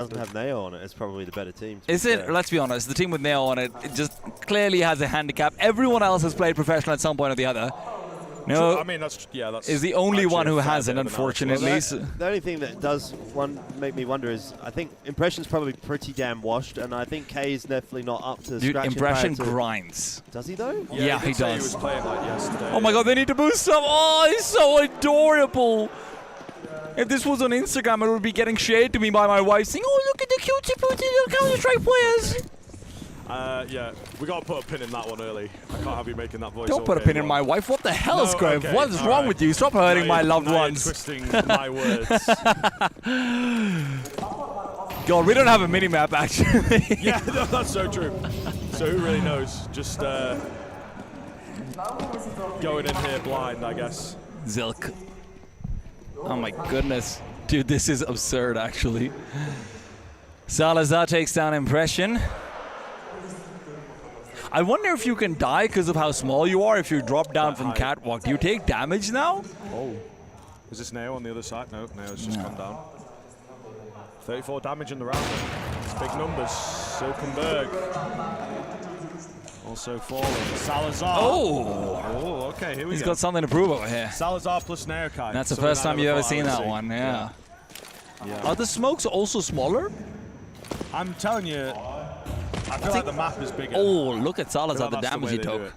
doesn't have Neo on it, it's probably the better team. Is it? Let's be honest, the team with Neo on it, it just clearly has a handicap. Everyone else has played professional at some point or the other. No, I mean, that's is the only one who hasn't, unfortunately. Well, the only thing that does make me wonder is I think Impression's probably pretty damn washed, and I think K is definitely not up to Dude, scratch. Impression grinds. Does he though? Yeah, he does. He was playing like yesterday. Oh my god, they need to boost up. Oh, he's so adorable. If this was on Instagram, it would be getting shared to me by my wife saying, oh, look at the cutesy pooty little Counter-Strike players. Yeah, we got to put a pin in that one early. I can't have you making that voice. Don't put a pin in my wife. What the hell, No, Scrove? okay, What is wrong with you? Stop hurting my loved ones. Twisting my words. God, we don't have a mini-map, actually. Yeah, no, that's so true. So who really knows? Just going in here blind, I guess. Zilk. Oh my goodness. Dude, this is absurd, actually. Salazar takes down Impression. I wonder if you can die because of how small you are if you drop down from catwalk. Do you take damage now? Oh. Is this Neo on the other side? No, Neo's just come down. 34 damage in the round. Big numbers. Silkenberg. Also falling. Salazar. Oh, okay, here we go. He's got something to prove over here. Salazar plus Neokai. That's the first time you've ever seen that one, yeah. Are the smokes also smaller? I'm telling you, I feel like the map is bigger. Oh, look at Salazar, the damage he took.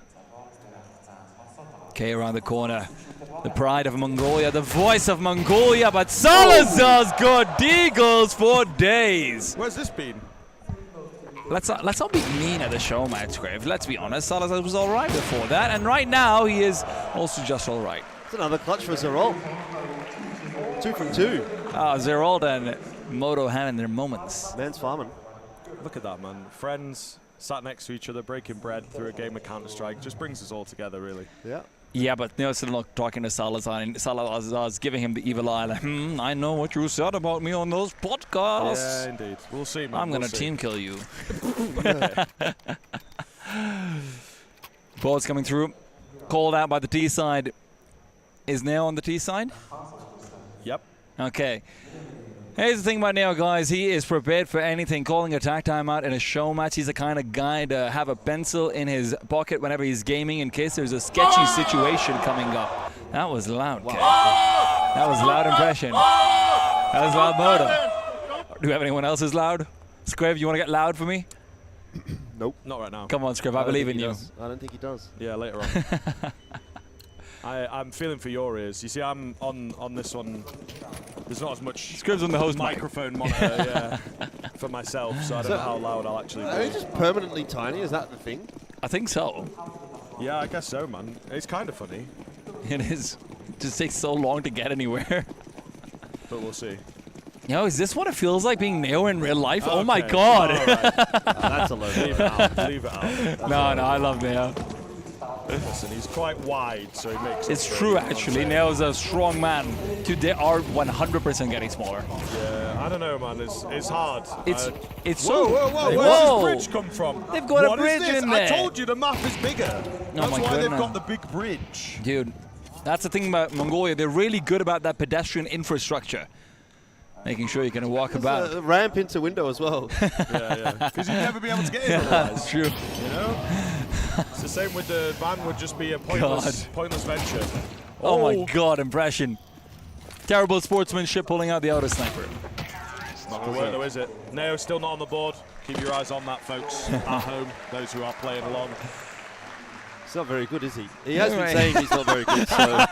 Okay, around the corner. The pride of Mongolia, the voice of Mongolia, but Salazar's got deagles for days. Where's this been? Let's not be mean at the show match, Grave. Let's be honest, Salazar was all right before that, and right now he is also just all right. It's another clutch for Zerol. 2 from 2. Zerol and Moto having their moments. Man's farming. Look at that, man. Friends sat next to each other, breaking bread through a game of Counter-Strike. Just brings us all together, really. Yeah. Yeah, but Neo's still not talking to Salazar, and Salazar's giving him the evil eye, like, I know what you said about me on those podcasts. Yeah, indeed. We'll see, man. I'm gonna team kill you. Balls coming through. Called out by the T side. Is Neo on the T side? Yep. Okay. Here's the thing about Neo, guys. He is prepared for anything. Calling attack timeout in a show match. He's the kind of guy to have a pencil in his pocket whenever he's gaming in case there's a sketchy situation coming up. That was loud, Kay. That was loud Impression. That was loud Moto. Do we have anyone else who's loud? Scrave, you want to get loud for me? Nope. Not right now. Come on, Scrave. I believe in you. I don't think he does. Yeah, later on. I'm feeling for your ears. You see, I'm on this one. There's not as much Scribs on the host microphone monitor for myself, so I don't know how loud I'll actually be. Are they just permanently tiny? Is that the thing? I think so. Yeah, I guess so, man. It's kind of funny. It is. It just takes so long to get anywhere. But we'll see. Yo, is this what it feels like being Neo in real life? Okay. Oh my god. Right. That's a load. Leave it out. Leave it out. No, I love Neo. Listen, he's quite wide, so he makes it's true, actually. Neo's a strong man. Dude, they are 100% getting smaller. Yeah, I don't know, man. It's hard. It's so... Whoa. Where's this bridge come from? They've got a bridge in there. I told you the map is bigger. That's why they've got the big bridge. Dude, that's the thing about Mongolia. They're really good about that pedestrian infrastructure. Making sure you can walk about. A ramp into window as well. Yeah. Because you'd never be able to get in otherwise. That's true. You know? It's the same with the van would just be a pointless venture. Oh my god, Impression. Terrible sportsmanship pulling out the auto sniper. Not going to work though, is it? Neo's still not on the board. Keep your eyes on that, folks, at home, those who are playing along. He's not very good, is he? He has been saying he's not very good, so...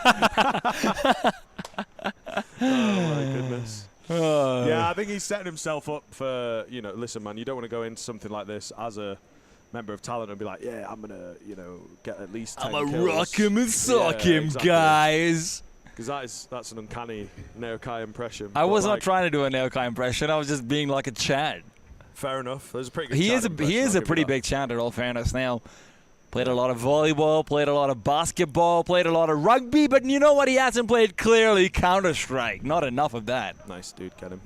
Oh my goodness. Yeah, I think he's setting himself up for, listen, man, you don't want to go into something like this as a member of talent and be like, yeah, I'm going to, get at least 10 kills. I'm a rock him and sock him, exactly. Guys. Because that's an uncanny Neokai impression. I was not trying to do a Neokai impression. I was just being like a Chad. Fair enough. There's a pretty good He is a pretty big Chad, in all fairness. Now, played a lot of volleyball, played a lot of basketball, played a lot of rugby, but you know what he hasn't played? Clearly Counter-Strike. Not enough of that. Nice, dude. Get him.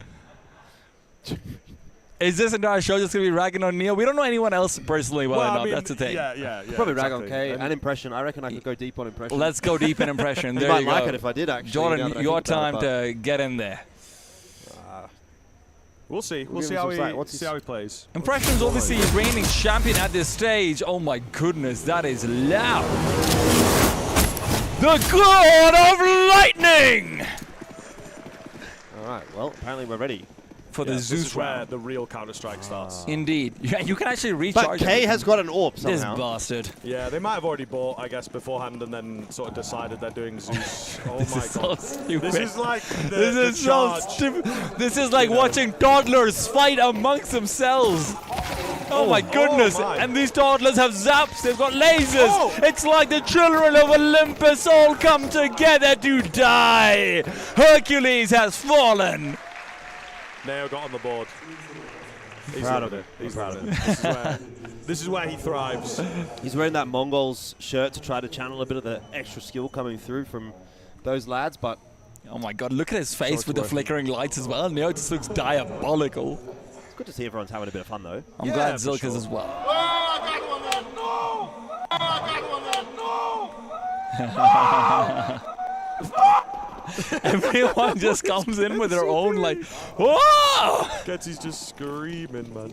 Is this entire show just going to be ragging on Neo? We don't know anyone else personally well enough. I mean, that's the thing. Yeah. Probably rag on K and Impression. I reckon I could go deep on Impression. Let's go deep in Impression. There you you go. might like it if I did, actually. Jordan, your time to get in there. We'll see. We'll see how he plays. Impressions obviously reigning champion at this stage. Oh my goodness, that is loud. The God of Lightning! All right, well, apparently we're ready. For the Zeus this is where round. the real Counter-Strike starts. Indeed. Yeah, you can actually recharge. But K has got an AWP This somehow. bastard. Yeah, they might have already bought, I guess, beforehand and then sort of decided they're doing Zeus. Oh This my is so god. stupid. This is like This is so stupid. This is like watching toddlers fight amongst themselves. Oh my goodness. my. And these toddlers have zaps, they've got lasers. Oh. It's like the children of Olympus all come together to die. Hercules has fallen. Neo got on the board. He's Proud loving of it. it. He's Proud loving it. This is where he thrives. He's wearing that MongolZ shirt to try to channel a bit of the extra skill coming through from those lads, but Oh my god, look at his face it's with the working. flickering lights as well. Now it just looks diabolical. it's good to see everyone's having a bit of fun though. I'm Yeah, glad for Zilka's sure. as well. Everyone just comes in with their own like, whoa! Getsy's just screaming, man.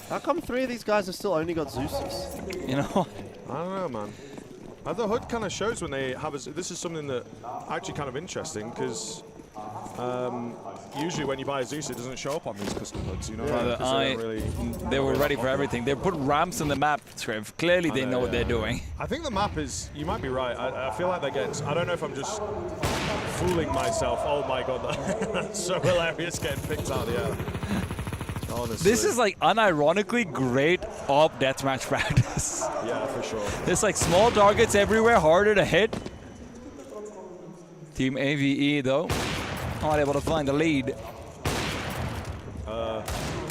How come 3 of these guys have still only got Zeuses? You know, I don't know, man. The HUD kind of shows when they have this is something that actually kind of interesting because usually when you buy a Zeus, it doesn't show up on these custom HUDs, you know? Brother, 'cause they don't really, they were ready for everything. They put ramps on the map, Trev. Clearly they know what they're doing. I think the map is, you might be right. I feel like they're getting, I don't know if I'm just fooling myself. Oh my god, that's so hilarious getting picked out of the air. Honestly. This is like unironically great op deathmatch practice. Yeah, for sure. There's like small targets everywhere, harder to hit. Team AVE though, not able to find the lead.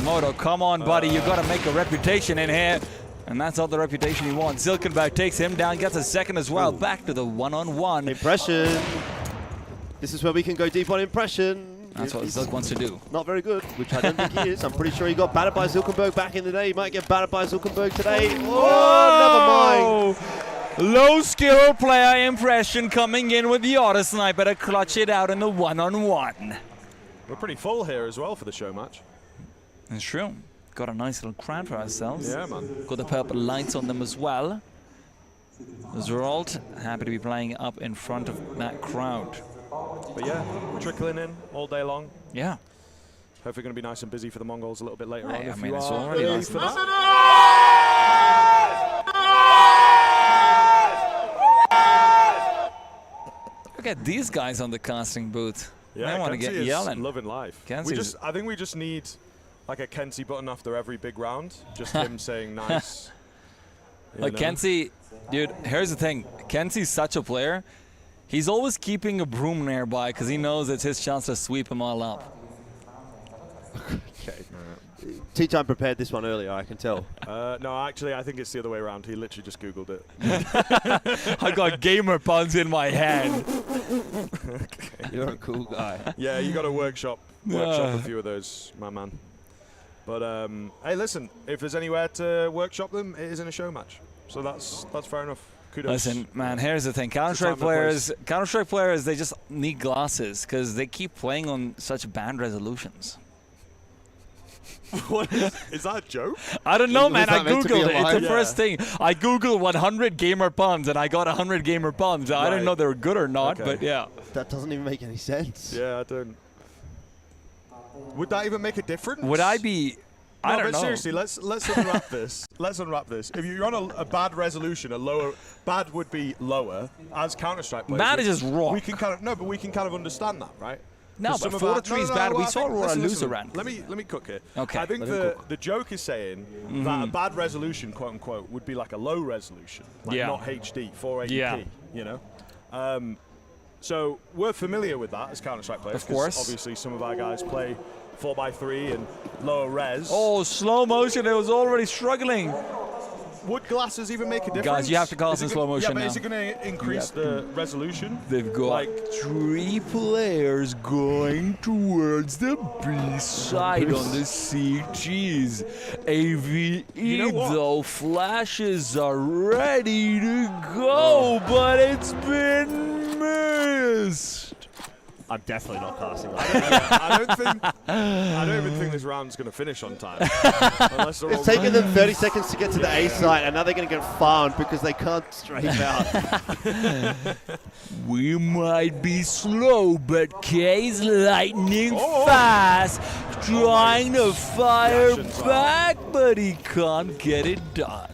Moto, come on buddy, you gotta make a reputation in here. And that's not the reputation you want. Zilkenberg takes him down, gets a second as well. Back to the one-on-one. Impression. This is where we can go deep on impression. That's what He's Zilk wants to do. not very good, which I don't think he is. I'm pretty sure he got battered by Zilkenberg back in the day. He might get battered by Zilkenberg today. Oh, never mind. Low skill player impression coming in with the auto sniper to clutch it out in the one-on-one. We're pretty full here as well for the show match. It's true. Got a nice little crowd for ourselves. Yeah, man. Got the purple lights on them as well. Zeralt, happy to be playing up in front of that crowd. But yeah, trickling in all day long. Yeah. Hopefully going to be nice and busy for the Mongols a little bit later on. Hey, I if mean, you it's are already ready nice. for that. Look at these guys on the casting booth. Yeah, I want to Kenzie get is yelling. loving life. Kenzie's- I think we just need like a Kenzie button after every big round. Just him saying nice. You Like know? Kenzie, dude, here's the thing. Kenzie's such a player. He's always keeping a broom nearby because he knows it's his chance to sweep them all up. Okay. T-Time prepared this one earlier, I can tell. No, actually, I think it's the other way around. He literally just Googled it. I got gamer puns in my hand. You're a cool guy. Yeah, you got to workshop a few of those, my man. But hey, listen, if there's anywhere to workshop them, it is in a show match. So that's fair enough. Kudos. Listen, man, here's the thing. Counter-Strike players, they just need glasses because they keep playing on such bad resolutions. What is that a joke? I don't know, man. I that meant to be Googled it. It's alive? the first thing. I Googled 100 gamer puns, and I got 100 gamer puns. I didn't Right. know they were good or not, Okay. but yeah. That doesn't even make any sense. Yeah, I don't. Would that even make a difference? Would I be... I No, don't but know. seriously, let's unwrap this. Let's unwrap this. If you're on a bad resolution, bad would be lower as Counter-Strike players. Bad is just wrong. We can kind of understand that, right? No, 'Cause but some of 4-3 is bad. We I saw think- Aurora listen, lose listen. around. Let me cook it. Okay. I think Let him cook. the joke is saying that a bad resolution, quote unquote, would be like a low resolution, like Yeah. not HD, 480p. Yeah. You know. So we're familiar with that as Counter-Strike players. Of course. 'cause obviously, some of our guys play 4x3 and lower res. Oh, slow motion. It was already struggling. Would glasses even make a difference? Guys, you have to call us Is in it slow go- motion Yeah, but now. is it going to increase the resolution? They've got Like- 3 players going towards the B side on the CGs. AVE, You know what? though, flashes are ready to go, but it's been missed. I'm definitely not casting. I don't even think this round's going to finish on time. It's taken them 30 seconds to get to the A site, and now they're going to get farmed because they can't strafe out. We might be slow, but K's lightning fast, trying to fire back, but he can't get it done.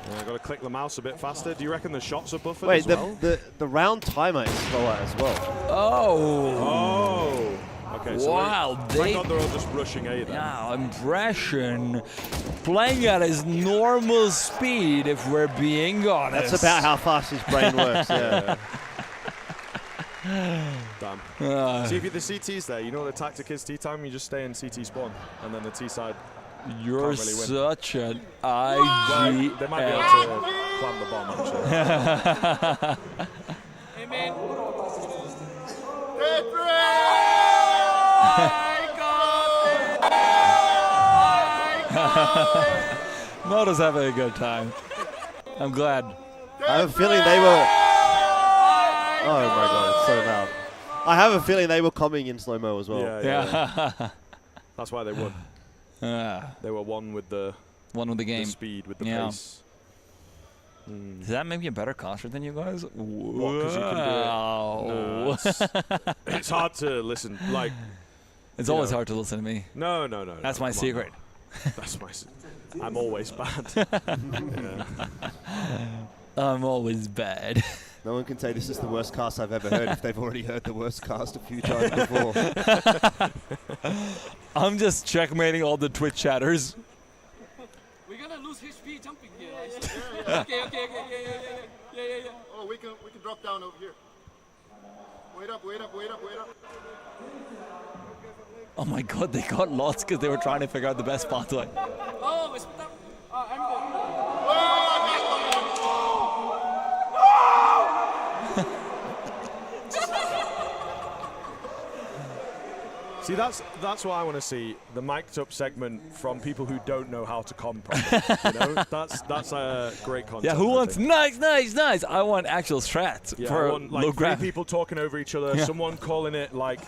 I've got to click the mouse a bit faster. Do you reckon the shots are buffered Wait, as well? the round timer is slower as well. Oh. Okay, so wow, thank God they're all just rushing A then. Now, impression playing at his normal speed, if we're being honest. That's about how fast his brain works, yeah. Damn. See, if you get the CTs there, you know what the tactic is T time? You just stay in CT spawn, and then the T side. You're really such an IG. Well, they might be able to plant the bomb, actually. Amen. Notice having a good time. I'm glad. I have a feeling they were... Oh my god, it's so loud. I have a feeling they were coming in slow-mo as well. Yeah. That's why they won. They were one with the game. The speed, with the pace. Does that make me a better caster than you guys? What, 'cause you can do it? No, it's hard to listen. Like, it's always hard to listen to me. No. That's my secret. That's my. I'm always bad. I'm always bad. No one can say this is the worst cast I've ever heard if they've already heard the worst cast a few times before. I'm just checkmating all the Twitch chatters. We're gonna lose HP jumping here. Okay. Yeah. Oh, we can drop down over here. Wait up. Oh my god, they got lost because they were trying to figure out the best pathway. Oh, we split up. I'm good. See, that's what I want to see, the mic'd up segment from people who don't know how to com properly. You know? That's a great content. Yeah, who wants nice? I want actual strats for I want, like, low three graph. people talking over each other, someone calling it like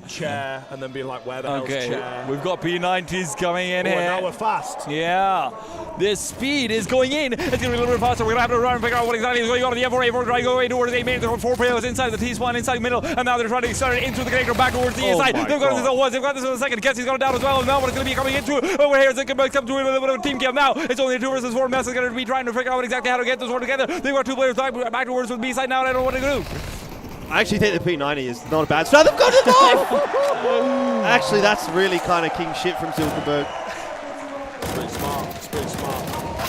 chair, and then being like, where the hell's chair? We've got P90s coming in here. Now we're fast. Yeah, this speed is going in. It's going to be a little bit faster. We're going to have to run and figure out what exactly is going on in the M4. A4 trying to go away towards the main. There are 4 players inside the T-spawn, inside the middle, and now they're trying to accelerate into the connector back towards the inside. They've got this once. They've got this in a second. Guess he's got it down as well. And now what it's going to be coming into over here. It's going to come to a little bit of a team game now. It's only a 2 versus 4. MESA is going to be trying to figure out exactly how to get this one together. They've got 2 players back towards the B side now, and I don't know what to do. I actually think the P90 is not a bad strat. They've got it off! Actually, that's really kind of king shit from Silkenberg. It's pretty smart.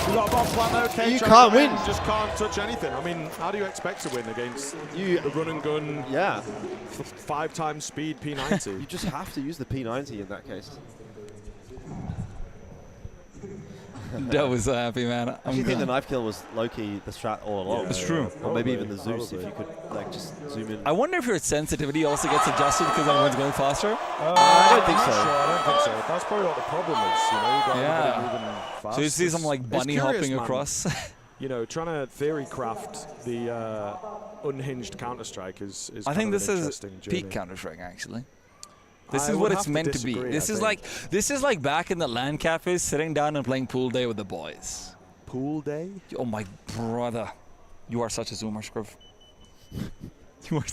You got a bomb plant there, You can't win. You just can't touch anything. I mean, how do you expect to win against the run and gun? Yeah. 5 times speed P90. You just have to use the P90 in that case. That was so happy, man. I actually think the knife kill was low-key the strat all along. Yeah, it's true. Or maybe even the Zeus if you could like just zoom in. I wonder if your sensitivity also gets adjusted because everyone's going faster. I don't think so. I don't think so. That's probably what the problem is. You know, you got everybody moving fast. So you see some like bunny hopping across. You know, trying to theory craft the unhinged Counter-Strike is I think this is journey. peak Counter-Strike actually. This I is would what have it's to meant to disagree, be. This I is think. like back in the LAN cafes, sitting down and playing pool day with the boys. Pool day? Oh my brother, you are such a zoomer, Scruff. You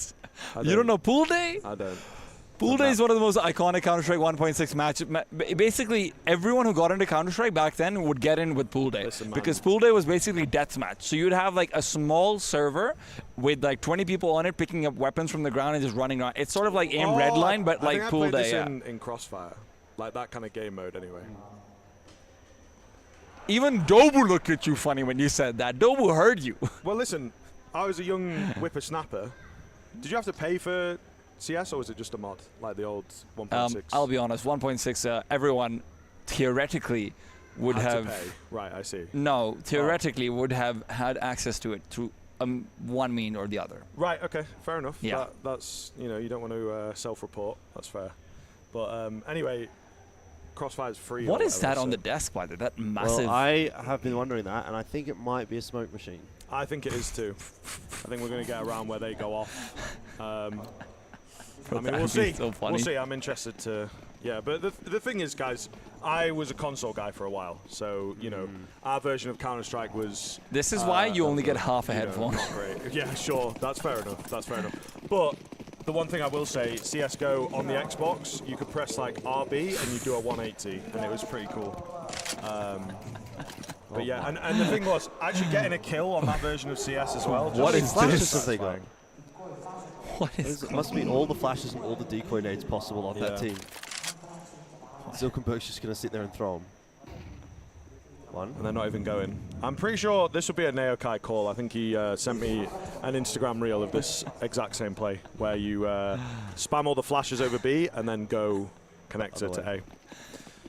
don't know pool day? I don't. Pool day is one of the most iconic Counter-Strike 1.6 match. Basically, everyone who got into Counter-Strike back then would get in with pool day. Because pool day was basically deathmatch. So you'd have like a small server with like 20 people on it picking up weapons from the ground and just running around. It's sort of like aim redline, but like pool day. I played this in Crossfire. Like that kind of game mode anyway. Even Dobu looked at you funny when you said that. Dobu heard you. Well, listen, I was a young whippersnapper. Did you have to pay for CS or was it just a mod, like the old 1.6? I'll be honest, 1.6, everyone theoretically would have... to pay. Right, I see. No, theoretically would have had access to it through one mean or the other. Right, okay, fair enough. Yeah. That's, you know, you don't want to self-report, that's fair. But anyway, Crossfire's free. What is that on the desk, by the way? That massive... Well, I have been wondering that, and I think it might be a smoke machine. I think it is too. I think we're going to get around where they go off. I mean, we'll see. We'll see. I'm interested to. Yeah, but the thing is, guys, I was a console guy for a while, so you know, our version of Counter-Strike was. This is why you only get half a headphone. Not great. Yeah, sure. That's fair enough. That's fair enough. But the one thing I will say, CS:GO on the Xbox, you could press like RB and you do a 180, and it was pretty cool. But yeah, and the thing was actually getting a kill on that version of CS as well. What is this? Have they got? What is It must mean all the flashes and all the decoy nades possible on that team. Zulkenberg's just going to sit there and throw them. One. And they're not even going. I'm pretty sure this would be a Naokai call. I think he sent me an Instagram reel of this exact same play, where you spam all the flashes over B and then go connector to A.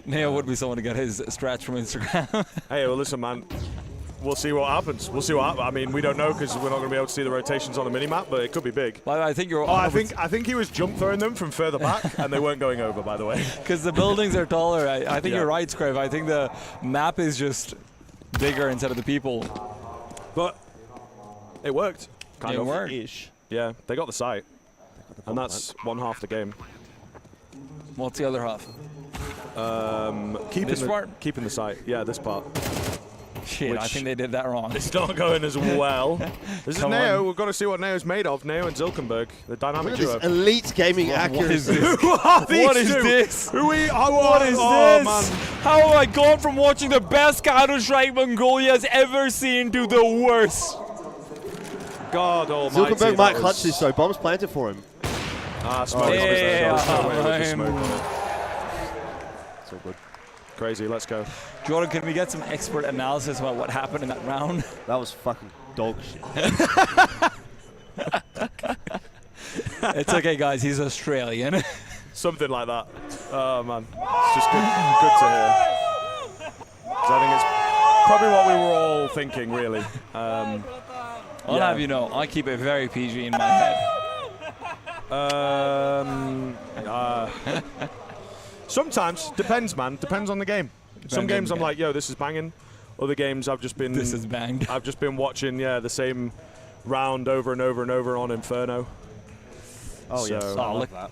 Neo would be someone to get his stretch from Instagram. Hey, well, listen, man. We'll see what happens. We'll see what happens. I mean, we don't know because we're not going to be able to see the rotations on the minimap, but it could be big. Well, I think you're. Oh, I think he was jump throwing them from further back, and they weren't going over, by the way. Because the buildings are taller. I think you're right, Scrave. I think the map is just bigger instead of the people. But it worked. Kind of. Worked. Ish. Yeah, they got the site, and that's one half the game. What's the other half? Keeping the site. Yeah, this part. Shit, I think they did that wrong. It's not going as well. This is Come Neo. on. We've got to see what Neo's made of. Neo and Zulkenberg, the dynamic duo. This elite gaming accuracy. Who are these What is two? this? What is this? Man. How have I gone from watching the best Counter-Strike Mongolia has ever seen to the worst? God almighty. Zulkenberg might clutch this, so bombs planted for him. Smoke. Yeah. No way with the smoke on it. So good. Crazy, let's go. Jordan, can we get some expert analysis about what happened in that round? That was fucking dog shit. It's okay, guys. He's Australian. Something like that. Oh, man. It's just good to hear. 'Cause I think it's probably what we were all thinking, really. I'll have you know, I keep it very PG in my head. Sometimes. Depends, man. Depends on the game. Some games I'm like, yo, this is banging. Other games I've just been... This is banged. I've just been watching, the same round over and over and over on Inferno. Oh, so, yes. Oh, I look. like that.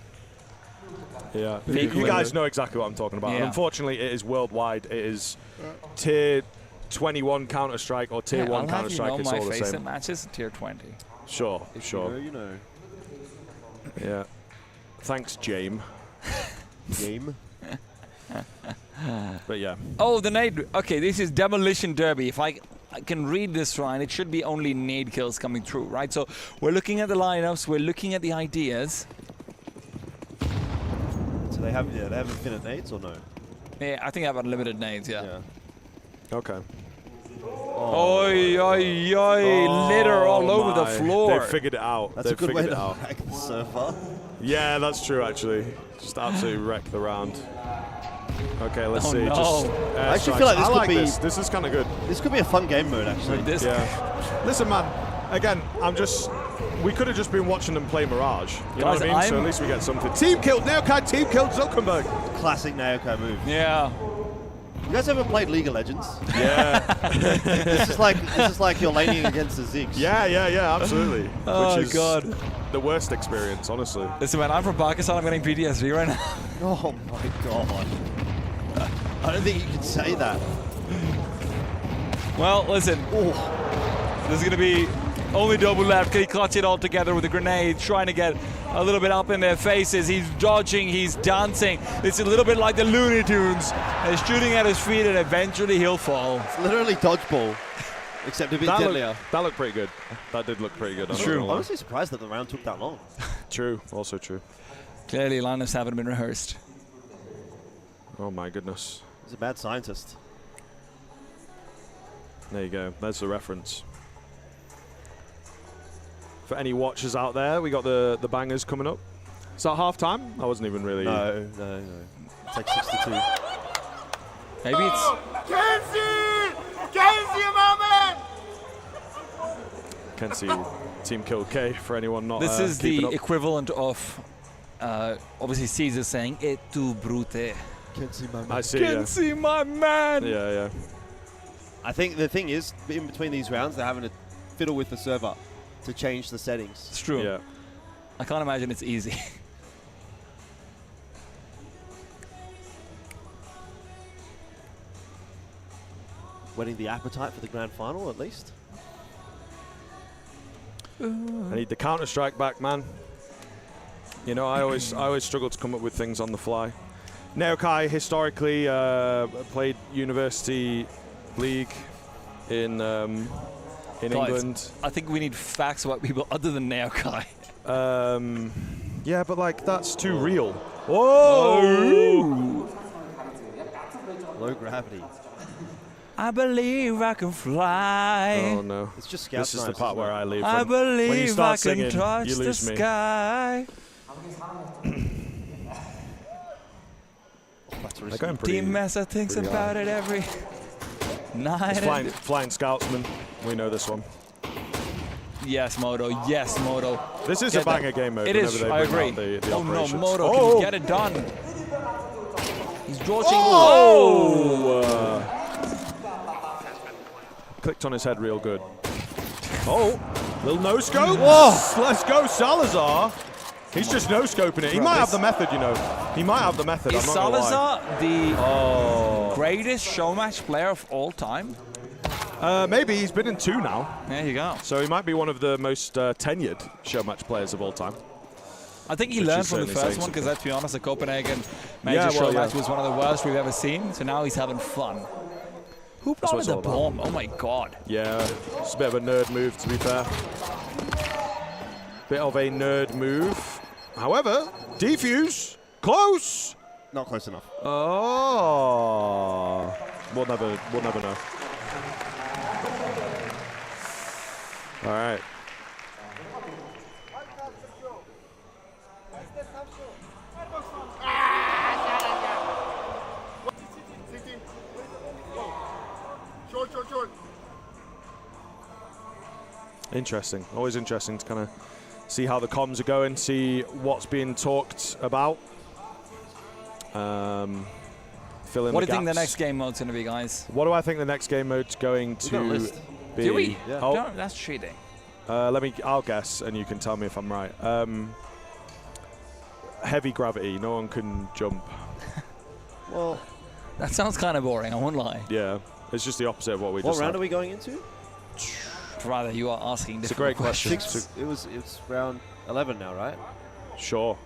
Yeah. Fake You guys windows. know exactly what I'm talking about. Yeah. And unfortunately, it is worldwide. It is tier 21 Counter-Strike or tier 1 Counter-Strike. It's my all the face same. at matches tier 20. Sure, If sure. You know. Yeah. Thanks, James. Game. But yeah. Oh, the nade. Okay, this is Demolition Derby. If I can read this right, it should be only nade kills coming through, right? So we're looking at the lineups, we're looking at the ideas. So they have infinite nades or no? Yeah, I think I have unlimited nades, yeah. Okay. Oi, oi, oi, litter all over the floor. They figured it out. That's They a good way figured to it out. hack the server. Yeah, that's true, actually. Just absolutely wreck the round. Okay, let's see. no. Just I actually feel like this I could like be- this. This is kind of good. This could be a fun game mode, actually. This Yeah. Listen, man. Again, we could have just been watching them play Mirage. You know Guys, what I mean? So at least we get something. Team killed. Naokai team killed Zulkenberg. Classic Naokai move. Yeah. You guys ever played League of Legends? Yeah. this is like you're laning against the Ziggs. Yeah, absolutely. Oh, Which is God. the worst experience, honestly. Listen, man, I'm from Pakistan. I'm getting PTSD right now. Oh my god. I don't think you can say that. Well, listen. This is going to be only double left. Can he clutch it all together with a grenade, trying to get a little bit up in their faces. He's dodging, he's dancing. It's a little bit like the Looney Tunes. He's shooting at his feet and eventually he'll fall. It's literally dodgeball, except a bit deadlier. That looked pretty good. That did look pretty good. It's true. I'm honestly surprised that the round took that long. True, also true. Clearly, lineups haven't been rehearsed. Oh my goodness. He's a bad scientist. There you go. There's the reference. For any watchers out there, we got the bangers coming up. Is that half time? I wasn't even really. No. It's like 62. Maybe it's. Kenzie, team killed K for anyone not. This is keeping the up. equivalent of, obviously, Caesar saying, "Et tu brute." Can't see my man. I see. Can see my man. Yeah. I think the thing is, in between these rounds, they're having to fiddle with the server to change the settings. It's true. Yeah. I can't imagine it's easy. whetting the appetite for the grand final at least. I need the counter-strike back, man. You know, I always struggle to come up with things on the fly. Neokai historically played university league in England. I think we need facts about people other than Neokai. Yeah, but like that's too real. Whoa! Low gravity. I believe I can fly. Oh no! It's just scout This is the snipes, part isn't where it? I leave. I When you believe I start can singing, touch you the lose me. sky. That's They're going pretty. Team Mesa thinks pretty about high. it every night. It's flying Scoutsman. We know this one. Yes, Moto. Yes, Moto. This is Get a banger game mode. It whenever is. they I bring agree. out the Oh no, operations. Moto, Oh! can you get it done? He's dodging. Oh! Clicked on his head real good. Oh! Little no scope. Let's go, Salazar. He's just no scoping it. He might have the method, you know. He might have the method. Is I'm not gonna lie. Salazar the greatest showmatch player of all time? Maybe he's been in 2 now, There you go. so he might be one of the most tenured showmatch players of all time. I think he Which learned is from the certainly first saying one because, let's be honest, the Copenhagen Yeah, major well, showmatch yeah. was one of the worst we've ever seen. So now he's having fun. Who what planted it's the all about. bomb? Oh my god. Yeah, it's a bit of a nerd move, to be fair. Bit of a nerd move. However, defuse, close. Not close enough. Oh, we'll never know. All right. Short. Interesting. Always interesting to kind of see how the comms are going, see what's being talked about. Fill in What do the you think the gaps. next game mode's going to be, guys? What do I think the next game mode's going got a to list. be? Do we? Yeah. Oh, No, that's cheating. I'll guess, and you can tell me if I'm right. Heavy gravity. No one can jump. Well, That sounds kind of boring, I won't lie. Yeah, it's just the opposite of what we what just round had. are we going into? Rather, you are asking It's a different great question. questions. It's round 11 now, right? Sure.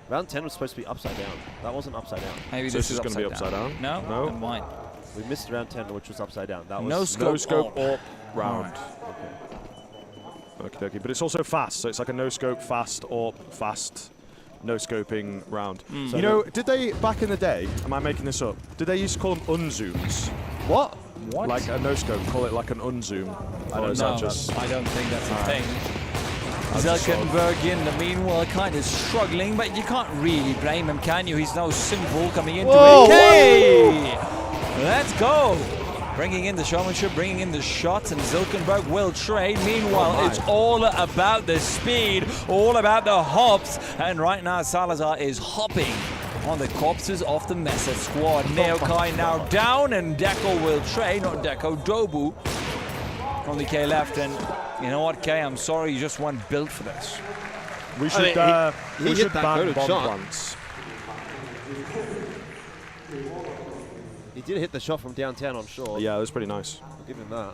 Round 10 was supposed to be upside down. That wasn't upside down. Maybe So this this is is gonna be upside down? No? No. Never mind. We missed round 10, which was upside down. That was No No scope. scope Oh. AWP round. Okay, but it's also fast, so it's like a no scope fast AWP fast no scoping round. Mm. You know, did they back in the day? Am I making this up? Did they used to call them unzooms? What? What? Like a no scope, call it like an unzoom. Or is No, that just? I don't think that's a thing. just Zelkenberg in the meanwhile kind of struggling, but you can't really blame him, can you? He's no simple coming into Whoa, it. Hey! Let's go! Bringing in the showmanship, bringing in the shots, and Zilkenberg will trade. Meanwhile, it's all about the speed, all about the hops, and right now Salazar is hopping on the corpses of the MESA squad. Neokai now down, and Deco will trade, not Deco, Dobu. Only K left, and you know what, K, I'm sorry, you just weren't built for this. We should, he we hit should that ban goated bomb shot. plants. He did hit the shot from downtown, I'm sure. Yeah, that was pretty nice. I'll give him that.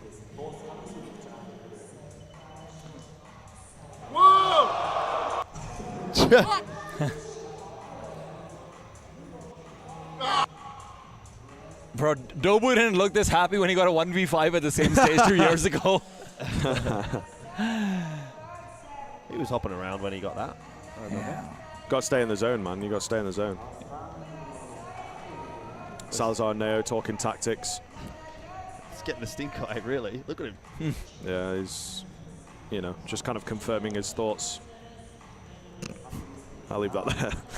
Bro, Dobu didn't look this happy when he got a 1v5 at the same stage 2 years ago. He was hopping around when he got that. I remember. Got to stay in the zone, man. You got to stay in the zone. Salazar and Neo talking tactics. He's getting the stink eye, really. Look at him. Yeah, he's, you know, just kind of confirming his thoughts. I'll leave that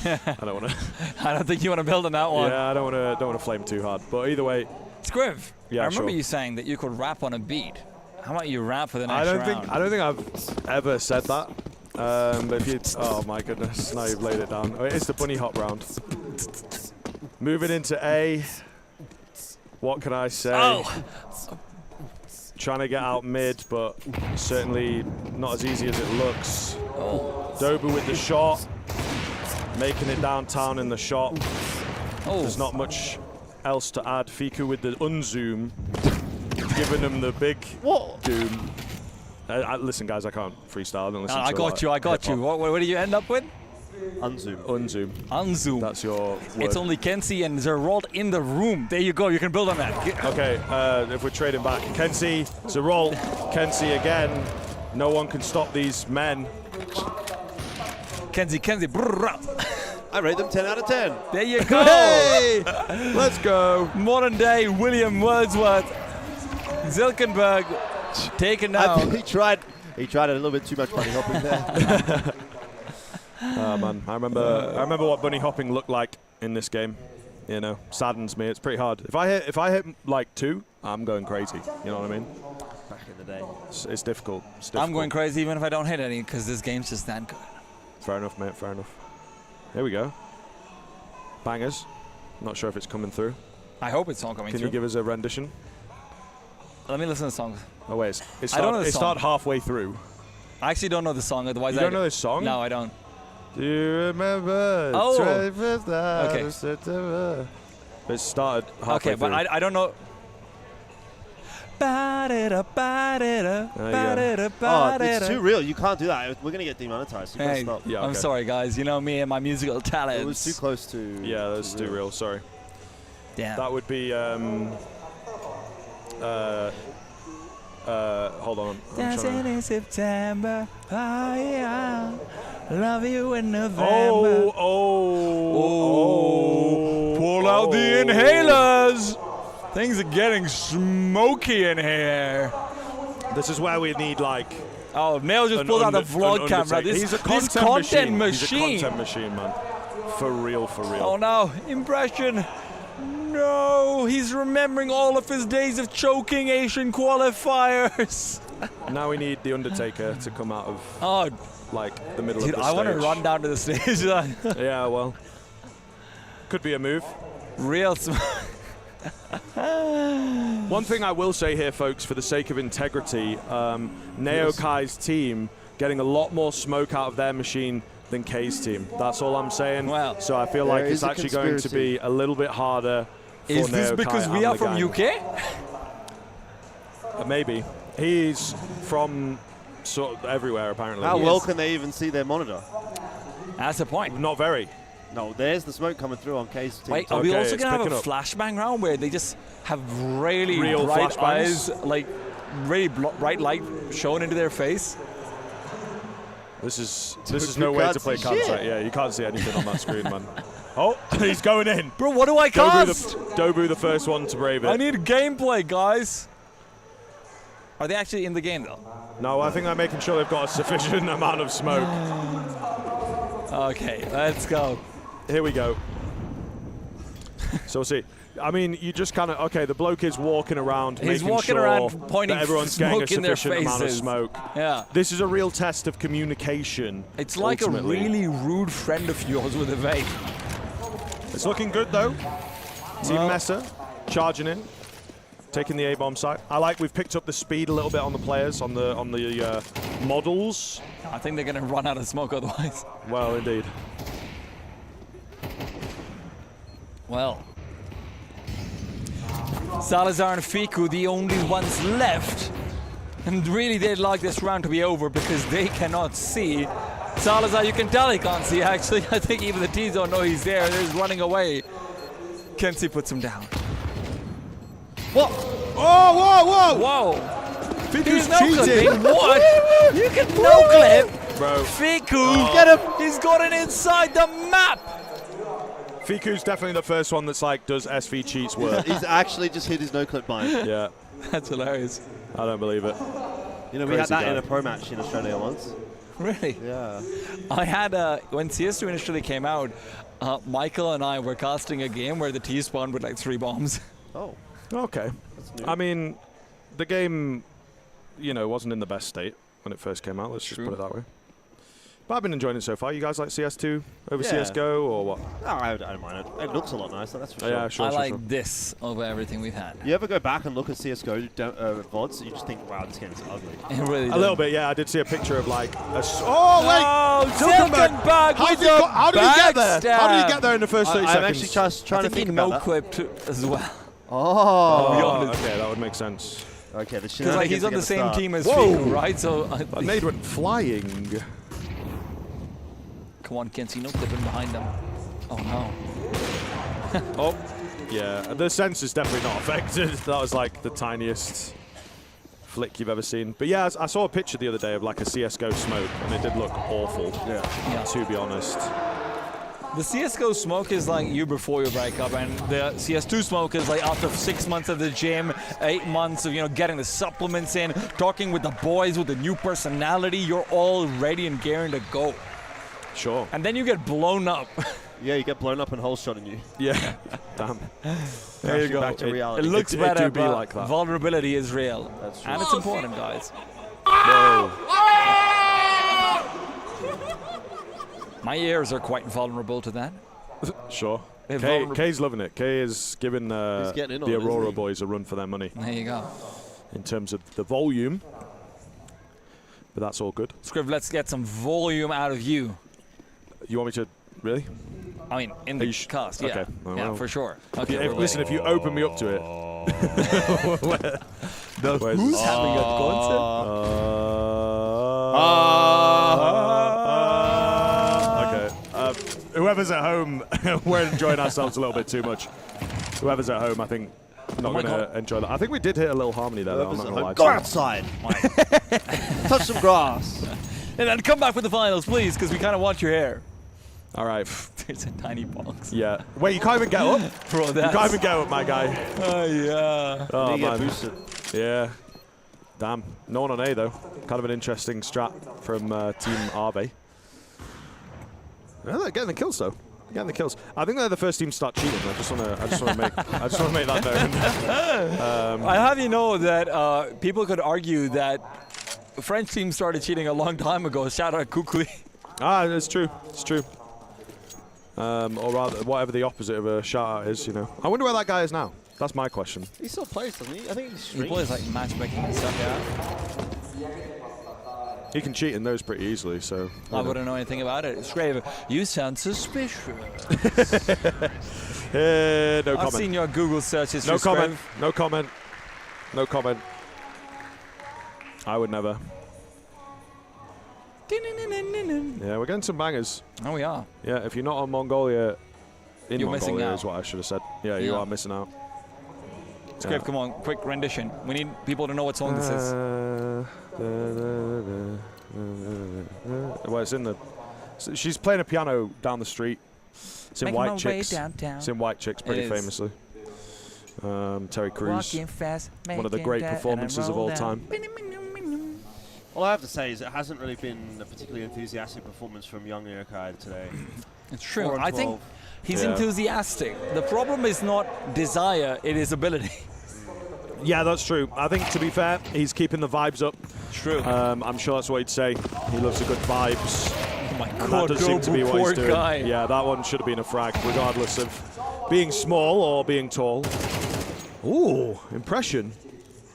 there. I don't want to. I don't think you want to build on that one. Yeah, I don't want to flame too hard. But either way, Scriv, Yeah, I remember sure. you saying that you could rap on a beat. How about you rap for the next I don't round? think I've ever said that. But if you, oh my goodness, now you've laid it down. Oh, it's the bunny hop round. Moving into A. What can I say? Oh! Trying to get out mid, but certainly not as easy as it looks. Dobu with the shot, making it downtown in the shot. Oh. There's not much else to add. Fiku with the unzoom, giving him the big doom. Listen, guys, I can't freestyle. I don't listen to I got you. What do you end up with? Unzoom. Unzoom. Unzoom. That's your word. It's only Kenzie and Zerold in the room. There you go. You can build on that. Okay, if we're trading back. Kenzie, Zerold, Kenzie again. No one can stop these men. Kenzie. I rate them 10 out of 10. There you go. Hey! Let's go. Modern day William Wordsworth. Zilkenberg taken down. He tried a little bit too much bunny hopping there. Oh man, I remember what bunny hopping looked like in this game. You know, saddens me. It's pretty hard. If I hit like 2, I'm going crazy. You know what I mean? Back in the day. It's difficult. I'm going crazy even if I don't hit any because this game's just that good. Fair enough, mate. Fair enough. Here we go. Bangers. Not sure if it's coming through. I hope it's all coming through. Can you give us a rendition? Let me listen to the song. Oh wait, it I don't know the song. started halfully through. I actually don't know the song. Otherwise, You don't know this song? No, I don't. Do you remember? Oh. Okay. It started halfway through. But I don't know. Oh, it's too real. You can't do that. We're going to get demonetized. You Hey, can't stop. Yeah, I'm okay. sorry, guys. You know me and my musical talents. It was too close to... Yeah, that's too real. Sorry. Damn. That would be. Hold on. Dancing in September. Oh, yeah. Love you in November. Pull out the inhalers. Things are getting smoky in here. This is where we need like. Oh, Neil just pulled out the vlog camera. He's a this content machine. He's a content machine, man. For real, for real. Oh no, impression. No, he's remembering all of his days of choking Asian qualifiers. Now we need the Undertaker to come out of like the middle of the stage. I want to run down to the stage. Yeah, well, could be a move. Real. One thing I will say here, folks, for the sake of integrity, Neokai's team getting a lot more smoke out of their machine than K's team. That's all I'm saying. Well, so I feel like it's actually going to be a little bit harder for Is this Neokai because we and are the from gang. UK? Maybe. He's from sort of everywhere, apparently. How well can they even see their monitor? That's the point. Not very. No, there's the smoke coming through on K's team. Wait, are we Okay, also it's going to have a picking up. flashbang round where they just have really Real bright flashbangs? eyes, like really bright light shone into their face? This is You no way can't to play see Kansai. shit. Yeah, you can't see anything on that screen, man. Oh, he's going in. Bro, what do I cast? Dobu the first one to brave it. I need gameplay, guys. Are they actually in the game, though? No, I think they're making sure they've got a sufficient amount of smoke. Okay, let's go. Here we go. So we'll see. I mean, you just kind of, okay, the bloke is walking around, He's making walking sure around pointing that everyone's getting a smoke in their sufficient amount of faces. smoke. Yeah. This is a real test of communication. It's like ultimately. a really rude friend of yours with a vape. It's looking good, though. Team MESA charging in, taking the A-bomb site. I like we've picked up the speed a little bit on the players, on the models. I think they're going to run out of smoke otherwise. Well, indeed. Well. Salazar and Fiku, the only ones left. And really, they'd like this round to be over because they cannot see. Salazar, you can tell he can't see, actually. I think even the T's don't know he's there. They're just running away. Kenzie puts him down. What? Oh, whoa, whoa! Whoa! Fiku's no cheating. clipping. What? You can no clip. Bro. Fiku, Get him! he's got it inside the map. Fiku's definitely the first one that's like, does SV cheats work? He's actually just hit his no-clip bind. Yeah, That's hilarious. I don't believe it. You know, we had Crazy that guy. in a pro match in Australia once. Really? Yeah. I had, when CS2 initially came out, Michael and I were casting a game where the T spawned with like 3 bombs. Oh. Okay. That's new. I mean, the game, you know, wasn't in the best state when it first came out. Let's just True. put it that way. But I've been enjoying it so far. You guys like CS2 over CSGO or what? No, I don't mind it. It looks a lot nicer, that's for sure. Yeah, sure, I sure, like sure. this over everything we've had. You ever go back and look at CSGO VODs, you just think, wow, this game is ugly. It really A little bit, yeah. I did see a picture of like a... Oh, wait! Silkenberg How with did he get there? backstab. How did he get there in the first 30 I'm seconds? actually just trying to think about that. clipped as well. Oh. Okay, that would make sense. Okay, the Because shenanigans like he's are on the gonna same start. team as Whoa. Figo, right? So That nade went flying. come on, Kenzie, no clipping behind him. Oh no. Oh, yeah. The sense is definitely not affected. That was like the tiniest flick you've ever seen. But yeah, I saw a picture the other day of like a CSGO smoke, and it did look awful, Yeah. to be honest. The CSGO smoke is like you before your breakup, and the CS2 smoke is like after 6 months of the gym, 8 months of getting the supplements in, talking with the boys with the new personality. You're all ready and gearing to go, Sure. and then you get blown up. Yeah, you get blown up and holes shot in you. Yeah. Damn. There you go. Back to It reality. looks It better, do be but like that. vulnerability is real, That's true. and it's important, guys. Whoa. My ears are quite vulnerable to that. Sure. They're Kay, vulnerable. Kay's loving it. Kay is giving He's getting in on the it, isn't Aurora he? boys a run for their money There you go. in terms of the volume. But that's all good. Scriv, let's get some volume out of you. You want me to... Really? I mean, in Are the you sh- cast, yeah. okay. Oh, Yeah, well. for sure. Okay, Listen, if you open me up to it... the Where's who's this? having a concert? Okay. Whoever's at home, we're enjoying ourselves a little bit too much. Whoever's at home, I think, not my going to enjoy that. I think we did hit a little harmony there, though. I'm not going to lie to Go you. outside. Touch some grass. And then come back with the finals, please, because we kind of want your hair. All right. There's a tiny box. Yeah. Wait, you can't even get up? Bro, You that's... can't even get up, my guy. Oh, yeah. Oh, You get man. boosted. Yeah. Damn. No one on A, though. Kind of an interesting strat from Team Arve. Yeah, they're getting the kills, though. Getting the kills. I think they're the first team to start cheating. I just want to make that known. I have you know that people could argue that the French team started cheating a long time ago. Shout out Kukui. Ah, it's true. It's true. Or rather, whatever the opposite of a shout out is, I wonder where that guy is now. That's my question. He still plays, doesn't he? I think he's He plays like matchmaking and stuff, yeah. He can cheat in those pretty easily, so. I wouldn't know anything about it. Scraver, you sound suspicious. No I've comment. seen your Google searches. No for comment. Scraver. No comment. No comment. I would never. Yeah, we're getting some bangers. Oh, we are. Yeah, if you're not on Mongolia, in You're missing Mongolia out. is what I should have said. Yeah, you Yeah. are missing out. Scraver, come on, quick rendition. We need people to know what song this is. Well, it's in the. She's playing a piano down the street. It's in Making White my way Chicks. downtown. It's in White Chicks, pretty is. famously. Terry Crews, Walking fast, one of the great performances of all time. All I have to say is it hasn't really been a particularly enthusiastic performance from young Yokai today. It's true. 4 and I think 12. he's Yeah. enthusiastic. The problem is not desire, it is ability. Yeah, that's true. I think, to be fair, he's keeping the vibes up. True. I'm sure that's what he'd say. He loves the good vibes. Oh my And that God, does seem to be what poor he's doing. guy. Yeah, that one should have been a frag, regardless of being small or being tall. Ooh, impression.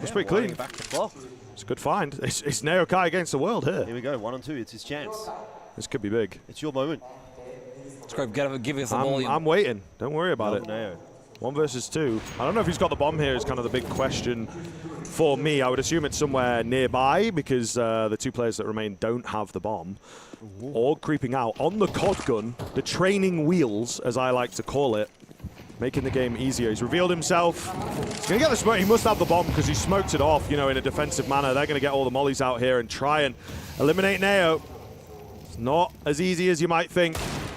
It's pretty clean. Winding back to block. It's a good find. It's Naokai against the world Here here. we go, 1 and 2. It's his chance. This could be big. It's your moment. Scrape, give us a I'm volume. waiting. Don't worry about it. No. 1 versus 2. I don't know if he's got the bomb here is kind of the big question for me. I would assume it's somewhere nearby because the 2 players that remain don't have the bomb. Or creeping out on the COD gun, the training wheels, as I like to call it, making the game easier. He's revealed himself. He's going to get the smoke. He must have the bomb because he smoked it off, in a defensive manner. They're going to get all the mollies out here and try and eliminate Nao. It's not as easy as you might think.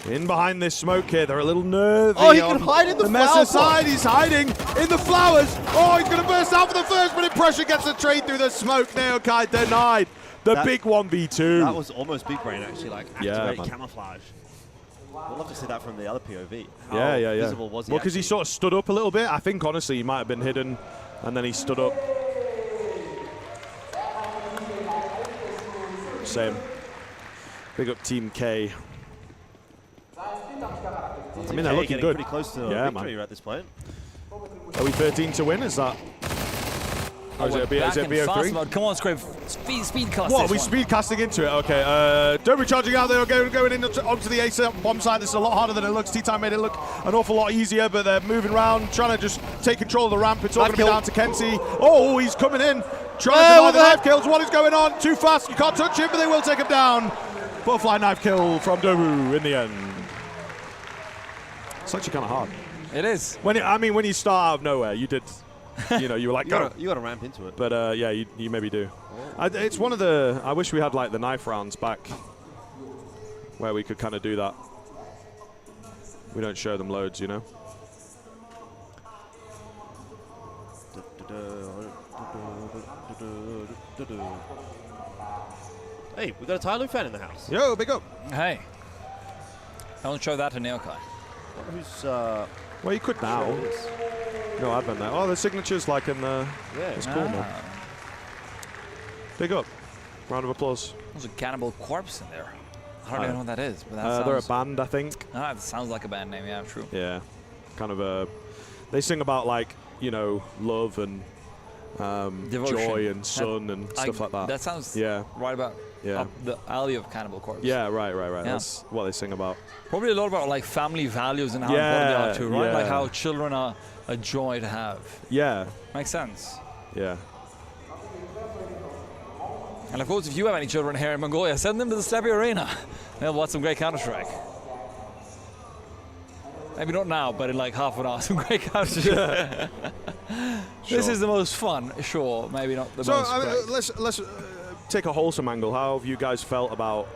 In behind this smoke here, they're a little nervy. Oh, he on can hide in the MESA flower side. pot. He's hiding in the flowers. Oh, he's going to burst out for the first, but impression gets the trade through the smoke. Naokai denied the big 1v2. That was almost big brain, actually, like Yeah, activate man. camouflage. I'd love to see that from the other POV. How Yeah. visible was he? Well, because he actually? sort of stood up a little bit. I think, honestly, he might have been hidden, and then he stood up. Same. Big up Team K. I mean, they're looking good. Pretty close to victory at this point. Are we 13 to win? Is that? Or is it BO3? Mode. Come on, Scrib. Speed cast. What? Are we speed casting into it? Okay. Dobu charging out there, going in onto the ace bomb side. This is a lot harder than it looks. T-Time made it look an awful lot easier, but they're moving around, trying to just take control of the ramp. It's all going to be down to Kenzie. Oh, he's coming in, trying to deny the knife kills. What is going on? Too fast. You can't touch him, but they will take him down. Butterfly knife kill from Dobu in the end. It's actually kind of hard. It is. When you start out of nowhere, you did. You were like, go. You got to ramp into it. But yeah, you maybe do. It's one of the. I wish we had like the knife rounds back, where we could kind of do that. We don't show them loads, you know. Hey, we got a Tyloo fan in the house. Yo, big up. Hey. Don't show that to Neokai. Who's Well, you could now. No advent there. Oh, the signature's like in the. Yeah, it's cool, man. Big up. Round of applause. There's a Cannibal Corpse in there. I don't even know what that is, but that sounds. They're a band, I think. Ah, it sounds like a band name. Yeah, true. Yeah, kind of a. They sing about like love and joy and sun and stuff like that. That sounds right about up the alley of Cannibal Corpse. Yeah, right. Yeah. That's what they sing about. Probably a lot about like family values and how important they are too, right? Like how children are a joy to have. Yeah. Makes sense. Yeah. And of course, if you have any children here in Mongolia, send them to the Steppe Arena. They'll watch some great Counter-Strike. Maybe not now, but in like half an hour, some great Counter-Strike. This is the most fun, sure. Maybe not the most. So let's take a wholesome angle. How have you guys felt about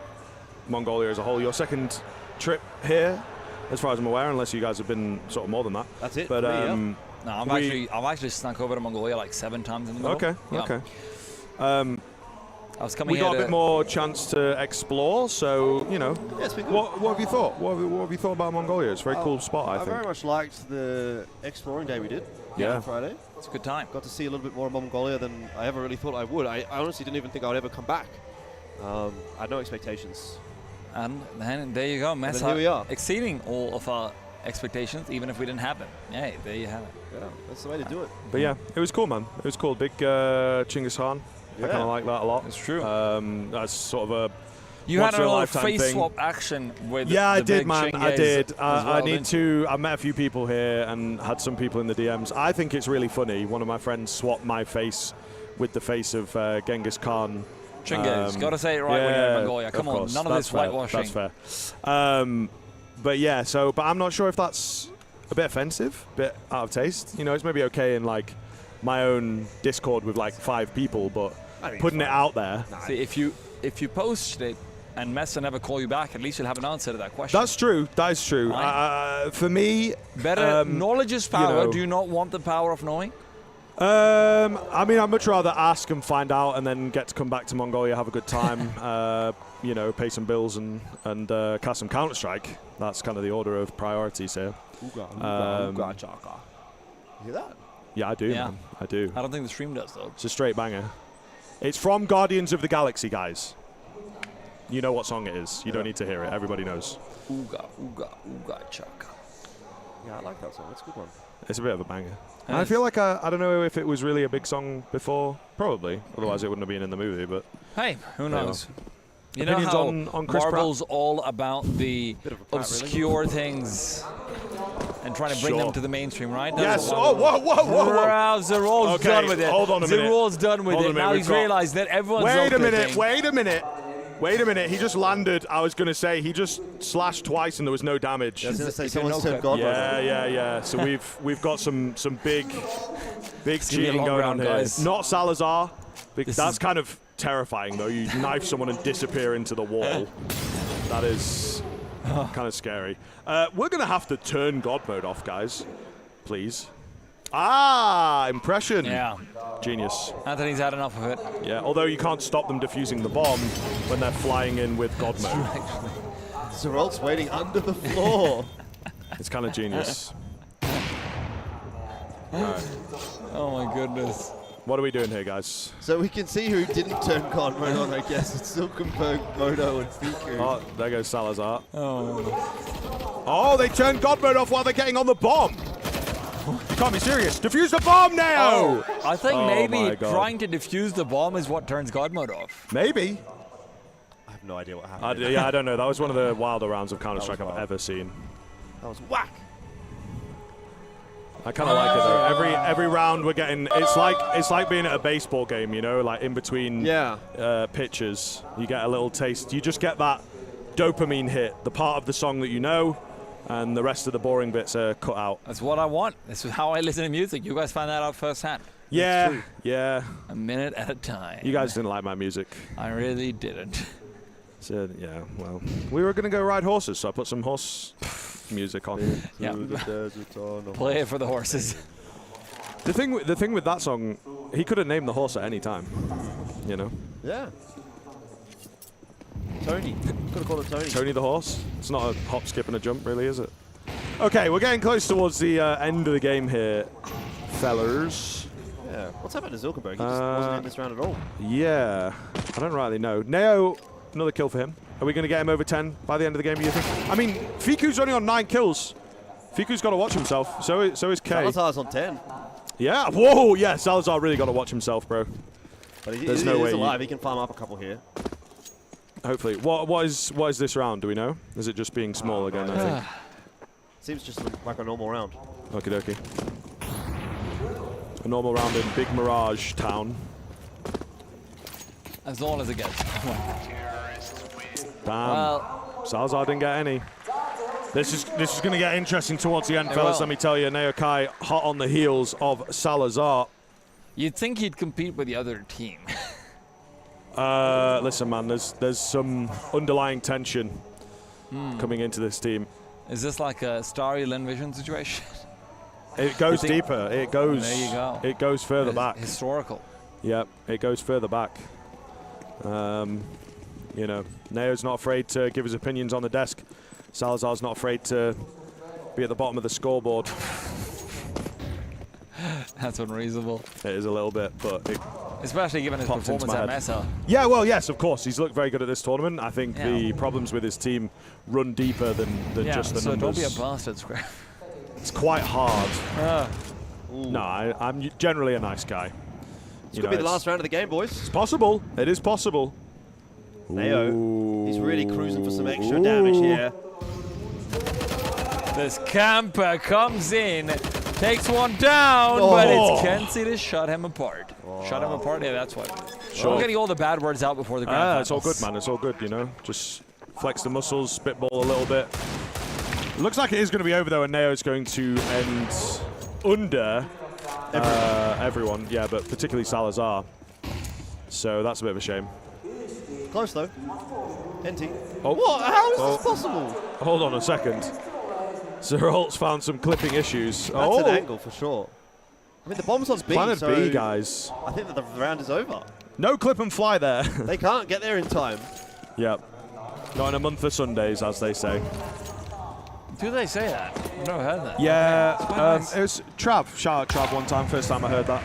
Mongolia as a whole? Your second trip here, as far as I'm aware, unless you guys have been sort of more than that. That's it. But no, I've actually snuck over to Mongolia like 7 times in the middle. Okay. I was coming. We got a bit more chance to explore, so Yes, we what have you thought? What have you thought about Mongolia? It's a very cool spot, I think. very much liked the exploring day we did. On Friday. It's a good time. Got to see a little bit more of Mongolia than I ever really thought I would. I honestly didn't even think I would ever come back. I had no expectations. And then there you go, MESA. Here we are, exceeding all of our expectations, even if we didn't have them. Yeah, there you have it. Yeah, that's the way to do it. But yeah, it was cool, man. It was cool. Big Chinggis Khan. I kind of like that a lot. It's true. That's sort of a. You had a little face thing. swap action with. Yeah, I the did, big man. Chinggis I did. I well, need to. I met a few people here and had some people in the DMs. I think it's really funny. One of my friends swapped my face with the face of Genghis Khan. Chinggis. Got to say it right when you're in Mongolia. Come on, none of this whitewashing. That's fair. But yeah, but I'm not sure if that's a bit offensive, a bit out of taste. It's maybe okay in like my own Discord with like 5 people, but putting it out there. See, if you post it and MESA never call you back, at least you'll have an answer to that question. That's true. That is true. Right. For me, better knowledge is power. Do you not want the power of knowing? I mean, I'd much rather ask and find out, and then get to come back to Mongolia, have a good time, pay some bills and cast some Counter-Strike. That's kind of the order of priorities here. Ooga chaka. You hear that? Yeah, I do, man. I do. I don't think the stream does, though. It's a straight banger. It's from Guardians of the Galaxy, guys. You know what song it is. You don't need to hear it. Everybody knows. Ooga, ooga, ooga chaka. Yeah, I like that song. It's a good one. It's a bit of a banger. And I feel like I don't know if it was really a big song before. Probably. Otherwise, it wouldn't have been in the movie. But hey, who knows? You Opinions know how on Chris Marvel's Pratt? all about the obscure things and trying to bring them to the mainstream, right? Yes. Oh, whoa. Zero's done with it. Hold on a minute. Zero's done with it. Now he's realized that everyone's Wait a minute. He just landed. I was going to say he just slashed twice and there was no damage. I was going to say someone's turned God. Yeah. So we've got some big cheating going on here. Guys. Not Salazar. That's kind of terrifying, though. You knife someone and disappear into the wall. That is kind of scary. We're going to have to turn God mode off, guys. Please. Impression. Yeah. Genius. Anthony's had enough of it. Yeah, although you can't stop them defusing the bomb when they're flying in with God mode. Zerolt's waiting under the floor. It's kind of genius. Oh my goodness. What are we doing here, guys? So we can see who didn't turn God mode on, I guess. It's Silkenberg, Modo, and Fiku. Oh, there goes Salazar. Oh. Oh, they turned God mode off while they're getting on the bomb. You can't be serious. Defuse the bomb now! Oh, I think maybe my God. trying to defuse the bomb is what turns God mode off. Maybe. I have no idea what happened. Yeah, I don't know. That was one of the wilder rounds of Counter-Strike I've wild. ever seen. That was whack. I kind of like it though. Every round we're getting, it's like being at a baseball game, you know, like in between pitches. You get a little taste. You just get that dopamine hit, the part of the song that you know, and the rest of the boring bits are cut out. That's what I want. This is how I listen to music. You guys find that out firsthand. Yeah, yeah. A minute at a time. You guys didn't like my music. I really didn't. So yeah, well, we were gonna go ride horses, so I put some horse music on. Yeah. Play it for the horses. The thing with that song, he could have named the horse at any time, you know. Yeah. Tony. Could have called it Tony. Tony the horse. It's not a hop, skip, and a jump, really, is it? Okay, we're getting close towards the end of the game here, fellers. Yeah. What's happened to Silkenberg? He just wasn't in this round at all. Yeah, I don't rightly know. Neo, another kill for him. Are we going to get him over 10 by the end of the game, do you think? I mean, Fiku's only on 9 kills. Fiku's got to watch himself. So is K. Salazar's on 10. Yeah, whoa, yeah, Salazar really got to watch himself, bro. But There's no way he's alive. He can farm up a couple here. Hopefully. What is this round, do we know? Is it just being small again, I think? Seems just like a normal round. Okie dokie. A normal round in Big Mirage Town. As long as it gets. Damn. Well, Salazar didn't get any. This is going to get interesting towards the end, It fellas. will. Let me tell you, Neokai hot on the heels of Salazar. you'd think he'd compete with the other team. Listen, man, there's some underlying tension coming into this team. Is this like a Starry Lin Vision situation? It goes deeper. It goes. There you go. It goes further back. Historical. Yep, it goes further back. You know, Neo's not afraid to give his opinions on the desk. Salazar's not afraid to be at the bottom of the scoreboard. That's unreasonable. It is a little bit, but it Especially given his pops into performance my at head. MESA. Yeah, well, yes, of course. He's looked very good at this tournament. I think Yeah. the problems with his team run deeper than just the so numbers. don't be a bastard, Scrap. It's quite hard. No, I'm generally a nice guy. It's going to be the last round of the game, boys. It's possible. It is possible. Neo, he's really cruising for some extra damage here. This camper comes in, takes one down, but it's Kenzie to shut him apart. Shut him apart? Yeah, that's what it is. Sure. We're getting all the bad words out before the grand finals. It's all good, man. It's all good, you know. Just flex the muscles, spitball a little bit. It looks like it is going to be over, though, and Neo is going to end under everyone. Yeah, but particularly Salazar. So that's a bit of a shame. Close, though. NT. Oh. What? How is this possible? Hold on a second. Zerolt's found some clipping issues. That's an angle for sure. I mean, the bomb's on B, Planet so B, guys. I think that the round is over. No clip and fly there. They can't get there in time. Yep. Not in a month of Sundays, as they say. Do they say that? I've never heard that. Yeah, nice. it was Trav. Shout out Trav one time. First time I heard that.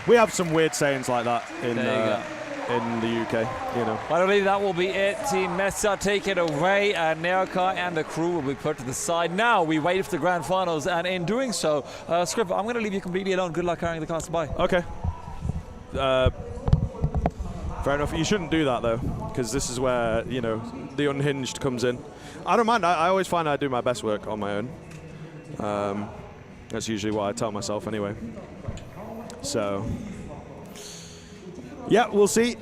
We have some weird sayings like that in the UK, you know. Well, I believe that will be it. Team MESA take it away, and Neokai and the crew will be put to the side. Now we wait for the grand finals, and in doing so, Scrip, I'm going to leave you completely alone. Good luck carrying the cast. Bye. Okay. Fair enough. You shouldn't do that though, because this is where, you know, the unhinged comes in. I don't mind. I always find I do my best work on my own. That's usually what I tell myself anyway. So, yeah, we'll see.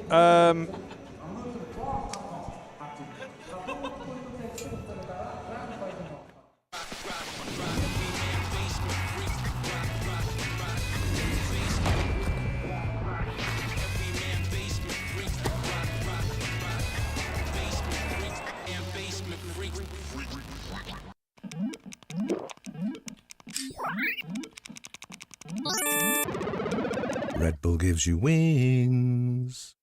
Red Bull gives you wings.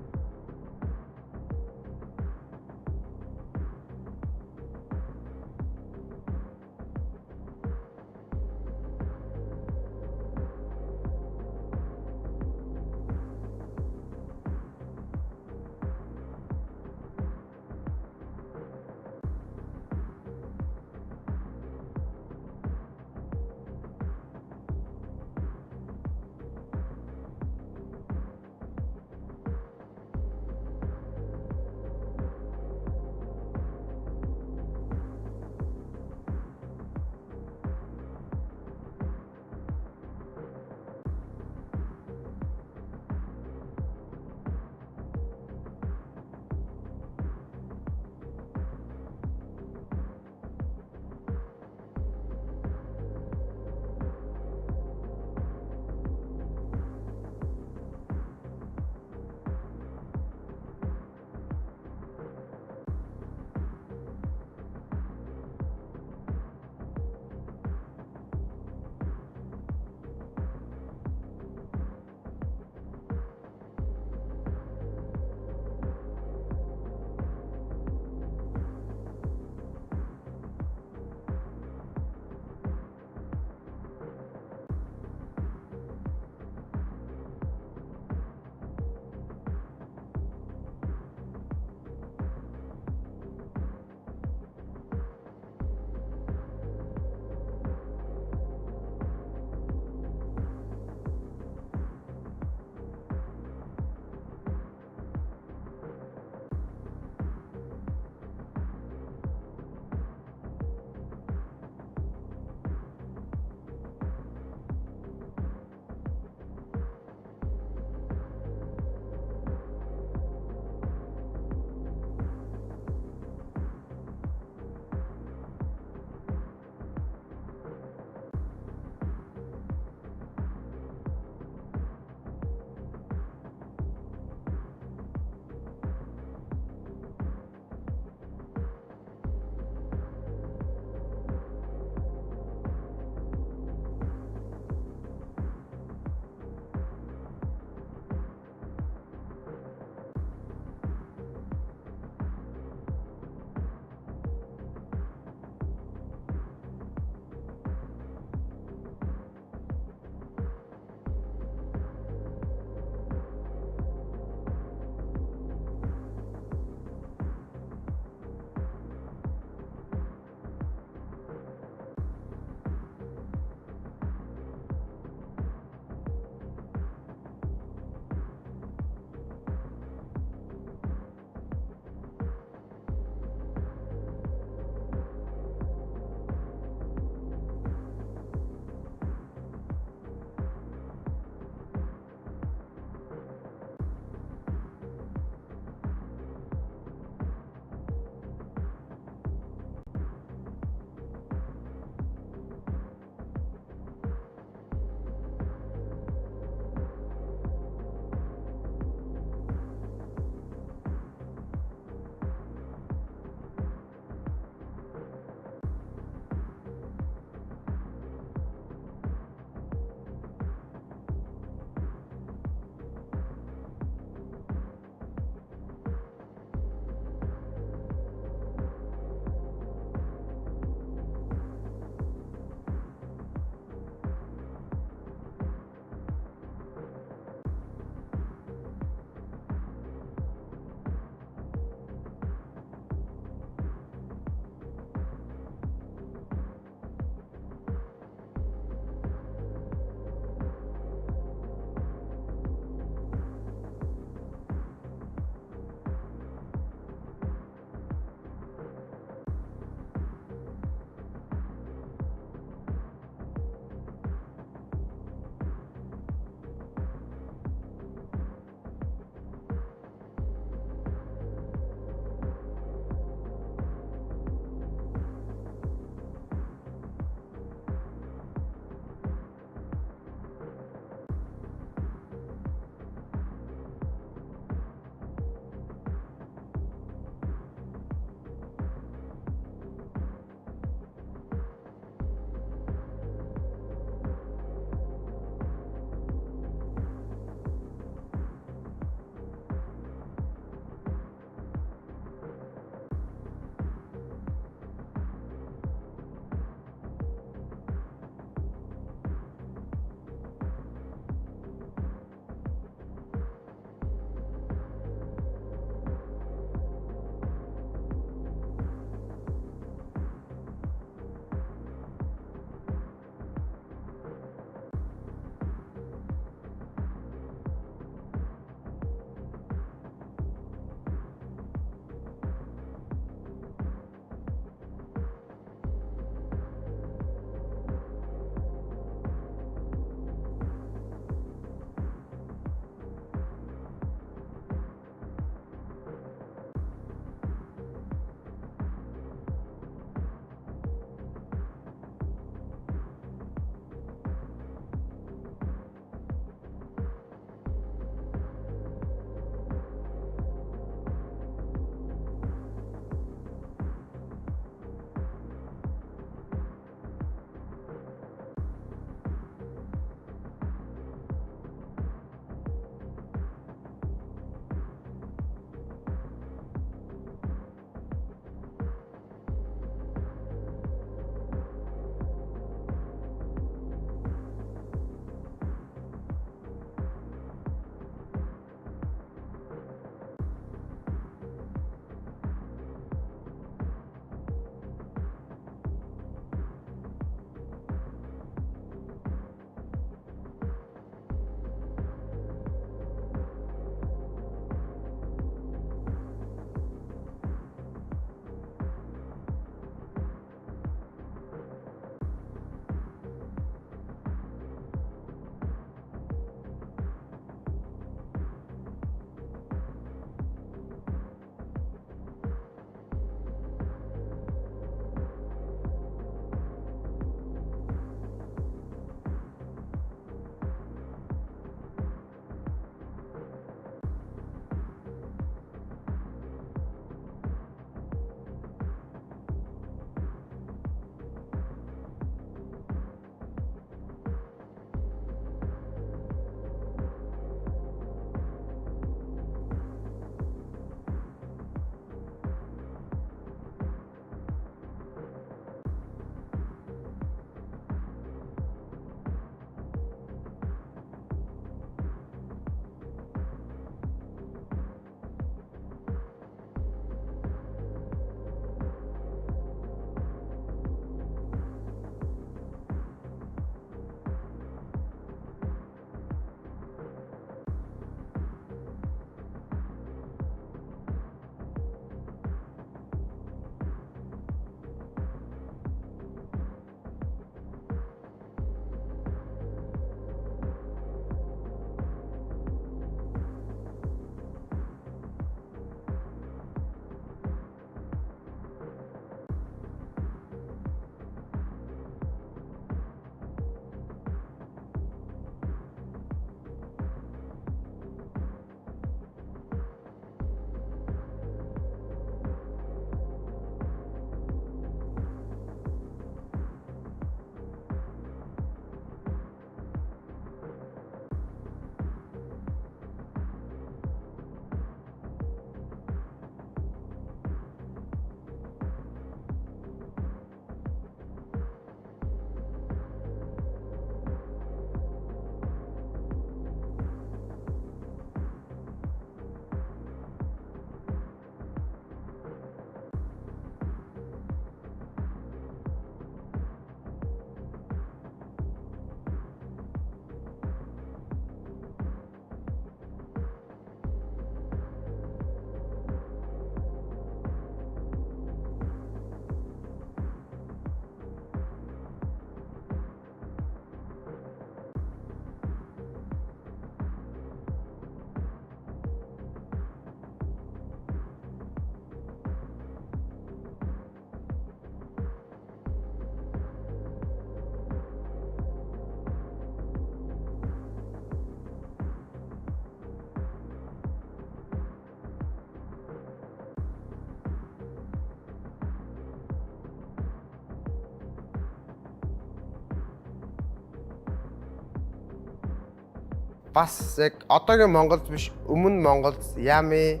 бас яг одоогийн MongolZ биш өмнө MongolZ Yami,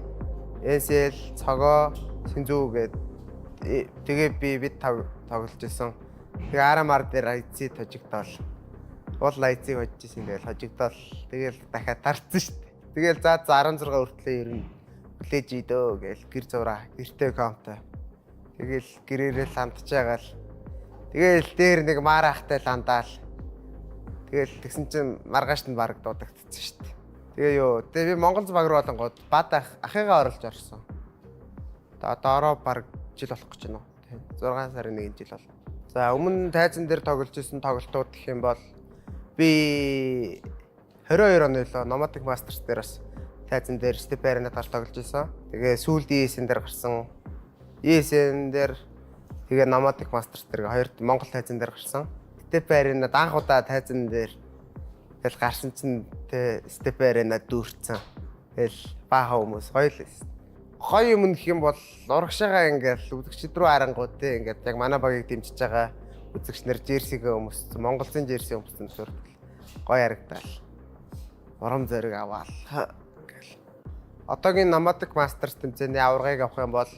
NCL, цогоо, Синзүү гээд тэгээ бид тоглож исэн. Тэгээ RMR дээр IC тожигдол. Бол IC хожиж исэн тэгэл хожигдол. Тэгэл дахиад тарцсан шүү дээ. Тэгэл за 16 хүртлээ ер нь хүлээж идөө гээл гэр зураа гэртэй аккаунтаа. Тэгэл гэрээрээ ландж байгаал. Тэгэл дээр нэг марахтай ландаал. Тэгэл тэгсэн чинь маргааш нь баг дуудагдчихсан шүү дээ. Тэгээ ёо. Тэгээ би MongolZ баг руу болонгууд бад ахыгаа оруулж орсон. Одоо ороо баг жил болох гэж байна уу? 6 сарын 1 жил бол. За өмнө тайзан дээр тоглож исэн тоглолтууд гэх юм бол би 22 оны л Nomadic Masters дээр бас тайзан дээр step arena гарч тоглож исэн. Тэгээ сүүлд ESN дээр гарсан. ESN дээр тэгээ Nomadic Masters дээр хоёр Монгол тайзан дээр гарсан. Step arena анх удаа тайзан дээр тэгэл гарсан чинь step arena дүүрцэн. Тэгэл бааха хүмүүс гоё юм гэх юм бол урагшаага ингээл үзэгчд рүү харангууд те ингээд яг манай багийг дэмжиж байгаа үзэгчнэр жерсигээ өмссөн MongolZ жерси өмссөн зүгээр гоё харагдал. Урам зориг аваал гэл. Одоогийн Nomadic Masters тэмцээний аваргыг авах юм бол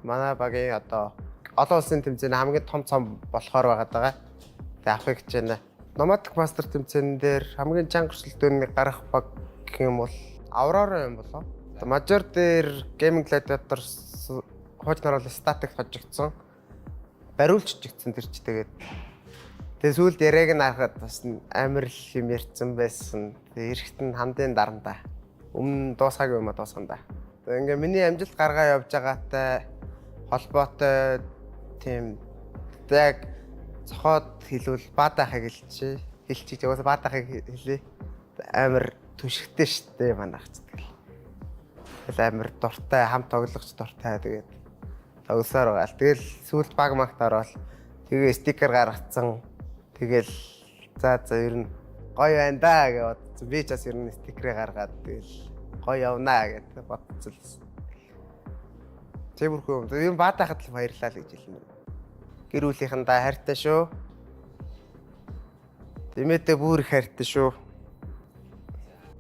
манай багийн одоо олон улсын тэмцээний хамгийн том цом болохоор байгаа. Тэгээ авахыг гэж байна. Nomadic Masters тэмцээн дээр хамгийн чанга өрсөлдөөнийг гарах баг гэх юм бол Aurora юм болоо. Мажор дээр gaming gladiator хууч наруулсан статик хожигдсон. Бариулж чигдсэн тэр ч тэгээд. Тэгээ сүүлд яриаг нь харахад бас амар л юм ярьсан байсан. Тэгээ эрэхт нь хандын дарандаа. Өмнө дуусаагүй юм а дуусгандаа. Тэгээ ингээ миний амжилт гаргаа явж байгаатай холбоотой тийм яг цохоод хэлвэл баадахыг хэлчих. Яваас баадахыг хэлээ. Амар түшигтэй штэ манайх. Амар дуртай хамт тоглогч дуртай тэгээд тоглосоор байгаа. Тэгэл сүүлд баг магт ороод тэгээ стикер гаргацсан. Тэгэл за ер нь гоё байна да гэж бодсон. Би ч бас ер нь стикерээ гаргаад тэгэл гоё явнаа гэж бодсон л. Тэвэрхүү юм. Ер нь баатахад л баярлалаа гэж хэлнэ. Гэр бүлийнхэндээ хайртай шүү. Тэмээдээ бүр их хайртай шүү.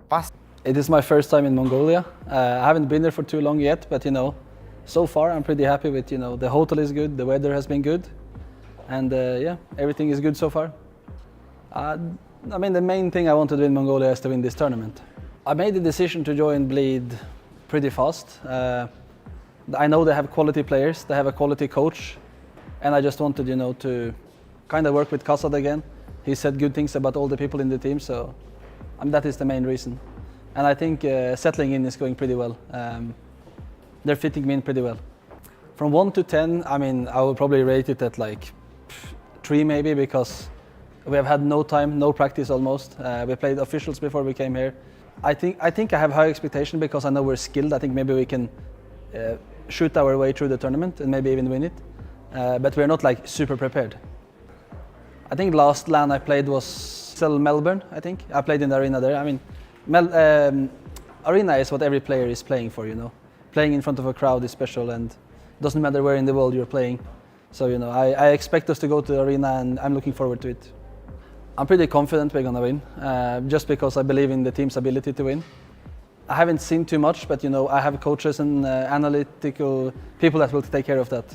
Бас It is my first time in Mongolia. I haven't been there for too long yet, but so far I'm pretty happy with, the hotel is good, the weather has been good, and yeah, everything is good so far. The main thing I want to do in Mongolia is to win this tournament. I made the decision to join Bleed pretty fast. I know they have quality players, they have a quality coach, and I just wanted, to kind of work with Kasad again. He said good things about all the people in the team, so that is the main reason. And I think settling in is going pretty well. They're fitting me in pretty well. From 1 to 10, I would probably rate it at like 3 maybe, because we have had no time, no practice almost. We played officials before we came here. I think I have high expectation because I know we're skilled. I think maybe we can shoot our way through the tournament and maybe even win it. But we're not like super prepared. I think last LAN I played was still Melbourne, I think. I played in the arena there. Arena is what every player is playing for, Playing in front of a crowd is special, and it doesn't matter where in the world you're playing. So, I expect us to go to the arena, and I'm looking forward to it. I'm pretty confident we're gonna win, just because I believe in the team's ability to win. I haven't seen too much, but I have coaches and analytical people that will take care of that.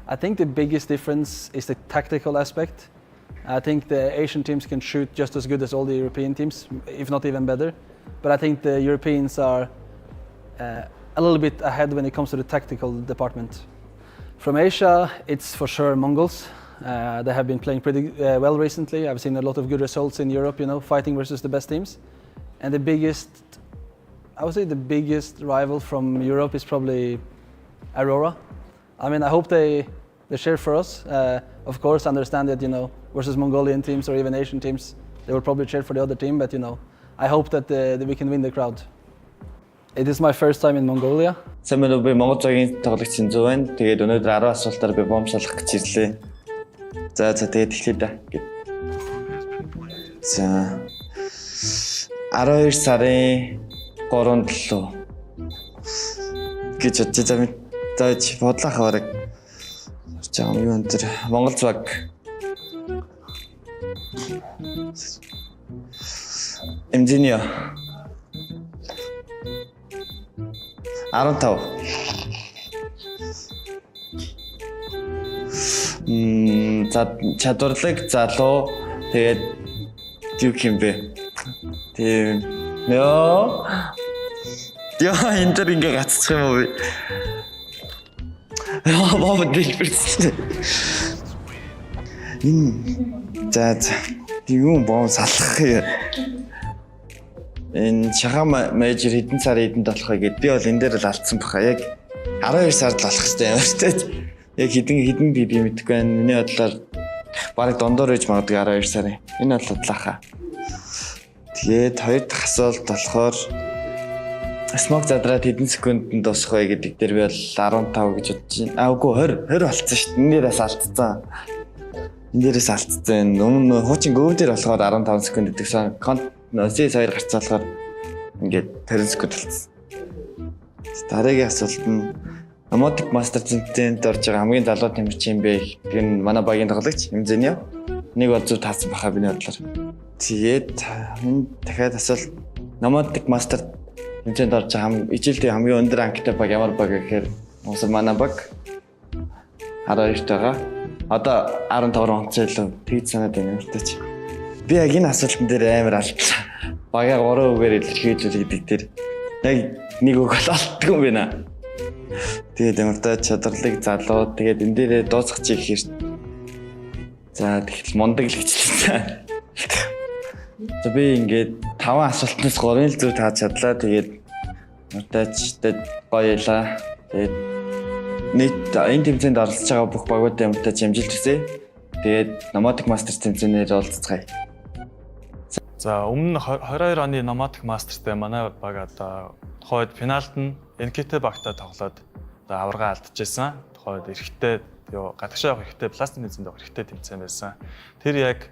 I think the biggest difference is the tactical aspect. I think the Asian teams can shoot just as good as all the European teams, if not even better. But I think the Europeans are a little bit ahead when it comes to the tactical department. From Asia, it's for sure MongolZ. They have been playing pretty well recently. I've seen a lot of good results in Europe, fighting versus the best teams. And I would say the biggest rival from Europe is probably Aurora. I hope they share for us. Of course, understand that, versus Mongolian teams or even Asian teams, they will probably cheer for the other team, but I hope that we can win the crowd. It is my first time in Mongolia. Сайн байна уу, би MongolZ-гийн тоглогч Зүү байна. Тэгээд өнөөдөр 10 асуултаар би бомшалах гэж ирлээ. За тэгээд эхлэе да. За 12 сарын 3-7 гэж бодож бодлох хараг. За юу энэ MongolZ баг Тэмцээний 15. За чадварлаг залуу тэгээд юу юм бэ? Тийм. Яа энэ төр ингээ гацчих юм уу би? Боо дэлбэрсэн. За юу боо салах юм. Энэ шахам мейжер хэдэн сар хэдэнд болох вэ гэд би бол энэ дээр л алдсан баха. Яг 12 сард болох хэрэгтэй юм шүү дээ. Яг хэдэн би мэдэхгүй байна. Миний бодлоор бараг дондор ээж магадгүй 12 сарын. Энэ бол удлааха. Тэгээд хоёр дахь асуулт болохоор смог задраад хэдэн секундэд дуусах вэ гэдэг дээр би бол 15 гэж бодож байна. Үгүй 20 болсон шүү дээ. Энэ дээрээс алдсан. Энэ дээрээс алдсан. Өмнө хуучин гөв дээр болохоор 15 секунд гэдэгсэн. Нөөсөө саяар гарцаа болохоор ингээд 20 секунд болсон. Дараагийн асуулт нь Nomadic Masters тэмцээнд орж байгаа хамгийн залуу тэмцээн бэ? Тэр нь манай багийн тоглогч Тэмцээний. Нэг бол зөв таасан баха миний бодлоор. Тэгээд энэ дахиад асуулт Nomadic Masters тэмцээнд орж байгаа ижлдээ хамгийн өндөр ангитай баг ямар баг гэхээр манай баг 12 тагаа. Одоо 15 онцтой илүү тэгж санаад байна юм л тач. Би яг энэ асуултан дээр амар алдлаа. Багаа 3 үгээр илэрхийлж гэдэг дээр яг нэг үг алддаг юм байна. Тэгээд ямар та чадварлаг залуу тэгээд энэ дээрээ дуусгах чи гэхээр за тэгэл мундаг л хичлээ. За би ингээд 5 асуултнаас 3-ын л зөв тааж чадлаа. Тэгээд мартаач гоёлаа. Тэгээд нийт энэ тэмцээнд оролцож байгаа бүх багуудын мартаач амжилт хүсье. Тэгээд Nomadic Masters тэмцээнээр оролцгаая. За өмнө 22 оны Nomadic Masters-тэй манай баг одоо тухайд финалд нь NKT багтаа тоглоод одоо аварга алдчихсан. Тухайд эрэхтэй гадагшаа явах эрэхтэй пластик тэмцээнд явах эрэхтэй тэмцээн байсан. Тэр яг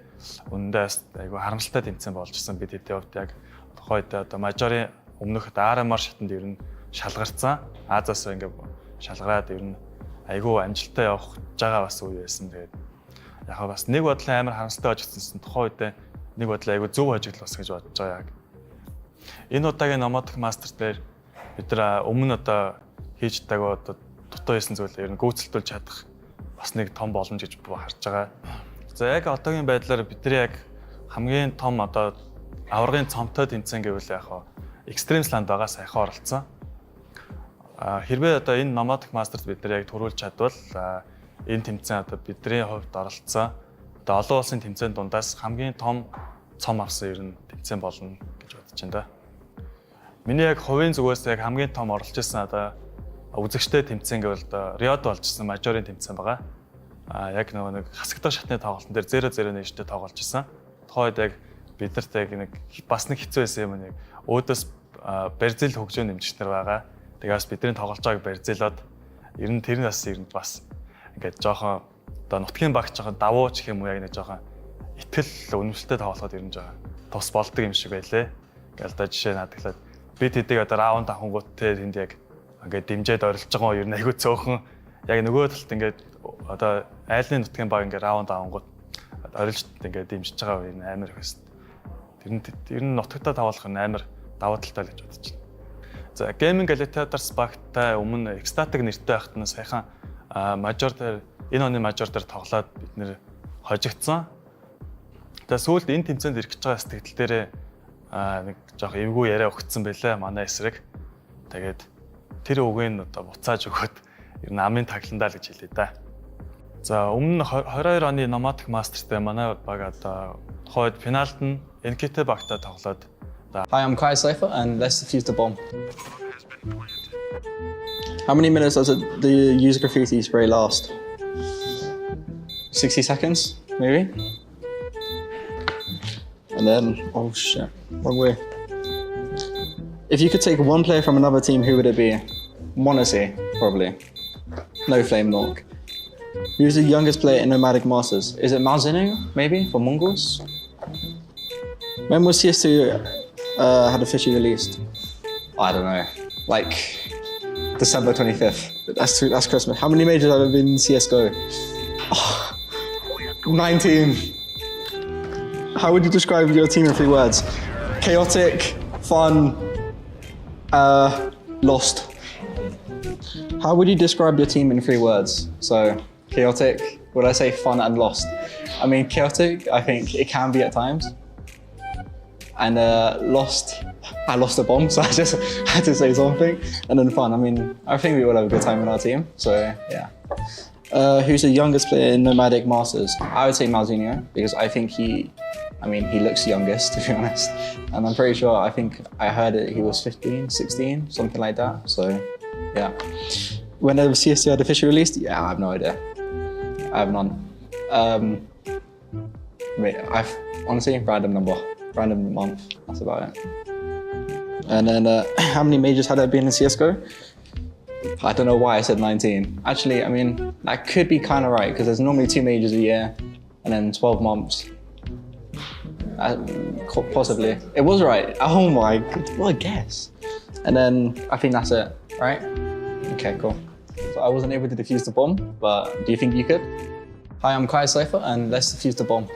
үндээс айгу харамсалтай тэмцээн болж ирсэн бид хэдийн хувьд яг тухайд одоо мажорын өмнөх RMR шатанд ер нь шалгарсан. Азаас ингээ шалгараад ер нь айгу амжилттай явах жагаа бас үе байсан. Тэгээд яг бас нэг бодлын амар харамсалтай болж ирсэн тухайд нэг бодлоо айгу зөв ажиглал бас гэж бодож байгаа яг. Энэ удаагийн Nomadic Masters дээр бид нар өмнө одоо хийж байгаа одоо дутуу хийсэн зүйл ер нь гүйцэлдүүлж чадах бас нэг том боломж гэж харж байгаа. За яг одоогийн байдлаар бид нар яг хамгийн том одоо аваргын цомтой тэмцээн гэвэл яг Extremes Land байгаа сайхан оролцсон. Хэрвээ одоо энэ Nomadic Masters бид нар яг төрүүлж чадвал энэ тэмцээн одоо бидний хувьд оролцсон одоо олон улсын тэмцээн дундаас хамгийн том цом авсан ер нь тэмцээн болно гэж бодож байна да. Миний яг хувийн зүгээс яг хамгийн том оролцож ирсэн одоо үзэгчтэй тэмцээн гэвэл одоо Риод болж ирсэн мажорын тэмцээн байгаа. Яг нэг хасагдах шатны тоглолтын дээр 0-0 нээжтэй тоглож ирсэн. Тухайд яг бид нарт яг нэг бас нэг хэцүү байсан юм нэг өөдөөс барьцэл хөгжөө нэмжч нар байгаа. Тэгээс бидний тоглож байгааг барьцэлоод ер нь тэрнээс ер нь бас ингээд жоохон одоо нутгийн багч жоохон давуу ч юм уу яг нэг жоохон итгэл үнэмшилтэй тоглоход ер нь жоохон тус болдог юм шиг байлээ. Ингээл одоо жишээ наадглаад бид хэдийг одоо раунд авахгүйт тэнд яг ингээд дэмжээд орилж байгаа юм ер нь айгүй цөөхөн яг нөгөө талд ингээд одоо айлын нутгийн баг ингээд раунд авахгүйт орилж ингээд дэмжиж байгаа юм амар их байсан. Тэр нь нутагтаа тоглох нь амар давуу талтай л гэж бодож байна. За Gaming Gladiators багтай өмнө Ecstatic нэртэй байхад нь саяхан мажор дээр энэ оны мажор дээр тоглоод бид нэр хожигдсан. Тэгээ сүүлд энэ тэмцээнд ирэх гэж байгаа сэтгэл дээрээ нэг жоох эвгүй яриа өгцсөн байлаа манай эсрэг. Тэгээд тэр үгийг одоо буцааж өгөөд ер нь амын тагландаа л гэж хэлээ да. За өмнө 22 оны Nomadic Masters-тэй манай баг одоо тухайд финалд нь NKT багтаа тоглоод Hi, I'm Kai Cypher and let's defuse the bomb. How many minutes does the user graffiti spray last? 60 seconds, maybe? And then, oh shit, wrong way. If you could take one player from another team, who would it be? Monacy, probably. No Flame Nork. Who's the youngest player in Nomadic Masters? Is it Malzinu, maybe, for Mongols? When was CS2 had officially released? I don't know, like December 25th. That's Christmas. How many majors have there been in CSGO? Oh, 19. How would you describe your team in 3 words? chaotic, fun, lost. How would you describe your team in 3 words? So, chaotic, would I say fun and lost? I mean, chaotic, I think it can be at times. And lost, I lost a bomb, so I just had to say something. And then fun, I mean, I think we all have a good time in our team, so yeah. Who's the youngest player in Nomadic Masters? I would say Malzinho, because I think he looks youngest, to be honest. And I'm pretty sure, I think I heard it, he was 15, 16, something like that. So, yeah. When the CSC had officially released, yeah, I have no idea. I have none. Honestly, random number, random month, that's about it. And then, how many majors had there been in CSGO? I don't know why I said 19. Actually, I mean, that could be kind of right, because there's normally 2 majors a year, and then 12 months. Possibly. It was right. Oh my god, what a guess. And then, I think that's it, right? Okay, cool. So I wasn't able to defuse the bomb, but do you think you could? Hi, I'm Kai Cypher, and let's defuse the bomb.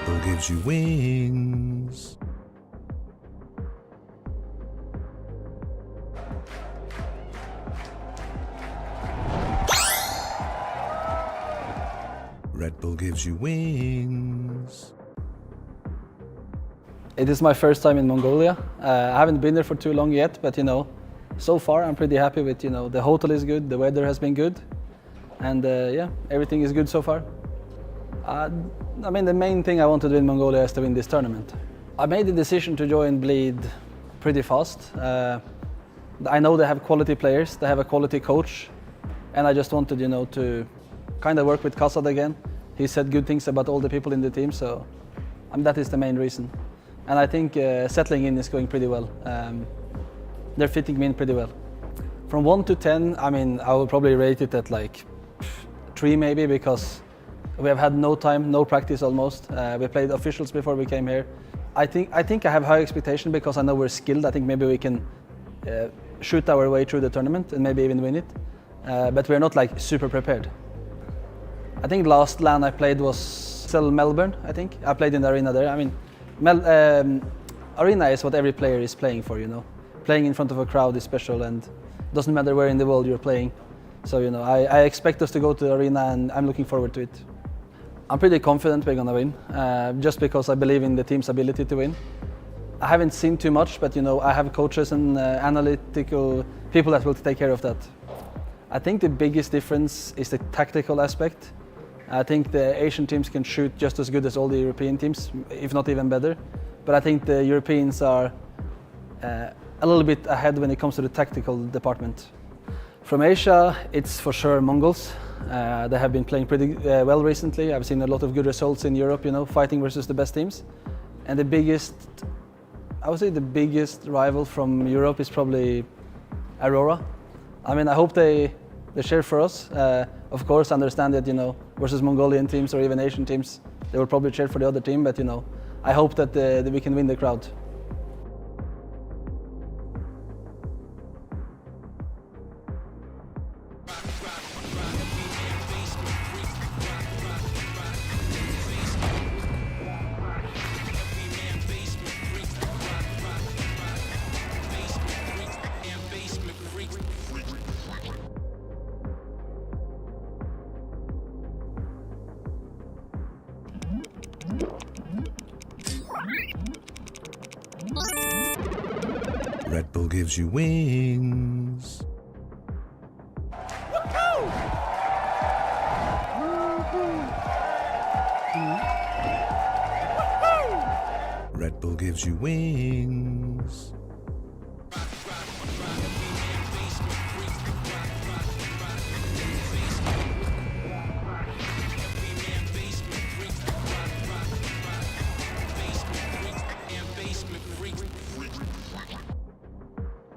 Red Bull gives you wings. Red Bull gives you wings. It is my first time in Mongolia. I haven't been there for too long yet, but you know, so far I'm pretty happy with, you know, the hotel is good, the weather has been good, and yeah, everything is good so far. I mean, the main thing I want to do in Mongolia is to win this tournament. I made the decision to join Bleed pretty fast. I know they have quality players, they have a quality coach, and I just wanted, you know, to kind of work with Kasad again. He said good things about all the people in the team, so that is the main reason. And I think settling in is going pretty well. They're fitting me in pretty well. From 1 to 10, I mean, I will probably rate it at like 3 maybe, because we have had no time, no practice almost. We played officials before we came here. I think I have high expectation because I know we're skilled. I think maybe we can shoot our way through the tournament and maybe even win it. But we're not like super prepared. I think last LAN I played was still Melbourne, I think. I played in the arena there. I mean, arena is what every player is playing for, you know. Playing in front of a crowd is special, and it doesn't matter where in the world you're playing. So, you know, I expect us to go to the arena, and I'm looking forward to it. I'm pretty confident we're gonna win, just because I believe in the team's ability to win. I haven't seen too much, but you know, I have coaches and analytical people that will take care of that. I think the biggest difference is the tactical aspect. I think the Asian teams can shoot just as good as all the European teams, if not even better. But I think the Europeans are a little bit ahead when it comes to the tactical department. From Asia, it's for sure MongolZ. They have been playing pretty well recently. I've seen a lot of good results in Europe, you know, fighting versus the best teams. And the biggest, I would say the biggest rival from Europe is probably Aurora. I mean, I hope they cheer for us. Of course, understand that, you know, versus Mongolian teams or even Asian teams, they will probably cheer for the other team, but you know, I hope that we can win the crowd. Red Bull gives you wings. Red Bull gives you wings.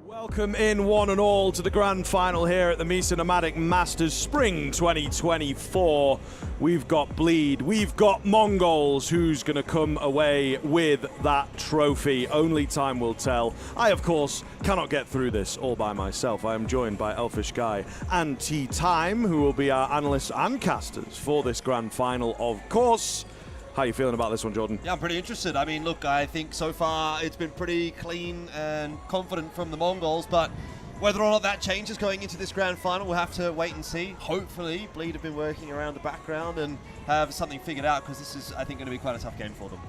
Welcome in one and all to the grand final here at the MESA Nomadic Masters Spring 2024. We've got Bleed, we've got MongolZ, who's going to come away with that trophy. Only time will tell. I, of course, cannot get through this all by myself. I am joined by Elfish Guy and T-Time, who will be our analysts and casters for this grand final, of course. How are you feeling about this one, Jordan? Yeah, I'm pretty interested. I mean, look, I think so far it's been pretty clean and confident from the Mongols, but whether or not that changes going into this grand final, we'll have to wait and see. Hopefully, Bleed have been working around the background and have something figured out, because this is, I think, going to be quite a tough game for them.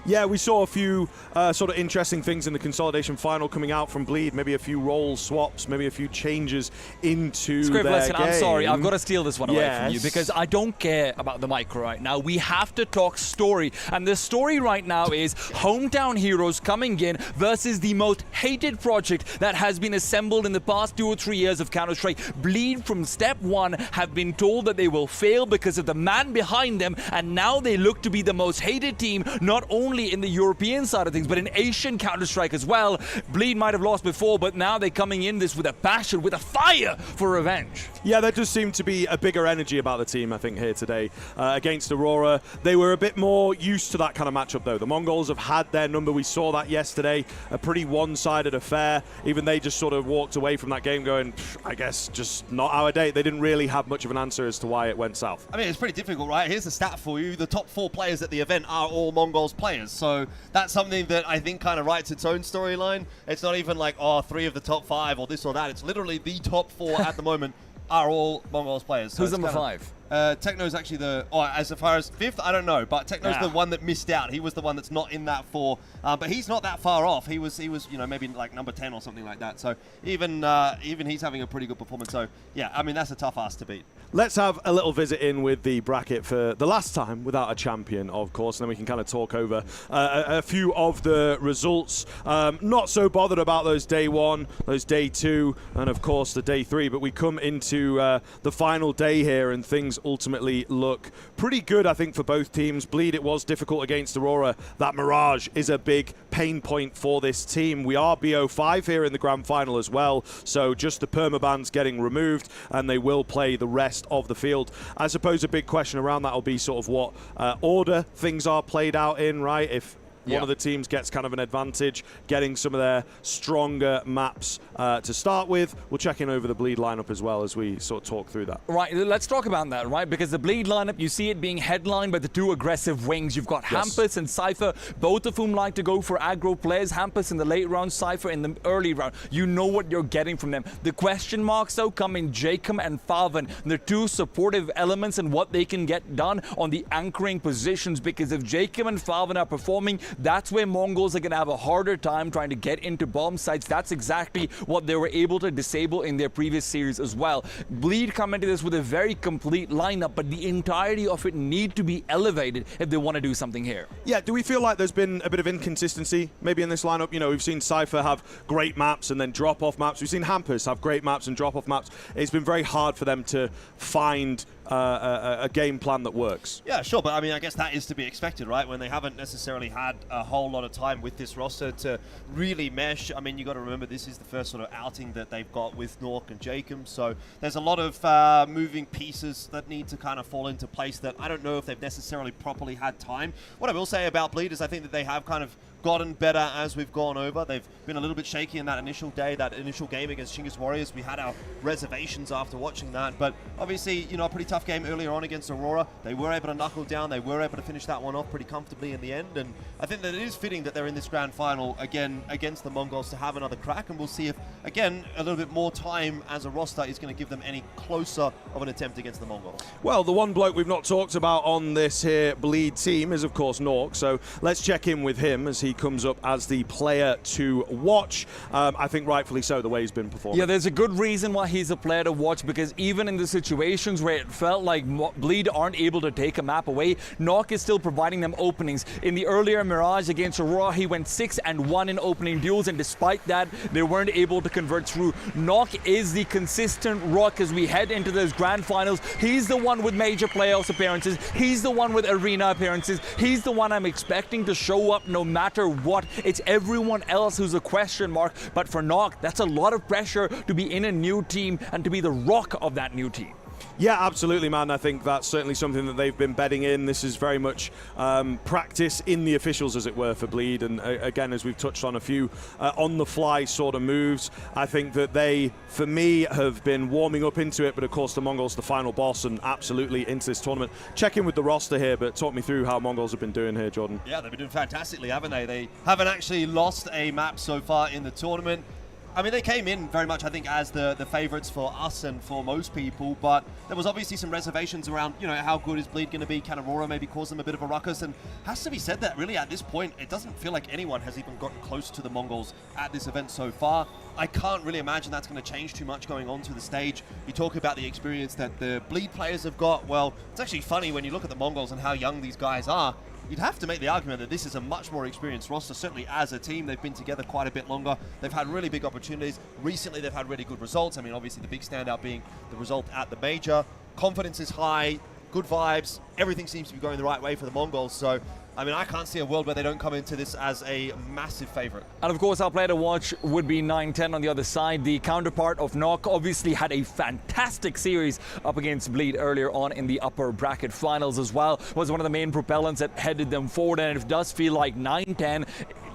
Yeah, we saw a few sort of interesting things in the consolidation final coming out from Bleed. Maybe a few role swaps, maybe a few changes into their listen, game. I'm sorry, I've got to steal this one away from you, because I don't care about the micro right now. We have to talk story, and the story right now is hometown heroes coming in versus the most hated project that has been assembled in the past 2 or 3 years of Counter-Strike. Bleed from step one have been told that they will fail because of the man behind them, and now they look to be the most hated team, not only in the European side of things, but in Asian Counter-Strike as well. Bleed might have lost before, but now they're coming in this with a passion, with a fire for revenge. Yeah, there does seem to be a bigger energy about the team, I think, here today against Aurora. They were a bit more used to that kind of matchup, though. The Mongols have had their number. We saw that yesterday, a pretty one-sided affair. Even they just sort of walked away away from that game going, I guess just not our day. They didn't really have much of an answer as to why it went south. I mean, it's pretty difficult, right? Here's the stat for you. The top 4 players at the event are all MongolZ players. So that's something that I think kind of writes its own storyline. It's not even like, oh, 3 of the top 5 or this or that. It's literally the top 4 at the moment are all MongolZ players. So who's number 5? Techno's actually as far as 5th, I don't know, but Techno's the one that missed out. He was the one that's not in that 4, but he's not that far off. He was, maybe like number 10 or something like that. So even he's having a pretty good performance. So yeah, I mean, that's a tough ask to beat. Let's have a little visit in with the bracket for the last time without a champion, of course, and then we can kind of talk over a few of the results. Not so bothered about those day 1, those day 2, and of course the day 3, but we come into the final day here and things ultimately look pretty good, I think, for both teams. Bleed, it was difficult against Aurora. That Mirage is a big pain point for this team. We are BO5 here in the grand final as well, so just the permabans getting removed, and they will play the rest of the field. I suppose a big question around that will be sort of what order things are played out in, right? If one of the teams gets kind of an advantage, getting some of their stronger maps to start with. We'll check in over the Bleed lineup as well as we sort of talk through that. Right, let's talk about that, right? Because the Bleed lineup, you see it being headlined by the 2 aggressive wings. You've got Hampus and Cypher, both of whom like to go for aggro players. Hampus in the late round, Cypher in the early round. You know what you're getting from them. The question marks, though, come in Jacob and Falvin. They're 2 supportive elements and what they can get done on the anchoring positions, because if Jacob and Falvin are performing, that's where MongolZ are going to have a harder time trying to get into bomb sites. That's exactly what they were able to disable in their previous series as well. Bleed come into this with a very complete lineup, but the entirety of it need to be elevated if they want to do something here. Yeah, do we feel like there's been a bit of inconsistency maybe in this lineup? You know, we've seen Cypher have great maps and then drop-off maps. We've seen Hampus have great maps and drop-off maps. It's been very hard for them to find a game plan that works. Yeah, sure, but I mean, I guess that is to be expected, right? When they haven't necessarily had a whole lot of time with this roster to really mesh. I mean, you got to remember this is the first sort of outing that they've got with Nork and Jacob, so there's a lot of moving pieces that need to kind of fall into place that I don't know if they've necessarily properly had time. What I will say about Bleed is I think that they have kind of gotten better as we've gone over. They've been a little bit shaky in that initial day, that initial game against Shingus Warriors. We had our reservations after watching that, but obviously, you know, a pretty tough game earlier on against Aurora. They were able to knuckle down. They were able to finish that one off pretty comfortably in the end, and I think that it is fitting that they're in this grand final again against the MongolZ to have another crack, and we'll see if, again, a little bit more time as a roster is going to give them any closer of an attempt against the MongolZ. Well, the one bloke we've not talked about on this here Bleed team is, of course, Nork, so let's check in with him as he comes up as the player to watch. I think rightfully so, the way he's been performing. Yeah, there's a good reason why he's a player to watch, because even in the situations where it felt like Bleed aren't able to take a map away, Nork is still providing them openings. In the earlier Mirage against Aurora, he went 6-1 in opening duels, and despite that, they weren't able to convert through. Nork is the consistent rock as we head into those grand finals. He's the one with major playoffs appearances. He's the one with arena appearances. He's the one I'm expecting to show up no matter what. It's everyone else who's a question mark, but for Nork, that's a lot of pressure to be in a new team and to be the rock of that new team. Yeah, absolutely, man. I think that's certainly something that they've been betting in. This is very much practice in the officials, as it were, for Bleed. And again, as we've touched on a few on-the-fly sort of moves, I think that they, for me, have been warming up into it. But of course, the MongolZ, the final boss, and absolutely into this tournament. Check in with the roster here, but talk me through how MongolZ have been doing here, Jordan. Yeah, they've been doing fantastically, haven't they? They haven't actually lost a map so far in the tournament. I mean, they came in very much, I think, as the favourites for us and for most people, but there was obviously some reservations around, you know, how good is Bleed going to be? Can Aurora maybe cause them a bit of a ruckus? And has to be said that really at this point, it doesn't feel like anyone has even gotten close to the MongolZ at this event so far. I can't really imagine that's going to change too much going on to the stage. You talk about the experience that the Bleed players have got. Well, it's actually funny when you look at the MongolZ and how young these guys are. You'd have to make the argument that this is a much more experienced roster. Certainly as a team, they've been together quite a bit longer. They've had really big opportunities. Recently, they've had really good results. I mean, obviously the big standout being the result at the major. Confidence is high, good vibes. Everything seems to be going the right way for the MongolZ. So, I mean, I can't see a world where they don't come into this as a massive favourite. And of course, our player to watch would be 9-10 on the other side. The counterpart of Nork obviously had a fantastic series up against Bleed earlier on in the upper bracket finals as well. Was one of the main propellants that headed them forward, and it does feel like 9-10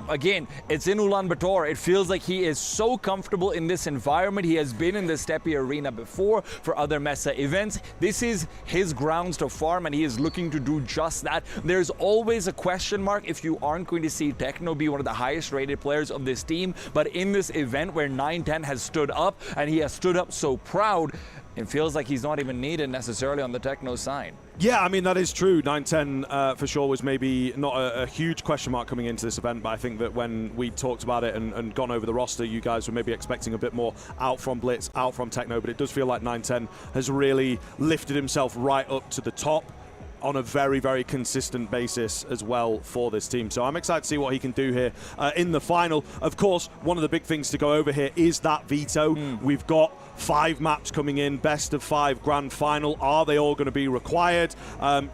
again, it's in Ulaanbaatar. It feels like he is so comfortable in this environment. He has been in the Steppe Arena before for other MESA events. This is his grounds to farm, and he is looking to do just that. There's always a question mark if you aren't going to see Techno be one of the highest rated players of this team. But in this event where 910 has stood up, and he has stood up so proud, it feels like he's not even needed necessarily on the Techno side. Yeah, I mean, that is true. 910 for sure was maybe not a huge question mark coming into this event, but I think that when we talked about it and gone over the roster, you guys were maybe expecting a bit more out from Blitz, out from Techno, but it does feel like 910 has really lifted himself right up to the top on a very, very consistent basis as well for this team. So I'm excited to see what he can do here in the final. Of course, one of the big things to go over here is that veto. We've got 5 maps coming in, best of 5 grand final. Are they all going to be required?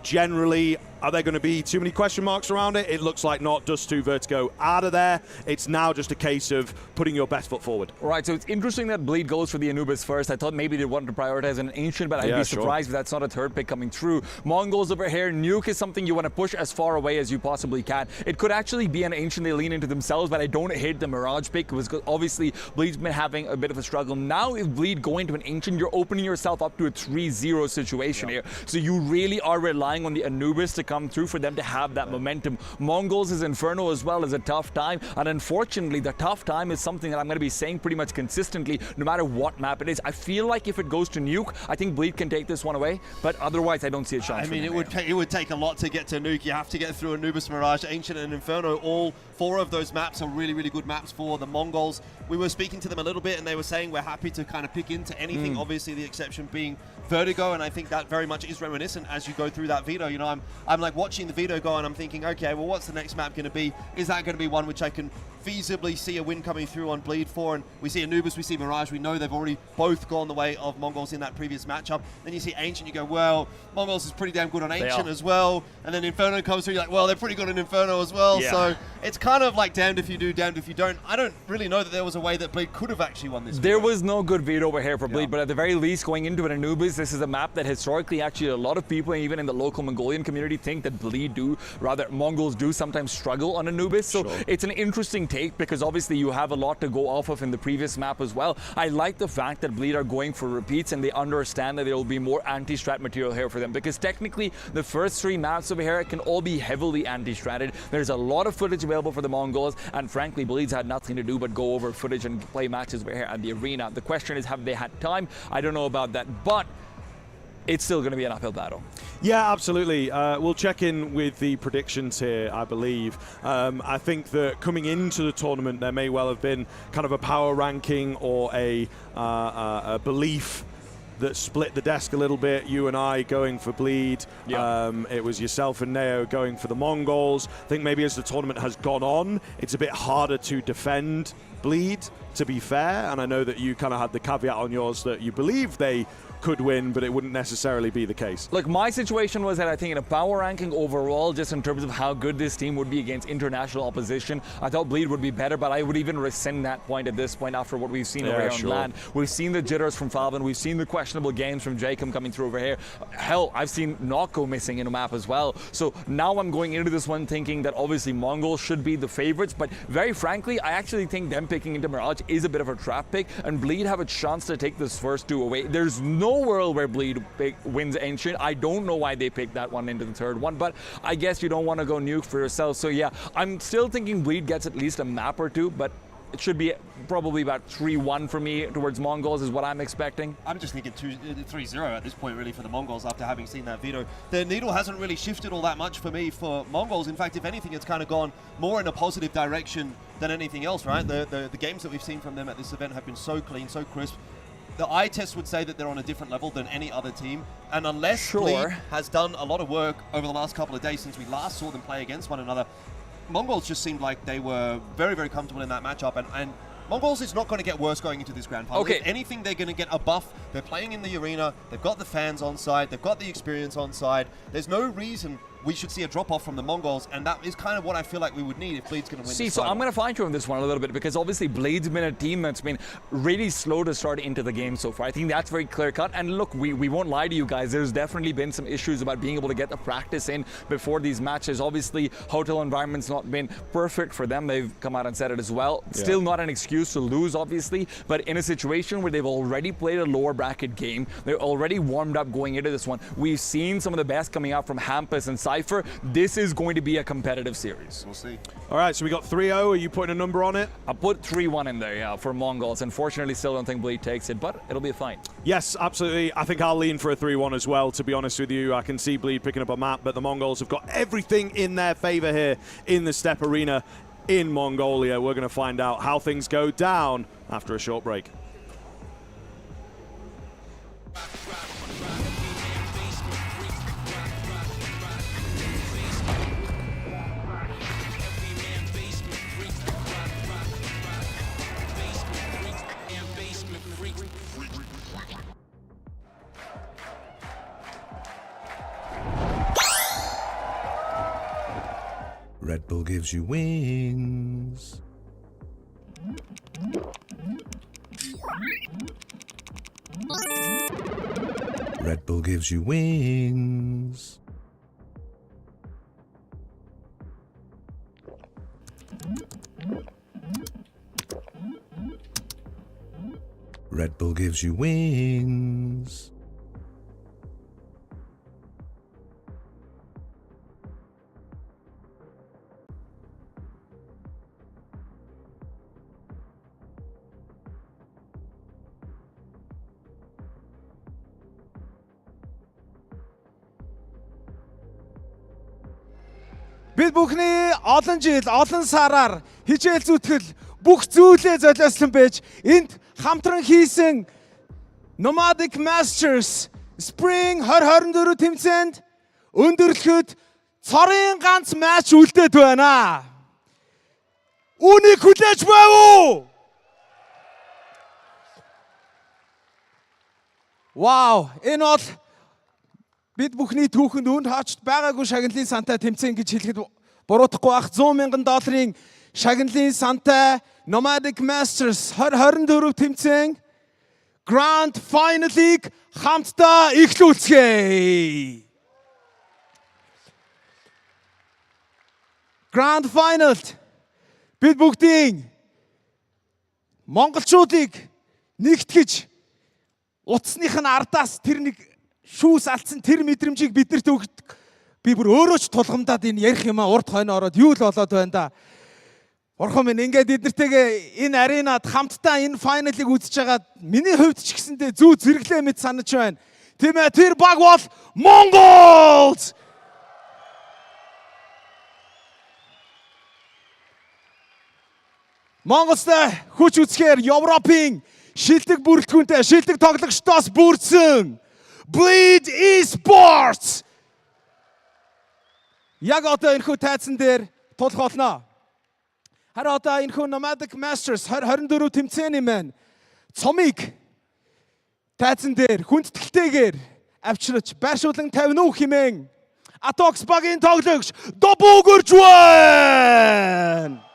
Generally, are there going to be too many question marks around it? It looks like not. Dust 2 Vertigo out of there. It's now just a case of putting your best foot forward. Right, so it's interesting that Bleed goes for the Anubis first. I thought maybe they wanted to prioritize an Ancient, but I'd be surprised if that's not a third pick coming through. MongolZ over here. Nuke is something you want to push as far away as you possibly can. It could actually be an Ancient they lean into themselves, but I don't hate the Mirage pick because obviously Bleed's been having a bit of a struggle. Now if Bleed going to an Ancient, you're opening yourself up to a 3-0 situation here. So you really are relying on the Anubis to come through for them to have that momentum. MongolZ's Inferno as well is a tough time, and unfortunately the tough time is something that I'm going to be saying pretty much consistently no matter what map it is. I feel like if it goes to Nuke, I think Bleed can take this one away, but otherwise I don't see a chance. I mean, it would take a lot to get to Nuke. You have to get through Anubis, Mirage, Ancient and Inferno. All 4 of those maps are really, really good maps for the Mongols. We were speaking to them a little bit and they were saying we're happy to kind of pick into anything, obviously the exception being Vertigo, and I think that very much is reminiscent as you go through that veto. You know, I'm like watching the veto go and I'm thinking, okay, well, what's the next map going to be? Is that going to be one which I can feasibly see a win coming through on Bleed for? And we see Anubis, we see Mirage, we know they've already both gone the way of Mongols in that previous matchup. Then you see Ancient, you go, well, Mongols is pretty damn good on Ancient as well. And then Inferno comes through, you're like, well, they're pretty good on Inferno as well. Yeah. So it's kind of like damned if you do, damned if you don't. I don't really know that there was a way that Bleed could have actually won this There veto. was no good veto over here for Bleed, but at the very least, going into an Anubis, this is a map that historically actually a lot of people, even in the local Mongolian community, think that Mongols do sometimes struggle on Anubis. So it's an interesting take because obviously you have a lot to go off of in the previous map as well. I like the fact that Bleed are going for repeats and they understand that there will be more anti-strat material here for them, because technically the first 3 maps over here can all be heavily anti-stratted. There's a lot of footage available for the Mongols, and frankly Bleed's had nothing to do but go over footage and play matches over here at the arena. The question is, have they had time? I don't know about that, but it's still going to be an uphill battle. Yeah, absolutely. We'll check in with the predictions here, I believe. I think that coming into the tournament, there may well have been kind of a power ranking or a belief that split the desk a little bit. You and I going for Bleed. It was yourself and Neo going for the Mongols. I think maybe as the tournament has gone on, it's a bit harder to defend Bleed, to be fair. And I know that you kind of had the caveat on yours that you believe they could win, but it wouldn't necessarily be the case. Look, my situation was that I think in a power ranking overall, just in terms of how good this team would be against international opposition, I thought Bleed would be better, but I would even rescind that point at this point after what we've seen over here on LAN. We've seen the jitters from Falvin, we've seen the questionable games from Jacob coming through over here. Hell, I've seen Nocco missing in a map as well. So now I'm going into this one thinking that obviously Mongols should be the favorites, but very frankly, I actually think them picking into Mirage is a bit of a trap pick, and Bleed have a chance to take this first 2 away. There's no world where Bleed wins Ancient. I don't know why they picked that one into the third one, but I guess you don't want to go Nuke for yourself. So yeah, I'm still thinking Bleed gets at least a map or 2, but it should be probably about 3-1 for me towards Mongols is what I'm expecting. I'm just thinking 3-0 at this point really for the Mongols after having seen that veto. The needle hasn't really shifted all that much for me for Mongols. In fact, if anything, it's kind of gone more in a positive direction than anything else, right? The games that we've seen from them at this event have been so clean, so crisp. The eye test would say that they're on a different level than any other team. And unless Bleed has done a lot of work over the last couple of days since we last saw them play against one another, Mongols just seemed like they were very, very comfortable in that matchup. And Mongols is not going to get worse going into this grand final. If anything, they're going to get a buff. They're playing in the arena. They've got the fans on side. They've got the experience on side. There's no reason we should see a drop-off from the Mongols, and that is kind of what I feel like we would need if Bleed's going to win See, this so title. I'm going to fine-tune this one a little bit because obviously Bleed's been a team that's been really slow to start into the game so far. I think that's very clear-cut. And look, we won't lie to you guys. There's definitely been some issues about being able to get the practice in before these matches. Obviously, hotel environment's not been perfect for them. They've come out and said it as well. Yeah. Still not an excuse to lose, obviously, but in a situation where they've already played a lower bracket game, they're already warmed up going into this one. We've seen some of the best coming out from Hampus and Cypher. This is going to be a competitive series. We'll see. All right, so we got 3-0. Are you putting a number on it? I put 3-1 in there, yeah, for Mongols. Unfortunately, still don't think Bleed takes it, but it'll be a fight. Yes, absolutely. I think I'll lean for a 3-1 as well, to be honest with you. I can see Bleed picking up a map, but the Mongols have got everything in their favor here in the Steppe Arena in Mongolia. We're going to find out how things go down after a short break. Red Bull gives you wings. Red Bull gives you wings. Red Bull gives you wings. Бид бүхний олон жил, олон сараар хичээл зүтгэл бүх зүйлээ золиослон байж энд хамтран хийсэн Nomadic Masters Spring 2024 тэмцээнд өндөрлөхөд цорын ганц матч үлдээд байна. Үүнийг хүлээж байв уу? Вау, энэ бол бид бүхний түүхэнд үнд хаачд байгаагүй шагналын сантай тэмцээн гэж хэлэхэд буруудахгүй байх. $100,000 шагналын сантай Nomadic Masters 2024 тэмцээн Grand Final-ыг хамтдаа эхлүүлцгээе. Grand Final-д бид бүгдийн монголчуудыг нэгтгэж утасных нь ардаас тэр нэг шүүс алдсан тэр мэдрэмжийг биднэрт өгдөг. Би бүр өөрөө ч тулгамдаад энэ ярих юм аа урд хойно ороод юу л болоод байна да. Орхон минь ингээд эднэртэйгээ энэ аренад хамтдаа энэ файналыг үзэж байгаа миний хувьд ч гэсэндээ зүү зэрэглээ мэт санаж байна. Тийм ээ, тэр баг бол MongolZ. MongolZ хүч үзэхээр Европын шилдэг бүрэлдэхүүнтэй шилдэг тоглогчдоос бүрдсэн Bleed Esports. Яг одоо энэ хүү тайзан дээр тулах болно. Харин одоо энэ хүү Nomadic Masters 2024 тэмцээний маань цомыг тайзан дээр хүндэтгэлтэйгээр авчирч байршуулан тавина уу хэмээн Atox багийн тоглогч Добугөрж байна.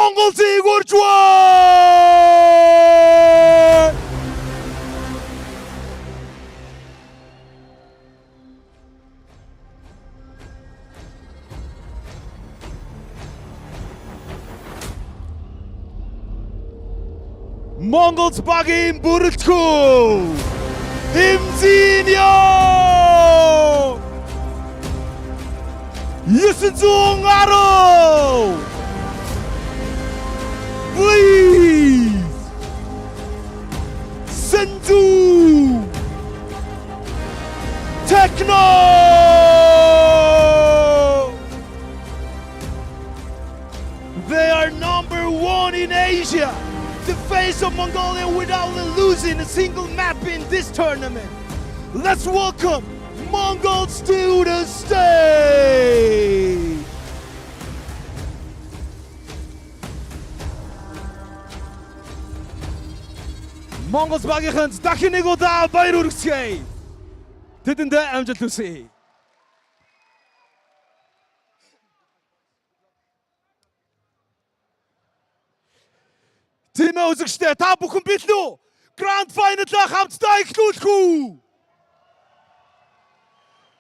MongolZ гурж байна. MongolZ багийн бүрэлдэхүүн Тэмцээний 910 please Senzu Techno. They are #1 in Asia, the face of Mongolia without losing a single map in this tournament. Let's welcome MongolZ to the stage. MongolZ багийнханд дахин нэг удаа баяр хүргэцгээе. Тэдэндээ амжилт хүсье. Тимээ үзэгчдээ та бүхэн билээ үү? Grand Final-аа хамтдаа эхлүүлэх үү?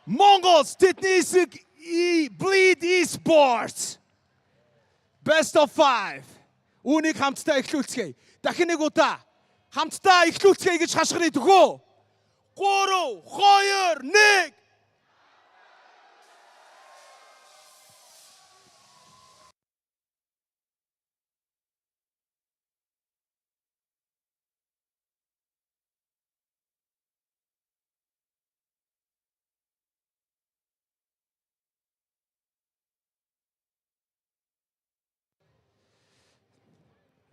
MongolZ тэдний эсэг Bleed Esports Best of 5 үүнийг хамтдаа эхлүүлцгээе. Дахин нэг удаа хамтдаа эхлүүлцгээе гэж хашгирыг төгөө. 3 2 1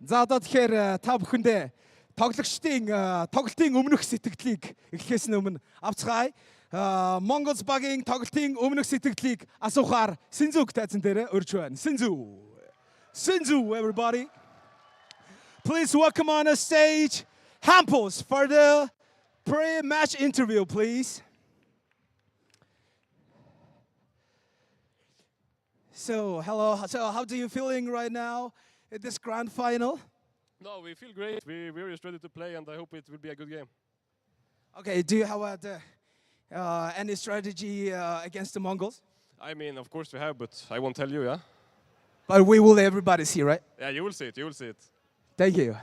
За одоо тэгэхээр та бүхэндээ тоглогчдын тоглолтын өмнөх сэтгэлдлийг эхлэхээс өмнө авцгаая. MongolZ багийн тоглолтын өмнөх сэтгэлдлийг асуухаар Синзуг тайзан дээр урьж байна. Sinzu, everybody. Please welcome on the stage Hampus for the pre-match interview, please. So, hello. So, how do you feeling right now at this grand final? No, we feel great. We're just ready to play, and I hope it will be a good game. Okay, do you have any strategy against the Mongols? I mean, of course we have, but I won't tell you, yeah? But we will, everybody see, right? Yeah, you will see it, you will see it. Thank you.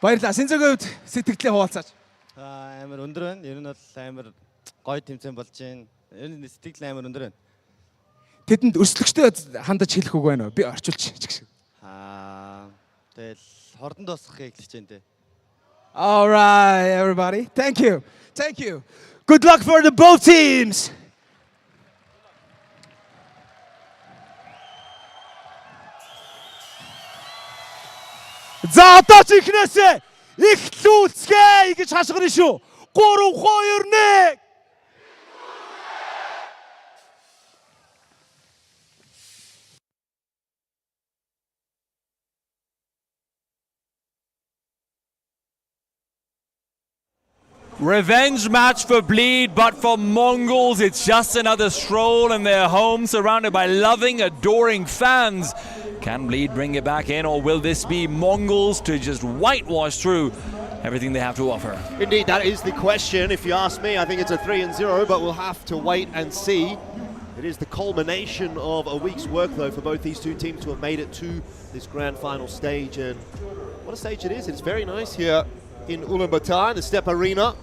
Баярлалаа. Синзөгөөд сэтгэлээ хуваалцаач. Амар өндөр байна. Ер нь бол амар гоё тэмцээн болж байна. Ер нь сэтгэл амар өндөр байна. Тэдэнд өрсөлдөгчтэй хандаж хэлэх үг байна уу? Би орчуулж чигш. Тэгэл хордонд босхыг хэлж байна те. All right, everybody. Thank you. Thank you. Good luck for the both teams. За одоо ч ихнээсээ эхлүүлцгээе гэж хашгирна шүү. 3 2 1 Revenge match for Bleed, but for MongolZ, it's just another stroll in their home, surrounded by loving, adoring fans. Can Bleed bring it back in, or will this be MongolZ to just whitewash through everything they have to offer? Indeed, that is the question. If you ask me, I think it's a 3-0, but we'll have to wait and see. It is the culmination of a week's work, though, for both these two teams to have made it to this grand final stage. And what a stage it is. It's very nice here in Ulaabatar, in the Steppe Arena.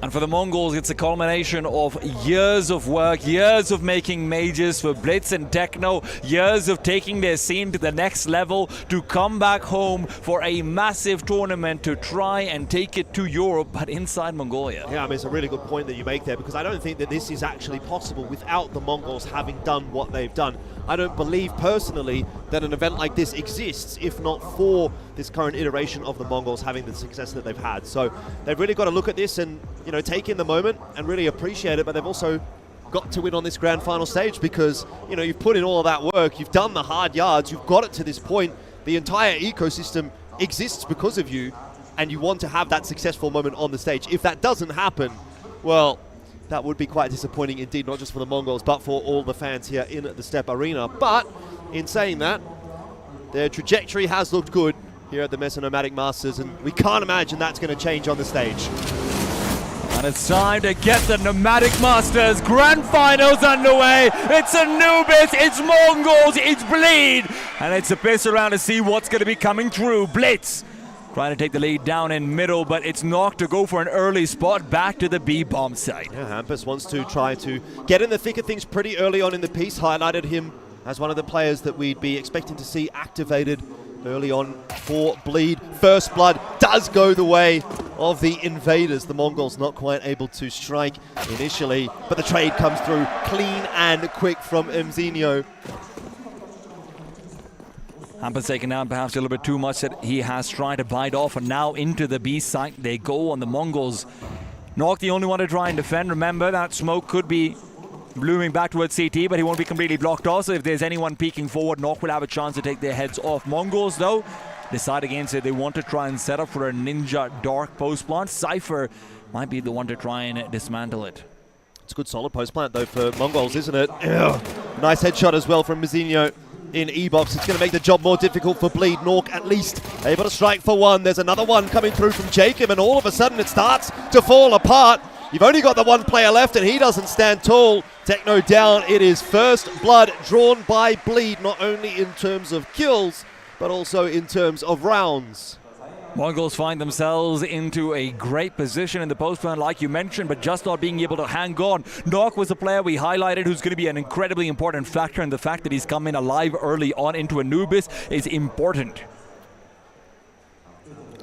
And for the MongolZ, it's a culmination of years of work, years of making majors for Blitz and Techno, years of taking their scene to the next level, to come back home for a massive tournament to try and take it to Europe, but inside Mongolia. Yeah, I mean, it's a really good point that you make there, because I don't think that this is actually possible without the Mongols having done what they've done. I don't believe personally that an event like this exists if not for this current iteration of the Mongols having the success that they've had. So they've really got to look at this and, you know, take in the moment and really appreciate it, but they've also got to win on this grand final stage because, you know, you've put in all of that work, you've done the hard yards, you've got it to this point, the entire ecosystem exists because of you, and you want to have that successful moment on the stage. If that doesn't happen, well, that would be quite disappointing indeed, not just for the Mongols, but for all the fans here in the Steppe Arena. But in saying that, their trajectory has looked good here at the MESA Nomadic Masters, and we can't imagine that's going to change on the stage. And it's time to get the Nomadic Masters Grand Finals underway. It's Anubis, it's Mongols, it's Bleed. And it's a piss around to see what's going to be coming through. Blitz trying to take the lead down in middle, but it's Knock to go for an early spot back to the B-bomb site. Yeah, Hampus wants to try to get in the thick of things pretty early on in the piece. Highlighted him as one of the players that we'd be expecting to see activated early on for Bleed. First blood does go the way of the invaders. The Mongols not quite able to strike initially, but the trade comes through clean and quick from Mzinho. Hampus taken down perhaps a little bit too much that he has tried to bite off, and now into the B site they go on the Mongols. Knock the only one to try and defend. Remember that smoke could be blooming back towards CT, but he won't be completely blocked off, so if there's anyone peeking forward, Knock will have a chance to take their heads off. Mongols though decide against it. They want to try and set up for a Ninja Dark post plant. Cypher might be the one to try and dismantle it. It's a good solid post plant though for Mongols, isn't it? Ugh. Nice headshot as well from Mzinho in E-box. It's going to make the job more difficult for Bleed. Nork at least able to strike for one. There's another one coming through from Jacob, and all of a sudden it starts to fall apart. You've only got the one player left, and he doesn't stand tall. Techno down. It is first blood drawn by Bleed, not only in terms of kills, but also in terms of rounds. Mongols find themselves into a great position in the post plant, like you mentioned, but just not being able to hang on. Knock was a player we highlighted who's going to be an incredibly important factor, and the fact that he's come in alive early on into Anubis is important.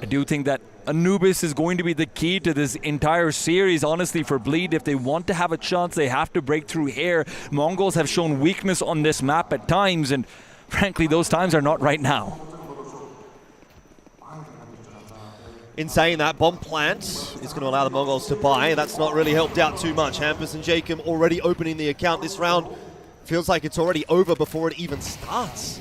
I do think that Anubis is going to be the key to this entire series, honestly, for Bleed. If they want to have a chance, they have to break through here. Mongols have shown weakness on this map at times, and frankly, those times are not right now. In saying that, bomb plant is going to allow the Mongols to buy. That's not really helped out too much. Hampus and Jacob already opening the account. This round feels like it's already over before it even starts.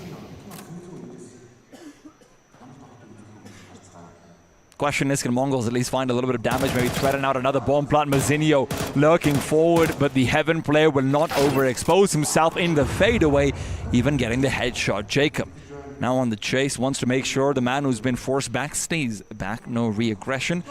Question is, can Mongols at least find a little bit of damage, maybe threaten out another bomb plant? Mzinho lurking forward, but the Heaven player will not overexpose himself in the fadeaway, even getting the headshot. Jacob now on the chase, wants to make sure the man who's been forced back stays back, no re-aggression.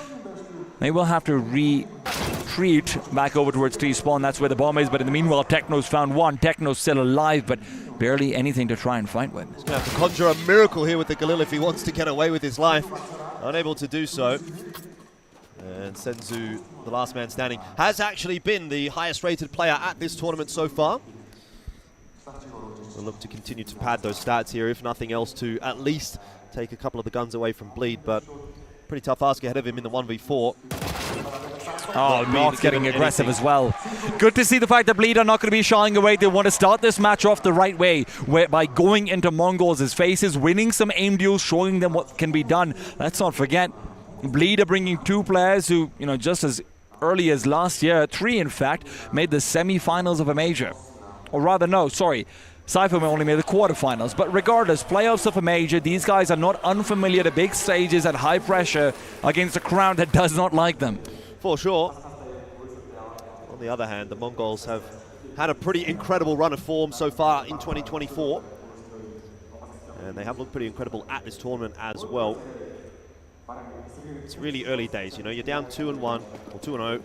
They will have to retreat back over towards T-spawn, that's where the bomb is, but in the meanwhile, Techno's found one. Techno's still alive, but barely anything to try and fight with. He's going to have to conjure a miracle here with the Galil if he wants to get away with his life. Unable to do so. And Senzu, the last man standing, has actually been the highest rated player at this tournament so far. We'll look to continue to pad those stats here, if nothing else, to at least take a couple of the guns away from Bleed, but pretty tough ask ahead of him in the 1v4. Oh, Knock's getting aggressive as well. Good to see the fact that Bleed are not going to be shying away. They want to start this match off the right way, by going into Mongols' faces, winning some aim duels, showing them what can be done. Let's not forget, Bleed are bringing two players who, just as early as last year, 3 in fact, made the semi-finals of a major. Or rather, no, sorry. Cypher only made the quarterfinals, but regardless, playoffs of a major, these guys are not unfamiliar to big stages at high pressure against a crowd that does not like them. For sure. On the other hand, the Mongols have had a pretty incredible run of form so far in 2024. And they have looked pretty incredible at this tournament as well. It's really early days, you're down 2-1 or 2-0.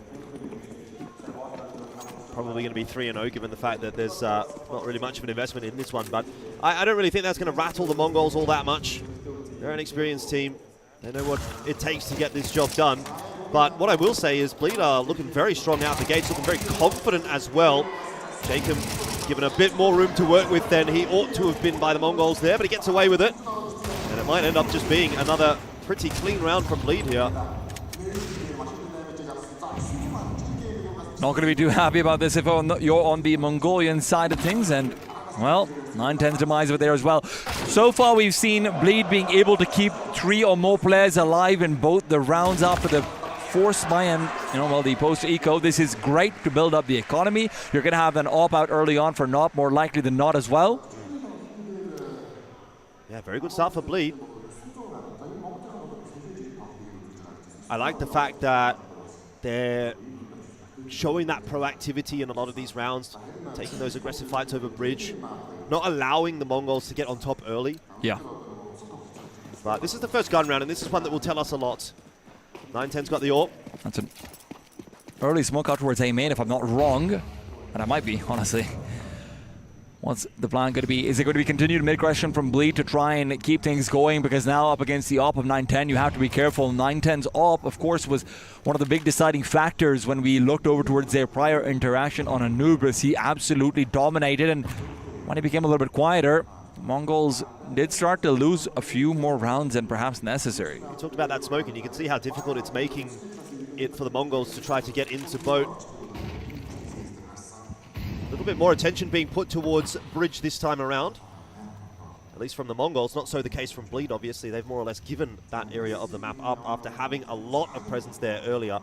Probably going to be 3-0 given the fact that there's not really much of an investment in this one, but I don't really think that's going to rattle the Mongols all that much. They're an experienced team. They know what it takes to get this job done. But what I will say is Bleed are looking very strong out the gates, looking very confident as well. Jacob given a bit more room to work with than he ought to have been by the Mongols there, but he gets away with it. And it might end up just being another pretty clean round from Bleed here. Not going to be too happy about this if you're on the Mongolian side of things, and, well, 9-10's demise over there as well. So far, we've seen Bleed being able to keep 3 or more players alive in both the rounds after the force buy and, the post-eco. This is great to build up the economy. You're going to have an op-out early on for Not, more likely than not as well. Yeah, very good start for Bleed. I like the fact that they're showing that proactivity in a lot of these rounds, taking those aggressive fights over bridge. not allowing the Mongols to get on top early. Yeah. But this is the first gun round, and this is one that will tell us a lot. 910's got the AWP. That's an early smoke out towards A main, if I'm not wrong. And I might be, honestly. What's the plan going to be? Is it going to be continued mid-aggression from Bleed to try and keep things going? Because now up against the AWP of 910, you have to be careful. 910's AWP, of course, was one of the big deciding factors when we looked over towards their prior interaction on Anubis. He absolutely dominated, and when he became a little bit quieter, Mongols did start to lose a few more rounds than perhaps necessary. You talked about that smoke, and you can see how difficult it's making it for the Mongols to try to get into boat. A little bit more attention being put towards bridge this time around. At least from the Mongols, not so the case from Bleed, obviously. They've more or less given that area of the map up after having a lot of presence there earlier.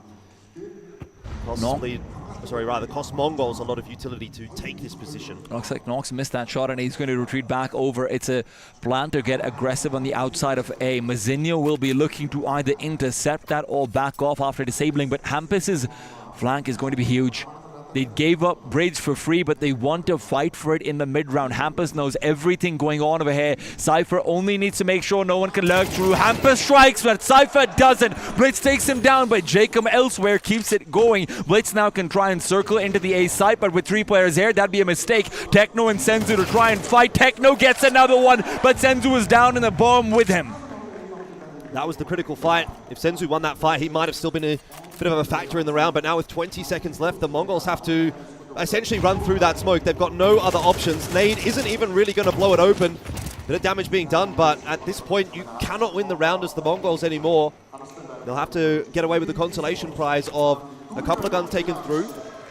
Cost Mongols a lot of utility to take this position. Looks like Nox missed that shot and he's going to retreat back over. It's a plan to get aggressive on the outside of A. Mazinho will be looking to either intercept that or back off after disabling, but Hampus's flank is going to be huge. They gave up bridge for free, but they want to fight for it in the mid-round. Hampus knows everything going on over here. Cypher only needs to make sure no one can lurk through. Hampus strikes, but Cypher doesn't. Blitz takes him down, but Jacob elsewhere keeps it going. Blitz now can try and circle into the A site, but with 3 players here, that'd be a mistake. Techno and Senzu to try and fight. Techno gets another one, but Senzu is down in the bomb with him. That was the critical fight. If Senzu won that fight, he might have still been a bit of a factor in the round, but now with 20 seconds left, the Mongols have to essentially run through that smoke. They've got no other options. Nade isn't even really going to blow it open. Bit of damage being done, but at this point, you cannot win the round as the Mongols anymore. They'll have to get away with the consolation prize of a couple of guns taken through,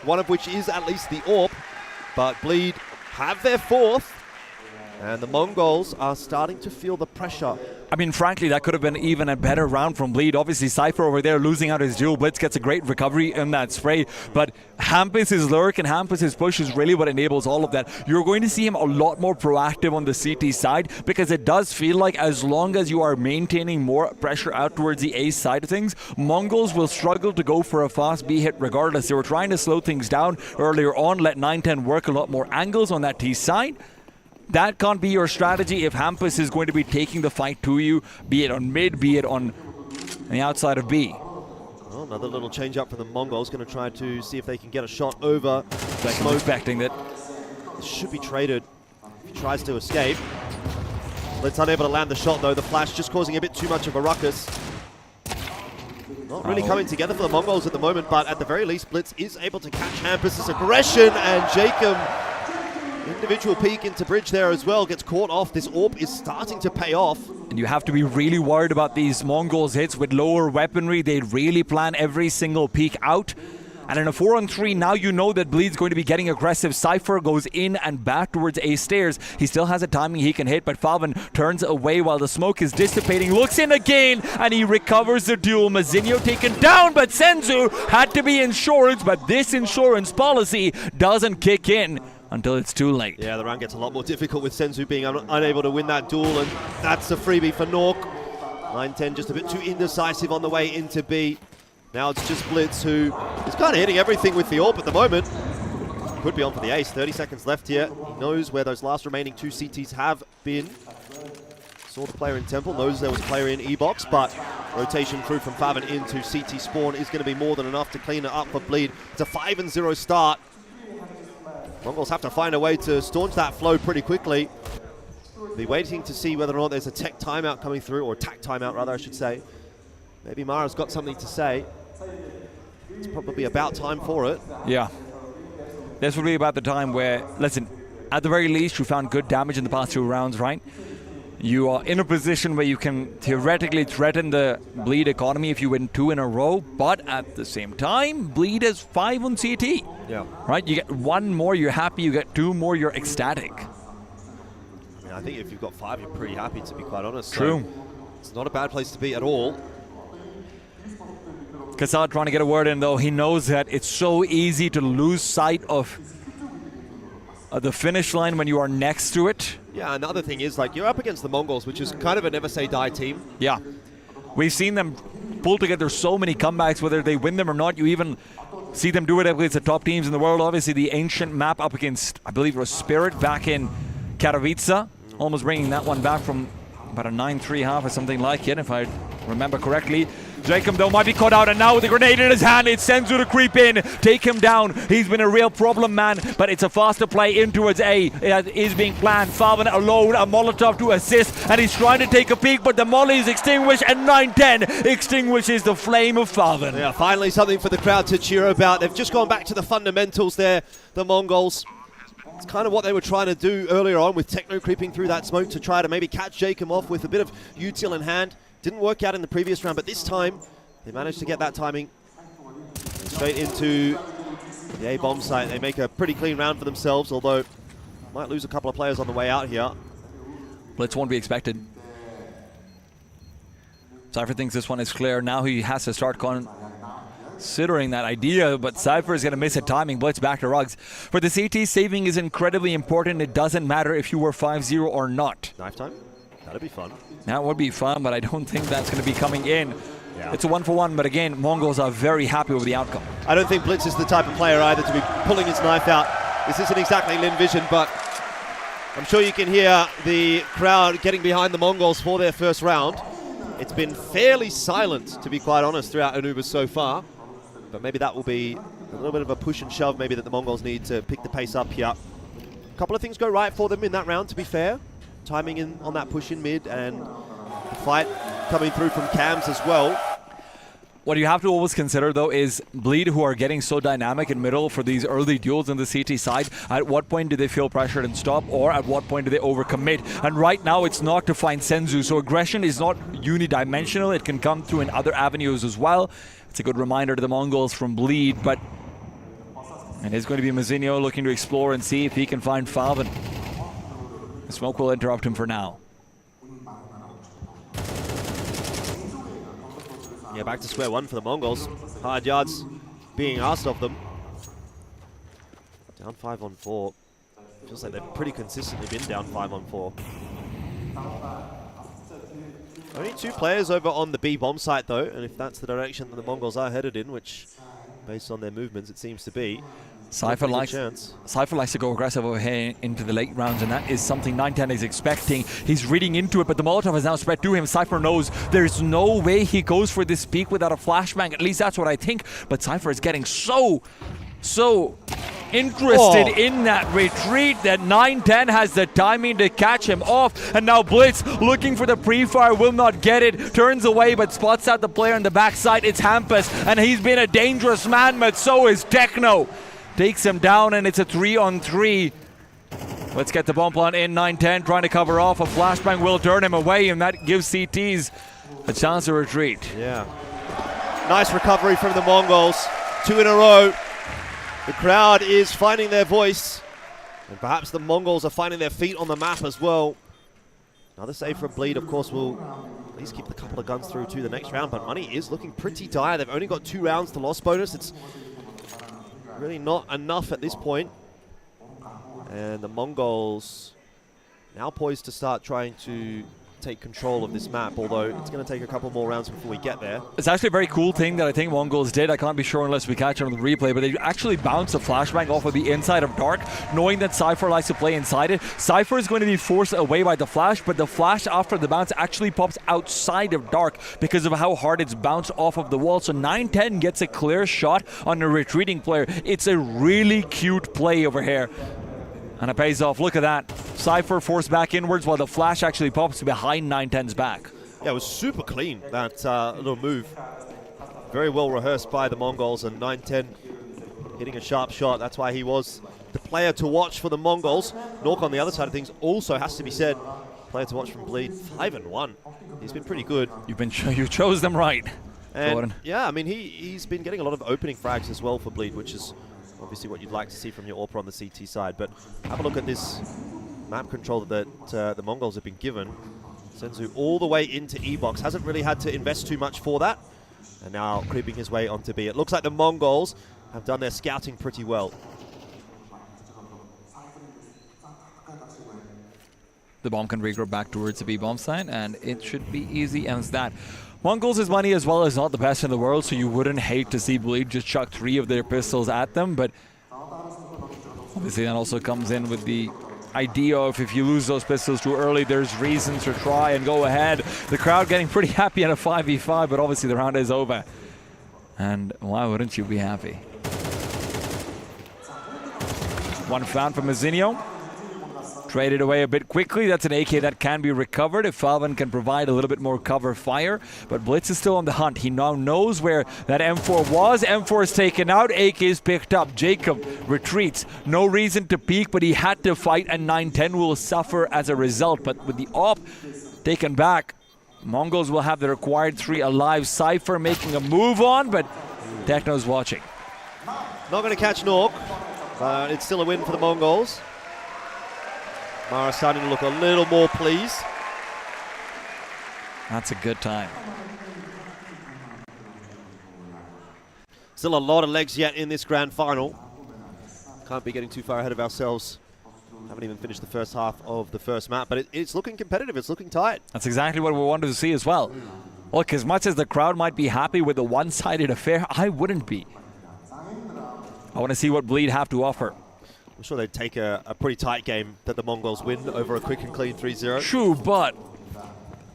one of which is at least the AWP, but Bleed have their fourth, and the Mongols are starting to feel the pressure. I mean, frankly, that could have been even a better round from Bleed. Obviously, Cypher over there losing out his duel. Blitz gets a great recovery in that spray. But Hampus's lurk and Hampus's push is really what enables all of that. You're going to see him a lot more proactive on the CT side, because it does feel like as long as you are maintaining more pressure out towards the A side of things, Mongols will struggle to go for a fast B hit regardless. They were trying to slow things down earlier on, let 910 work a lot more angles on that T side. That can't be your strategy if Hampus is going to be taking the fight to you, be it on mid, be it on the outside of B. Well, another little change up for the Mongols, going to try to see if they can get a shot over. I'm expecting that. It should be traded if he tries to escape. Blitz unable to land the shot though, the flash just causing a bit too much of a ruckus. Not really coming together for the Mongols at the moment, but at the very least Blitz is able to catch Hampus's aggression, and Jacob, individual peek into bridge there as well, gets caught off. This AWP is starting to pay off. And you have to be really worried about these Mongols hits with lower weaponry. They really plan every single peek out. And in a 4-on-3, now you know that Bleed's going to be getting aggressive. Cypher goes in and back towards A stairs. He still has a timing he can hit, but Falvin turns away while the smoke is dissipating. Looks in again, and he recovers the duel. Mazinho taken down, but Senzu had to be insurance, but this insurance policy doesn't kick in until it's too late. Yeah, the round gets a lot more difficult with Senzu being unable to win that duel, and that's a freebie for Nork. 910 just a bit too indecisive on the way into B. Now it's just Blitz, who is kind of hitting everything with the AWP at the moment. Could be on for the ace. 30 seconds left here. He knows where those last remaining 2 CTs have been. Saw the player in Temple, knows there was a player in E-Box, but rotation through from Favin into CT spawn is going to be more than enough to clean it up for Bleed. It's a 5-0 start. Mongols have to find a way to staunch that flow pretty quickly. Be waiting to see whether or not there's a tech timeout coming through, or attack timeout rather, I should say. Maybe Mara's got something to say. It's probably about time for it. Yeah. This will be about the time where, listen, at the very least, you found good damage in the past 2 rounds, right? You are in a position where you can theoretically threaten the Bleed economy if you win 2 in a row, but at the same time, Bleed is 5 on CT. Yeah. Right? You get 1 more, you're happy. You get 2 more, you're ecstatic. I mean, I think if you've got 5, you're pretty happy, to be quite honest. True. So it's not a bad place to be at all. Kassad trying to get a word in, though. He knows that it's so easy to lose sight of the finish line when you are next to it. Yeah, and the other thing is, like, you're up against the Mongols, which is kind of a never-say-die team. Yeah. We've seen them pull together so many comebacks, whether they win them or not. You even see them do it against the top teams in the world. Obviously, the ancient map up against, I believe it was Spirit back in Katowice, almost bringing that one back from about a 9-3 half or something like it, if I remember correctly. Jacob though might be caught out, and now with the grenade in his hand, it's Senzu to creep in, take him down. He's been a real problem man, but it's a faster play in towards A. It is being planned. Falvin alone, a Molotov to assist, and he's trying to take a peek, but the molly is extinguished, and 910 extinguishes the flame of Falvin. Yeah, finally something for the crowd to cheer about. They've just gone back to the fundamentals there, the Mongols. It's kind of what they were trying to do earlier on with Techno creeping through that smoke to try to maybe catch Jacob off with a bit of util in hand. Didn't work out in the previous round, but this time they managed to get that timing straight into the A bomb site. They make a pretty clean round for themselves, although might lose a couple of players on the way out here. Blitz won't be expected. Cypher thinks this one is clear. Now he has to start considering that idea, but Cypher is going to miss a timing. Blitz back to Ruggs. For the CT, saving is incredibly important. It doesn't matter if you were 5-0 or not. Knife time? That'd be fun. That would be fun, but I don't think that's going to be coming in. Yeah. It's a 1-for-1, but again, Mongols are very happy with the outcome. I don't think Blitz is the type of player either to be pulling his knife out. This isn't exactly Lin Vision, but I'm sure you can hear the crowd getting behind the Mongols for their first round. It's been fairly silent, to be quite honest, throughout Anuba so far. But maybe that will be a little bit of a push and shove maybe that the Mongols need to pick the pace up here. A couple of things go right for them in that round, to be fair. Timing in on that push in mid and the fight coming through from Cams as well. What you have to always consider though is Bleed, who are getting so dynamic in middle for these early duels on the CT side. At what point do they feel pressured and stop, or at what point do they overcommit? And right now it's not to find Senzu, so aggression is not unidimensional. It can come through in other avenues as well. It's a good reminder to the Mongols from Bleed, but it is going to be Mazinho looking to explore and see if he can find Falvin. The smoke will interrupt him for now. Yeah, back to square one for the Mongols. Hard yards being asked of them. Down 5 on 4. Feels like they've pretty consistently been down 5 on 4. Only 2 players over on the B bomb site though, and if that's the direction that the Mongols are headed in, which based on their movements it seems to be, Cypher likes to go aggressive over here into the late rounds, and that is something 910 is expecting. He's reading into it, but the Molotov has now spread to him. Cypher knows there's no way he goes for this peak without a flashbang. At least that's what I think. But Cypher is getting so interested in that retreat that 910 has the timing to catch him off. And now Blitz looking for the pre-fire, will not get it. Turns away, but spots out the player on the backside. It's Hampus, and he's been a dangerous man, but so is Techno. Takes him down, and it's a 3-on-3. Let's get the bomb plant in. 910 trying to cover off. A flashbang will turn him away, and that gives CTs a chance to retreat. Yeah. Nice recovery from the Mongols. 2 in a row. The crowd is finding their voice, and perhaps the Mongols are finding their feet on the map as well. Another save from Bleed, of course, will at least keep a couple of guns through to the next round, but money is looking pretty dire. They've only got 2 rounds to loss bonus. It's really not enough at this point. And the Mongols now poised to start trying to take control of this map, although it's going to take a couple more rounds before we get there. It's actually a very cool thing that I think Mongols did. I can't be sure unless we catch it on the replay, but they actually bounced a flashbang off of the inside of Dark, knowing that Cypher likes to play inside it. Cypher is going to be forced away by the flash, but the flash after the bounce actually pops outside of Dark because of how hard it's bounced off of the wall. So 910 gets a clear shot on a retreating player. It's a really cute play over here. And it pays off. Look at that. Cypher forced back inwards while the flash actually pops behind 910's back. Yeah, it was super clean, that little move. Very well rehearsed by the Mongols, and 910 hitting a sharp shot. That's why he was the player to watch for the Mongols. Nork on the other side of things also has to be said. Player to watch from Bleed, 5-1. He's been pretty good. You chose them right. And yeah, I mean, he's been getting a lot of opening frags as well for Bleed, which is obviously what you'd like to see from your AWPer on the CT side. But have a look at this map control that the Mongols have been given. Senzu all the way into E-box. Hasn't really had to invest too much for that. And now creeping his way onto B. It looks like the Mongols have done their scouting pretty well. The bomb can regroup back towards the B bomb site, and it should be easy as that. Mongols' money as well is not the best in the world, so you wouldn't hate to see Bleed just chuck 3 of their pistols at them, but obviously that also comes in with the idea of if you lose those pistols too early, there's reasons to try and go ahead. The crowd getting pretty happy in a 5v5, but obviously the round is over. And why wouldn't you be happy? One found from Mazinho. Traded away a bit quickly. That's an AK that can be recovered if Falvin can provide a little bit more cover fire. But Blitz is still on the hunt. He now knows where that M4 was. M4 is taken out. AK is picked up. Jacob retreats. No reason to peek, but he had to fight, and 9-10 will suffer as a result. But with the op taken back, Mongols will have the required 3 alive. Cypher making a move on, but Techno's watching. Not going to catch Nork, but it's still a win for the Mongols. Mara starting to look a little more pleased. That's a good time. Still a lot of legs yet in this grand final. Can't be getting too far ahead of ourselves. Haven't even finished the first half of the first map, but it's looking competitive. It's looking tight. That's exactly what we wanted to see as well. Look, as much as the crowd might be happy with the one-sided affair, I wouldn't be. I want to see what Bleed have to offer. I'm sure they'd take a pretty tight game that the Mongols win over a quick and clean 3-0. True, but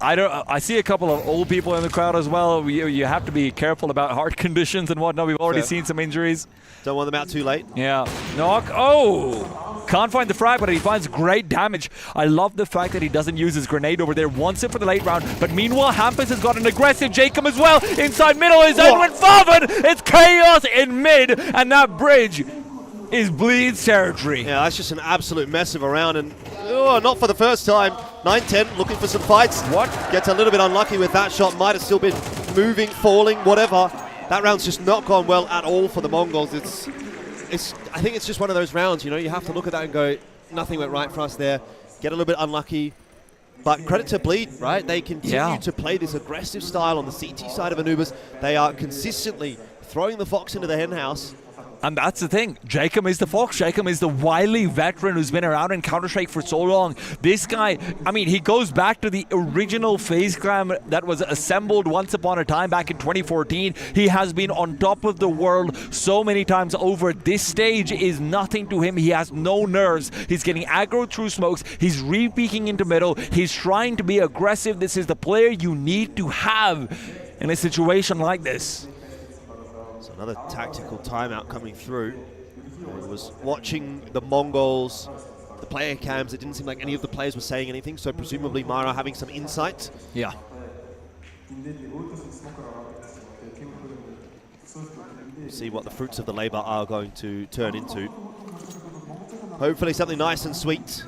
I see a couple of old people in the crowd as well. You have to be careful about heart conditions and whatnot. We've already seen some injuries. Don't want them out too late. Yeah. Knock. Oh! Can't find the frag, but he finds great damage. I love the fact that he doesn't use his grenade over there. Wants it for the late round. But meanwhile, Hampus has got an aggressive Jacob as well. Inside middle is Edwin Favin. It's chaos in mid, and that bridge is Bleed's territory. Yeah, that's just an absolute mess of a round, and not for the first time. 9-10 looking for some fights. What? Gets a little bit unlucky with that shot. Might have still been moving, falling, whatever. That round's just not gone well at all for the Mongols. I think it's just one of those rounds, you know, you have to look at that and go, nothing went right for us there. Get a little bit unlucky. But credit to Bleed, right? They continue to play this aggressive style on the CT side of Anubis. They are consistently throwing the fox into the henhouse. And that's the thing. Jacob is the fox. Jacob is the wily veteran who's been around in Counter-Strike for so long. This guy, I mean, he goes back to the original FaZe Clan that was assembled once upon a time back in 2014. He has been on top of the world so many times over. This stage is nothing to him. He has no nerves. He's getting aggro through smokes. He's re-peeking into middle. He's trying to be aggressive. This is the player you need to have in a situation like this. So another tactical timeout coming through. I was watching the Mongols, the player cams. It didn't seem like any of the players were saying anything, so presumably Mara having some insight. Yeah. See what the fruits of the labor are going to turn into. Hopefully something nice and sweet.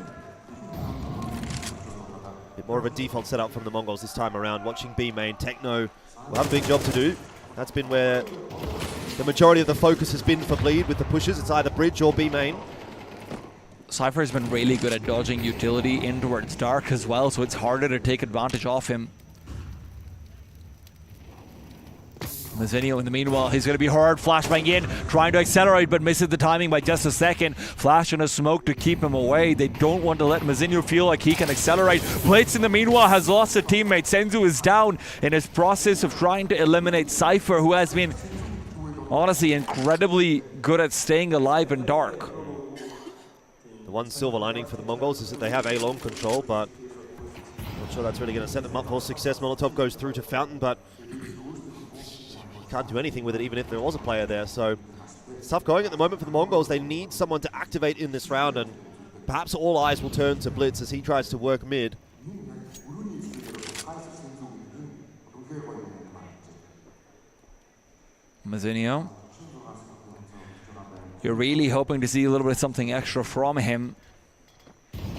A bit more of a default setup from the Mongols this time around. Watching B main, Techno will have a big job to do. That's been where the majority of the focus has been for Bleed with the pushes. It's either bridge or B main. Cypher has been really good at dodging utility in towards Dark as well, so it's harder to take advantage of him. Mazinho in the meanwhile, he's going to be hard, flashbang in, trying to accelerate but misses the timing by just a second. Flash and a smoke to keep him away. They don't want to let Mazinho feel like he can accelerate. Blitz in the meanwhile has lost a teammate. Senzu is down in his process of trying to eliminate Cypher, who has been honestly incredibly good at staying alive in Dark. The one silver lining for the Mongols is that they have A-long control, but I'm not sure that's really going to set them up for success. Molotov goes through to Fountain, but can't do anything with it even if there was a player there. So it's tough going at the moment for the Mongols. They need someone to activate in this round, and perhaps all eyes will turn to Blitz as he tries to work mid. Mazinho, you're really hoping to see a little bit of something extra from him.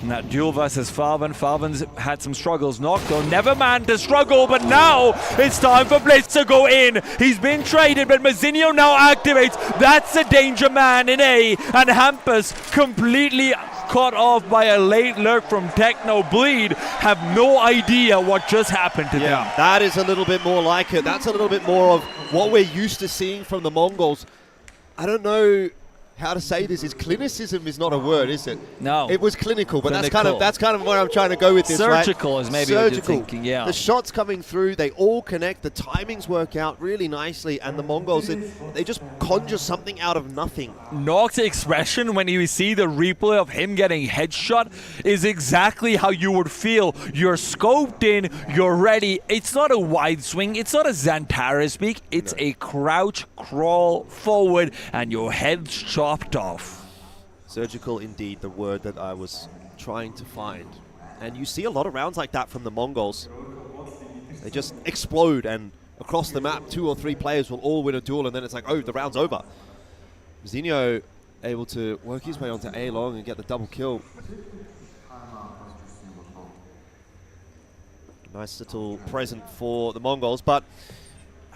And that duel versus Falvin. Falvin's had some struggles. Nocto never man to struggle, but now it's time for Blitz to go in. He's been traded, but Mazinho now activates. That's a danger man in A. And Hampus completely caught off by a late lurk from Techno. Bleed have no idea what just happened to them. That is a little bit more like it. That's a little bit more of what we're used to seeing from the Mongols. I don't know how to say this is clinicism is not a word, is it? No. It was clinical, but Clinical. that's kind of where I'm trying to go with this. Surgical right? is maybe Surgical. what you're thinking, yeah. The shots coming through, they all connect. The timings work out really nicely, and the Mongols, they just conjure something out of nothing. Nock's expression when you see the replay of him getting headshot is exactly how you would feel. You're scoped in, you're ready. It's not a wide swing, it's not a Xantares peek, it's a crouch, crawl forward, and your head's chopped off. Surgical indeed, the word that I was trying to find. And you see a lot of rounds like that from the Mongols. They just explode, and across the map, 2 or 3 players will all win a duel, and then it's like, oh, the round's over. Zinho able to work his way onto A long and get the double kill. Nice little present for the Mongols, but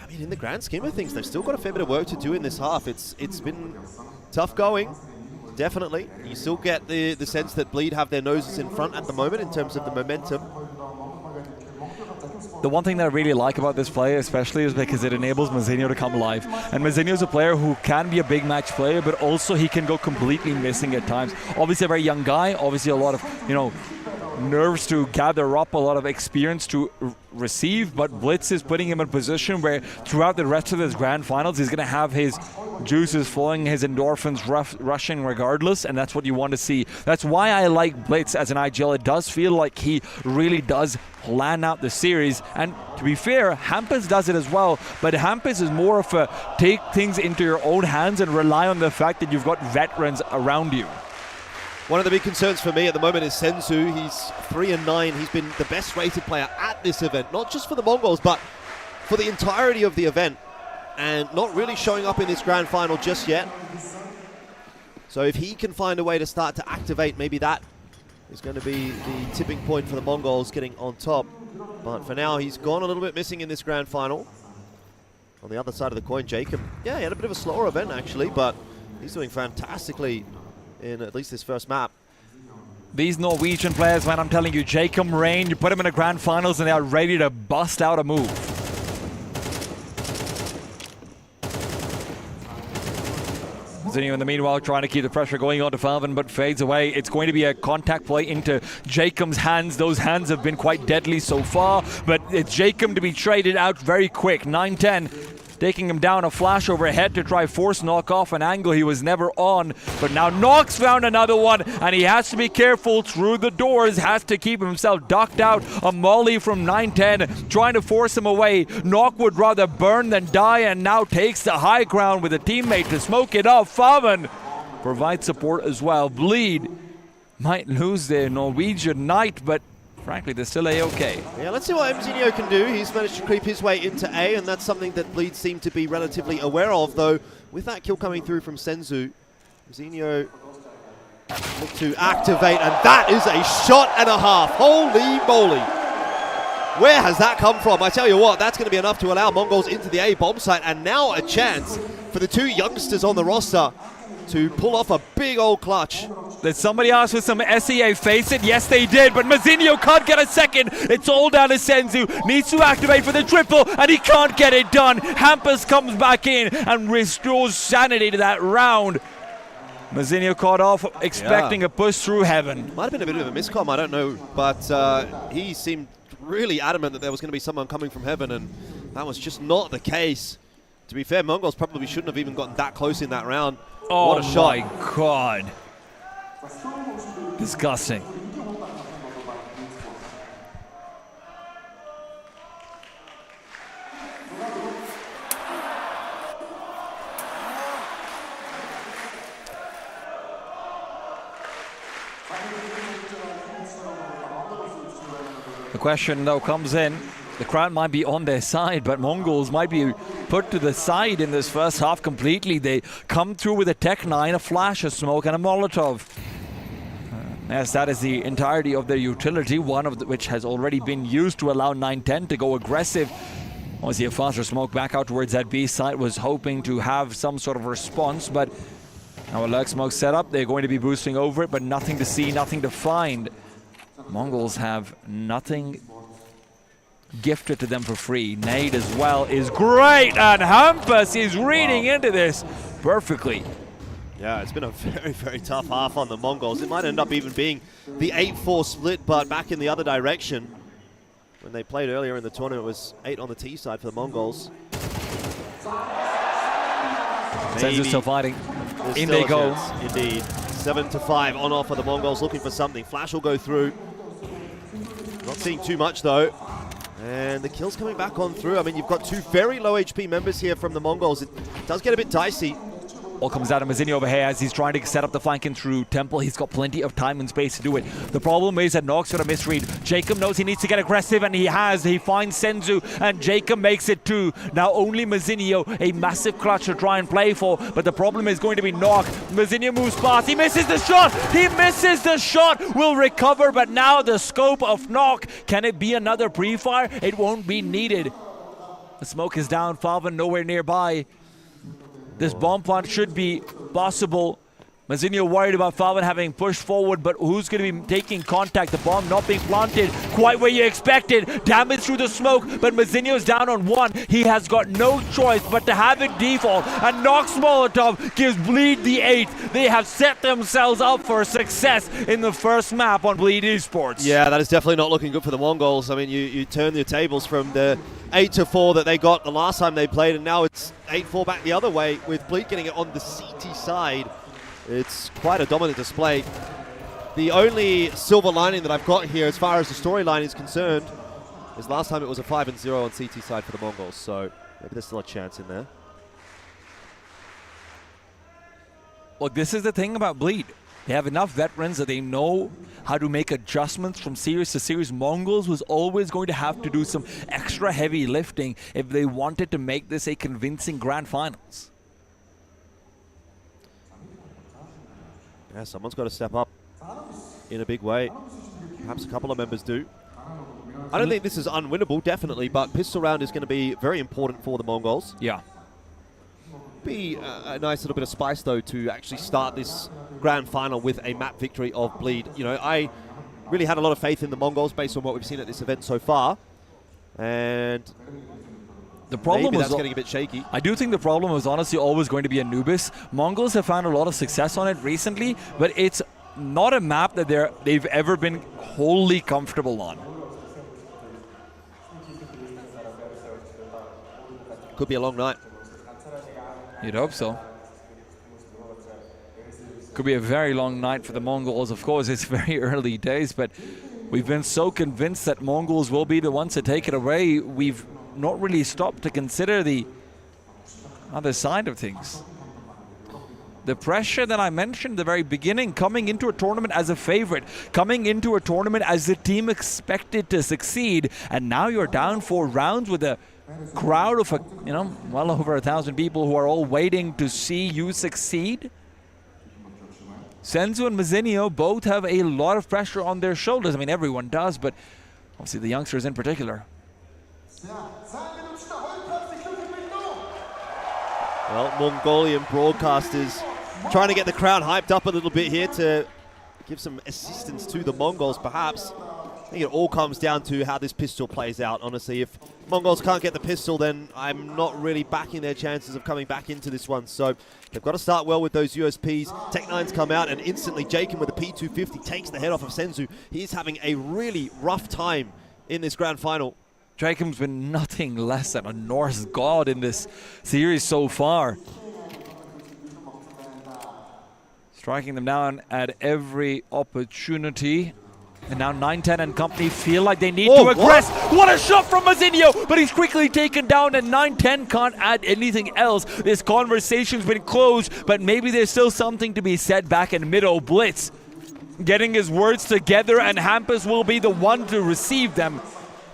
I mean, in the grand scheme of things, they've still got a fair bit of work to do in this half. It's been tough going. Definitely. You still get the sense that Bleed have their noses in front at the moment in terms of the momentum. The one thing that I really like about this play especially is because it enables Mazinho to come alive. And Mazinho is a player who can be a big match player, but also he can go completely missing at times. Obviously a very young guy, obviously a lot of, nerves to gather up, a lot of experience to receive, but Blitz is putting him in a position where throughout the rest of his grand finals he's going to have his juices flowing, his endorphins rushing regardless, and that's what you want to see. That's why I like Blitz as an IGL. It does feel like he really does plan out the series, and to be fair, Hampus does it as well, but Hampus is more of a take things into your own hands and rely on the fact that you've got veterans around you. One of the big concerns for me at the moment is Senzu. He's 3-9. He's been the best rated player at this event, not just for the Mongols, but for the entirety of the event, and not really showing up in this grand final just yet. So if he can find a way to start to activate, maybe that is going to be the tipping point for the Mongols getting on top. But for now, he's gone a little bit missing in this grand final. On the other side of the coin, Jacob, yeah, he had a bit of a slower event actually, but he's doing fantastically in at least this first map. These Norwegian players, man, I'm telling you, Jacob Rain, you put them in the grand finals and they are ready to bust out a move. Zinho in the meanwhile trying to keep the pressure going on to Falvin, but fades away. It's going to be a contact play into Jacob's hands. Those hands have been quite deadly so far, but it's Jacob to be traded out very quick. 9-10. Taking him down, a flash overhead to try force Nock off an angle he was never on. But now Nock's found another one, and he has to be careful through the doors, has to keep himself ducked out. A molly from 9-10, trying to force him away. Nock would rather burn than die, and now takes the high ground with a teammate to smoke it off. Faven provides support as well. Bleed might lose their Norwegian knight, but frankly, they're still A-okay. Yeah, let's see what Zinho can do. He's managed to creep his way into A, and that's something that Bleed seem to be relatively aware of, though. With that kill coming through from Senzu, Zinho look to activate, and that is a shot and a half. Holy moly. Where has that come from? I tell you what, that's going to be enough to allow Mongols into the A bomb site, and now a chance for the 2 youngsters on the roster to pull off a big old clutch. Did somebody ask for some SEA face it? Yes, they did, but Mazinho can't get a second. It's all down to Senzu. Needs to activate for the triple, and he can't get it done. Hampus comes back in and restores sanity to that round. Mazinho caught off, expecting a push through heaven. Might have been a bit of a miscom, I don't know, but he seemed really adamant that there was going to be someone coming from heaven, and that was just not the case. To be fair, Mongols probably shouldn't have even gotten that close in that round. Oh, what a shot. My God. Disgusting. The question, though, comes in. The crowd might be on their side, but Mongols might be put to the side in this first half completely. They come through with a Tech 9, a flash, a smoke, and a Molotov. Yes, that is the entirety of their utility, one of which has already been used to allow 9-10 to go aggressive. Obviously, a faster smoke back out towards that B site, was hoping to have some sort of response, but now a lurk smoke set up. They're going to be boosting over it, but nothing to see, nothing to find. Mongols have nothing gifted to them for free. Nade as well is great, and Hampus is reading into this perfectly. Yeah, it's been a very, very tough half on the Mongols. It might end up even being the 8-4 split, but back in the other direction. When they played earlier in the tournament, it was 8 on the T side for the Mongols. Senzu's still fighting. In they they go. Indeed. 7-5 on off for the Mongols, looking for something. Flash will go through. Not seeing too much though. And the kill's coming back on through. I mean, you've got two very low HP members here from the Mongols. It does get a bit dicey. All comes out of MeSa over here as he's trying to set up the flanking through Temple. He's got plenty of time and space to do it. The problem is that Nox got a misread. Jacob knows he needs to get aggressive, and he has. He finds Senzu, and Jacob makes it too. Now only Mazinho, a massive clutch to try and play for, but the problem is going to be Nox. Mazinho moves past. He misses the shot. He misses the shot. Will recover, but now the scope of Nox. Can it be another pre-fire? It won't be needed. The smoke is down. Falvin nowhere nearby. This bomb plant should be possible. Mazinho worried about Falvin having pushed forward, but who's going to be taking contact? The bomb not being planted quite where you expected. Damage through the smoke, but Mazinho's down on one. He has got no choice but to have it default. And Nox Molotov gives Bleed the 8th. They have set themselves up for success in the first map on Bleed Esports. Yeah, that is definitely not looking good for the Mongols. I mean, you turn your tables from the 8-4 that they got the last time they played, and now it's 8-4 back the other way with Bleed getting it on the CT side. It's quite a dominant display. The only silver lining that I've got here as far as the storyline is concerned is last time it was a 5-0 on CT side for the Mongols, so maybe there's still a chance in there. Well, this is the thing about Bleed. They have enough veterans that they know how to make adjustments from series to series. Mongols was always going to have to do some extra heavy lifting if they wanted to make this a convincing grand finals. Yeah, someone's got to step up in a big way. Perhaps a couple of members do. I don't think this is unwinnable, definitely, but pistol round is going to be very important for the Mongols. Yeah. Be a nice little bit of spice, though, to actually start this grand final with a map victory of Bleed. You know, I really had a lot of faith in the Mongols based on what we've seen at this event so far. And the problem maybe was that's getting a bit shaky. I do think the problem was honestly always going to be Anubis. Mongols have found a lot of success on it recently, but it's not a map that they've ever been wholly comfortable on. Could be a long night. You'd hope so. Could be a very long night for the Mongols. Of course, it's very early days, but we've been so convinced that Mongols will be the ones to take it away. We've not really stopped to consider the other side of things. The pressure that I mentioned at the very beginning, coming into a tournament as a favorite, coming into a tournament as the team expected to succeed, and now you're down 4 rounds with a crowd of, well over 1,000 people who are all waiting to see you succeed. Senzu and Mazinho both have a lot of pressure on their shoulders. I mean, everyone does, but obviously the youngsters in particular. Well, Mongolian broadcasters trying to get the crowd hyped up a little bit here to give some assistance to the Mongols, perhaps. I think it all comes down to how this pistol plays out, honestly. If Mongols can't get the pistol, then I'm not really backing their chances of coming back into this one. So they've got to start well with those USPs. Tech9's come out, and instantly Jacob with the P250 takes the head off of Senzu. He's having a really rough time in this grand final. Jacob's been nothing less than a Norse god in this series so far. Striking them down at every opportunity. And now 910 and company feel like they need to aggress. What a shot from Mazinho! But he's quickly taken down, and 910 can't add anything else. This conversation's been closed, but maybe there's still something to be said back in middle. Blitz getting his words together, and Hampus will be the one to receive them.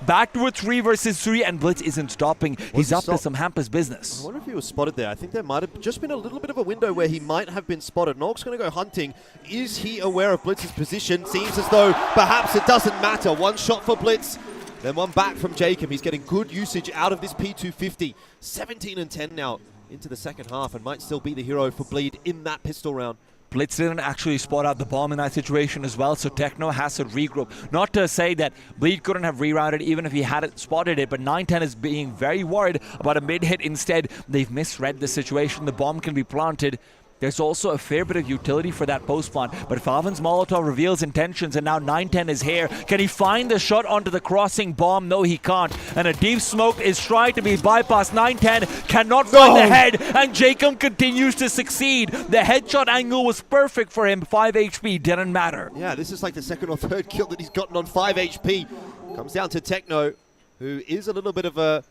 Back to a 3 versus 3, and Blitz isn't stopping. He's up to some Hampus business. I wonder if he was spotted there. I think there might have just been a little bit of a window where he might have been spotted. Nork's going to go hunting. Is he aware of Blitz's position? Seems as though perhaps it doesn't matter. One shot for Blitz, then one back from Jacob. He's getting good usage out of this P250. 17 and 10 now into the second half, and might still be the hero for Bleed in that pistol round. Blitz didn't actually spot out the bomb in that situation as well, so Techno has to regroup. Not to say that Bleed couldn't have rerouted even if he hadn't spotted it, but 910 is being very worried about a mid-hit instead. They've misread the situation. The bomb can be planted. there's also a fair bit of utility for that post plant. But Falvin's Molotov reveals intentions, and now 910 is here. Can he find the shot onto the crossing bomb? No, he can't. And a deep smoke is trying to be bypassed. 910 cannot find the head, and Jacob continues to succeed. The headshot angle was perfect for him. 5 HP didn't matter. Yeah, this is like the second or third kill that he's gotten on 5 HP. Comes down to Techno, who is a little bit of a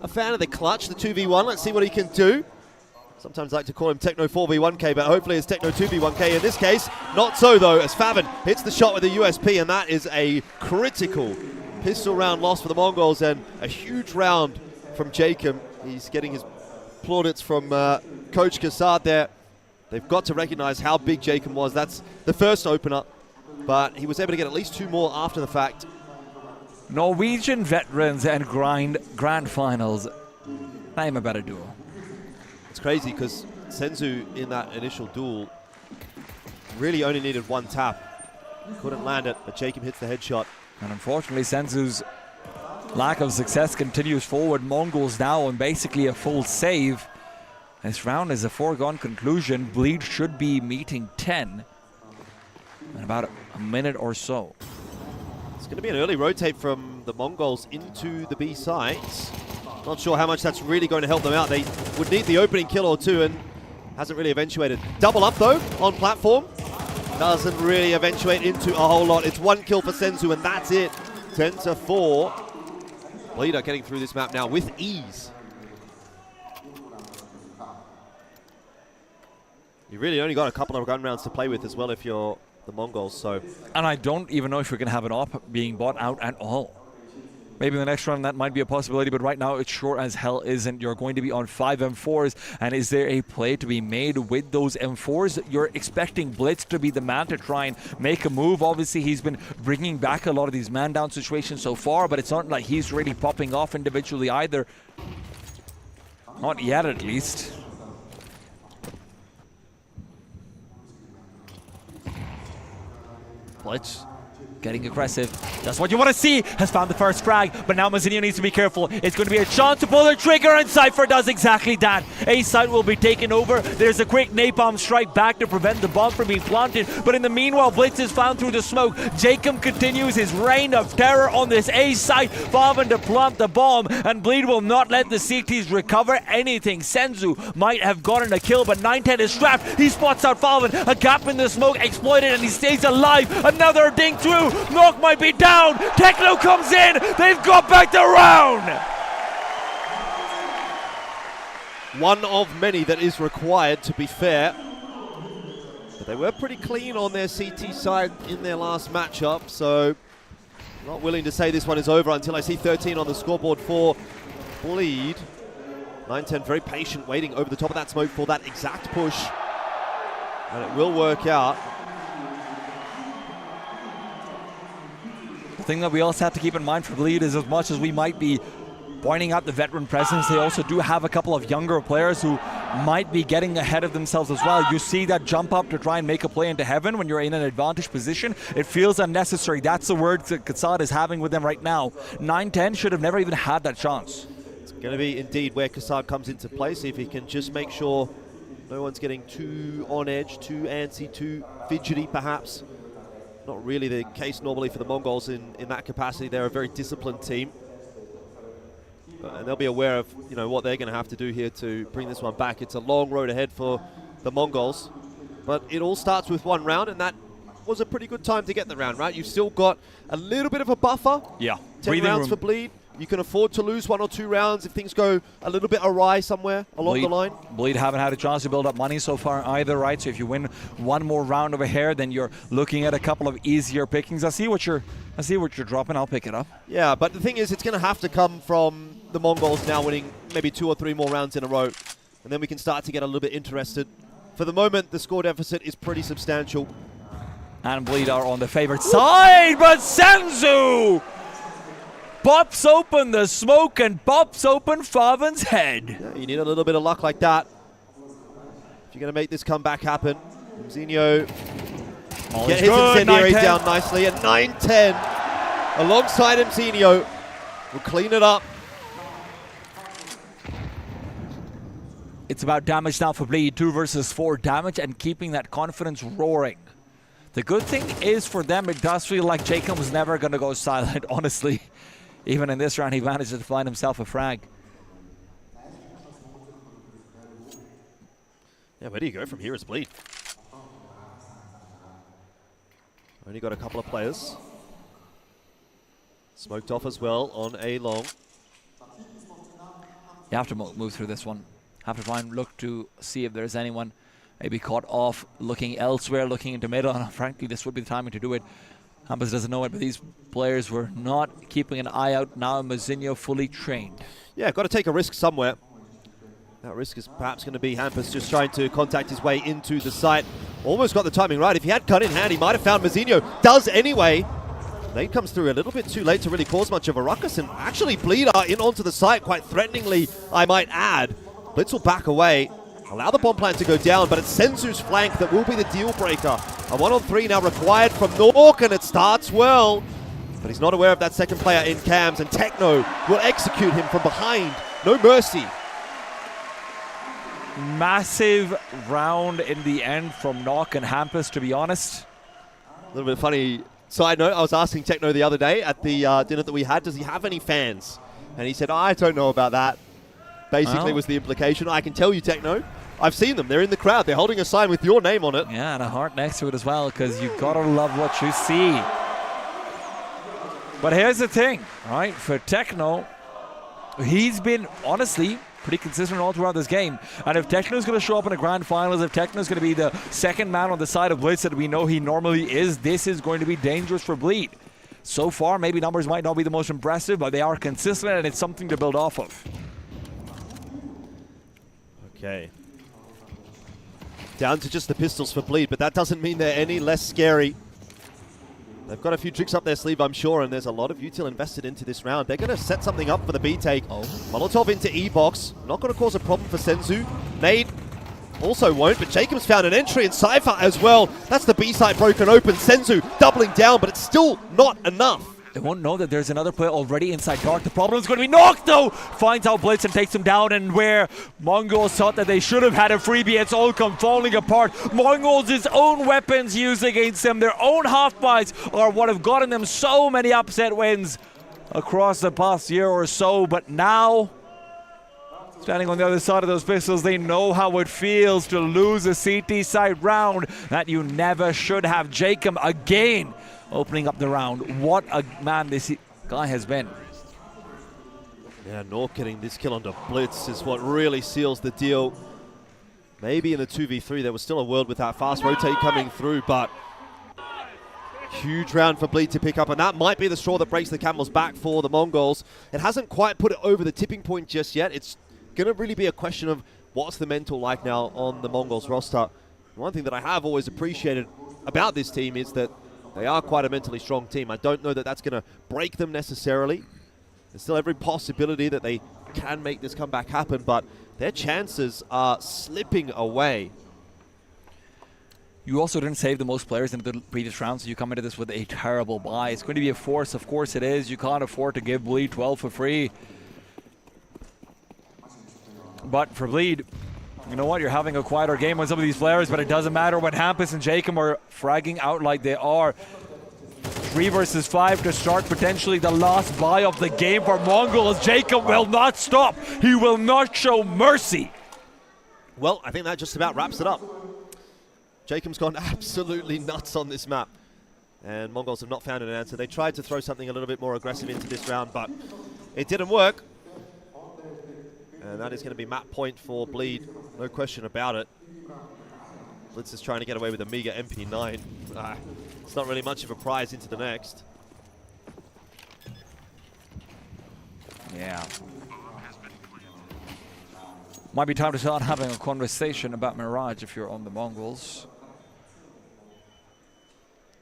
fan of the clutch, the 2v1. Let's see what he can do. Sometimes I like to call him Techno 4v1k, but hopefully it's Techno 2v1k in this case. Not so though, as Favin hits the shot with the USP, and that is a critical pistol round loss for the Mongols, and a huge round from Jacob. He's getting his plaudits from Coach Kassad there. They've got to recognize how big Jacob was. That's the first opener, but he was able to get at least 2 more after the fact. Norwegian veterans and grand finals. I'm a better duo. It's crazy because Senzu in that initial duel really only needed 1 tap. Couldn't land it, but Jacob hits the headshot. And unfortunately, Senzu's lack of success continues forward. Mongols now on basically a full save. This round is a foregone conclusion. Bleed should be meeting 10 in about a minute or so. It's going to be an early rotate from the Mongols into the B sites. Not sure how much that's really going to help them out. They would need the opening kill or 2, and hasn't really eventuated. Double up though on platform. Doesn't really eventuate into a whole lot. It's 1 kill for Senzu, and that's it. 10-4. Bleeder getting through this map now with ease. You really only got a couple of gun rounds to play with as well if you're the Mongols. So, and I don't even know if we're going to have an op being bought out at all. Maybe in the next round that might be a possibility, but right now it sure as hell isn't. You're going to be on 5 M4s, and is there a play to be made with those M4s? You're expecting Blitz to be the man to try and make a move. Obviously, he's been bringing back a lot of these man-down situations so far, but it's not like he's really popping off individually either. Not yet, at least. Blitz getting aggressive. That's what you want to see. Has found the first frag, but now Mazinho needs to be careful. It's going to be a chance to pull the trigger, and Cypher does exactly that. A site will be taken over. There's a quick napalm strike back to prevent the bomb from being planted, but in the meanwhile, Blitz is found through the smoke. Jacob continues his reign of terror on this A site. Favin to plant the bomb, and Bleed will not let the CTs recover anything. Senzu might have gotten a kill, but 910 is strapped. He spots out Favin. A gap in the smoke exploited, and he stays alive. Another ding through. Knock might be down. Techno comes in. They've got back the round. One of many that is required, to be fair. But they were pretty clean on their CT side in their last matchup, so not willing to say this one is over until I see 13 on the scoreboard for Bleed. 910 very patient, waiting over the top of that smoke for that exact push. And it will work out. The thing that we also have to keep in mind for Bleed is, as much as we might be pointing out the veteran presence, they also do have a couple of younger players who might be getting ahead of themselves as well. You see that jump up to try and make a play into heaven when you're in an advantage position. It feels unnecessary. That's the word that Kassad is having with them right now. 910 should have never even had that chance. It's going to be indeed where Kassad comes into play. See if he can just make sure no one's getting too on edge, too antsy, too fidgety perhaps. Not really the case normally for the Mongols in that capacity. They're a very disciplined team. And they'll be aware of what they're going to have to do here to bring this one back. It's a long road ahead for the Mongols. But it all starts with 1 round, and that was a pretty good time to get the round, right? You've still got a little bit of a buffer. Yeah. 10 rounds for Bleed. You can afford to lose 1 or 2 rounds if things go a little bit awry somewhere along the line. Bleed haven't had a chance to build up money so far either, right? So if you win 1 more round over here, then you're looking at a couple of easier pickings. I see what you're dropping. I'll pick it up. Yeah, but the thing is, it's going to have to come from the Mongols now winning maybe 2 or 3 more rounds in a row, and then we can start to get a little bit interested. For the moment, the score deficit is pretty substantial. And Bleed are on the favorite side, but Senzu pops open the smoke and pops open Favin's head. Yeah, you need a little bit of luck like that if you're going to make this comeback happen. Zinho get his incendiary down nicely, and 910 alongside Zinho will clean it up. it's about damage now for Bleed. 2 versus 4 damage and keeping that confidence roaring. The good thing is for them, it does feel like Jacob was never going to go silent, honestly. Even in this round, he managed to find himself a frag. Yeah, where do you go from here as Bleed? Only got a couple of players. Smoked off as well on A long. You have to move through this one. Have to try and look to see if there's anyone maybe caught off, looking elsewhere, looking into middle. And frankly, this would be the timing to do it. Hampus doesn't know it, but these players were not keeping an eye out. Now Mazinho fully trained. Yeah, got to take a risk somewhere. That risk is perhaps going to be Hampus just trying to contact his way into the site. Almost got the timing right. If he had cut in hand, he might have found Mazinho. Does anyway. Nade comes through a little bit too late to really cause much of a ruckus, and actually Bleed are in onto the site quite threateningly, I might add. Blitz will back away, allow the bomb plant to go down, but it's Senzu's flank that will be the deal breaker. A 1-on-3 now required from Nork, and it starts well. But he's not aware of that second player in cams, and Techno will execute him from behind. No mercy. Massive round in the end from Nock and Hampus, to be honest. A little bit funny side note, I was asking Techno the other day at the dinner that we had, does he have any fans? And he said, I don't know about that. Basically was the implication. I can tell you, Techno, I've seen them. They're in the crowd. They're holding a sign with your name on it. Yeah, and a heart next to it as well, because you gotta love what you see. But here's the thing, right? For Techno, he's been, honestly, pretty consistent all throughout this game. And if Techno's going to show up in the grand finals, if Techno's going to be the second man on the side of Blitz that we know he normally is, this is going to be dangerous for Bleed. So far, maybe numbers might not be the most impressive, but they are consistent, and it's something to build off of. Okay. Down to just the pistols for Bleed, but that doesn't mean they're any less scary. They've got a few tricks up their sleeve, I'm sure, and there's a lot of util invested into this round. They're going to set something up for the B take. Molotov into E-box. Not going to cause a problem for Senzu. Nade also won't, but Jacob's found an entry in Cypher as well. That's the B side broken open. Senzu doubling down, but it's still not enough. They won't know that there's another player already inside dark. The problem is going to be Nock, though! Finds out Blitz and takes him down, and where Mongols thought that they should have had a freebie, it's all come falling apart. Mongols' own weapons used against them, their own half-bites, are what have gotten them so many upset wins across the past year or so. But now, standing on the other side of those pistols, they know how it feels to lose a CT side round that you never should have. Jacob again opening up the round. What a man this guy has been. Yeah, Nork getting this kill onto Blitz is what really seals the deal. Maybe in the 2v3 there was still a world with that fast rotate coming through, but huge round for Bleed to pick up, and that might be the straw that breaks the camel's back for the Mongols. It hasn't quite put it over the tipping point just yet. It's going to really be a question of what's the mental like now on the Mongols roster. One thing that I have always appreciated about this team is that they are quite a mentally strong team. I don't know that that's going to break them necessarily. There's still every possibility that they can make this comeback happen, but their chances are slipping away. You also didn't save the most players in the previous round, so you come into this with a terrible buy. It's going to be a force, of course it is. You can't afford to give Bleed 12 for free. But for Bleed, you know what? You're having a quieter game on some of these players, but it doesn't matter when Hampus and Jacob are fragging out like they are. 3 versus 5 to start potentially the last buy of the game for Mongols. Jacob will not stop. He will not show mercy. Well, I think that just about wraps it up. Jacob's gone absolutely nuts on this map, and Mongols have not found an answer. They tried to throw something a little bit more aggressive into this round, but it didn't work. And that is going to be map point for Bleed, no question about it. Blitz is trying to get away with a meager MP9. It's not really much of a prize into the next. Yeah. Might be time to start having a conversation about Mirage if you're on the Mongols.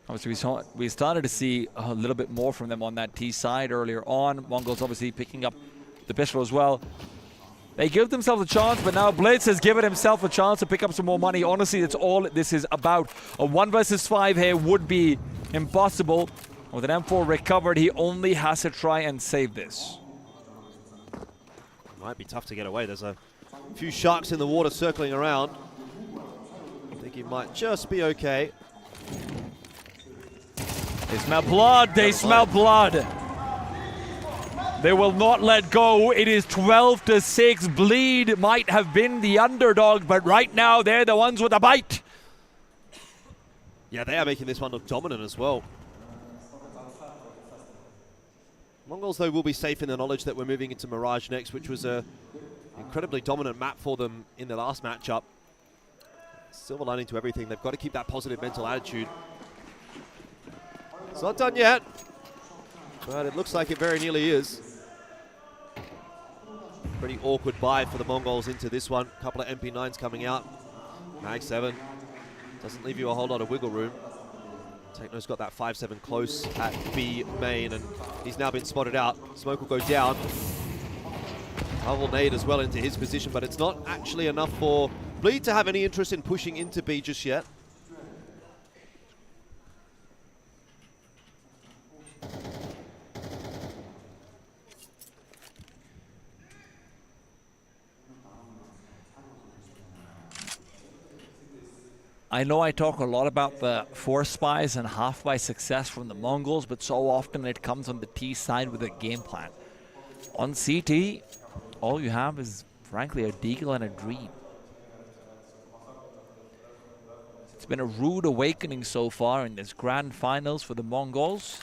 Obviously, we started to see a little bit more from them on that T side earlier on. Mongols obviously picking up the pistol as well. They give themselves a chance, but now Blitz has given himself a chance to pick up some more money. Honestly, that's all this is about. A 1 versus 5 here would be impossible. With an M4 recovered, he only has to try and save this. Might be tough to get away. There's a A few sharks in the water circling around. I think he might just be okay. They smell blood. They smell blood. They will not let go. It is 12-6. Bleed might have been the underdog, but right now they're the ones with a bite. Yeah, they are making this one look dominant as well. Mongols, though, will be safe in the knowledge that we're moving into Mirage next, which was a incredibly dominant map for them in the last matchup. Silver lining to everything. They've got to keep that positive mental attitude. It's not done yet, but it looks like it very nearly is. Pretty awkward buy for the Mongols into this one. Couple of MP9s coming out. Mag 7 doesn't leave you a whole lot of wiggle room. Techno's got that 5-7 close at B main, and he's now been spotted out. Smoke will go down. I will nade as well into his position, but it's not actually enough for Bleed to have any interest in pushing into B just yet. I know I talk a lot about the force buys and half buy success from the Mongols, but so often it comes on the T side with a game plan. On CT, all you have is, frankly, a deagle and a dream. It's been a rude awakening so far in this grand finals for the Mongols.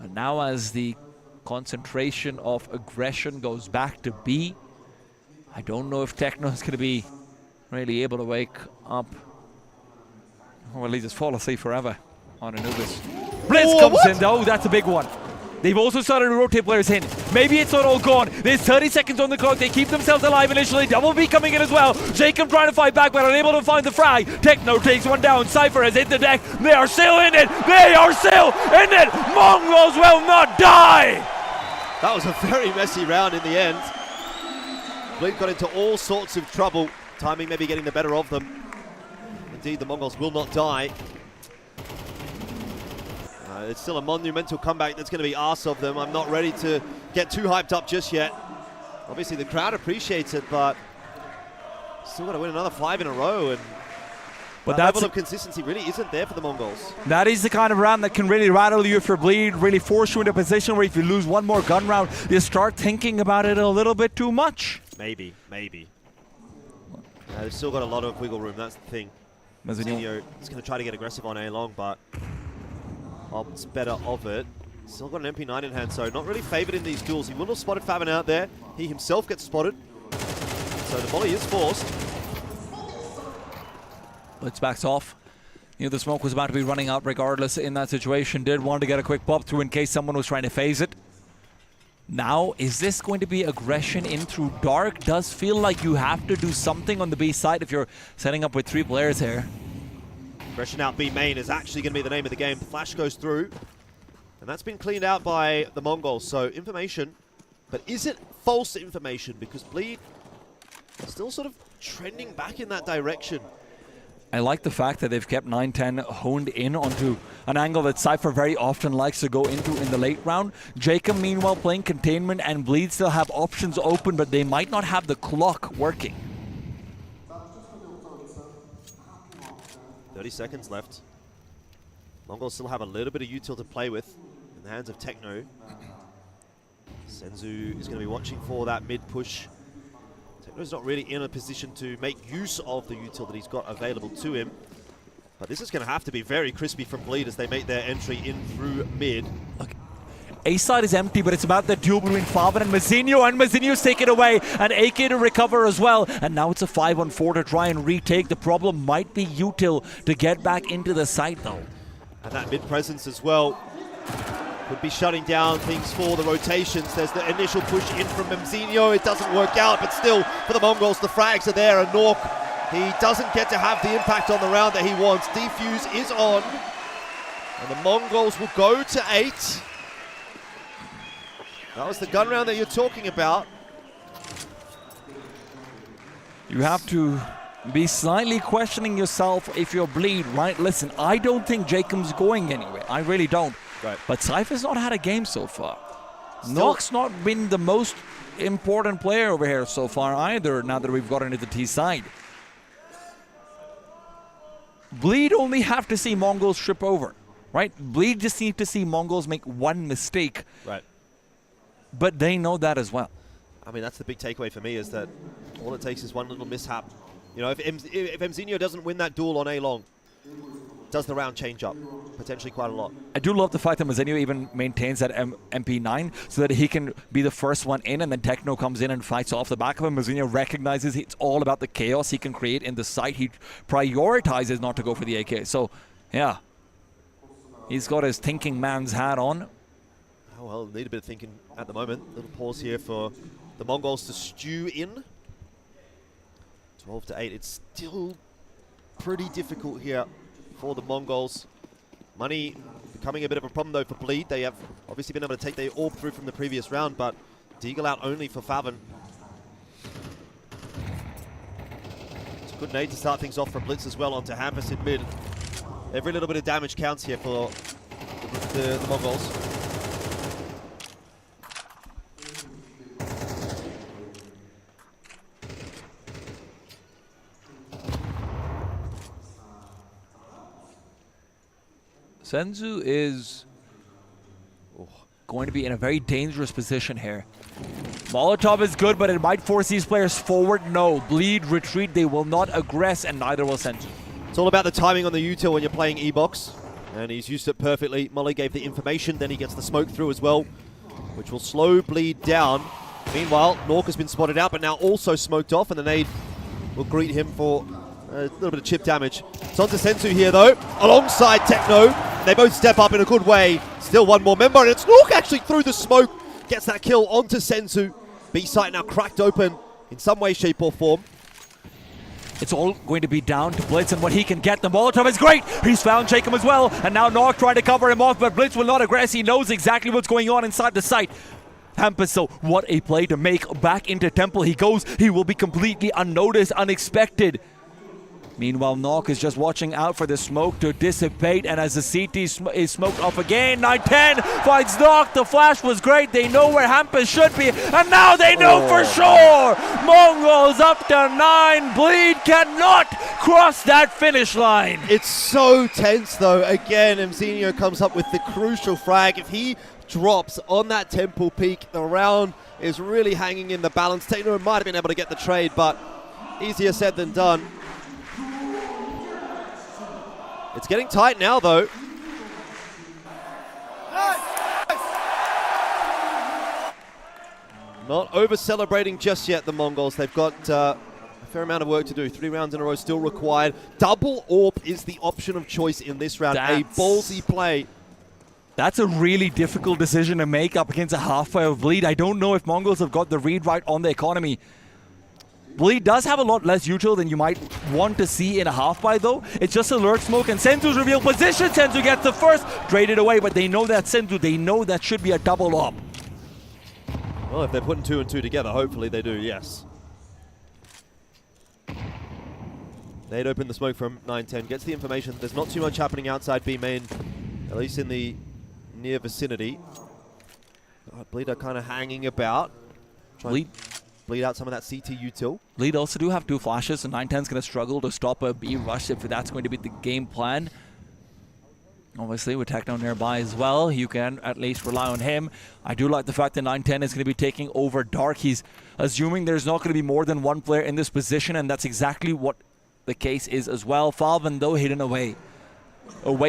And now as the concentration of aggression goes back to B, I don't know if Techno is going to be really able to wake up, or at least just fall asleep forever on Anubis. Blitz comes in though, that's a big one. They've also started to rotate players in. Maybe it's not all gone. There's 30 seconds on the clock. They keep themselves alive initially. Double B coming in as well. Jacob trying to fight back, but unable to find the frag. Techno takes one down. Cypher has hit the deck. They are still in it. They are still in it. Mongols will not die. That was a very messy round in the end. Bleed got into all sorts of trouble. Timing maybe getting the better of them. Indeed, the Mongols will not die. It's still a monumental comeback that's going to be asked of them. I'm not ready to get too hyped up just yet. Obviously, the crowd appreciates it, but still got to win another 5 in a row. And but that level of consistency really isn't there for the Mongols. That is the kind of round that can really rattle you if you're Bleed, really force you into a position where if you lose one more gun round, you start thinking about it a little bit too much. Maybe. They've still got a lot of wiggle room, that's the thing. Zinio is going to try to get aggressive on A-Long, but opts better of it. Still got an MP9 in hand, so not really favoured in these duels. He will have spotted Favin out there. He himself gets spotted. So the volley is forced. Blitz backs off. You know, the smoke was about to be running out regardless in that situation. Did want to get a quick pop through in case someone was trying to phase it. Now, is this going to be aggression in through dark? Does feel like you have to do something on the B side if you're setting up with 3 players here. Aggression out B main is actually going to be the name of the game. Flash goes through, and that's been cleaned out by the Mongols. So information, but is it false information? Because Bleed is still sort of trending back in that direction. I like the fact that they've kept 9-10 honed in onto an angle that Cypher very often likes to go into in the late round. Jacob, meanwhile, playing containment, and Bleed still have options open, but they might not have the clock working. 30 seconds left. Mongols still have a little bit of util to play with in the hands of Techno. Senzu is going to be watching for that mid push. Techno's not really in a position to make use of the util that he's got available to him. But this is going to have to be very crispy from Bleed as they make their entry in through mid. Okay. A side is empty, but it's about the duel between Favin and Mazinho's taken away, and AK to recover as well. And now it's a 5-on-4 to try and retake. The problem might be util to get back into the site though. And that mid presence as well could be shutting down things for the rotations. There's the initial push in from Mazinho. It doesn't work out, but still for the Mongols, the frags are there. And Nork, he doesn't get to have the impact on the round that he wants. Defuse is on, and the Mongols will go to 8. That was the gun round that you're talking about. You have to be slightly questioning yourself if you're Bleed, right? Listen, I don't think Jacob's going anywhere. I really don't. Right. But Cypher's not had a game so far. Nock's not been the most important player over here so far either, now that we've gotten into the T side. Bleed only have to see Mongols trip over, right? Bleed just need to see Mongols make one mistake. Right. But they know that as well. I mean, that's the big takeaway for me, is that all it takes is one little mishap. You know, if Mzinho doesn't win that duel on A long, does the round change up? Potentially quite a lot. I do love the fact that Mzinho even maintains that MP9 so that he can be the first one in, and then Techno comes in and fights off the back of him. Mzinho recognizes it's all about the chaos he can create in the site. He prioritizes not to go for the AK. So, yeah. He's got his thinking man's hat on. Oh, well, need a bit of thinking at the moment. Little pause here for the Mongols to stew in. 12-8. It's still pretty difficult here for the Mongols. Money becoming a bit of a problem though for Bleed. They have obviously been able to take their orb through from the previous round, but Deagle out only for Favon. It's a good nade to start things off from Blitz as well onto Hampus in mid. Every little bit of damage counts here for the Mongols. Senzu is going to be in a very dangerous position here. Molotov is good, but it might force these players forward. No, Bleed, retreat, they will not aggress, and neither will Senzu. It's all about the timing on the util when you're playing E-Box, and he's used it perfectly. Molly gave the information, then he gets the smoke through as well, which will slow Bleed down. Meanwhile, Nork has been spotted out, but now also smoked off, and the nade will greet him for a little bit of chip damage. It's on to Senzu here, though, alongside Techno. They both step up in a good way. Still one more member, and it's Nork actually through the smoke. Gets that kill onto Senzu. B-site now cracked open in some way, shape, or form. It's all going to be down to Blitz and what he can get. The Molotov is great. He's found Jacob as well, and now Nork trying to cover him off, but Blitz will not aggress. He knows exactly what's going on inside the site. Hampus, so what a play to make. Back into Temple he goes. He will be completely unnoticed, unexpected. Meanwhile, Nok is just watching out for the smoke to dissipate, and as the CT is smoked off again, 9-10 finds Nok. The flash was great. They know where Hampus should be, and now they know for sure. Mongols up to 9. Bleed cannot cross that finish line. It's so tense, though. Again, Mzinho comes up with the crucial frag. If he drops on that temple peak, the round is really hanging in the balance. Techno might have been able to get the trade, but easier said than done. It's getting tight now, though. Not over-celebrating just yet, the Mongols. They've got a fair amount of work to do. 3 rounds in a row still required. Double AWP is the option of choice in this round. A ballsy play. That's a really difficult decision to make up against a half-fire of Bleed. I don't know if Mongols have got the read right on the economy. Bleed does have a lot less util than you might want to see in a half-by, though. It's just alert smoke, and Senzu's reveal position. Senzu gets the first, traded away, but they know that Senzu, they know that should be a double up. Well, if they're putting 2 and 2 together, hopefully they do, yes. They'd open the smoke from 9-10, gets the information. There's not too much happening outside B main, at least in the near vicinity. Bleed are kind of hanging about. Bleed out some of that CT util. Bleed also do have 2 flashes, and 9-10's going to struggle to stop a B rush if that's going to be the game plan. Obviously, with Techno nearby as well, you can at least rely on him. I do like the fact that 9-10 is going to be taking over Dark. He's assuming there's not going to be more than one player in this position, and that's exactly what the case is as well. Falvin, though, hidden away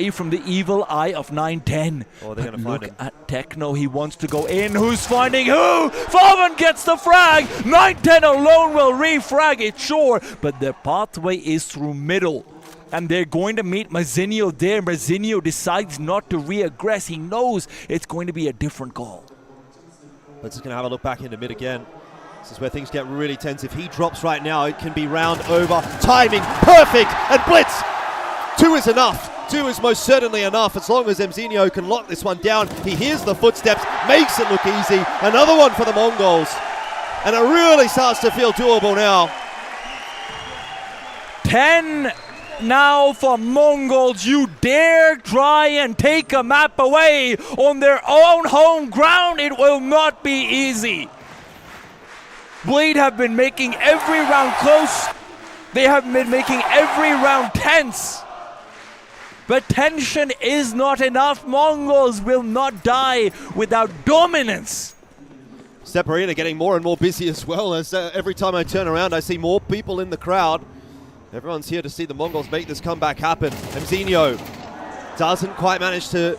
from the evil eye of 9-10. Oh, they're going to find him. At Techno, he wants to go in. Who's finding who? Falvin gets the frag. 9-10 alone will refrag it, sure, but the pathway is through middle. And they're going to meet Mzinho there. Mzinho decides not to re-aggress. He knows it's going to be a different call. Let's just going to have a look back into mid again. This is where things get really tense. If he drops right now, it can be round over. Timing perfect, and Blitz. 2 is enough. 2 is most certainly enough as long as Mzinho can lock this one down. He hears the footsteps, makes it look easy. Another one for the Mongols. And it really starts to feel doable now. 10 now for Mongols. You dare try and take a map away on their own home ground. It will not be easy. Bleed have been making every round close. They have been making every round tense. But tension is not enough. Mongols will not die without dominance. Step Arena getting more and more busy as well, as every time I turn around I see more people in the crowd. Everyone's here to see the Mongols make this comeback happen. Mzinho doesn't quite manage to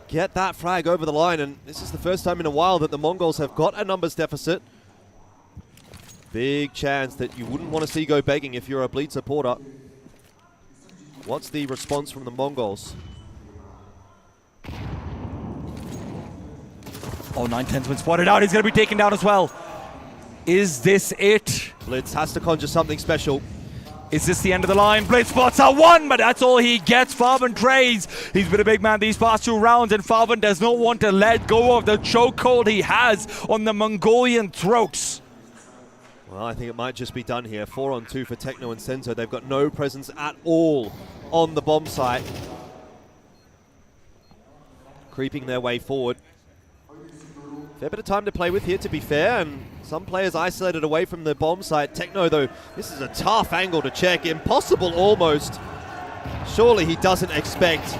get that frag over the line, and this is the first time in a while that the Mongols have got a numbers deficit. Big chance that you wouldn't want to see go begging if you're a Bleed supporter. What's the response from the Mongols? Oh, 910's been spotted out. He's going to be taken down as well. Is this it? Blitz has to conjure something special. Is this the end of the line? Blitz spots out one, but that's all he gets. Farben trades. He's been a big man these past 2 rounds, and Farben does not want to let go of the chokehold he has on the Mongolian throats. Well, I think it might just be done here. 4-on-2 for Techno and Senzo. They've got no presence at all on the bomb site. Creeping their way forward. Fair bit of time to play with here, to be fair, and some players isolated away from the bomb site. Techno, though, this is a tough angle to check. Impossible almost. Surely he doesn't expect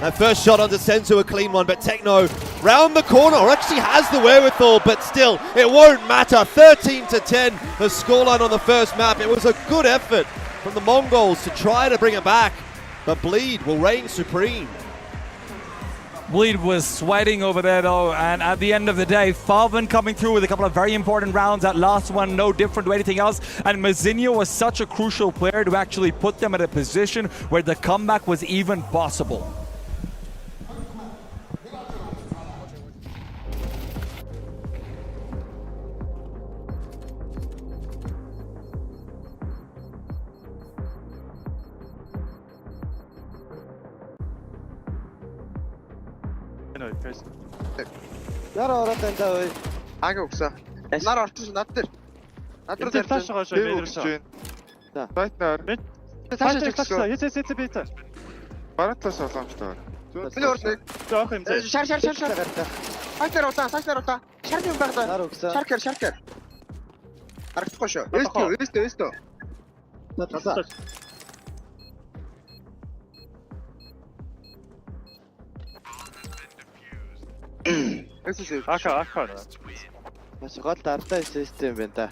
that first shot onto Senzu, a clean one, but Techno round the corner, or actually has the wherewithal, but still, it won't matter. 13-10, the scoreline on the first map. It was a good effort from the Mongols to try to bring it back, but Bleed will reign supreme. Bleed was sweating over there though, and at the end of the day, Farben coming through with a couple of very important rounds. That last one, no different to anything else, and Mzinho was such a crucial player to actually put them at a position where the comeback was even possible. Яра ороод байна да ой. Аагийн өгсөн. Нар орчихсон над дээр. Над руу дээр таашгаа шоо мэнэрч байна. За. Байтнаар. Таашаа. Yes би та. Баратлаас боломжтой. Зөв ордог. Жоох юм зэ. Шар. Хайтар удаа. Шар юм байна. Нар өгсөн. Шаркер. Харагдахгүй шүү. Эстэ. За. Аха. Маш гол дардаа систем байна да.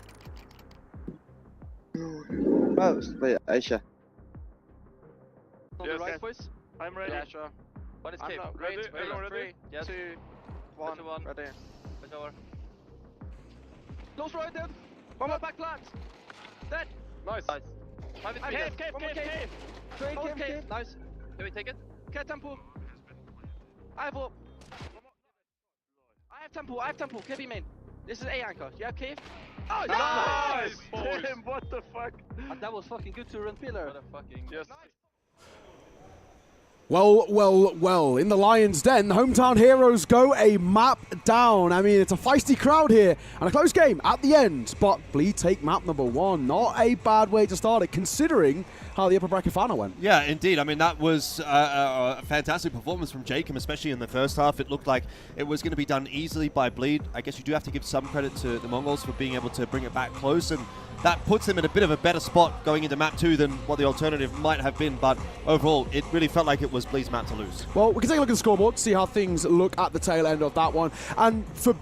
Айша. Yes, right, boys? I'm ready. Yeah, sure. What is cape? Ready? 3, yes. 2, 1. Ready. Let's over. Close right then. One more back plans. Dead. Nice. Cave. Straight cave. Nice. Can we take it? Get tempo. I have tempo. Heavy main. This is A anchor. You have cave? Oh, nice! Damn, what the fuck? That was fucking good to run pillar. What a fucking... Yes. Well, in the Lion's Den, the hometown heroes go a map down. I mean, it's a feisty crowd here and a close game at the end, but Bleed take map number 1. Not a bad way to start it, considering how the upper bracket final went. Yeah, indeed. I mean, that was a fantastic performance from Jacob, especially in the first half. It looked like it was going to be done easily by Bleed. I guess you do have to give some credit to the Mongols for being able to bring it back close, and that puts them in a bit of a better spot going into map 2 than what the alternative might have been, but overall, it really felt like it was Bleed's map to lose. Well, we can take a look at the scoreboard, see how things look at the tail end of that one, and for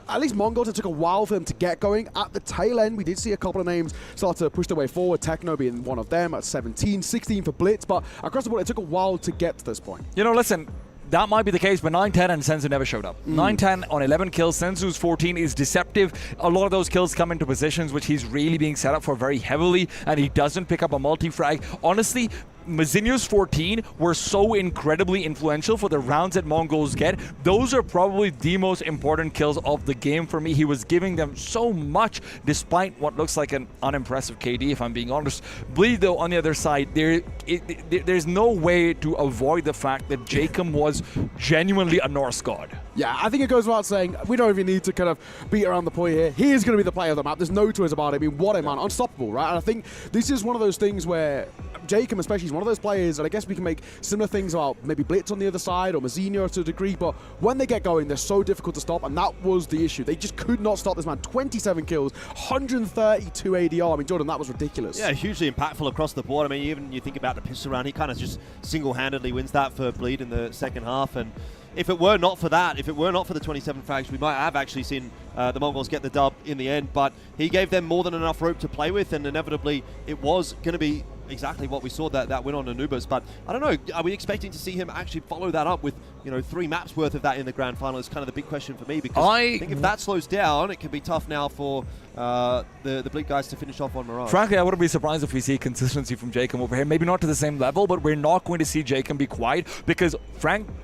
at least Mongols, it took a while for them to get going. At the tail end, we did see a couple of names start to push their way forward, Techno being one of them at 17, 16 for Blitz, but across the board, it took a while to get to this point. You know, listen, that might be the case, but 910 and Senzu never showed up. 910 on 11 kills, Senzu's 14 is deceptive. A lot of those kills come into positions which he's really being set up for very heavily, and he doesn't pick up a multi-frag. Honestly, Mzinho's 14 were so incredibly influential for the rounds that Mongols get. Those are probably the most important kills of the game for me. He was giving them so much despite what looks like an unimpressive KD, if I'm being honest. Bleed, though, on the other side, there's no way to avoid the fact that Jacob was genuinely a Norse god. Yeah, I think it goes without saying, we don't even need to kind of beat around the point here. He is going to be the player of the map. There's no two ways about it. I mean, what a man. Unstoppable, right? And I think this is one of those things where Jacob especially is one of those players, and I guess we can make similar things about maybe Blitz on the other side or Mazinho to a degree, but when they get going, they're so difficult to stop, and that was the issue. They just could not stop this man. 27 kills, 132 ADR. I mean, Jordan, that was ridiculous. Yeah, hugely impactful across the board. I mean, even you think about the pistol round, he kind of just single-handedly wins that for Bleed in the second half, and if it were not for that, if it were not for the 27 frags, we might have actually seen the Mongols get the dub in the end, but he gave them more than enough rope to play with, and inevitably it was going to be exactly what we saw, that win on Anubis. But I don't know, are we expecting to see him actually follow that up with, 3 maps worth of that in the grand final is kind of the big question for me, because I think if that slows down, it can be tough now for the Bleak guys to finish off on Mirage. Frankly, I wouldn't be surprised if we see consistency from Jacob over here. Maybe not to the same level, but we're not going to see Jacob be quiet, because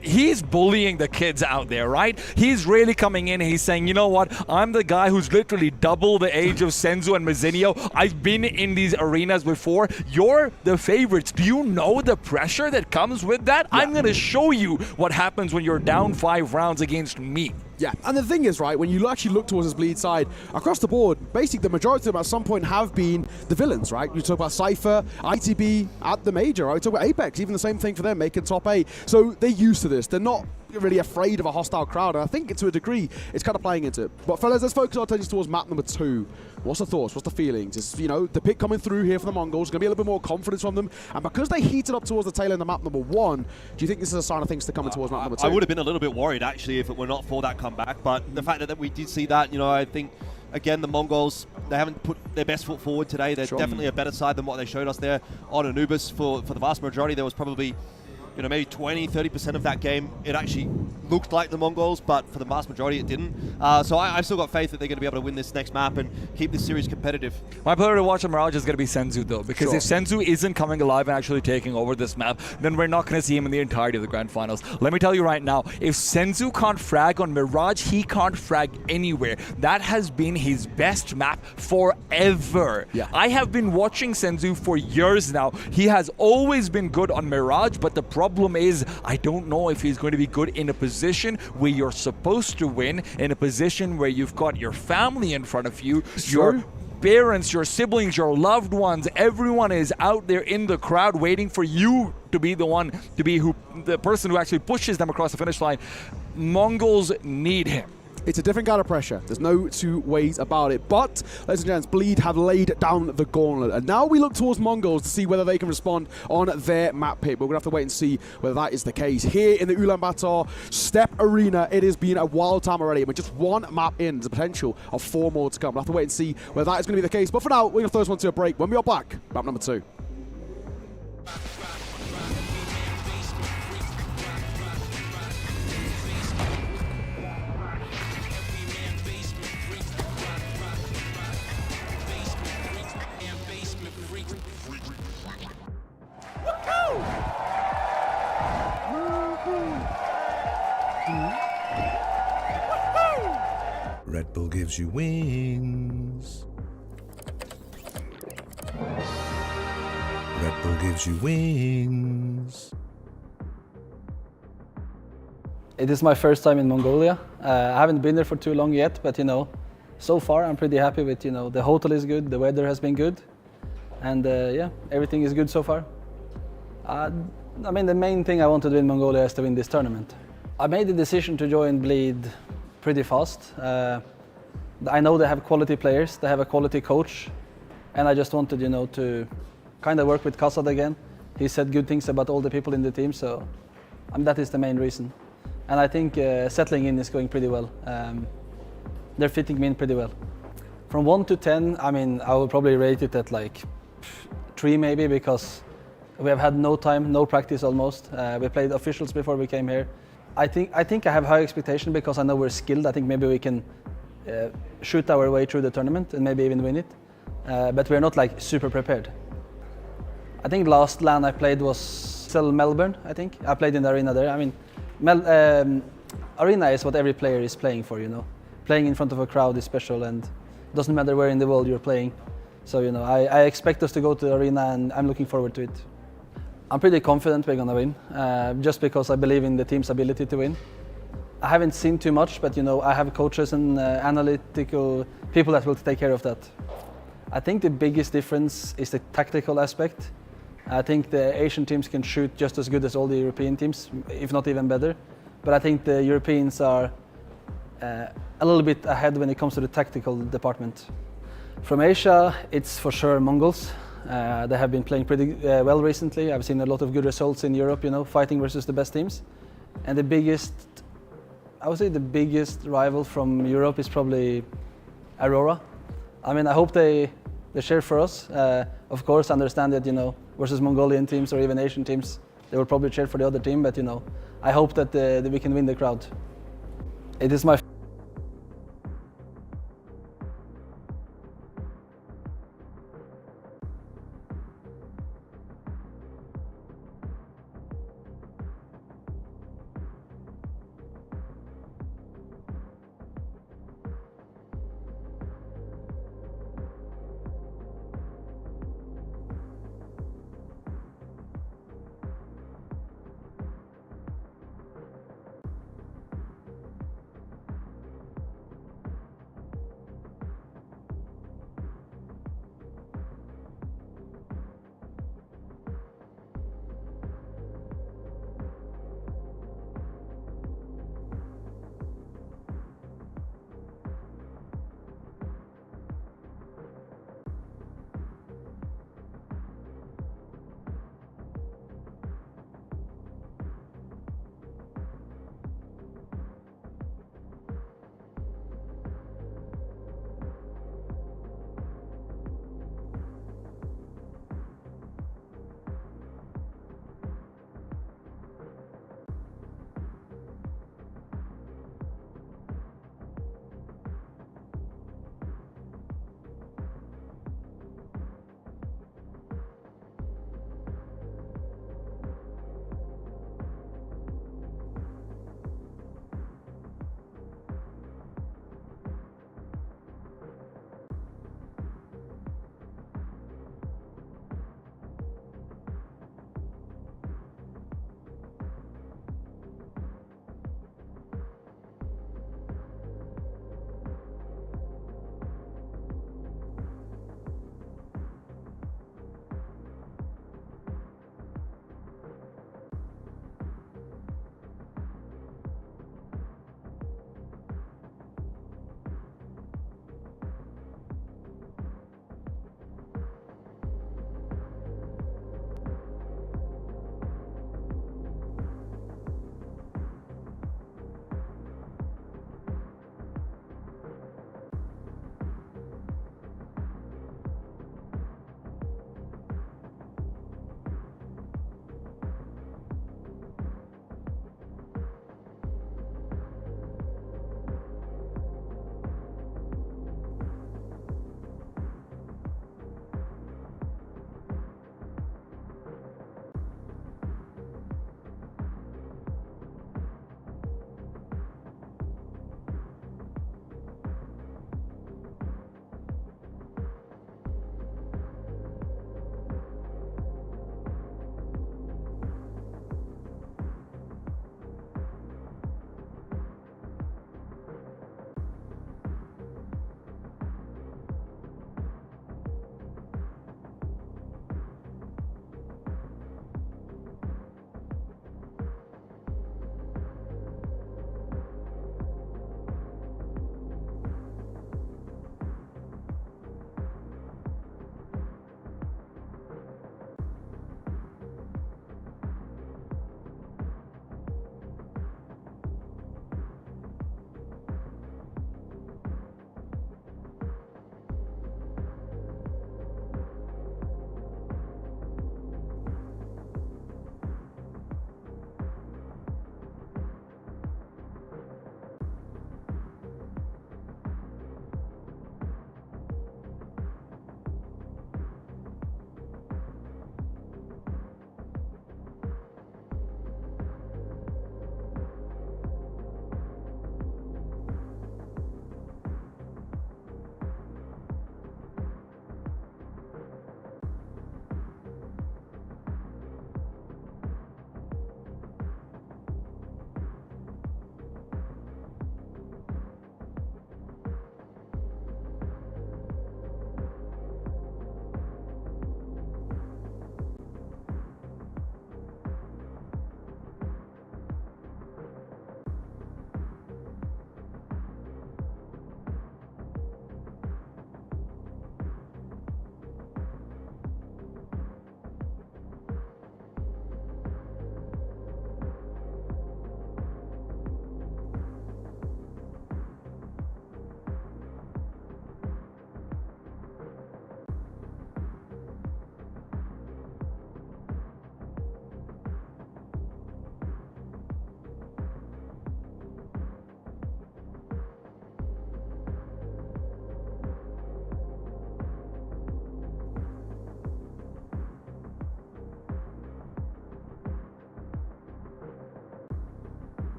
he's bullying the kids out there, right? He's really coming in and he's saying, you know what, I'm the guy who's literally double the age of Senzu and Mazinho. I've been in these arenas before. You're the favorites. Do you know the pressure that comes with that? Yeah. I'm going to show you what happens when you're down 5 rounds against me. Yeah, and the thing is, right, when you actually look towards this Bleed side, across the board, basically the majority of them at some point have been the villains, right? You talk about Cypher, ITB at the major, right? You talk about Apex, even the same thing for them, making top 8. So they're used to this. They're not really afraid of a hostile crowd, and I think to a degree, it's kind of playing into it. But fellas, let's focus our attention towards map number 2. What's the thoughts? What's the feelings? Is, the pick coming through here for the Mongols, going to be a little bit more confidence from them, and because they heated up towards the tail end of map number 1, do you think this is a sign of things to coming towards map number 2? I would have been a little bit worried, actually, if it were not for that comeback, but the fact that we did see that, I think, again, the Mongols, they haven't put their best foot forward today. They're definitely a better side than what they showed us there on Anubis. For the vast majority, there was probably maybe 20-30% of that game, it actually looked like the Mongols, but for the vast majority it didn't. So I've still got faith that they're going to be able to win this next map and keep this series competitive. My player to watch on Mirage is going to be Senzu, though, because if Senzu isn't coming alive and actually taking over this map, then we're not going to see him in the entirety of the grand finals. Let me tell you right now, if Senzu can't frag on Mirage, he can't frag anywhere. That has been his best map forever. Yeah. I have been watching Senzu for years now. He has always been good on Mirage, but the problem is I don't know if he's going to be good in a position where you're supposed to win, in a position where you've got your family in front of you, your parents, your siblings, your loved ones, everyone is out there in the crowd waiting for you to be the person who actually pushes them across the finish line. Mongols need him. It's a different kind of pressure. There's no two ways about it. But, ladies and gents, Bleed have laid down the gauntlet. And now we look towards Mongols to see whether they can respond on their map pick. We're going to have to wait and see whether that is the case. Here in the Ulambaatar Step Arena, it has been a wild time already. And we're just one map in. There's a potential of 4 more to come. We'll have to wait and see whether that is going to be the case. But for now, we're going to throw this one to a break. When we are back, map number 2. Red Bull gives you wings. Red Bull gives you wings. It is my first time in Mongolia. I haven't been there for too long yet, but so far I'm pretty happy with, the hotel is good, the weather has been good, and yeah, everything is good so far. I mean, the main thing I want to do in Mongolia is to win this tournament. I made the decision to join Bleed pretty fast. I know they have quality players, they have a quality coach, and I just wanted, to kind of work with Kassad again. He said good things about all the people in the team, so that is the main reason. And I think settling in is going pretty well. They're fitting me in pretty well. From 1 to 10, I would probably rate it at like 3 maybe, because we have had no time, no practice almost. We played officials before we came here. I think I have high expectation because I know we're skilled. I think maybe we can shoot our way through the tournament and maybe even win it. But we're not like super prepared. I think last LAN I played was still Melbourne, I think. I played in the arena there. Arena is what every player is playing for, Playing in front of a crowd is special, and it doesn't matter where in the world you're playing. So, I expect us to go to the arena, and I'm looking forward to it. I'm pretty confident we're gonna win, just because I believe in the team's ability to win. I haven't seen too much, but I have coaches and analytical people that will take care of that. I think the biggest difference is the tactical aspect. I think the Asian teams can shoot just as good as all the European teams, if not even better. But I think the Europeans are a little bit ahead when it comes to the tactical department. From Asia, it's for sure Mongols. They have been playing pretty well recently. I've seen a lot of good results in Europe, you know, fighting versus the best teams. And I would say the biggest rival from Europe is probably Aurora. I mean, I hope they cheer for us. Of course, understand that, you know, versus Mongolian teams or even Asian teams, they will probably cheer for the other team, but, you know, I hope that we can win the crowd. It is my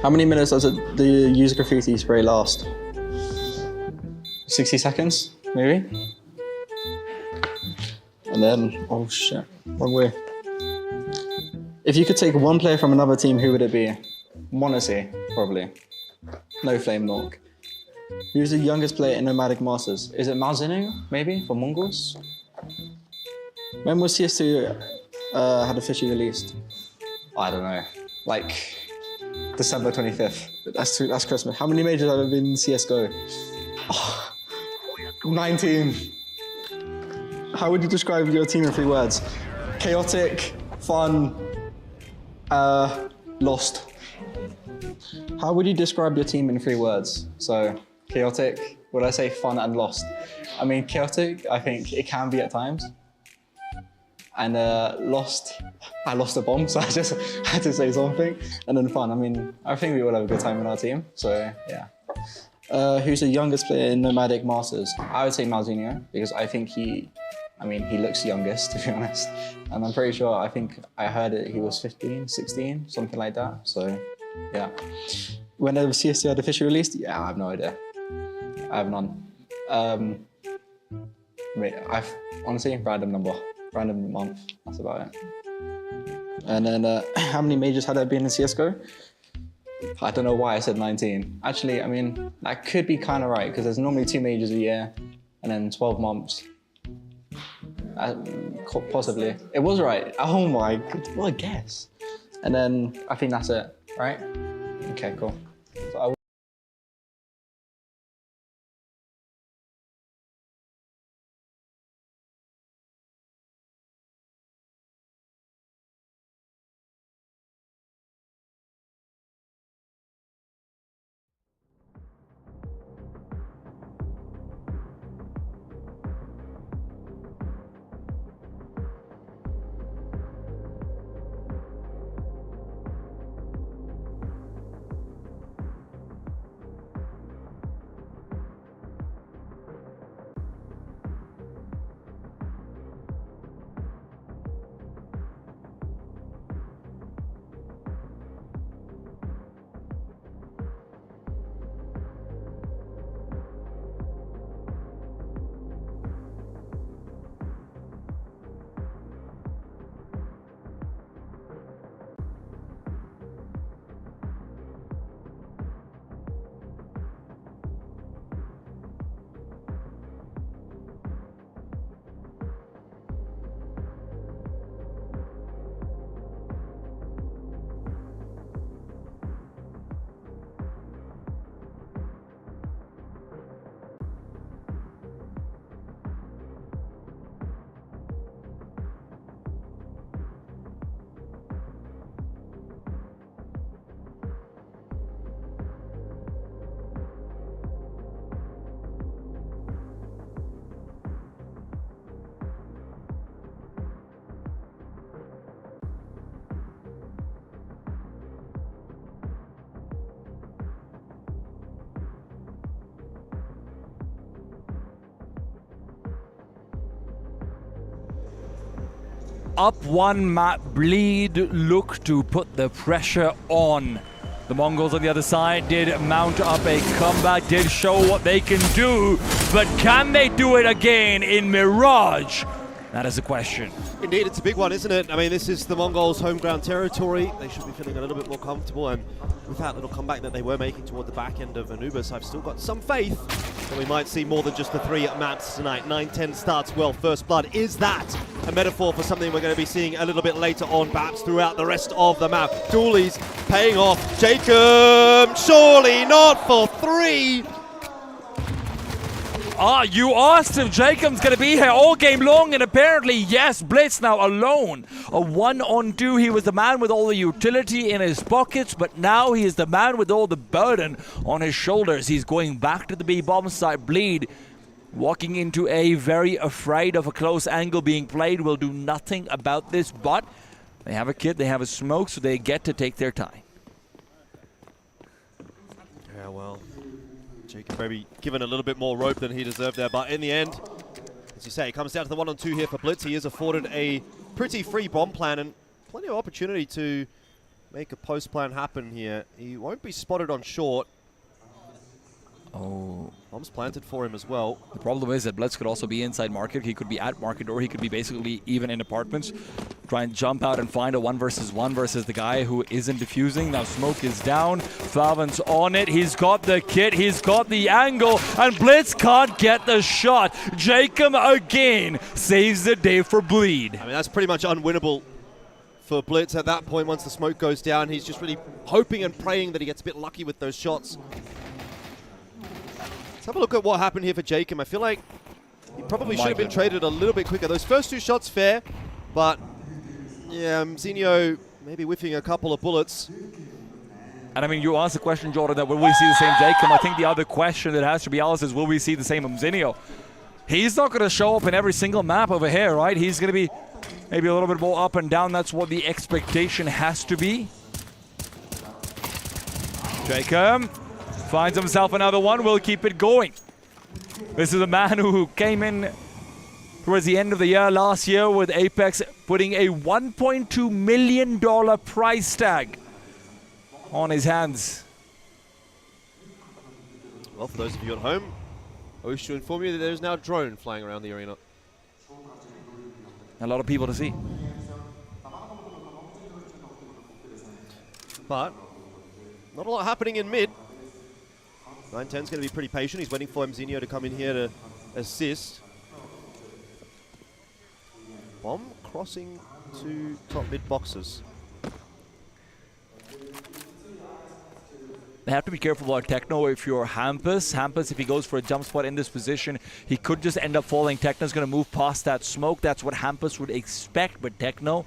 How many minutes does the user graffiti spray last? 60 seconds, maybe? And then, oh shit, wrong way. If you could take one player from another team, who would it be? MongolZ, probably. No Flame Nork. Who's the youngest player in Nomadic Masters? Is it Malzino, maybe, for Mongols? When was CS2 had officially released? I don't know, like December 25th. That's Christmas. How many majors have there been in CSGO? Oh, 19. How would you describe your team in 3 words? Chaotic, fun, lost. How would you describe your team in 3 words? So, chaotic, would I say fun and lost? I mean, chaotic, I think it can be at times. And lost, I lost a bomb, so I just had to say something. And then fun, I mean, I think we all have a good time in our team, so yeah. Who's the youngest player in Nomadic Masters? I would say Malzinho, because I think he looks youngest, to be honest. And I'm pretty sure, I think I heard it, he was 15, 16, something like that. So, yeah. When the CS2 had officially released? Yeah, I have no idea. I have none. Honestly, random number, random month, that's about it. And then, how many majors had there been in CSGO? I don't know why I said 19. Actually, I mean, that could be kind of right, because there's normally 2 majors a year, and then 12 months. Possibly. It was right. Oh my god, what a guess. And then, I think that's it, right? Okay, cool. So up one map, Bleed look to put the pressure on. The Mongols on the other side did mount up a comeback, did show what they can do, but can they do it again in Mirage? That is the question. Indeed, it's a big one, isn't it? I mean, this is the Mongols' home ground territory. They should be feeling a little bit more comfortable, and with that little comeback that they were making toward the back end of Anubis, I've still got some faith that we might see more than just the 3 maps tonight. 9-10 starts well, first blood. Is that a metaphor for something we're going to be seeing a little bit later on, perhaps throughout the rest of the map? Dooley's paying off. Jacob, surely not for 3. You asked if Jacob's gonna be here all game long, and apparently yes, Blitz now alone. A 1-on-2, he was the man with all the utility in his pockets, but now he is the man with all the burden on his shoulders. He's going back to the B-bomb side. Bleed walking into a very afraid of a close angle being played, will do nothing about this, but they have a kid, they have a smoke, so they get to take their time. Yeah, well, Jacob maybe given a little bit more rope than he deserved there, but in the end, as you say, it comes down to the 1-on-2 here for Blitz. He is afforded a pretty free bomb plan and plenty of opportunity to make a post plan happen here. He won't be spotted on short. Oh. Bomb's planted for him as well. The problem is that Blitz could also be inside market. He could be at market, or he could be basically even in apartments. Try and jump out and find a 1v1 versus the guy who isn't defusing. Now smoke is down. Falvin's on it. He's got the kit. He's got the angle. And Blitz can't get the shot. Jacob again saves the day for Bleed. I mean, that's pretty much unwinnable for Blitz at that point. Once the smoke goes down, he's just really hoping and praying that he gets a bit lucky with those shots. Let's have a look at what happened here for Jacob. I feel like he probably should have been traded a little bit quicker. Those first two shots fair, but yeah, Zinio maybe whiffing a couple of bullets. And I mean, you asked the question, Jordan, that will we see the same Jacob? I think the other question that has to be asked is, will we see the same Zinio? He's not going to show up in every single map over here, right? He's going to be maybe a little bit more up and down. That's what the expectation has to be. Jacob finds himself another one. We'll keep it going. This is a man who came in towards the end of the year last year with Apex, putting a $1.2 million price tag on his hands. Well, for those of you at home, I wish to inform you that there's now a drone flying around the arena. A lot of people to see. But not a lot happening in mid. 910's going to be pretty patient. He's waiting for Mzinio to come in here to assist. Bomb crossing to top mid boxes. They have to be careful about Techno if you're Hampus. Hampus, if he goes for a jump spot in this position, he could just end up falling. Techno's going to move past that smoke. That's what Hampus would expect. But Techno,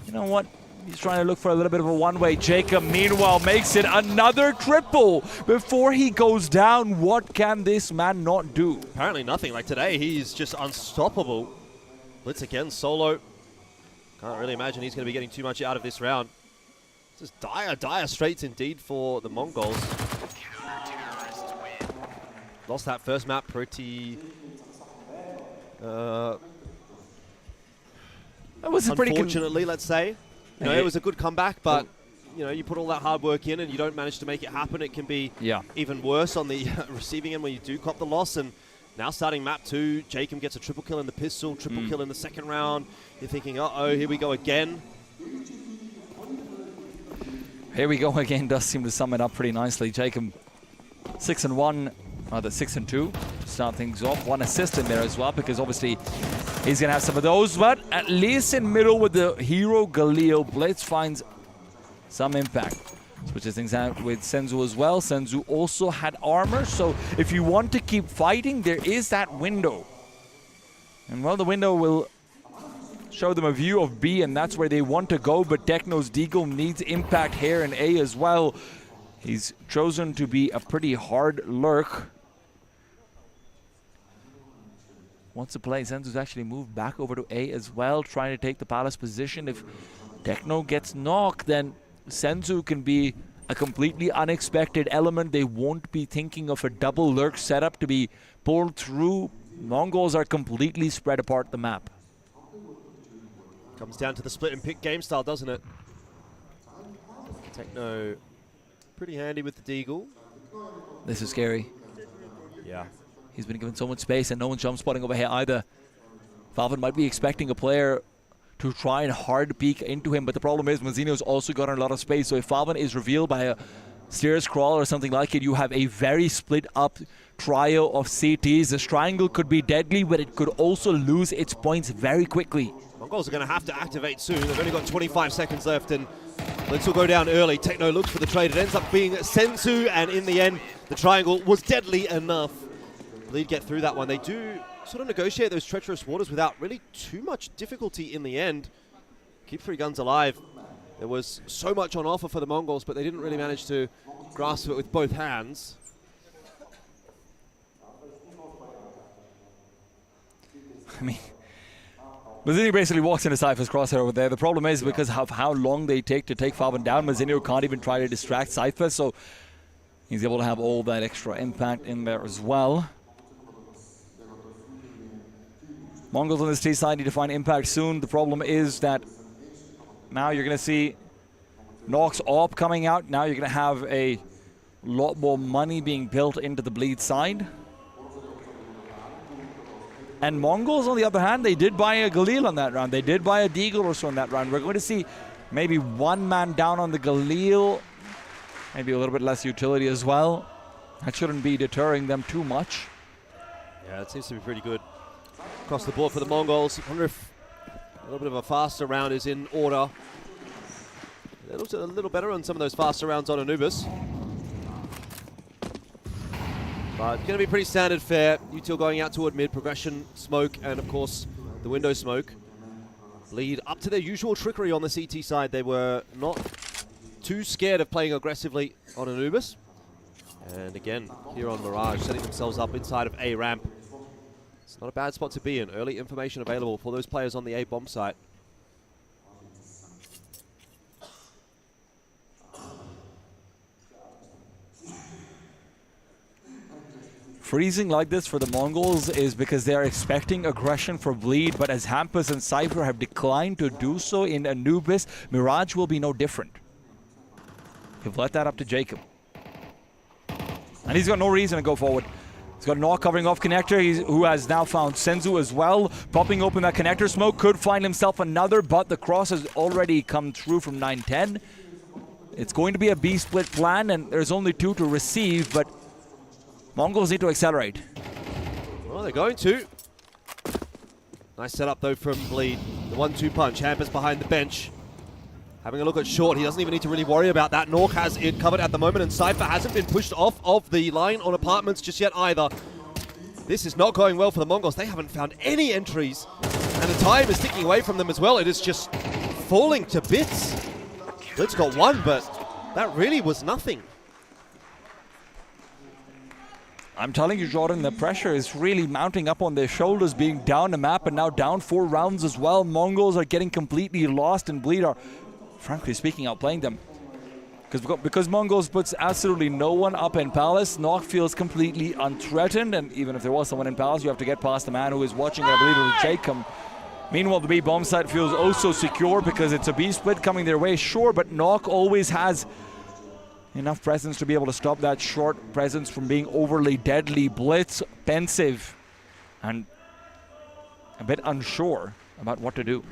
you know what? He's trying to look for a little bit of a one-way. Jacob, meanwhile, makes it another triple before he goes down. What can this man not do? Apparently nothing. Like today, he's just unstoppable. Blitz again, solo. Can't really imagine he's going to be getting too much out of this round. Just dire straits indeed for the Mongols. Lost that first map pretty... That was a pretty... Unfortunately, let's say. You know, it was a good comeback, but you know, you put all that hard work in and you don't manage to make it happen. It can be even worse on the receiving end when you do cop the loss. And now starting map 2, Jacob gets a triple kill in the pistol, triple kill in the second round. You're thinking, uh-oh, here we go again. Here we go again. Does seem to sum it up pretty nicely. Jacob 6-1, rather 6-2 to start things off. 1 assist in there as well, because obviously he's going to have some of those. But at least in middle with the hero Galil, Blitz finds some impact. Switches things out with Senzu as well. Senzu also had armor, so if you want to keep fighting, there is that window. And well, the window will show them a view of B, and that's where they want to go, but Techno's Deagle needs impact here in A as well. He's chosen to be a pretty hard lurk. Wants to play. Senzu's actually moved back over to A as well, trying to take the palace position. If Techno gets knocked, then Senzu can be a completely unexpected element. They won't be thinking of a double lurk setup to be pulled through. Mongols are completely spread apart the map. Comes down to the split and pick game style, doesn't it? Techno pretty handy with the Deagle. This is scary. Yeah. He's been given so much space and no one's jump spotting over here either. Falvin might be expecting a player to try and hard peek into him, but the problem is Mazino's also got a lot of space, so if Falvin is revealed by a stairs crawl or something like it, you have a very split up trio of CTs. This triangle could be deadly, but it could also lose its points very quickly. Mongols are going to have to activate soon. They've only got 25 seconds left, and Blitz will go down early. Techno looks for the trade. It ends up being Senzu, and in the end, the triangle was deadly enough. Lead get through that one. They do sort of negotiate those treacherous waters without really too much difficulty in the end. Keep 3 guns alive. There was so much on offer for the Mongols, but they didn't really manage to grasp it with both hands. I mean, Mazzinio basically walks into Cypher's crosshair over there. The problem is because of how long they take to take Falvin down, Mazzinio can't even try to distract Cypher, so he's able to have all that extra impact in there as well. Mongols on this T side need to find impact soon. The problem is that now you're going to see Nox AWP coming out. Now you're going to have a lot more money being built into the Bleed side. And Mongols, on the other hand, they did buy a Galil on that round. They did buy a Deagle or so on that round. We're going to see maybe one man down on the Galil. Maybe a little bit less utility as well. That shouldn't be deterring them too much. Yeah, it seems to be pretty good across the board for the Mongols. I wonder if a little bit of a faster round is in order. It looks a little better on some of those faster rounds on Anubis. But going to be pretty standard fare. Util going out toward mid, progression, smoke, and of course the window smoke. Lead up to their usual trickery on the CT side. They were not too scared of playing aggressively on Anubis. And again, here on Mirage, setting themselves up inside of A ramp. It's not a bad spot to be in. Early information available for those players on the A bomb site. Freezing like this for the Mongols is because they're expecting aggression for Bleed, but as Hampus and Cypher have declined to do so in Anubis, Mirage will be no different. He've let that up to Jacob. And he's got no reason to go forward. He's got Nock covering off connector, who has now found Senzu as well. Popping open that connector smoke, could find himself another, but the cross has already come through from 910. It's going to be a B-split plan, and there's only 2 to receive, but Mongols need to accelerate. Well, they're going to. Nice setup though from Bleed. The 1-2 punch. Hampus behind the bench. Having a look at Short. He doesn't even need to really worry about that. Nork has it covered at the moment, and Cypher hasn't been pushed off of the line on apartments just yet either. This is not going well for the Mongols. They haven't found any entries, and the time is ticking away from them as well. It is just falling to bits. Blitz got one, but that really was nothing. I'm telling you, Jordan, the pressure is really mounting up on their shoulders, being down the map and now down 4 rounds as well. Mongols are getting completely lost, and Bleed are, frankly speaking, outplaying them. Because Mongols puts absolutely no one up in Palace, Nock feels completely unthreatened, and even if there was someone in Palace, you have to get past the man who is watching, I believe it was Jacob. Meanwhile, the B bomb site feels also secure because it's a B split coming their way, sure, but Nock always has enough presence to be able to stop that short presence from being overly deadly. Blitz, pensive, and a bit unsure about what to do.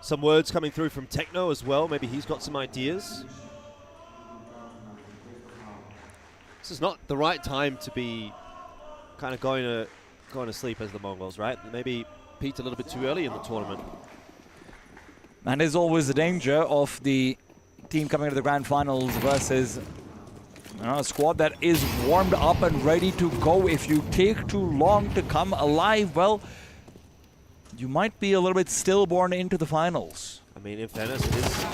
Some words coming through from Techno as well. Maybe he's got some ideas. This is not the right time to be kind of going to sleep as the Mongols, right? Maybe peaked a little bit too early in the tournament. And there's always the danger of the team coming to the grand finals versus a squad that is warmed up and ready to go. If you take too long to come alive, well, you might be a little bit stillborn into the finals. I mean, in fairness, it is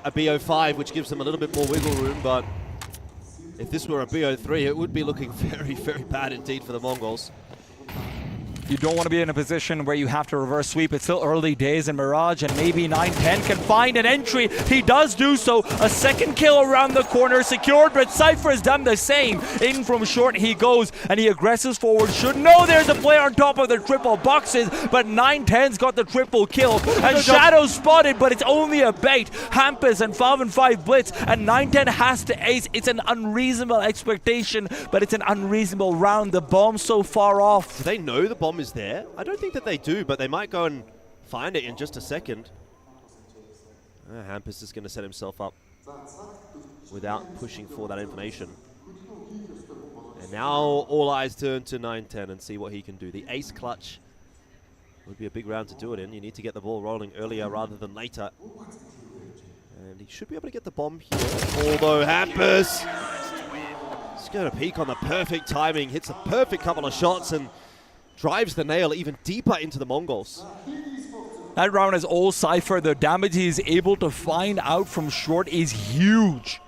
a BO5, which gives them a little bit more wiggle room, but if this were a BO3, it would be looking very, very bad indeed for the Mongols. You don't want to be in a position where you have to reverse sweep. It's still early days in Mirage, and maybe 910 can find an entry. He does do so. A second kill around the corner secured, but Cypher has done the same. In from short he goes, and he aggresses forward. Should know there's a player on top of the triple boxes, but 910's got the triple kill. And Shadow spotted, but it's only a bait. Hampus and 5-5 blitz, and 910 has to ace. It's an unreasonable expectation, but it's an unreasonable round. The bomb so far off. Do they know the bomb is there? I don't think that they do, but they might go and find it in just a second. Hampus is going to set himself up without pushing for that information. And now all eyes turn to 910 and see what he can do. The ace clutch would be a big round to do it in. You need to get the ball rolling earlier rather than later. And he should be able to get the bomb here. Although Hampus is going to peak on the perfect timing, hits a perfect couple of shots and drives the nail even deeper into the Mongols. That round is all Cypher. The damage he's able to find out from short is huge.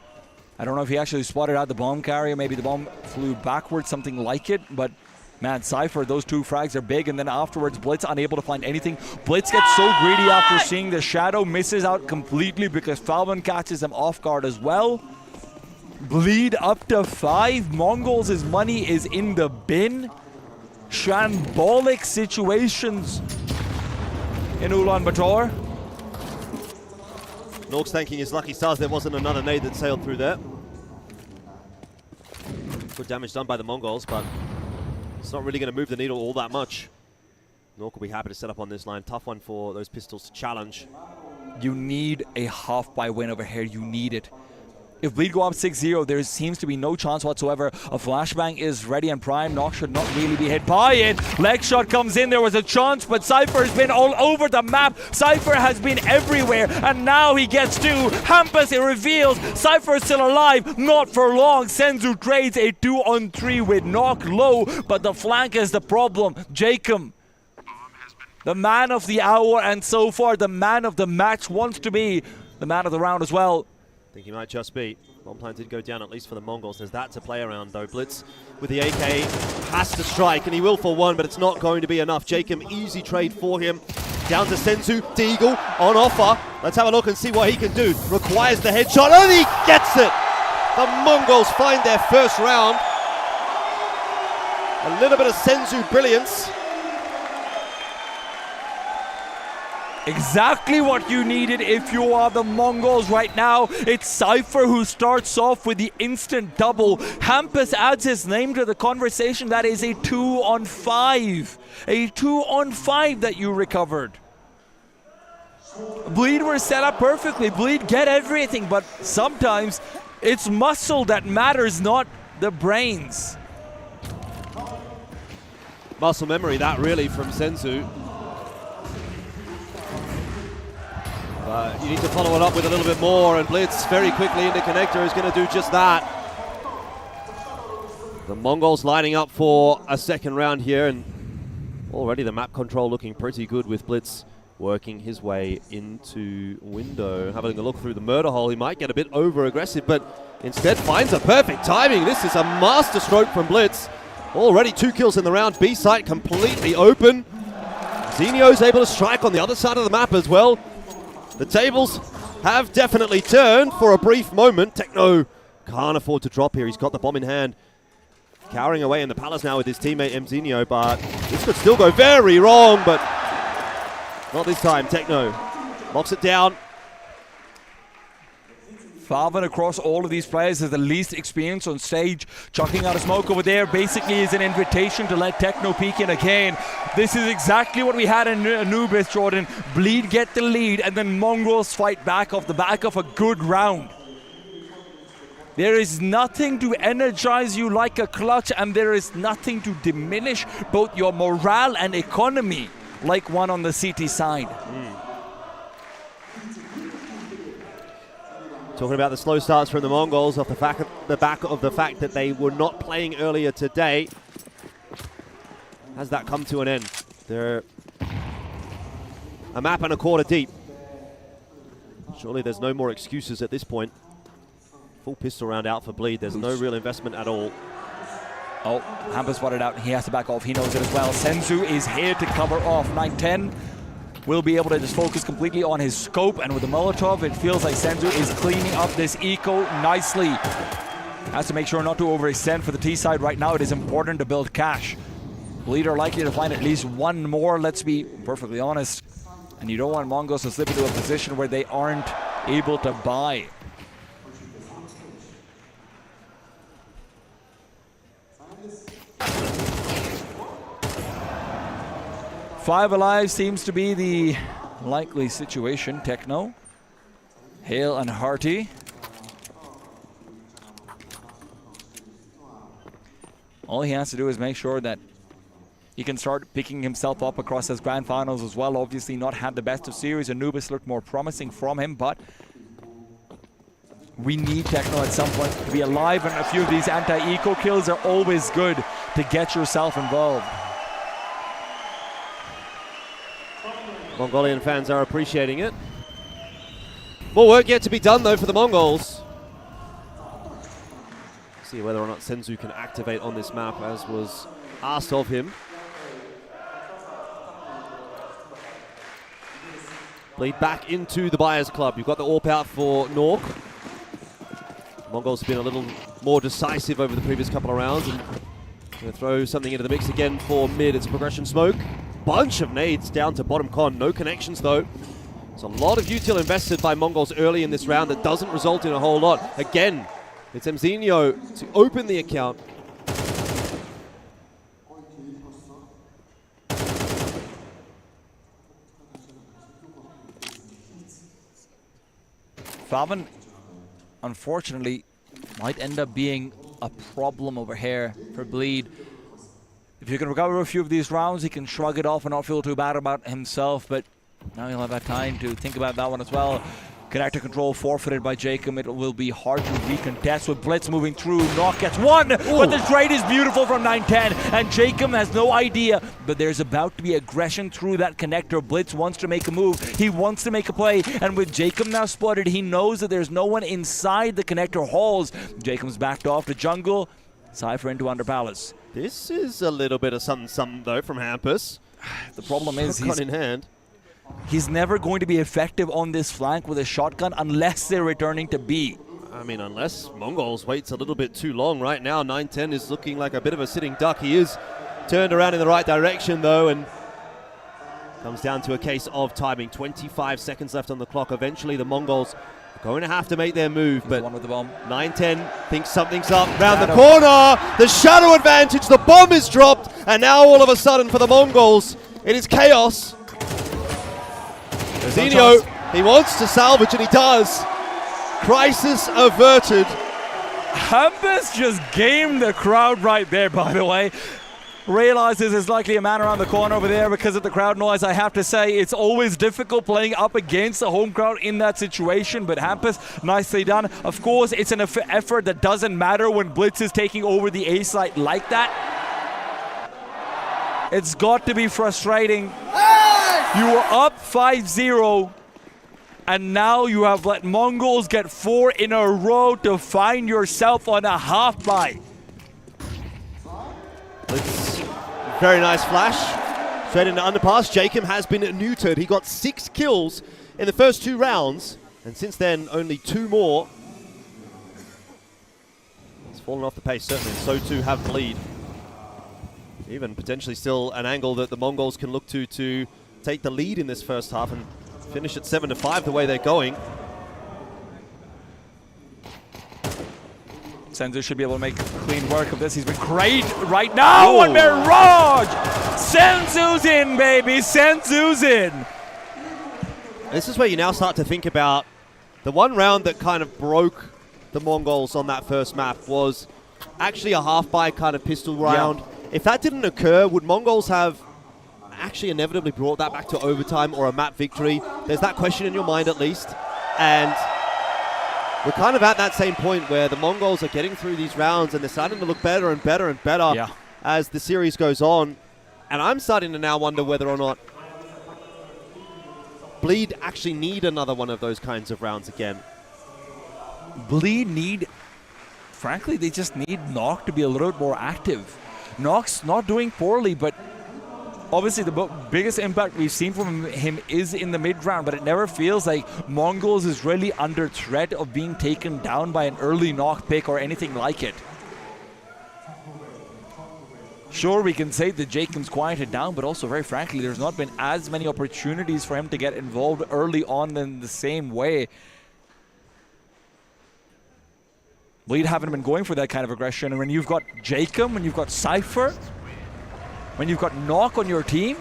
I don't know if he actually spotted out the bomb carrier. Maybe the bomb flew backwards, something like it. But man, Cypher, those 2 frags are big. And then afterwards, Blitz unable to find anything. Blitz gets so greedy after seeing the shadow, misses out completely because Falvin catches him off guard as well. Bleed up to 5. Mongols' money is in the bin. Shambolic situations in Ulaanbaatar. Nork's thanking his lucky stars there wasn't another nade that sailed through there. Good damage done by the Mongols, but it's not really going to move the needle all that much. Nork will be happy to set up on this line. Tough one for those pistols to challenge. You need a half-buy win over here. You need it. If Bleed go up 6-0, there seems to be no chance whatsoever. A flashbang is ready and prime. Nock should not really be hit by it. Leg shot comes in. There was a chance, but Cypher has been all over the map. Cypher has been everywhere, and now he gets two. Hampus, it reveals Cypher is still alive. Not for long. Senzu trades a 2-on-3 with Nock low, but the flank is the problem. Jacob, the man of the hour, and so far the man of the match, wants to be the man of the round as well. I think he might just be. Bomb plan did go down, at least for the Mongols. There's that to play around, though. Blitz with the AK has to strike, and he will for one, but it's not going to be enough. Jacob, easy trade for him. Down to Senzu, Deagle on offer. Let's have a look and see what he can do. Requires the headshot, and he gets it! The Mongols find their first round. A little bit of Senzu brilliance. Exactly what you needed if you are the Mongols right now. It's Cypher who starts off with the instant double. Hampus adds his name to the conversation. That is a 2-on-5. A 2-on-5 that you recovered. Bleed were set up perfectly. Bleed get everything, but sometimes it's muscle that matters, not the brains. Muscle memory, that really, from Senzu. You need to follow it up with a little bit more, and Blitz very quickly into connector is going to do just that. The Mongols lining up for a second round here, and already the map control looking pretty good with Blitz working his way into window. Having a look through the murder hole, he might get a bit over-aggressive, but instead finds a perfect timing. This is a master stroke from Blitz. Already 2 kills in the round. B site completely open. Zenio's able to strike on the other side of the map as well. The tables have definitely turned for a brief moment. Techno can't afford to drop here. He's got the bomb in hand. Cowering away in the palace now with his teammate Mzenio, but this could still go very wrong, but not this time. Techno locks it down. Falvin across all of these players has the least experience on stage. Chucking out a smoke over there basically is an invitation to let Techno peek in again. This is exactly what we had in Anubis, Jordan. Bleed get the lead, and then Mongols fight back off the back of a good round. There is nothing to energize you like a clutch, and there is nothing to diminish both your morale and economy like one on the CT side. Talking about the slow starts from the Mongols off the back of the fact that they were not playing earlier today. Has that come to an end? They're a map and a quarter deep. Surely there's no more excuses at this point. Full pistol round out for Bleed. There's no real investment at all. Oh, Hampus spotted out. He has to back off. He knows it as well. Senzu is here to cover off. 9-10. Will be able to just focus completely on his scope, and with the Molotov, it feels like Senzu is cleaning up this eco nicely. Has to make sure not to overextend for the T side right now. It is important to build cash. Bleed are likely to find at least one more, let's be perfectly honest. And you don't want Mongols to slip into a position where they aren't able to buy. Five alive seems to be the likely situation. Techno, Hale and Hearty. All he has to do is make sure that he can start picking himself up across his grand finals as well. Obviously not had the best of series. Anubis looked more promising from him, but we need Techno at some point to be alive, and a few of these anti-eco kills are always good to get yourself involved. Mongolian fans are appreciating it. More work yet to be done, though, for the Mongols. See whether or not Senzu can activate on this map, as was asked of him. Bleed back into the Buyers Club. You've got the AWP out for Nork. Mongols have been a little more decisive over the previous couple of rounds. And going to throw something into the mix again for mid. It's a progression smoke. bunch of nades down to bottom con. No connections though. There's a lot of util invested by Mongols early in this round that doesn't result in a whole lot. Again, it's Mzinho to open the account. Falvin, unfortunately, might end up being a problem over here for Bleed. If you can recover a few of these rounds, he can shrug it off and not feel too bad about himself, but now he'll have that time to think about that one as well. Connector control forfeited by Jacob. It will be hard to recontest with Blitz moving through. Knock gets one, but the trade is beautiful from 9-10, and Jacob has no idea, but there's about to be aggression through that connector. Blitz wants to make a move. He wants to make a play, and with Jacob now spotted, he knows that there's no one inside the connector halls. Jacob's backed off to jungle. Cypher into Under Palace. This is a little bit of something though from Hampus. The problem is he's in hand. He's never going to be effective on this flank with a shotgun unless they're returning to B. I mean, unless Mongols waits a little bit too long. Right now, 9-10 is looking like a bit of a sitting duck. He is turned around in the right direction though, and comes down to a case of timing. 25 seconds left on the clock. Eventually the Mongols are going to have to make their move, but 9-10 thinks something's up round the corner. The shadow advantage, the bomb is dropped, and now all of a sudden for the Mongols, it is chaos. Zinho, he wants to salvage, and he does. Crisis averted. Hampus just gamed the crowd right there, by the way. Realizes there's likely a man around the corner over there because of the crowd noise. I have to say, it's always difficult playing up against the home crowd in that situation, but Hampus, nicely done. Of course, it's an effort that doesn't matter when Blitz is taking over the A site like that. It's got to be frustrating. You were up 5-0, and now you have let Mongols get 4 in a row to find yourself on a half bye. It's very nice flash. Straight into underpass. Jacob has been neutered. He got 6 kills in the first 2 rounds, and since then only 2 more. He's fallen off the pace, certainly. So too have the lead. Even potentially still an angle that the Mongols can look to take the lead in this first half and finish at 7-5 the way they're going. Senzu should be able to make clean work of this. He's been great right now. And Mirage! Senzu's in, baby. Senzu's in. This is where you now start to think about the one round that kind of broke the Mongols on that first map was actually a half-buy kind of pistol round. Yeah. If that didn't occur, would Mongols have actually inevitably brought that back to overtime or a map victory? There's that question in your mind at least. And we're kind of at that same point where the Mongols are getting through these rounds and they're starting to look better and better and better as the series goes on. And I'm starting to now wonder whether or not Bleed actually need another one of those kinds of rounds again. Bleed need, frankly, they just need Nock to be a little bit more active. Nock's not doing poorly, but obviously the biggest impact we've seen from him is in the mid-round, but it never feels like Mongols is really under threat of being taken down by an early Nock pick or anything like it. Sure, we can say that Jacob's quieted down, but also, very frankly, there's not been as many opportunities for him to get involved early on in the same way. Bleed haven't been going for that kind of aggression, and when you've got Jacob, when you've got Cypher, when you've got Nock on your team,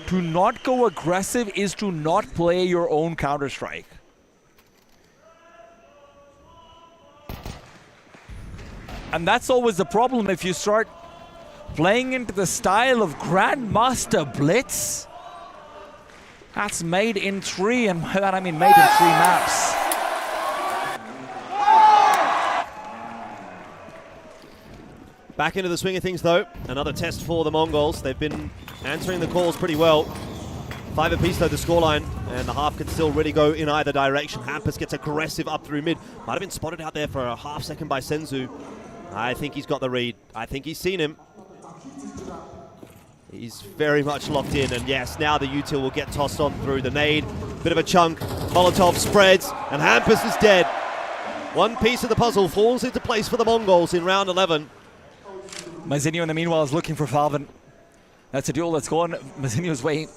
to not go aggressive is to not play your own Counter-Strike. And that's always the problem if you start playing into the style of Grandmaster Blitz. That's made in 3, and by that I mean made in 3 maps. Back into the swing of things though. Another test for the Mongols. They've been answering the calls pretty well. 5 apiece though the scoreline, and the half can still really go in either direction. Hampus gets aggressive up through mid. Might have been spotted out there for a half second by Senzu. I think he's got the read. I think he's seen him. He's very much locked in, and yes, now the util will get tossed on through the nade. Bit of a chunk. Molotov spreads, and Hampus is dead. One piece of the puzzle falls into place for the Mongols in round 11. Mazinho in the meanwhile is looking for Falvin. That's a duel that's gone Mazinho's way.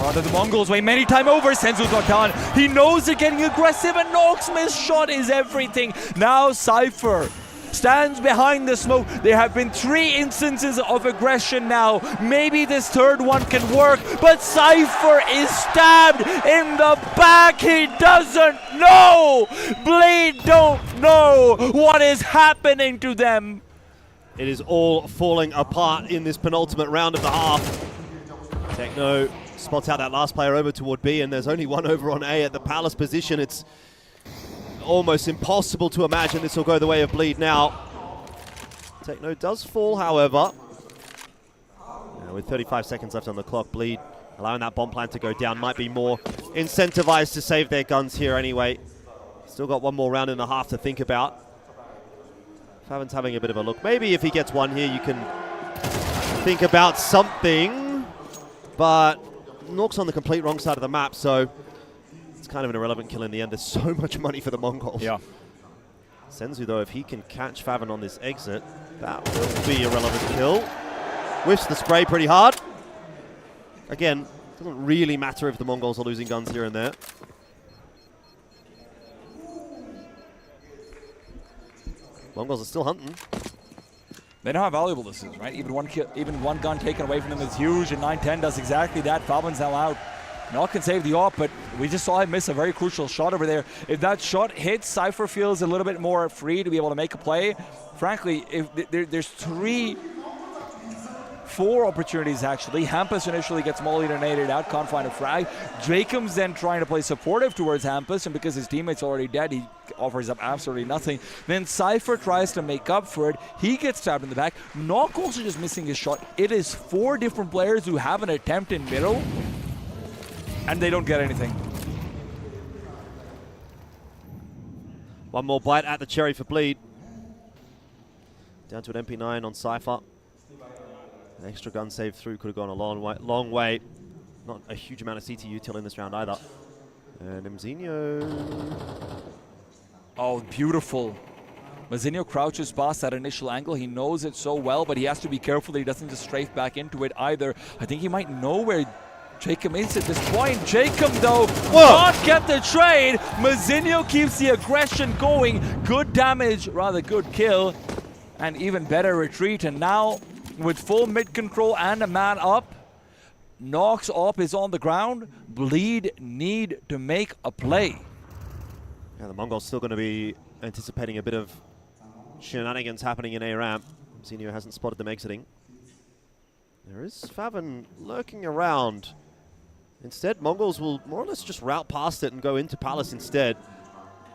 Rather the Mongols' way many times over. Senzu's not down. He knows they're getting aggressive and Nox missed shot is everything. Now Cypher stands behind the smoke. There have been 3 instances of aggression now. Maybe this third one can work, but Cypher is stabbed in the back. He doesn't know. Blade don't know what is happening to them. It is all falling apart in this penultimate round of the half. Techno spots out that last player over toward B, and there's only one over on A at the Palace position. It's almost impossible to imagine this will go the way of Bleed now. Techno does fall, however. Now with 35 seconds left on the clock, Bleed allowing that bomb plant to go down might be more incentivized to save their guns here anyway. Still got one more round and a half to think about. Favin's having a bit of a look. Maybe if he gets one here, you can think about something. But Nork's on the complete wrong side of the map, so it's kind of an irrelevant kill in the end. There's so much money for the Mongols. Yeah. Senzu, though, if he can catch Favin on this exit, that will be a relevant kill. Whiffs the spray pretty hard. Again, doesn't really matter if the Mongols are losing guns here and there. Mongols are still hunting. They know how valuable this is, right? Even one gun taken away from them is huge, and 9-10 does exactly that. Favin's now out. Nock can save the AWP, but we just saw him miss a very crucial shot over there. If that shot hits, Cypher feels a little bit more free to be able to make a play. Frankly, if there's 4 opportunities actually. Hampus initially gets molly-donated out, can't find a frag. Jacob's then trying to play supportive towards Hampus, and because his teammate's already dead, he offers up absolutely nothing. Then Cypher tries to make up for it. He gets stabbed in the back. Nock also just missing his shot. It is 4 different players who have an attempt in middle, and they don't get anything. One more bite at the cherry for Bleed. Down to an MP9 on Cypher. An extra gun save through could have gone a long way. Not a huge amount of CT util in this round either. And Mzinho. Oh, beautiful. Mazinho crouches past that initial angle. He knows it so well, but he has to be careful that he doesn't just strafe back into it either. I think he might know where Jacob is at this point. Jacob, though, not get the trade. Mazinho keeps the aggression going. Good damage, rather good kill, and even better retreat. And now, with full mid control and a man up, Nox AWP is on the ground. Bleed need to make a play. Yeah, the Mongols still going to be anticipating a bit of shenanigans happening in A ramp. Mzinho hasn't spotted them exiting. There is Favin lurking around. Instead, Mongols will more or less just route past it and go into Palace instead.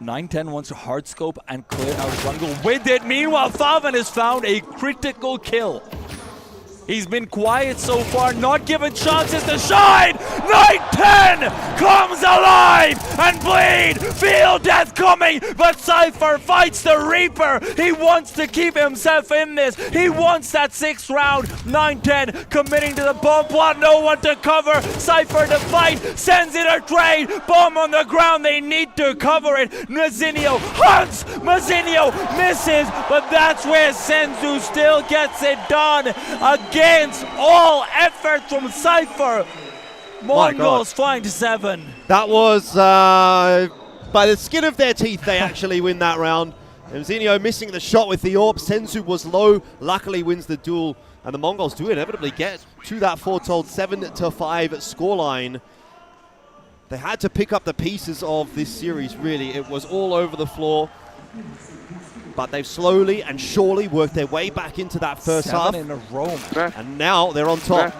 9-10 wants to hard scope and clear out jungle with it. Meanwhile, Favin has found a critical kill. He's been quiet so far, not given chances to shine. 9-10 comes alive and Bleed feel death coming, but Cypher fights the Reaper. He wants to keep himself in this. He wants that 6th round. 9-10 committing to the bomb plot, no one to cover. Cypher to fight, sends in a trade. Bomb on the ground, they need to cover it. Mazinho hunts, Mazinho misses, but that's where Senzu still gets it done. Against all effort from Cypher. Mongols flying to 7. That was by the skin of their teeth they actually win that round. Mzinho missing the shot with the AWP. Senzu was low, luckily wins the duel. And the Mongols do inevitably get to that foretold 7-5 scoreline. They had to pick up the pieces of this series, really. It was all over the floor. But they've slowly and surely worked their way back into that first half. 7 in a row. And now they're on top.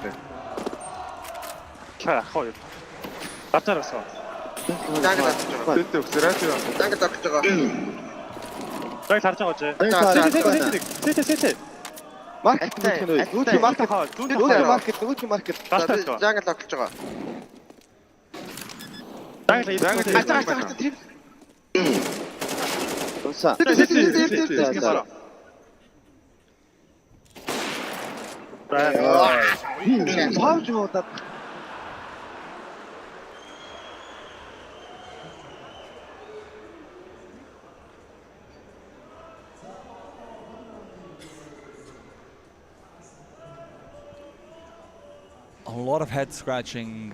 A lot of head scratching,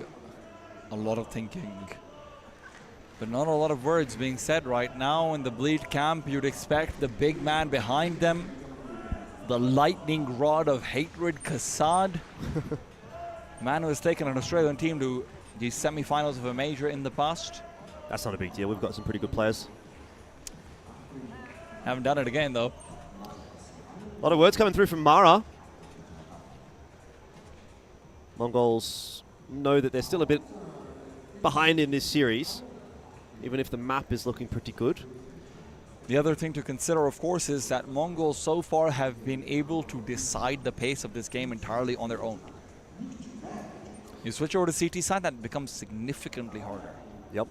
a lot of thinking, but not a lot of words being said right now. In the Bleed camp, you'd expect the big man behind them, the lightning rod of hatred, Kassad, man who has taken an Australian team to the semi-finals of a major in the past. That's not a big deal. We've got some pretty good players. Haven't done it again, though. A lot of words coming through from Mara. Mongols know that they're still a bit behind in this series, even if the map is looking pretty good. The other thing to consider, of course, is that Mongols so far have been able to decide the pace of this game entirely on their own. You switch over to CT side, that becomes significantly harder. Yep.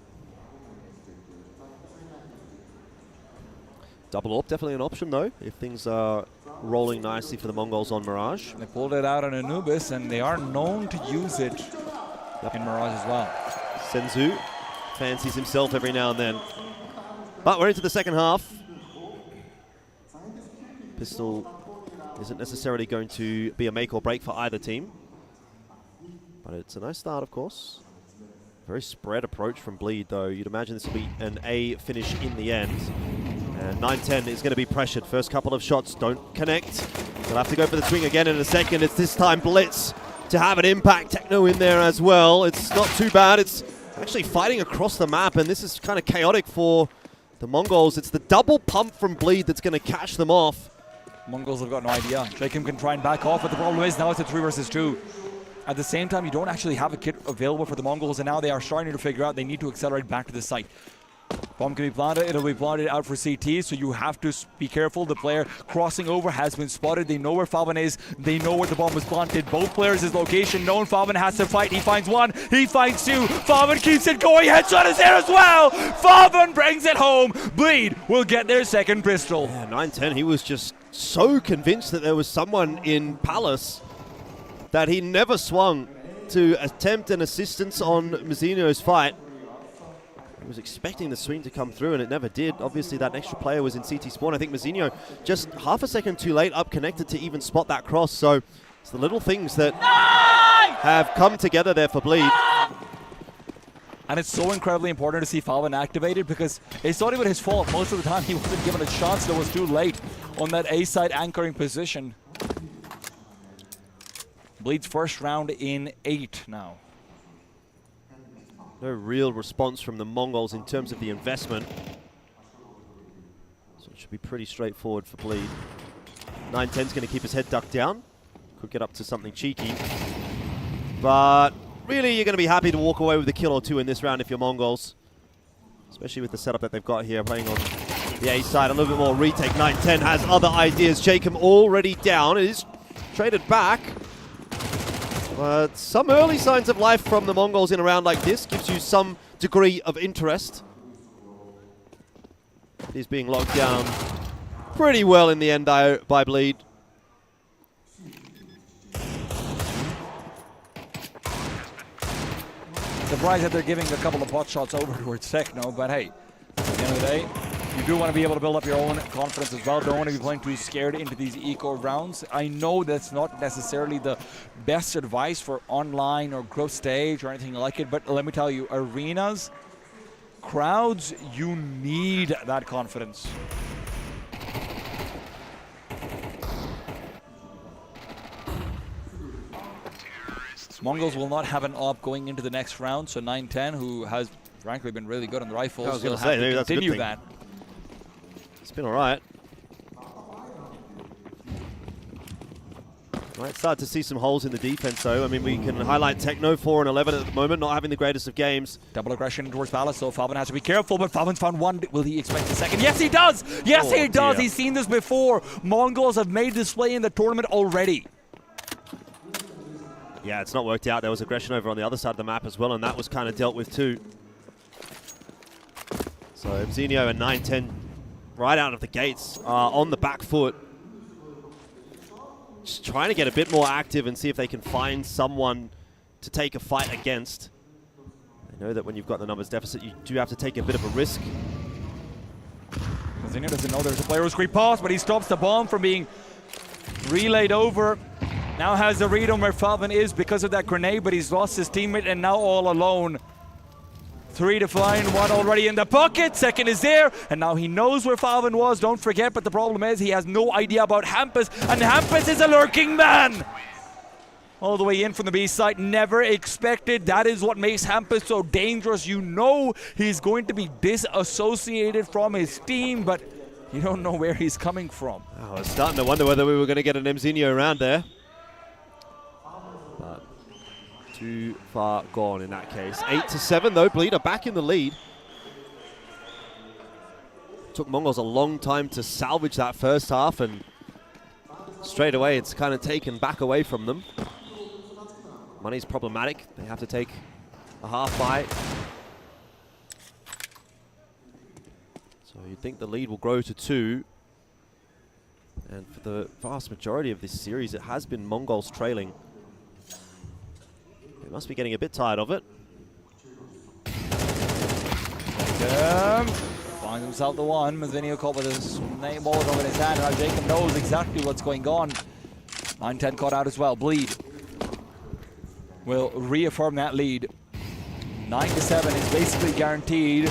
Double AWP, definitely an option though, if things are rolling nicely for the Mongols on Mirage. They pulled it out on Anubis, and they are known to use it in Mirage as well. Senzu fancies himself every now and then. But we're into the second half. Pistol isn't necessarily going to be a make or break for either team. But it's a nice start, of course. Very spread approach from Bleed, though. You'd imagine this will be an A finish in the end. And 9-10 is going to be pressured. First couple of shots don't connect. They'll have to go for the swing again in a second. It's this time Blitz to have an impact. Techno in there as well. It's not too bad. It's actually fighting across the map, and this is kind of chaotic for the Mongols. It's the double pump from Bleed that's going to catch them off. Mongols have got no idea. Jacob can try and back off, but the problem is now it's a 3 versus 2. At the same time, you don't actually have a kit available for the Mongols, and now they are starting to figure out they need to accelerate back to the site. Bomb can be planted, it'll be planted out for CT, so you have to be careful. The player crossing over has been spotted. They know where Favan is, they know where the bomb was planted. Both players' his location known. Favan has to fight, he finds one, he finds two. Favan keeps it going, headshot is there as well! Favan brings it home. Bleed will get their second pistol. Yeah, 9-10, he was just so convinced that there was someone in Palace that he never swung to attempt an assistance on Mizzinho's fight. He was expecting the swing to come through, and it never did. Obviously, that extra player was in CT spawn. I think Mizzinho just half a second too late up connected to even spot that cross. So it's the little things that have come together there for Bleed. And it's so incredibly important to see Favan activated, because it's not even his fault. Most of the time, he wasn't given a chance that was too late on that A-side anchoring position. Bleed's first round in 8 now. No real response from the Mongols in terms of the investment. So it should be pretty straightforward for Bleed. 9-10's going to keep his head ducked down. Could get up to something cheeky. But really, you're going to be happy to walk away with a kill or two in this round if you're Mongols. Especially with the setup that they've got here, playing on the A side. A little bit more retake. 9-10 has other ideas. Jacob already down. It is traded back. But some early signs of life from the Mongols in a round like this gives you some degree of interest. He's being locked down pretty well in the end by Bleed. Surprised that they're giving a couple of pot shots over towards Techno, but hey, at the end of the day, you do want to be able to build up your own confidence as well. Don't want to be playing too scared into these eco rounds. I know that's not necessarily the best advice for online or group stage or anything like it, but let me tell you, arenas, crowds, you need that confidence. Mongols will not have an op going into the next round, so 9-10, who has frankly been really good on the rifles, will have to continue that. It's been all right. Might start to see some holes in the defense, though. I mean, we can highlight Techno 4-11 at the moment, not having the greatest of games. Double aggression towards Palace, so Favan has to be careful, but Favan's found one. Will he expect a second? Yes, he does! Yes, he does! He's seen this before. Mongols have made this play in the tournament already. Yeah, it's not worked out. There was aggression over on the other side of the map as well, and that was kind of dealt with too. So Mzinho and 9-10 right out of the gates are on the back foot. Just trying to get a bit more active and see if they can find someone to take a fight against. I know that when you've got the numbers deficit, you do have to take a bit of a risk. Mzinho doesn't know there's a player who's creep past, but he stops the bomb from being relayed over. Now has the read on where Falvin is because of that grenade, but he's lost his teammate and now all alone. 3 to find, 1 already in the pocket, second is there, and now he knows where Falvin was, don't forget, but the problem is he has no idea about Hampus, and Hampus is a lurking man! All the way in from the B side, never expected. That is what makes Hampus so dangerous. You know he's going to be disassociated from his team, but you don't know where he's coming from. Oh, I was starting to wonder whether we were going to get an Mzinho around there. But too far gone in that case. 8-7 though, Bleed are back in the lead. Took Mongols a long time to salvage that first half, and straight away it's kind of taken back away from them. Money's problematic. They have to take a half bite. So you'd think the lead will grow to 2. And for the vast majority of this series, it has been Mongols trailing. They must be getting a bit tired of it. Finds himself the one. Mzinho caught with his name ball over his hand. Now Jacob knows exactly what's going on. 9-10 caught out as well. Bleed will reaffirm that lead. 9-7 is basically guaranteed.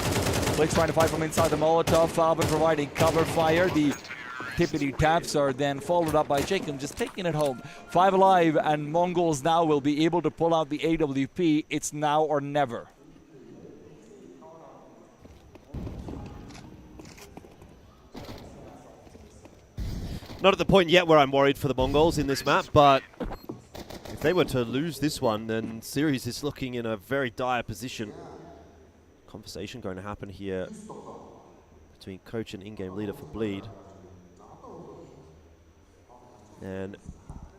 Blitz trying to fight from inside the Molotov. Falvin providing cover fire. The tippity taps are then followed up by Jacob just taking it home. 5 alive, and Mongols now will be able to pull out the AWP. It's now or never. Not at the point yet where I'm worried for the Mongols in this map, but if they were to lose this one, then series is looking in a very dire position. Conversation going to happen here between coach and in-game leader for Bleed. And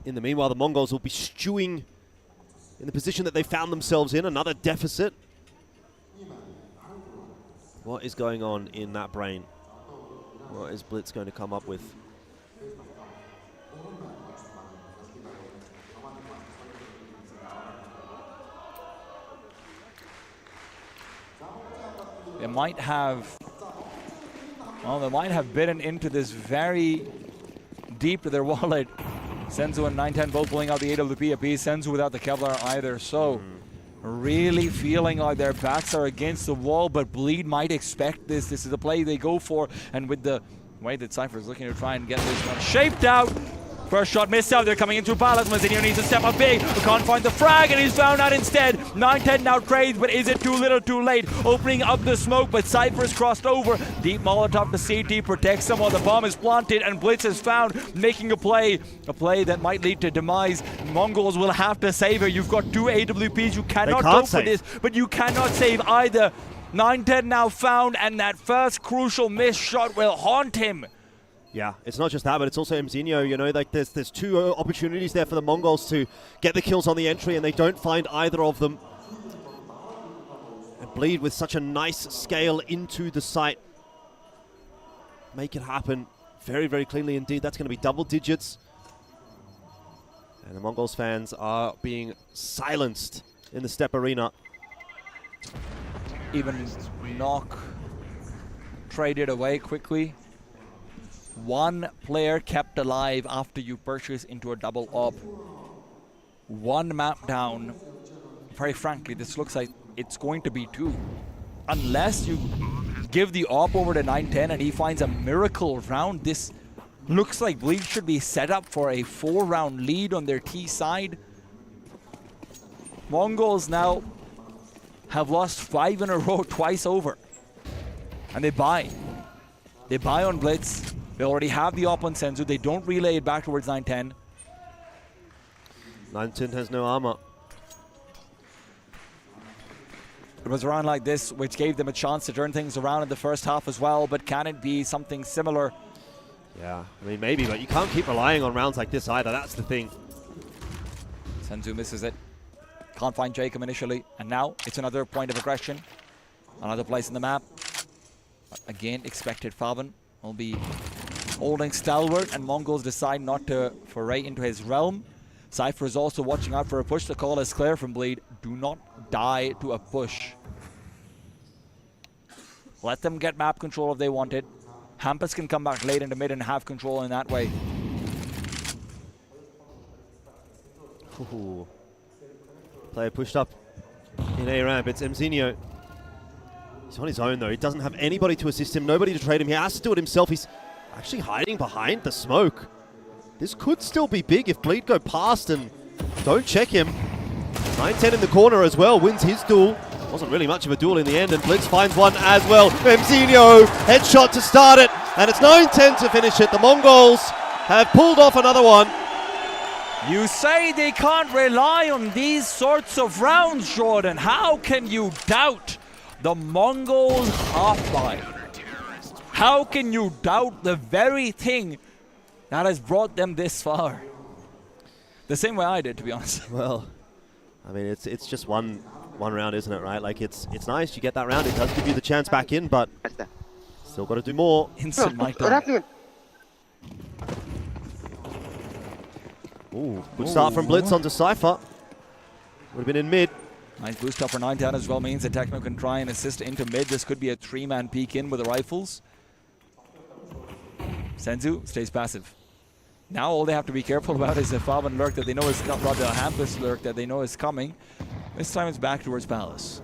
in the meanwhile, the Mongols will be stewing in the position that they found themselves in, another deficit. What is going on in that brain? What is Blitz going to come up with? They might have, well, they might have bitten into this very deep to their wallet. Senzu and 9-10 both pulling out the AWP apiece. Senzu without the Kevlar either. So really feeling like their backs are against the wall, but Bleed might expect this. This is the play they go for. And with the way that Cypher is looking to try and get this one shaped out. First shot missed out. They're coming into Palace. Mzinho needs to step up big. We can't find the frag, and he's found out instead. 9-10 now trades, but is it too little too late? Opening up the smoke, but Cypher's crossed over. Deep Molotov to CT protects them while the bomb is planted, and Blitz is found making a play that might lead to demise. Mongols will have to save her. You've got 2 AWPs. You cannot go for this, but you cannot save either. 9-10 now found, and that first crucial missed shot will haunt him. Yeah, it's not just that, but it's also Mzinho, you know, like there's 2 opportunities there for the Mongols to get the kills on the entry, and they don't find either of them. And Bleed with such a nice scale into the site. Make it happen very, very cleanly indeed. That's going to be double digits. And the Mongols fans are being silenced in the Step Arena. Even Knock traded away quickly. 1 player kept alive after you purchase into a double op. 1 map down. Very frankly, this looks like it's going to be 2. Unless you give the op over to 9-10 and he finds a miracle round, this looks like Bleed should be set up for a 4-round lead on their T side. Mongols now have lost 5 in a row, twice over. And they buy. They buy on Blitz. They already have the op on Senzu. They don't relay it back towards 9-10. 9-10 has no armor. It was a round like this which gave them a chance to turn things around in the first half as well, but can it be something similar? Yeah, I mean, maybe, but you can't keep relying on rounds like this either. That's the thing. Senzu misses it. Can't find Jacob initially, and now it's another point of aggression. Another place in the map. Again, expected Falvin will be holding stalwart, and Mongols decide not to foray into his realm. Cypher is also watching out for a push. The call is clear from Bleed. Do not die to a push. Let them get map control if they want it. Hampus can come back late into mid and have control in that way. Ooh. Player pushed up in A ramp. It's Mzinho. He's on his own though. He doesn't have anybody to assist him, nobody to trade him. He has to do it himself. He's actually hiding behind the smoke. This could still be big if Bleed go past and don't check him. 9-10 in the corner as well, wins his duel. Wasn't really much of a duel in the end, and Blitz finds one as well. Mzinho, headshot to start it, and it's 9-10 to finish it. The Mongols have pulled off another one. You say they can't rely on these sorts of rounds, Jordan. How can you doubt the Mongols' half-life? How can you doubt the very thing that has brought them this far? The same way I did, to be honest. Well, I mean, it's just one round, isn't it, right? Like, it's nice you get that round. It does give you the chance back in, but still got to do more. Instant mic down. Ooh, good start from Blitz onto Cypher. Would have been in mid. Nice boost up for 9-10 as well, means that Techno can try and assist into mid. This could be a 3-man peek in with the rifles. Senzu stays passive. Now all they have to be careful about is a Faban lurk that they know is not, rather a Hampus lurk that they know is coming. This time it's back towards Palace.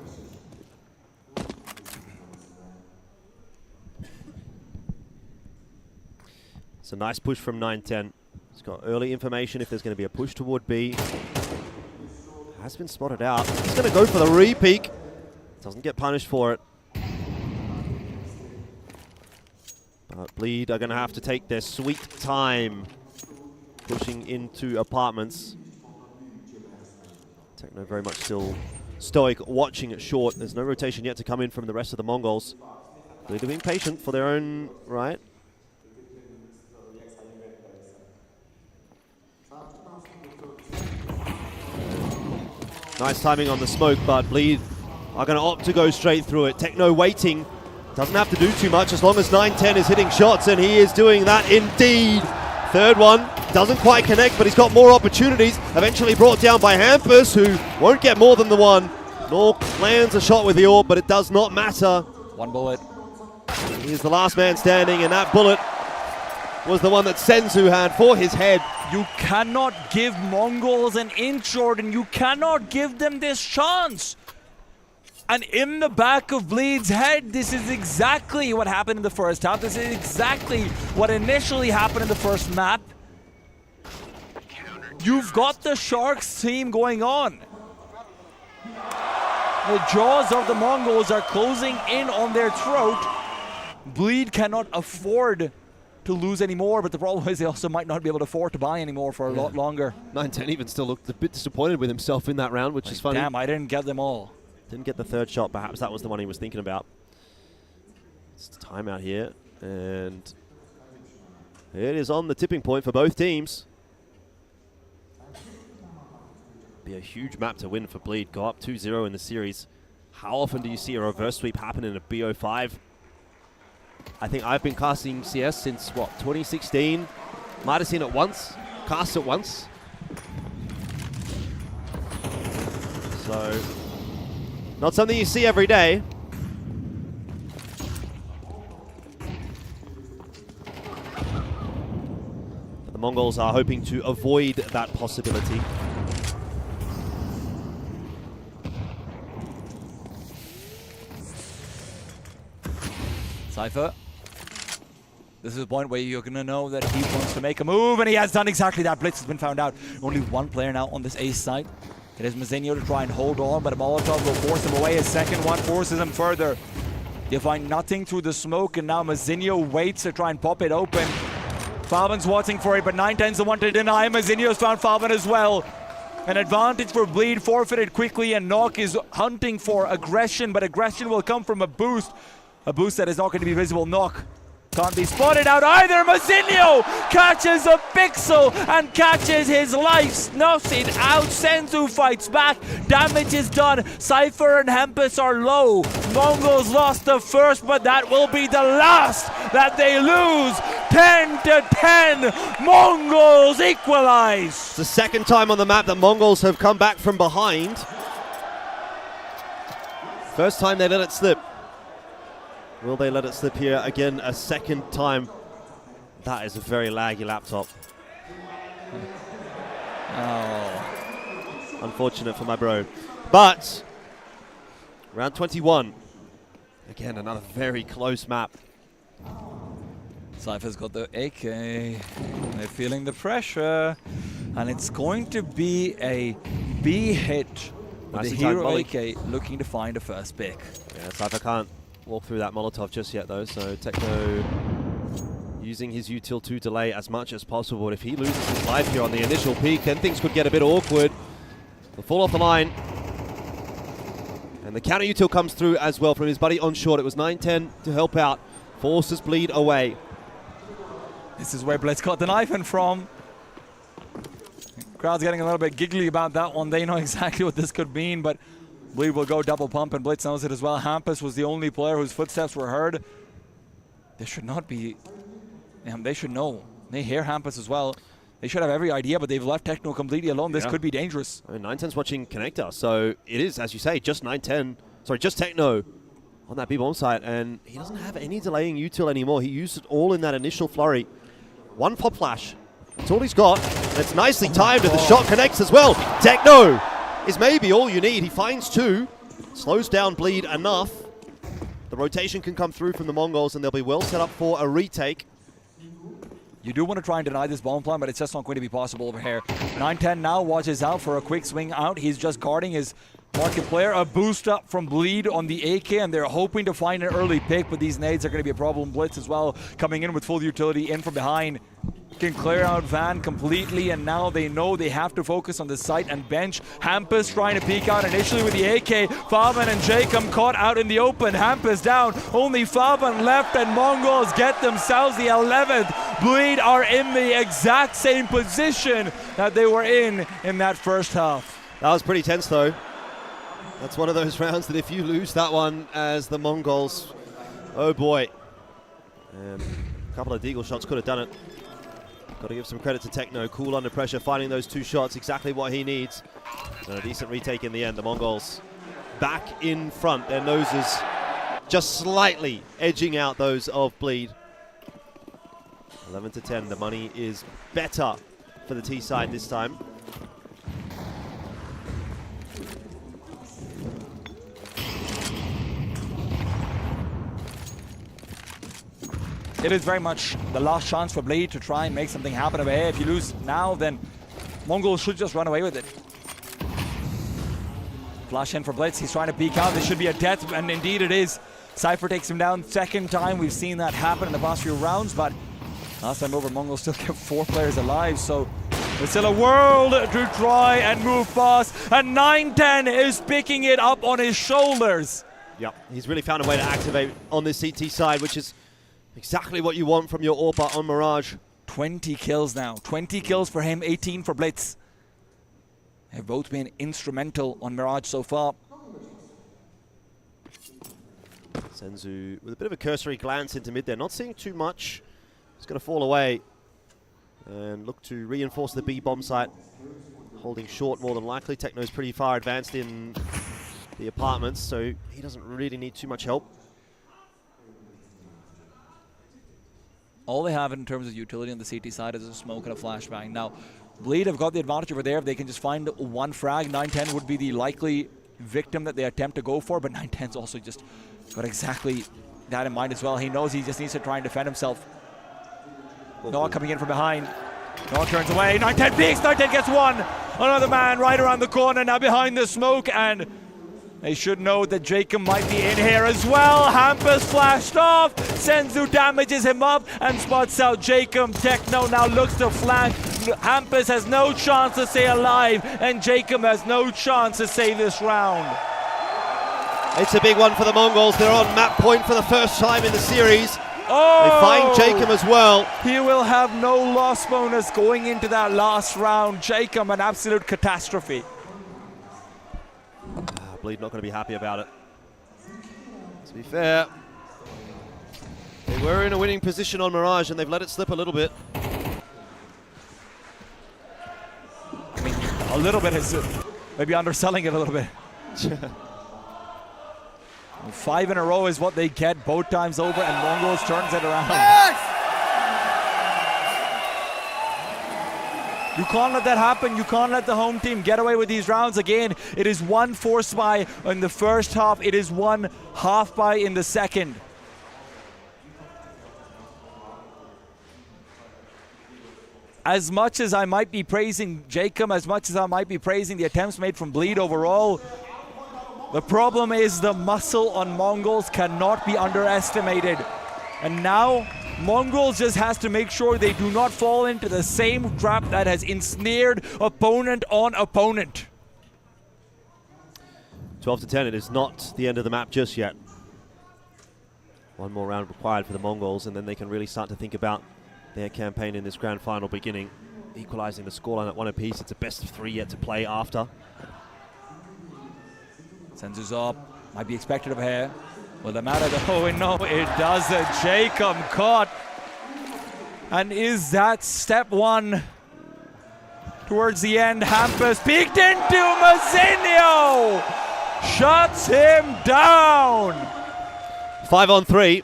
It's a nice push from 9-10. He's got early information if there's going to be a push toward B. Has been spotted out. He's going to go for the re-peek. Doesn't get punished for it. But Bleed are going to have to take their sweet time pushing into apartments. Techno very much still stoic, watching it short. There's no rotation yet to come in from the rest of the Mongols. Bleed are being patient for their own right. Nice timing on the smoke, but Bleed are going to opt to go straight through it. Techno waiting. Doesn't have to do too much as long as 9-10 is hitting shots, and he is doing that indeed. Third one doesn't quite connect, but he's got more opportunities. Eventually brought down by Hampus, who won't get more than the one. Nor lands a shot with the orb, but it does not matter. One bullet. He is the last man standing, and that bullet was the one that Senzu had for his head. You cannot give Mongols an inch, Jordan. You cannot give them this chance. And in the back of Bleed's head, this is exactly what happened in the first half. This is exactly what initially happened in the first map. You've got the Sharks team going on. The jaws of the Mongols are closing in on their throat. Bleed cannot afford to lose anymore, but the problem is they also might not be able to afford to buy anymore for a lot longer. 9-10 even still looked a bit disappointed with himself in that round, which is funny. Damn, I didn't get them all. Didn't get the third shot. Perhaps that was the one he was thinking about. It's a timeout here, and it is on the tipping point for both teams. Be a huge map to win for Bleed. Go up 2-0 in the series. How often do you see a reverse sweep happen in a BO5? I think I've been casting CS since, what, 2016? Might have seen it once. Cast it once. So, not something you see every day. But the Mongols are hoping to avoid that possibility. Cypher. This is a point where you're going to know that he wants to make a move, and he has done exactly that. Blitz has been found out. Only one player now on this ace side. It is Mzinho to try and hold on, but a Molotov will force him away. His second one forces him further. They find nothing through the smoke, and now Mzinho waits to try and pop it open. Faban's watching for it, but 9-10's the one to deny. Mzinho's found Faban as well. An advantage for Bleed, forfeited quickly, and Nock is hunting for aggression, but aggression will come from a boost. A boost that is not going to be visible. Nock can't be spotted out either. Mzinho catches a pixel and catches his life, snuffs it out. Senzu fights back. Damage is done. Cypher and Hampus are low. Mongols lost the first, but that will be the last that they lose. 10-10. Mongols equalize. It's the second time on the map that Mongols have come back from behind. First time they let it slip. Will they let it slip here again a second time? That is a very laggy laptop. Oh. Unfortunate for my bro. But round 21. Again, another very close map. Cypher's got the AK. They're feeling the pressure. And it's going to be a B hit. With the hero AK looking to find a first pick. Yeah, Cypher can't walk through that Molotov just yet though, so Techno using his util to delay as much as possible. If he loses his life here on the initial peak, then things could get a bit awkward. He'll fall off the line. And the counter util comes through as well from his buddy on short. It was 9-10 to help out. Forces Bleed away. This is where Blitz got the knife in from. Crowd's getting a little bit giggly about that one. They know exactly what this could mean, but Bleed will go double pump, and Blitz knows it as well. Hampus was the only player whose footsteps were heard. There should not be... they should know. They hear Hampus as well. They should have every idea, but they've left Techno completely alone. This could be dangerous. I mean, 910's watching Connector, so it is, as you say, just 910. Sorry, just Techno on that B-bomb site, and he doesn't have any delaying util anymore. He used it all in that initial flurry. One pop flash. That's all he's got. And it's nicely timed, and the shot connects as well. Techno is maybe all you need. He finds two, slows down Bleed enough. The rotation can come through from the Mongols, and they'll be well set up for a retake. You do want to try and deny this bomb plan, but it's just not going to be possible over here. 910 now watches out for a quick swing out. He's just guarding his market player. A boost up from Bleed on the AK, and they're hoping to find an early pick, but these nades are going to be a problem. Blitz as well, coming in with full utility in from behind. Can clear out Van completely, and now they know they have to focus on the site and bench. Hampus trying to peek out initially with the AK. Faban and Jacob caught out in the open. Hampus down, only Faban left, and Mongols get themselves the 11th. Bleed are in the exact same position that they were in that first half. That was pretty tense though. That's one of those rounds that if you lose that one as the Mongols, oh boy. A couple of deagle shots could have done it. Got to give some credit to Techno, cool under pressure, finding those two shots, exactly what he needs. And a decent retake in the end. The Mongols back in front, their noses just slightly edging out those of Bleed. 11-10, the money is better for the T side this time. It is very much the last chance for Bleed to try and make something happen over here. If you lose now, then Mongols should just run away with it. Flash in for Blitz. He's trying to peek out. This should be a death, and indeed it is. Cypher takes him down second time. We've seen that happen in the past few rounds, but last time over, Mongols still kept 4 players alive, so there's still a world to try and move past, and 910 is picking it up on his shoulders. Yep, he's really found a way to activate on this CT side, which is exactly what you want from your AWPer on Mirage. 20 kills now. 20 kills for him, 18 for Blitz. They've both been instrumental on Mirage so far. Senzu with a bit of a cursory glance into mid there, not seeing too much. He's going to fall away and look to reinforce the B bomb site. Holding short more than likely. Techno's pretty far advanced in the apartments, so he doesn't really need too much help. All they have in terms of utility on the CT side is a smoke and a flashbang. Now, Bleed have got the advantage over there. If they can just find one frag, 910 would be the likely victim that they attempt to go for, but 910's also just got exactly that in mind as well. He knows he just needs to try and defend himself. Noah coming in from behind. Noah turns away. 910 peeks. 910 gets one. Another man right around the corner now behind the smoke, and they should know that Jacob might be in here as well. Hampus flashed off. Senzu damages him up and spots out Jacob. Techno now looks to flank. Hampus has no chance to stay alive, and Jacob has no chance to save this round. It's a big one for the Mongols. They're on map point for the first time in the series. Oh! They find Jacob as well. He will have no loss bonus going into that last round. Jacob, an absolute catastrophe. Bleed not going to be happy about it. To be fair, they were in a winning position on Mirage and they've let it slip a little bit. I mean, a little bit is maybe underselling it a little bit. 5 in a row is what they get both times over, and Mongols turns it around. You can't let that happen. You can't let the home team get away with these rounds again. It is one force buy in the first half. It is one half buy in the second. As much as I might be praising Jacob, as much as I might be praising the attempts made from Bleed overall, the problem is the muscle on Mongols cannot be underestimated. And now, Mongols just has to make sure they do not fall into the same trap that has ensnared opponent on opponent. 12-10, it is not the end of the map just yet. One more round required for the Mongols, and then they can really start to think about their campaign in this grand final beginning. Equalizing the scoreline at 1 apiece. It's a best of 3 yet to play after. Senzu's up. Might be expected of here. Will the matter though? No, it doesn't. Jacob caught. And is that step 1 towards the end? Hampus peeked into Mazinho. Shuts him down. 5-on-3.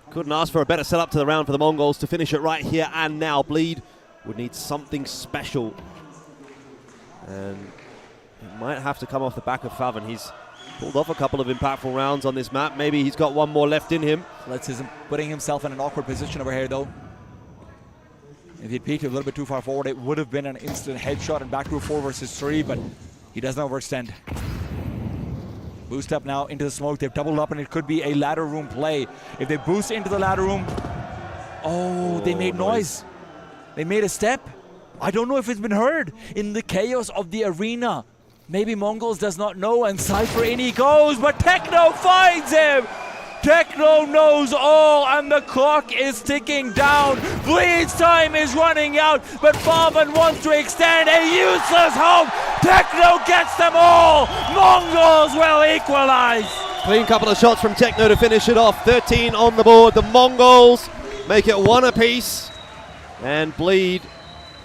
Couldn't ask for a better setup to the round for the Mongols to finish it right here and now. Bleed would need something special. And it might have to come off the back of Favin. He's pulled off a couple of impactful rounds on this map. Maybe he's got one more left in him. Putting himself in an awkward position over here though. If he'd peeked a little bit too far forward, it would have been an instant headshot and back to a 4 versus 3, but he doesn't overextend. Boost up now into the smoke. They've doubled up and it could be a ladder room play. If they boost into the ladder room, they made noise. They made a step. I don't know if it's been heard in the chaos of the arena. Maybe Mongols does not know, and Cypher in he goes, but Techno finds him. Techno knows all, and the clock is ticking down. Bleed's time is running out, but Favin wants to extend a useless hope. Techno gets them all. Mongols will equalize. Clean couple of shots from Techno to finish it off. 13 on the board. The Mongols make it 1 apiece, and Bleed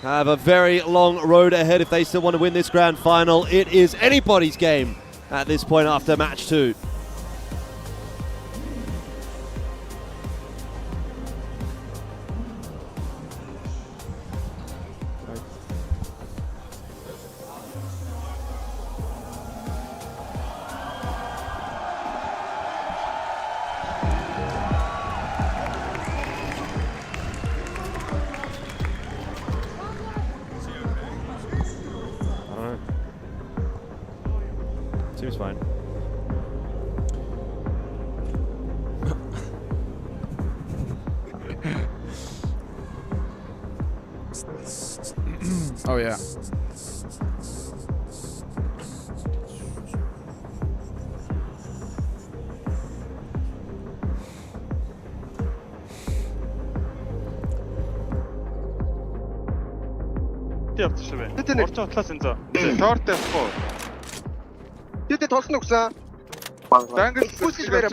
have a very long road ahead if they still want to win this grand final. It is anybody's game at this point after match 2. Seems fine. Oh yeah. Орчин утлаас энэ зөө. Торт явахгүй. Тэд толсно гэсэн. Дангал хүсгэж бариа.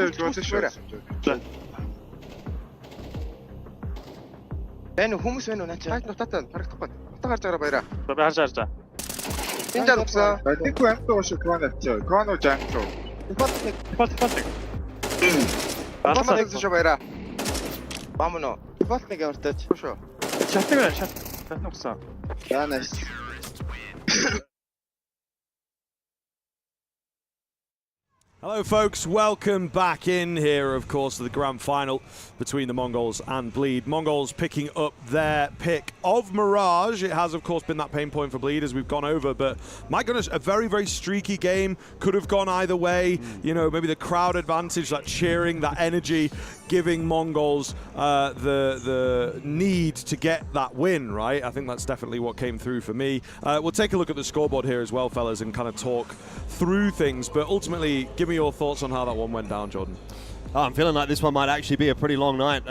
Энэ хүмүүс байна уу наач? Хайт нутатаа харагдахгүй. Нутаа гарч байгаа баяраа. За би харж байгаа. Энэ жаа өгсөн. Тэнгүү амт ууш крон авчаа. Крон уу жанк уу. Фалт. Баамаа нэгж баяраа. Баамаа. Фалт нэг явартаач. Шүү. Шатны шат өгсөн. Yeah, nice. Hello folks, welcome back in here, of course, to the grand final between the Mongols and Bleed. Mongols picking up their pick of Mirage. It has, of course, been that pain point for Bleed as we've gone over, but my goodness, a very, very streaky game. Could have gone either way. You know, maybe the crowd advantage, that cheering, that energy, giving Mongols the need to get that win, right? I think that's definitely what came through for me. We'll take a look at the scoreboard here as well, fellas, and kind of talk through things, but ultimately, give me your thoughts on how that one went down, Jordan. Oh, I'm feeling like this one might actually be a pretty long night.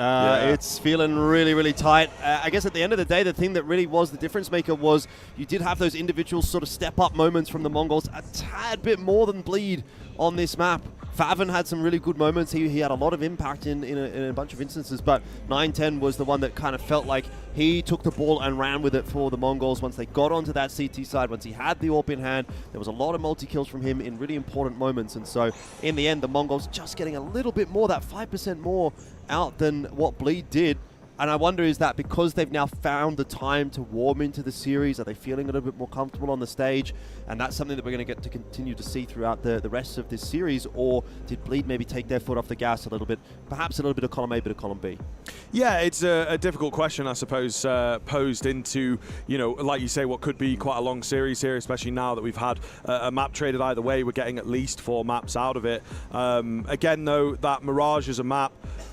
It's feeling really, really tight. I guess at the end of the day, the thing that really was the difference maker was you did have those individual sort of step-up moments from the Mongols, a tad bit more than Bleed on this map. Favin had some really good moments. He had a lot of impact in a bunch of instances, but 9-10 was the one that kind of felt like he took the ball and ran with it for the Mongols once they got onto that CT side. Once he had the AWP in hand, there was a lot of multi-kills from him in really important moments. And so in the end, the Mongols just getting a little bit more, that 5% more out than what Bleed did. And I wonder, is that because they've now found the time to warm into the series? Are they feeling a little bit more comfortable on the stage? And that's something that we're going to get to continue to see throughout the rest of this series? Or did Bleed maybe take their foot off the gas a little bit? Perhaps a little bit of column A, bit of column B? Yeah, it's a difficult question, I suppose, posed into, like you say, what could be quite a long series here, especially now that we've had a map traded either way. We're getting at least 4 maps out of it. Again, though, that Mirage is a map,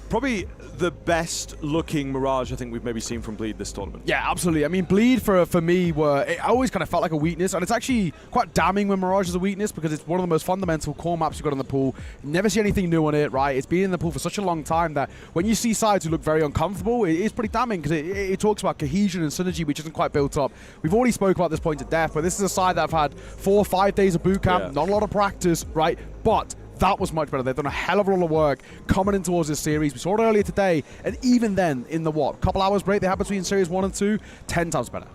probably the best looking Mirage I think we've maybe seen from Bleed this tournament. Yeah, absolutely. I mean, Bleed for me I always kind of felt like a weakness, and it's actually quite damning when Mirage is a weakness because it's one of the most fundamental core maps you've got in the pool. You never see anything new on it, right? It's been in the pool for such a long time that when you see sides who look very uncomfortable, it is pretty damning because it talks about cohesion and synergy, which isn't quite built up. We've already spoke about this point to death, but this is a side that have had 4 or 5 days of boot camp, not a lot of practice, right? But that was much better. They've done a hell of a lot of work coming in towards this series. We saw it earlier today, and even then, in the couple hours break they had between Series 1 and 2, 10 times better.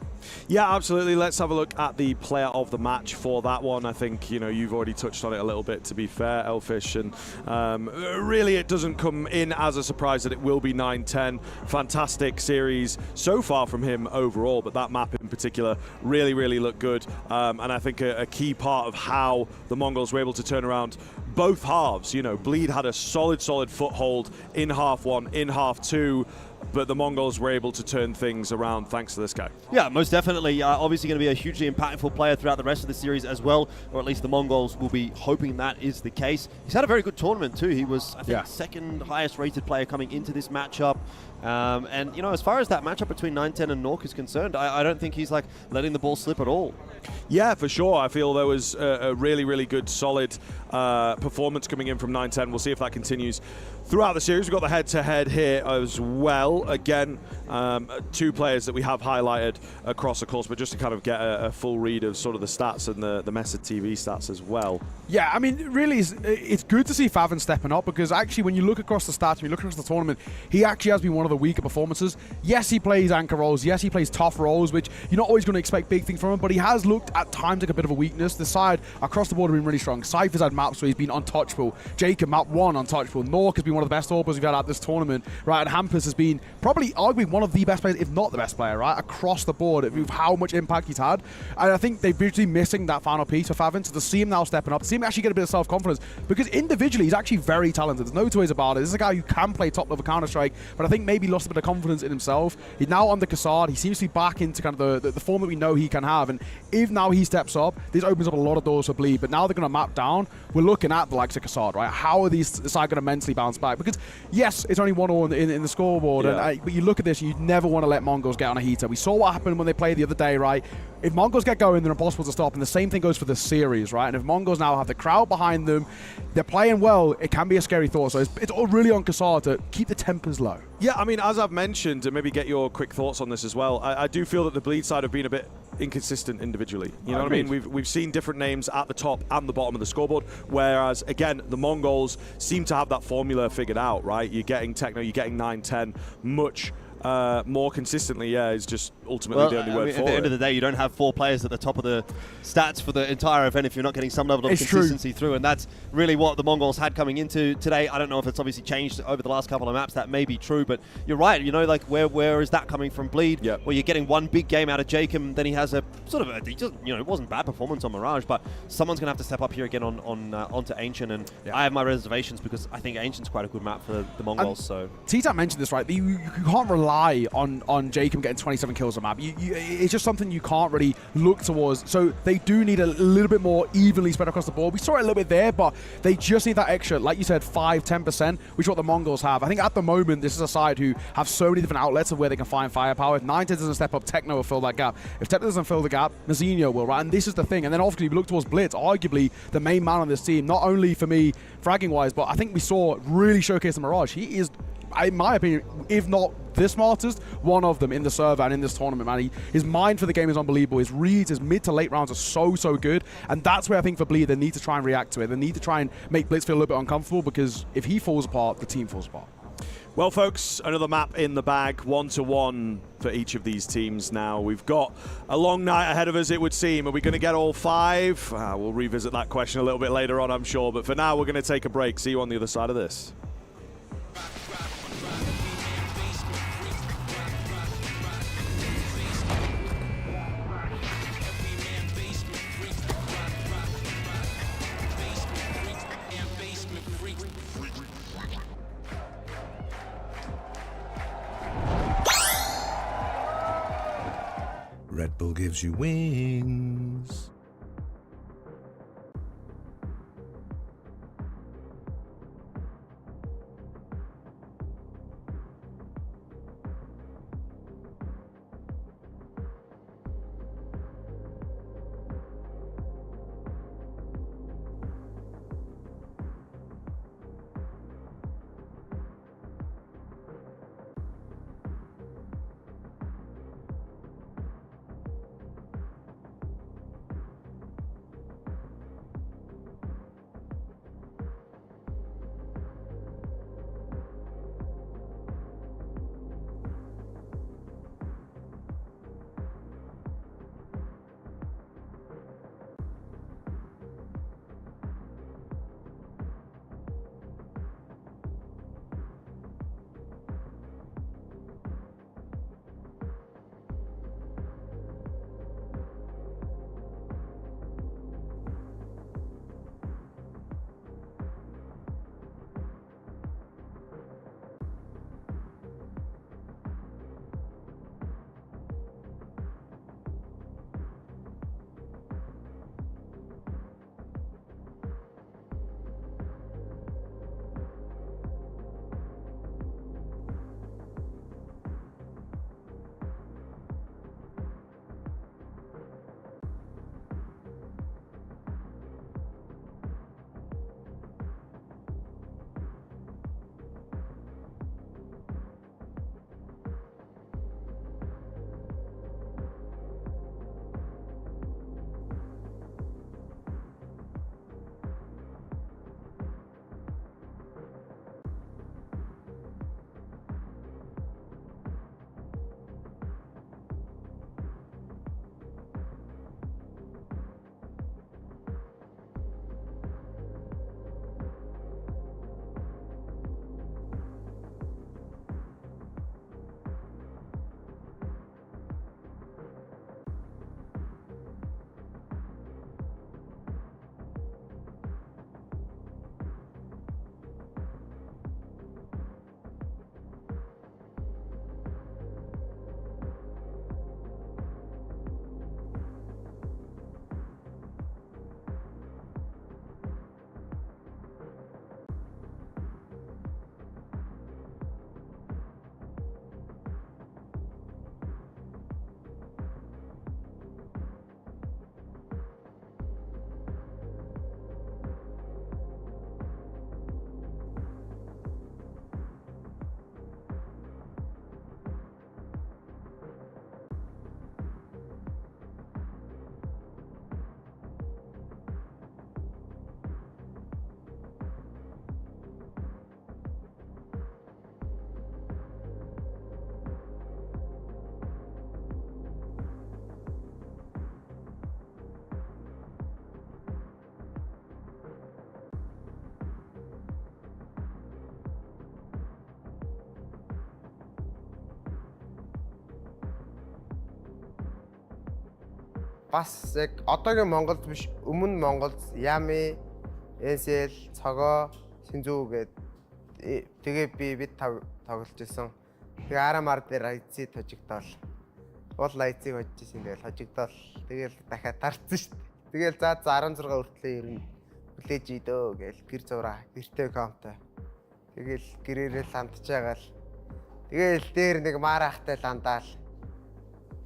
Yeah, absolutely. Let's have a look at the player of the match for that one. I think, you've already touched on it a little bit, to be fair, Elfish. And really, it doesn't come in as a surprise that it will be 9-10. Fantastic series so far from him overall, but that map in particular really, really looked good. And I think a key part of how the Mongols were able to turn around both halves. Bleed had a solid foothold in half 1, in half 2. But the Mongols were able to turn things around thanks to this guy. Yeah, most definitely. Obviously going to be a hugely impactful player throughout the rest of the series as well, or at least the Mongols will be hoping that is the case. He's had a very good tournament too. He was, I think, second highest rated player coming into this matchup. And, as far as that matchup between 9-10 and Nork is concerned, I don't think he's letting the ball slip at all. Yeah, for sure. I feel there was a really, really good, solid performance coming in from 9-10. We'll see if that continues throughout the series. We've got the head-to-head here as well. Again, 2 players that we have highlighted across the course, but just to kind of get a full read of sort of the stats and the MESA TV stats as well. Yeah, I mean, really, it's good to see Favin stepping up because actually when you look across the stats, when you look across the tournament, he actually has been one of the weaker performances. Yes, he plays anchor roles. Yes, he plays tough roles, which you're not always going to expect big things from him, but he has looked at times like a bit of a weakness. The side across the board have been really strong. Cypher's had maps where he's been untouchable. Jacob, map 1, untouchable. Nork has been one of the best AWPers we've had at this tournament, right? And Hampus has been probably arguably one of the best players, if not the best player, right? Across the board with how much impact he's had. And I think they're visually missing that final piece for Favin. So to see him now stepping up, to see him actually get a bit of self-confidence, because individually he's actually very talented. There's no two ways about it. This is a guy who can play top-level Counter-Strike, but I think maybe lost a bit of confidence in himself. He's now on the Kassad. He seems to be back into kind of the form that we know he can have. And if now he steps up, this opens up a lot of doors for Bleed. But now they're going to map down. We're looking at the likes of Kassad, right? How are these side going to mentally bounce back? Because yes, it's only 1-0 in the scoreboard, but you look at this, you never want to let Mongols get on a heater. We saw what happened when they played the other day, right? If Mongols get going, they're impossible to stop, and the same thing goes for the series, right? And if Mongols now have the crowd behind them, they're playing well, it can be a scary thought. So it's all really on Kassad to keep the tempers low. Yeah, I mean, as I've mentioned, and maybe get your quick thoughts on this as well, I do feel that the Bleed side have been a bit inconsistent individually. You know what I mean? We've seen different names at the top and the bottom of the scoreboard, whereas, again, the Mongols seem to have that formula figured out, right? You're getting Techno, you're getting 9-10 much more consistently, is just ultimately the only word for it. At the end of the day, you don't have 4 players at the top of the stats for the entire event if you're not getting some level of consistency through, and that's really what the Mongols had coming into today. I don't know if it's obviously changed over the last couple of maps. That may be true, but you're right. Where is that coming from Bleed? Yep. Where you're getting one big game out of Jacob, then he has a sort of it wasn't bad performance on Mirage, but someone's going to have to step up here again onto Ancient, and I have my reservations because I think Ancient's quite a good map for the Mongols. So T-Tap mentioned this, right? You can't rely on Jacob getting 27 kills on map. It's just something you can't really look towards. So they do need a little bit more evenly spread across the board. We saw it a little bit there, but they just need that extra, like you said, 5-10%, which is what the Mongols have. I think at the moment, this is a side who have so many different outlets of where they can find firepower. If 9-10 doesn't step up, Techno will fill that gap. If Techno doesn't fill the gap, Mazinho will, right? And this is the thing. And then obviously we look towards Blitz, arguably the main man on this team, not only for me fragging-wise, but I think we saw really showcase the Mirage. He is, in my opinion, if not the smartest, one of them in the server and in this tournament, man. His mind for the game is unbelievable. His reads, his mid to late rounds are so good. And that's where I think for Bleed, they need to try and react to it. They need to try and make Blitz feel a little bit uncomfortable, because if he falls apart, the team falls apart. Well, folks, another map in the bag, 1-1 for each of these teams now. We've got a long night ahead of us, it would seem. Are we going to get all 5? We'll revisit that question a little bit later on, I'm sure. But for now, we're going to take a break. See you on the other side of this. Red Bull gives you wings. Бас яг одоогийн Монголд биш өмнө Монголд ями, энсэл, цогоо, синзүү гээд тэгээ бид тоглож исэн. Тэгээ арамар дээр айцыг тожигдоол. Уул айцыг хожижсэн тэгэл хожигдоол. Тэгэл дахиад тарцсан шүү дээ. Тэгэл за 16 хүртлээ ирнэ. Хүлээж идөө гээл гэр зураа, гэртэй комтой. Тэгэл гэрээрээ ландж байгаал. Тэгэл дээр нэг марахтай ландаал.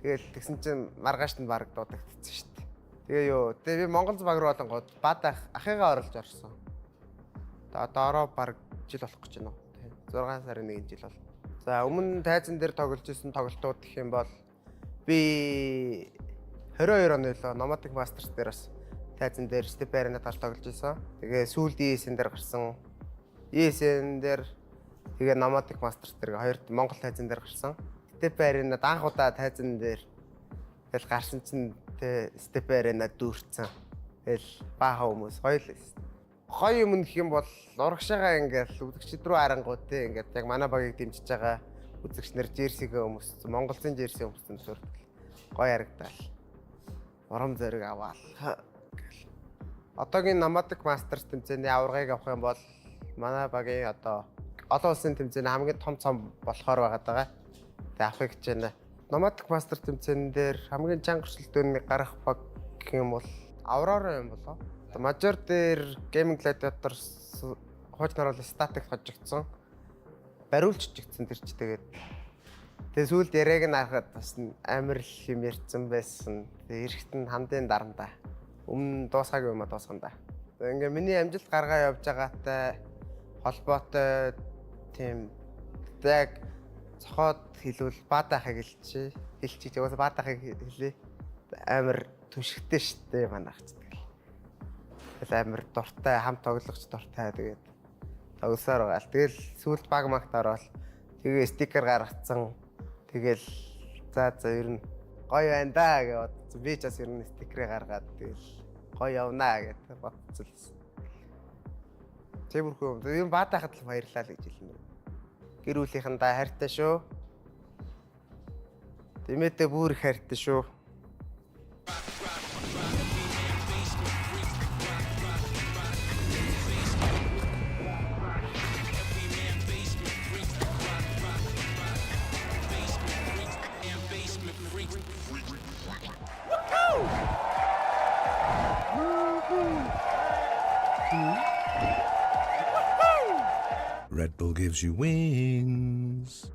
Тэгэл тэгсэн чинь маргааш нь баг дуудагдчихсан шүү дээ. Тэгээ юу, тэгээ би MongolZ баг руу болонгод бад ахыгаа оруулж орсон. Одоо ороо баг жил болох гэж байна уу? 6 сарын 1 жил бол. За өмнө тайзан дээр тоглож исэн тоглолтууд гэх юм бол би 22 оны лөө Nomadic Masters дээр бас тайзан дээр step arena тал тоглож исэн. Тэгээ сүүлд ESN дээр гарсан. ESN дээр тэгээ Nomadic Masters дээр хоёр Монгол тайзан дээр гарсан. Step arena анх удаа тайзан дээр тэгэл гарсан чинь step arena дүүрцэн. Тэгэл бааха хүмүүс хоёул гоё юм гэх юм бол урагшаага ингээл үзэгчд рүү харангууд те ингээд яг манай багийг дэмжиж байгаа үзэгчнэр жерсигээ өмссөн MongolZ жерси өмссөн төрөл гоё харагдаал. Урам зориг аваал. Одоогийн Nomadic Masters тэмцээний аваргыг авах юм бол манай багийн одоо олон улсын тэмцээний хамгийн том цом болохоор байгаа даа. Тэгээ авахыг гэж байна. Nomadic Masters тэмцээн дээр хамгийн чанга өрсөлдөөнийг гарах баг гэх юм бол Aurora юм болоо. Major дээр Gaming Gladiator хуучнаар бол static хожигдсон. Бариулж чигдсэн тэр ч тэгээд. Тэгээ сүүлд яриаг нь харахад бас амар юм ярьсан байсан. Тэгээ эрэхт нь хамдын дарамдаа. Өмнө дуусгаагүй юм а дуусгандаа. Тэгээ ингээ миний амжилт гаргаа явж байгаатай холбоотой тийм яг цохоод хэлвэл баатахыг хэлчихье. Уусаа баатахыг хэлээ. Амар түшигтэй штэ манайх. Тэгэл амар дуртай хам тоглогч дуртай тэгээд тоглосоор байгаа. Тэгэл сүүлд баг магт ороод тэгээ стикер гаргацсан. Тэгэл за ер нь гоё байна да гэж бодсон. Би ч бас ер нь стикерээ гаргаад тэгэл гоё явнаа гэж бодсон. Тэвэрхүү юм баатахад л баярлалаа гэж хэлнэ. Гэр бүлийнхэндээ хайртай шүү. Тэмээдээ бүр их хайртай шүү. Red Bull gives you wings.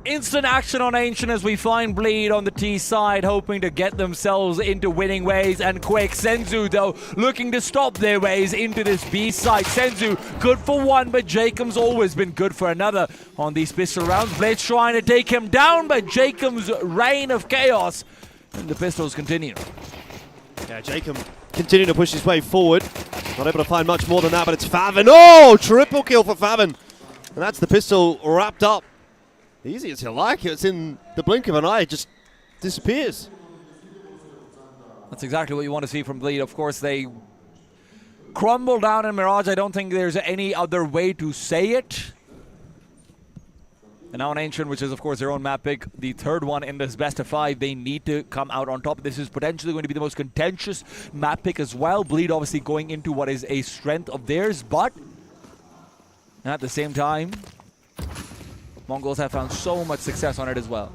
Instant action on Ancient as we find Bleed on the T side, hoping to get themselves into winning ways and quick. Senzu, though, looking to stop their ways into this B side. Senzu, good for one, but Jacob's always been good for another on these pistol rounds. Blitz trying to take him down, but Jacob's reign of chaos, and the pistols continue. Yeah, Jacob continuing to push his way forward. Not able to find much more than that, but it's Favin. Oh, triple kill for Favin. And that's the pistol wrapped up. Easy as you like, it's in the blink of an eye, it just disappears. That's exactly what you want to see from Bleed. Of course, they crumble down in Mirage. I don't think there's any other way to say it. And now on Ancient, which is of course their own map pick, the third one in this best of 5, they need to come out on top. This is potentially going to be the most contentious map pick as well. Bleed obviously going into what is a strength of theirs, but at the same time, Mongols have found so much success on it as well.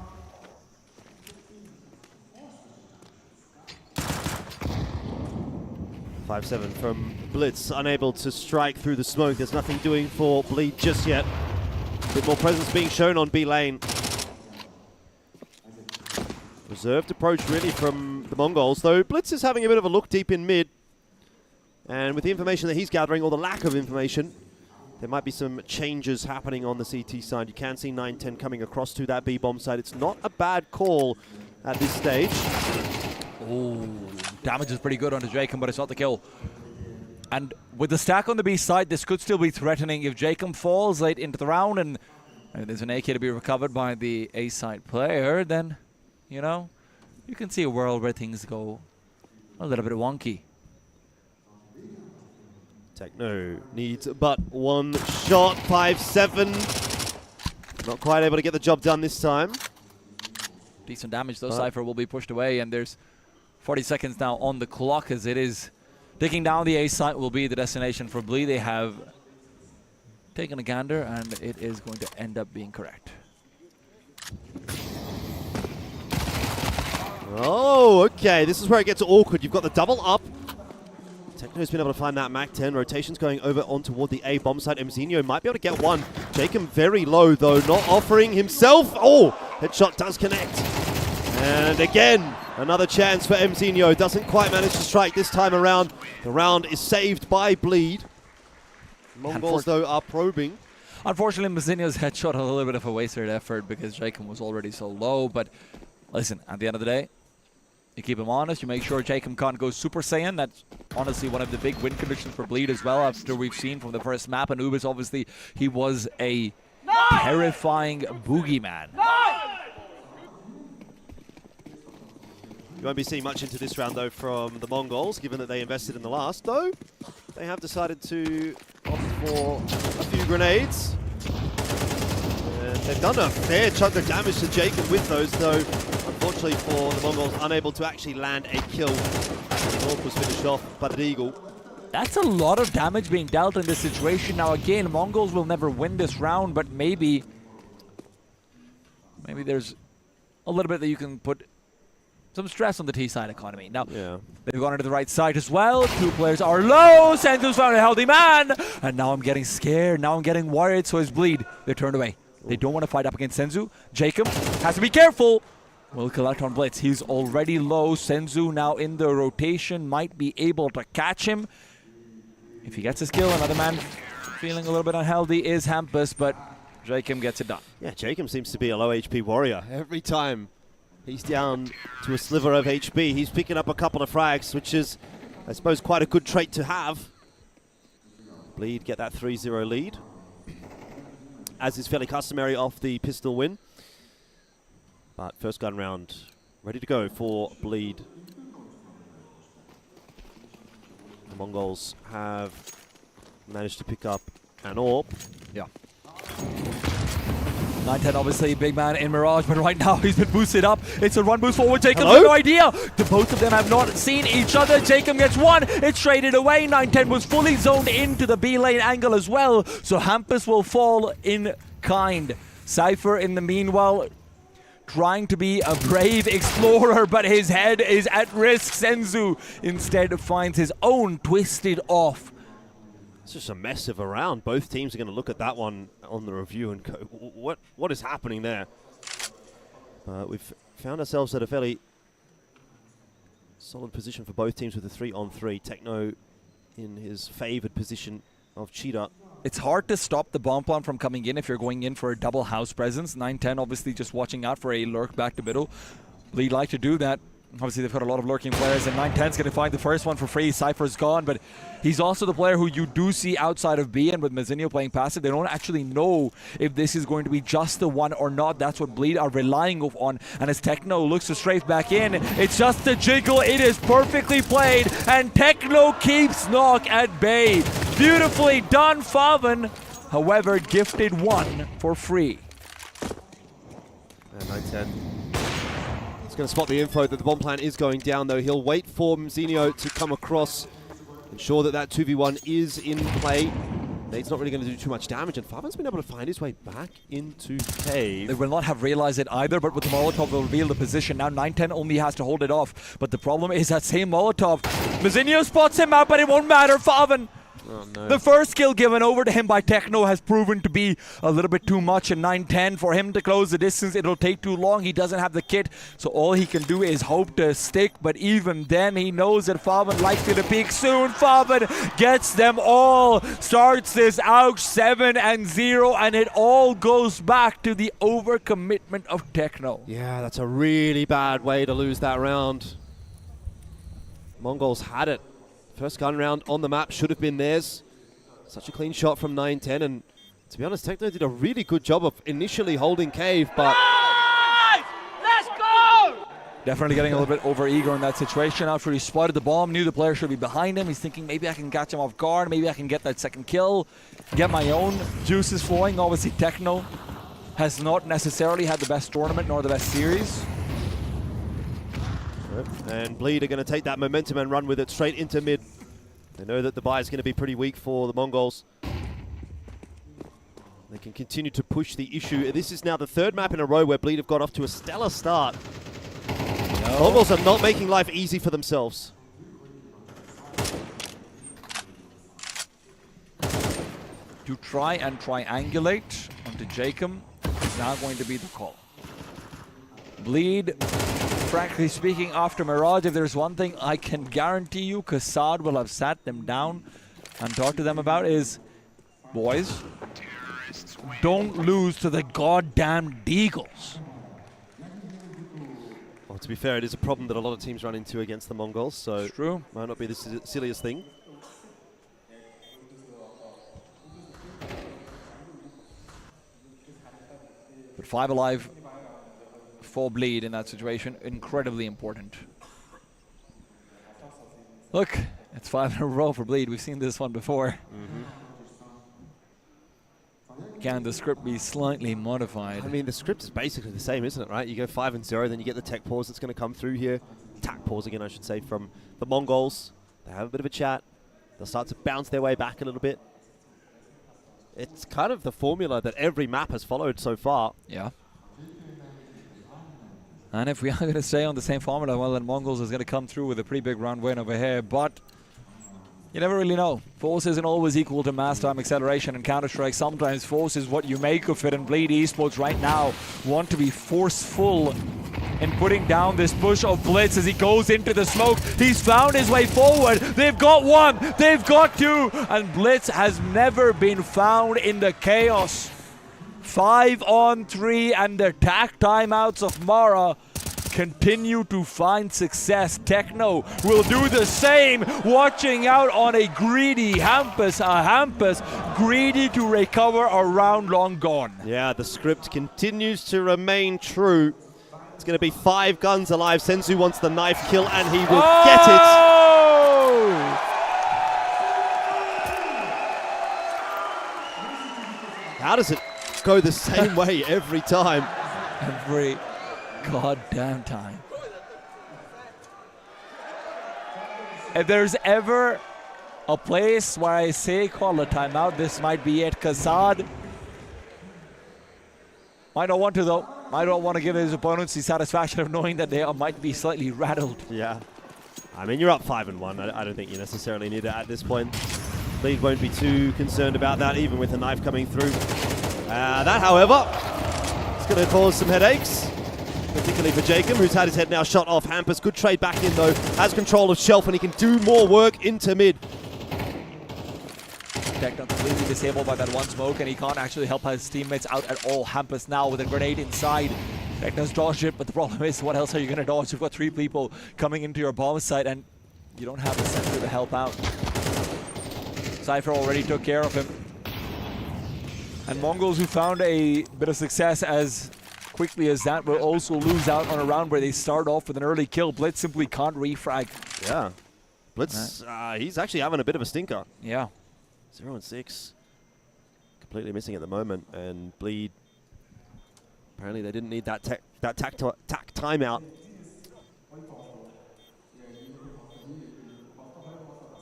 .57 from Blitz, unable to strike through the smoke. There's nothing doing for Bleed just yet. A bit more presence being shown on B lane. Reserved approach really from the Mongols, though Blitz is having a bit of a look deep in mid. And with the information that he's gathering, or the lack of information, there might be some changes happening on the CT side. You can see 9-10 coming across to that B-bomb side. It's not a bad call at this stage. Oh, damage is pretty good onto Jacob, but it's not the kill. And with the stack on the B side, this could still be threatening if Jacob falls late into the round and there's an AK to be recovered by the A side player, then, you know, you can see a world where things go a little bit wonky. Techno needs but one shot, 5-7. Not quite able to get the job done this time. Decent damage though, Cypher will be pushed away, and there's 40 seconds now on the clock as it is Taking down the A site will be the destination for Bleed. They have taken a gander, and it is going to end up being correct. Oh, okay. This is where it gets awkward. You've got the double up. Techno's been able to find that Mac 10. Rotation's going over on toward the A bomb site. Mzinho might be able to get one. Jacob very low, though, not offering himself. Oh, headshot does connect. And again, another chance for Mzinho. Doesn't quite manage to strike this time around. The round is saved by Bleed. Mongols, though, are probing. Unfortunately, Mzinho's headshot a little bit of a wasted effort because Jacob was already so low. But listen, at the end of the day, you keep him honest. You make sure Jacob can't go Super Saiyan. That's honestly one of the big win conditions for Bleed as well, after we've seen from the first map. And Ubis, obviously, he was a terrifying boogeyman. You won't be seeing much into this round, though, from the Mongols, given that they invested in the last. Though, they have decided to opt for a few grenades. And they've done a fair chunk of damage to Jacob with those, though, unfortunately for the Mongols, unable to actually land a kill. The North was finished off by the Eagle. That's a lot of damage being dealt in this situation. Now, again, Mongols will never win this round, but maybe there's a little bit that you can put some stress on the T-side economy. Now, they've gone into the right side as well. Two players are low. Senzu's found a healthy man. And now I'm getting scared. Now I'm getting worried. So is Bleed. They're turned away. They don't want to fight up against Senzu. Jacob has to be careful. Will collect on Blitz. He's already low. Senzu now in the rotation. Might be able to catch him. If he gets his kill, another man feeling a little bit unhealthy is Hampus, but Jacob gets it done. Yeah, Jacob seems to be a low HP warrior. Every time he's down to a sliver of HP, he's picking up a couple of frags, which is, I suppose, quite a good trait to have. Bleed get that 3-0 lead, as is fairly customary off the pistol win. But first gun round ready to go for Bleed. The Mongols have managed to pick up an AWP. Yeah. 910 obviously big man in Mirage, but right now he's been boosted up. It's a run boost forward. Jacob has no idea. The both of them have not seen each other. Jacob gets one. It's traded away. 910 was fully zoned into the B lane angle as well. So Hampus will fall in kind. Cypher in the meanwhile trying to be a brave explorer, but his head is at risk. Senzu instead finds his own twisted off. It's just a mess of a round. Both teams are going to look at that one on the review and go, what is happening there? We've found ourselves at a fairly solid position for both teams with a 3-on-3. Techno in his favored position of Cheetah. It's hard to stop the bomb plant from coming in if you're going in for a double house presence. 910 obviously just watching out for a lurk back to middle. Bleed like to do that. Obviously, they've got a lot of lurking players, and 910's going to find the first one for free. Cypher's gone, but he's also the player who you do see outside of B, and with Mzinho playing passive, they don't actually know if this is going to be just the one or not. That's what Bleed are relying on. And as Techno looks to strafe back in, it's just a jiggle. It is perfectly played, and Techno keeps Knock at bay. Beautifully done, Faven. However, gifted one for free. And 910. He's going to spot the info that the bomb plant is going down, though. He'll wait for Mzinho to come across, ensure that that 2v1 is in play. Nate's not really going to do too much damage, and Faven's been able to find his way back into cave. They will not have realized it either, but with the Molotov will reveal the position. Now 910 only has to hold it off, but the problem is that same Molotov. Mzinho spots him out, but it won't matter. Faven. Oh, no. The first kill given over to him by Techno has proven to be a little bit too much, and 910 for him to close the distance, it'll take too long. He doesn't have the kit, so all he can do is hope to stick, but even then he knows that Faven likely to peak soon. Faven gets them all, starts this out 7-0, and it all goes back to the overcommitment of Techno. Yeah, that's a really bad way to lose that round. Mongols had it. First gun round on the map should have been theirs. Such a clean shot from 910, and to be honest, Techno did a really good job of initially holding cave, but... Let's go! Definitely getting a little bit over-eager in that situation. After he spotted the bomb, knew the player should be behind him. He's thinking, maybe I can catch him off guard, maybe I can get that second kill, get my own juices flowing. Obviously, Techno has not necessarily had the best tournament nor the best series. And Bleed are going to take that momentum and run with it straight into mid. They know that the buy is going to be pretty weak for the Mongols. They can continue to push the issue. This is now the third map in a row where Bleed have got off to a stellar start. The Mongols are not making life easy for themselves. To try and triangulate onto Jacob is now going to be the call. Bleed, frankly speaking, after Mirage, if there's one thing I can guarantee you Kassad will have sat them down and talked to them about is, boys, don't lose to the goddamn Deagles. Well, to be fair, it is a problem that a lot of teams run into against the Mongols, so it's true. Might not be the silliest thing. But 5 alive for Bleed in that situation, incredibly important. Look, it's 5 in a row for Bleed. We've seen this one before. Can the script be slightly modified? I mean, the script is basically the same, isn't it, right? You go 5-0, then you get the tech pause that's going to come through here. Tac pause again, I should say, from the Mongols. They have a bit of a chat. They'll start to bounce their way back a little bit. It's kind of the formula that every map has followed so far. Yeah. And if we are going to stay on the same formula, well, then Mongols is going to come through with a pretty big round win over here. But you never really know. Force isn't always equal to mass time acceleration and Counter-Strike. Sometimes force is what you make of it. And Bleed Esports right now want to be forceful in putting down this push of Blitz as he goes into the smoke. He's found his way forward. They've got one. They've got two. And Blitz has never been found in the chaos. 5-on-3 and the tack timeouts of Mara continue to find success. Techno will do the same, watching out on a greedy Hampus. Hampus greedy to recover a round long gone. Yeah, the script continues to remain true. It's going to be 5 guns alive. Senzu wants the knife kill and he will get it. How does it go the same way every time? Every goddamn time. If there's ever a place where I say call a timeout, this might be it. Kassad might not want to though. Might not want to give his opponents the satisfaction of knowing that they might be slightly rattled. Yeah. I mean, you're up 5-1. I don't think you necessarily need it at this point. Bleed won't be too concerned about that, even with the knife coming through. That, however, is going to cause some headaches, particularly for Jacob, who's had his head now shot off. Hampus, good trade back in, though. Has control of Shelf, and he can do more work into mid. Techno completely disabled by that one smoke, and he can't actually help his teammates out at all. Hampus now with a grenade inside. Techno's dodged it, but the problem is, what else are you going to dodge? You've got 3 people coming into your bomb site, and you don't have the center to help out. Cypher already took care of him. And Mongols, who found a bit of success as quickly as that, will also lose out on a round where they start off with an early kill. Blitz simply can't refrag. Yeah. Blitz, he's actually having a bit of a stinker. Yeah. 0-6. Completely missing at the moment. And Bleed, apparently they didn't need that tack timeout.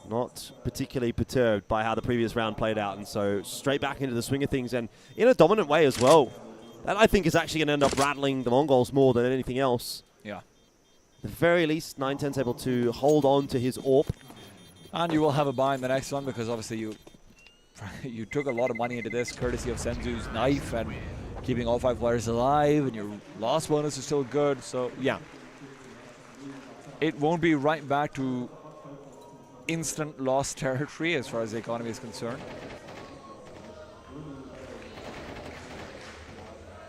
Not particularly perturbed by how the previous round played out, and so straight back into the swing of things, and in a dominant way as well. That, I think, is actually going to end up rattling the Mongols more than anything else. Yeah. At the very least, 910's able to hold on to his AWP. And you will have a buy in the next one, because obviously you took a lot of money into this, courtesy of Senzu's knife and keeping all 5 players alive, and your loss bonus is still good, so yeah. It won't be right back to instant lost territory as far as the economy is concerned.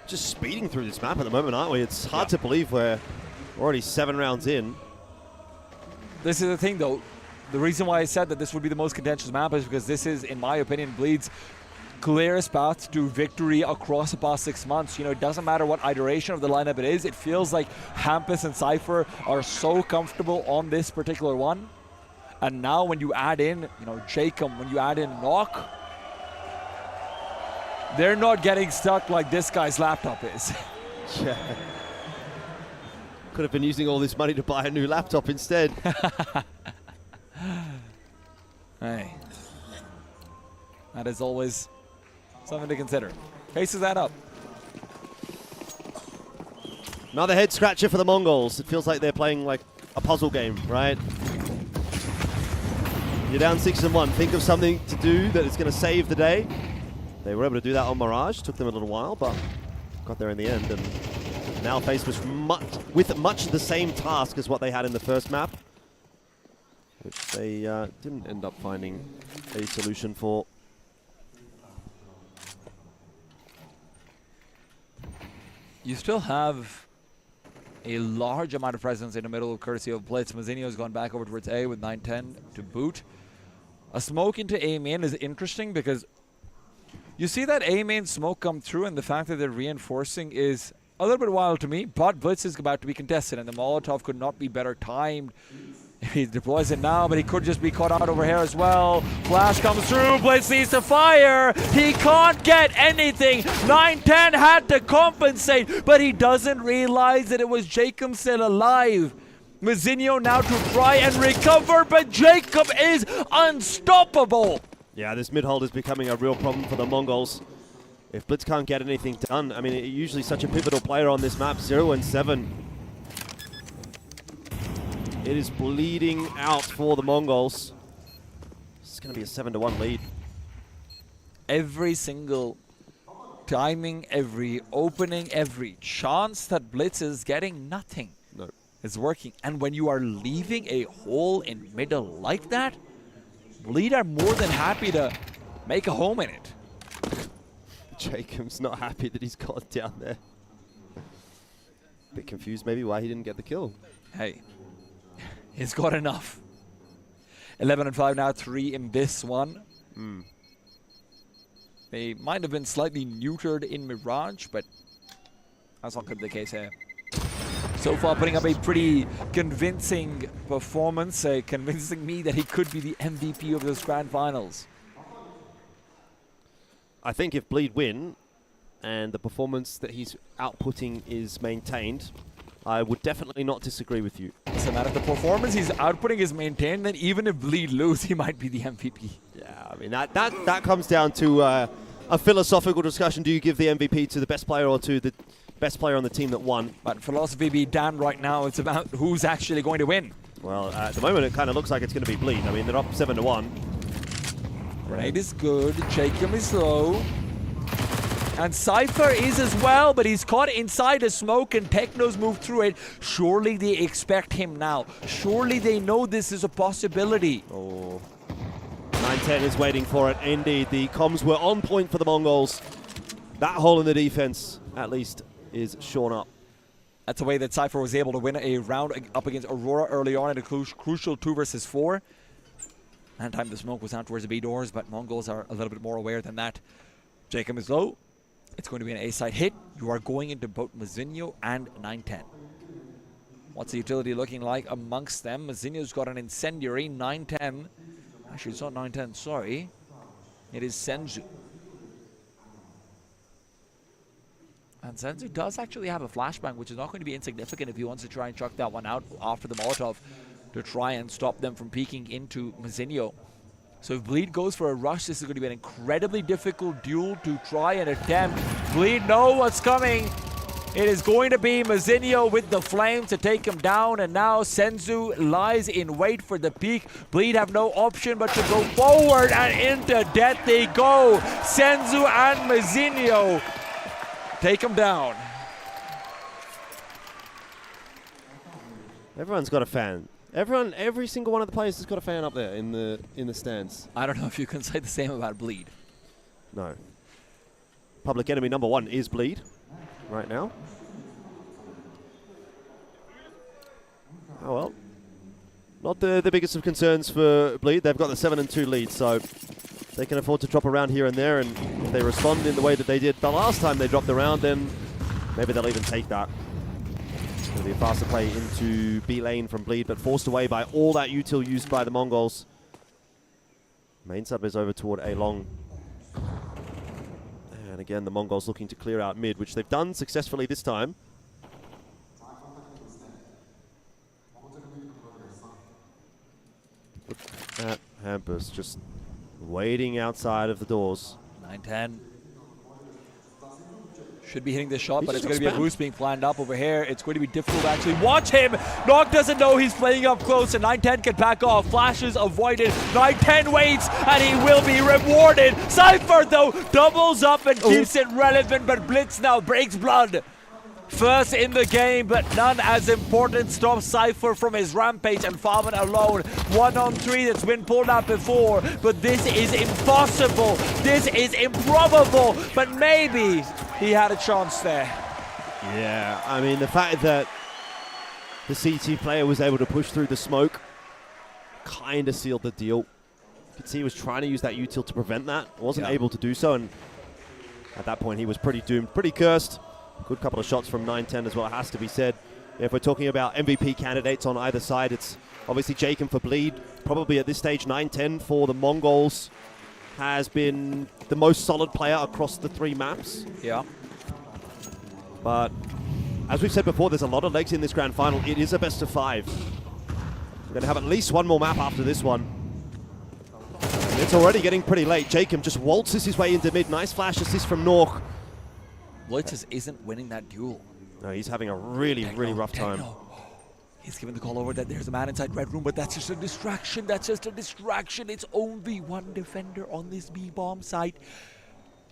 Just speeding through this map at the moment, aren't we? It's hard to believe we're already 7 rounds in. This is the thing, though. The reason why I said that this would be the most contentious map is because this is, in my opinion, Bleed's clearest path to victory across the past 6 months. You know, it doesn't matter what iteration of the lineup it is. It feels like Hampus and Cypher are so comfortable on this particular one. And now when you add in, you know, Jacob, when you add in Knock, they're not getting stuck like this guy's laptop is. Yeah. Could have been using all this money to buy a new laptop instead. That is always something to consider. Faces that up. Another head scratcher for the Mongols. It feels like they're playing like a puzzle game, right? You're down 6-1. Think of something to do that is going to save the day. They were able to do that on Mirage. Took them a little while, but got there in the end. And now faced with much the same task as what they had in the first map, which they didn't end up finding a solution for. You still have a large amount of presence in the middle, courtesy of Blitz. Mazinho's gone back over towards A with 9-10 to boot. A smoke into A main is interesting because you see that A main smoke come through, and the fact that they're reinforcing is a little bit wild to me, but Blitz is about to be contested, and the Molotov could not be better timed. He deploys it now, but he could just be caught out over here as well. Flash comes through, Blitz needs to fire. He can't get anything. 9-10 had to compensate, but he doesn't realize that it was Jacob still alive. Mazinho now to try and recover, but Jacob is unstoppable. Yeah, this mid-hold is becoming a real problem for the Mongols. If Blitz can't get anything done, I mean, usually such a pivotal player on this map, 0-7. It is bleeding out for the Mongols. It's going to be a 7-1 lead. Every single timing, every opening, every chance that Blitz is getting, nothing is working. And when you are leaving a hole in middle like that, Bleed are more than happy to make a home in it. Jacob's not happy that he's got down there. Bit confused maybe why he didn't get the kill. Hey, he's got enough. 11-5 now, 3 in this one. They might have been slightly neutered in Mirage, but that's not going to be the case here. So far, putting up a pretty convincing performance, convincing me that he could be the MVP of this grand finals. I think if Bleed win and the performance that he's outputting is maintained, I would definitely not disagree with you. So now if the performance he's outputting is maintained, then even if Bleed lose, he might be the MVP. Yeah, I mean, that comes down to a philosophical discussion. Do you give the MVP to the best player or to the best player on the team that won? But philosophy be damned, right now it's about who's actually going to win. Well, at the moment it kind of looks like it's going to be Bleed. I mean, they're up 7-1. Grenade is good, Jacob is low. And Cypher is as well, but he's caught inside the smoke and Techno's moved through it. Surely they expect him now. Surely they know this is a possibility. Oh. 9-10 is waiting for it. Indeed, the comms were on point for the Mongols. That hole in the defense, at least, is shorn up. That's the way that Cypher was able to win a round up against Aurora early on in a crucial 2 versus 4. That time the smoke was out towards the B doors, but Mongols are a little bit more aware than that. Jacob is low. It's going to be an A-side hit. You are going into both Mazinho and 9-10. What's the utility looking like amongst them? Mazinho's got an incendiary. 9-10. Actually, it's not 9-10, sorry. It is Senzu. And Senzu does actually have a flashbang, which is not going to be insignificant if he wants to try and chuck that one out after the Molotov to try and stop them from peeking into Mazinho. So if Bleed goes for a rush, this is going to be an incredibly difficult duel to try and attempt. Bleed know what's coming. It is going to be Mazinho with the flames to take him down, and now Senzu lies in wait for the peak. Bleed have no option but to go forward, and into death they go. Senzu and Mazinho take him down. Everyone's got a fan. Every single one of the players has got a fan up there in the stands. I don't know if you can say the same about Bleed. No. Public enemy number 1 is Bleed right now. Oh well. Not the biggest of concerns for Bleed. They've got the 7-2 lead, so they can afford to drop around here and there, and if they respond in the way that they did the last time they dropped the round, then maybe they'll even take that. It's going to be a faster play into B lane from Bleed, but forced away by all that util used by the Mongols. Main sub is over toward A long. And again, the Mongols looking to clear out mid, which they've done successfully this time. Look at Hampus just waiting outside of the doors. 9-10. Should be hitting this shot, but it's going to be a boost being planned up over here. It's going to be difficult to actually watch him. Nog doesn't know he's playing up close, and 9-10 can back off. Flashes avoided. 9-10 waits, and he will be rewarded. Cypher, though, doubles up and keeps it relevant, but Blitz now breaks blood. First in the game, but none as important. Stops Cypher from his rampage, and Faven alone. 1-on-3 that's been pulled out before, but this is impossible. This is improbable, but maybe he had a chance there. Yeah, I mean, the fact that the CT player was able to push through the smoke kind of sealed the deal. You could see he was trying to use that util to prevent that. Wasn't able to do so, and at that point he was pretty doomed, pretty cursed. Good couple of shots from 9-10 as well, it has to be said. If we're talking about MVP candidates on either side, it's obviously Jacob for Bleed. Probably at this stage, 9-10 for the Mongols has been the most solid player across the 3 maps. Yeah. But as we've said before, there's a lot of legs in this grand final. It is a best of 5. We're going to have at least one more map after this one. And it's already getting pretty late. Jacob just waltzes his way into mid. Nice flash assist from Nork. Blitz isn't winning that duel. No, he's having a really rough time. He's given the call over that there's a man inside red room, but that's just a distraction. That's just a distraction. It's only one defender on this B-bomb site.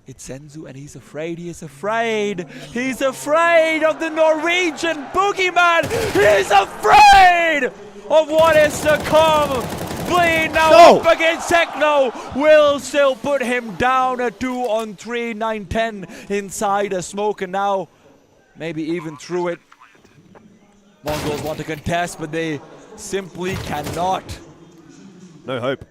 It's Senzu, and he's afraid. He is afraid. He's afraid of the Norwegian boogeyman. He's afraid of what is to come. Bleed now up against Techno. Will still put him down at 2-on-3. 9-10 inside a smoke, and now maybe even through it. Mongols want to contest, but they simply cannot. No hope.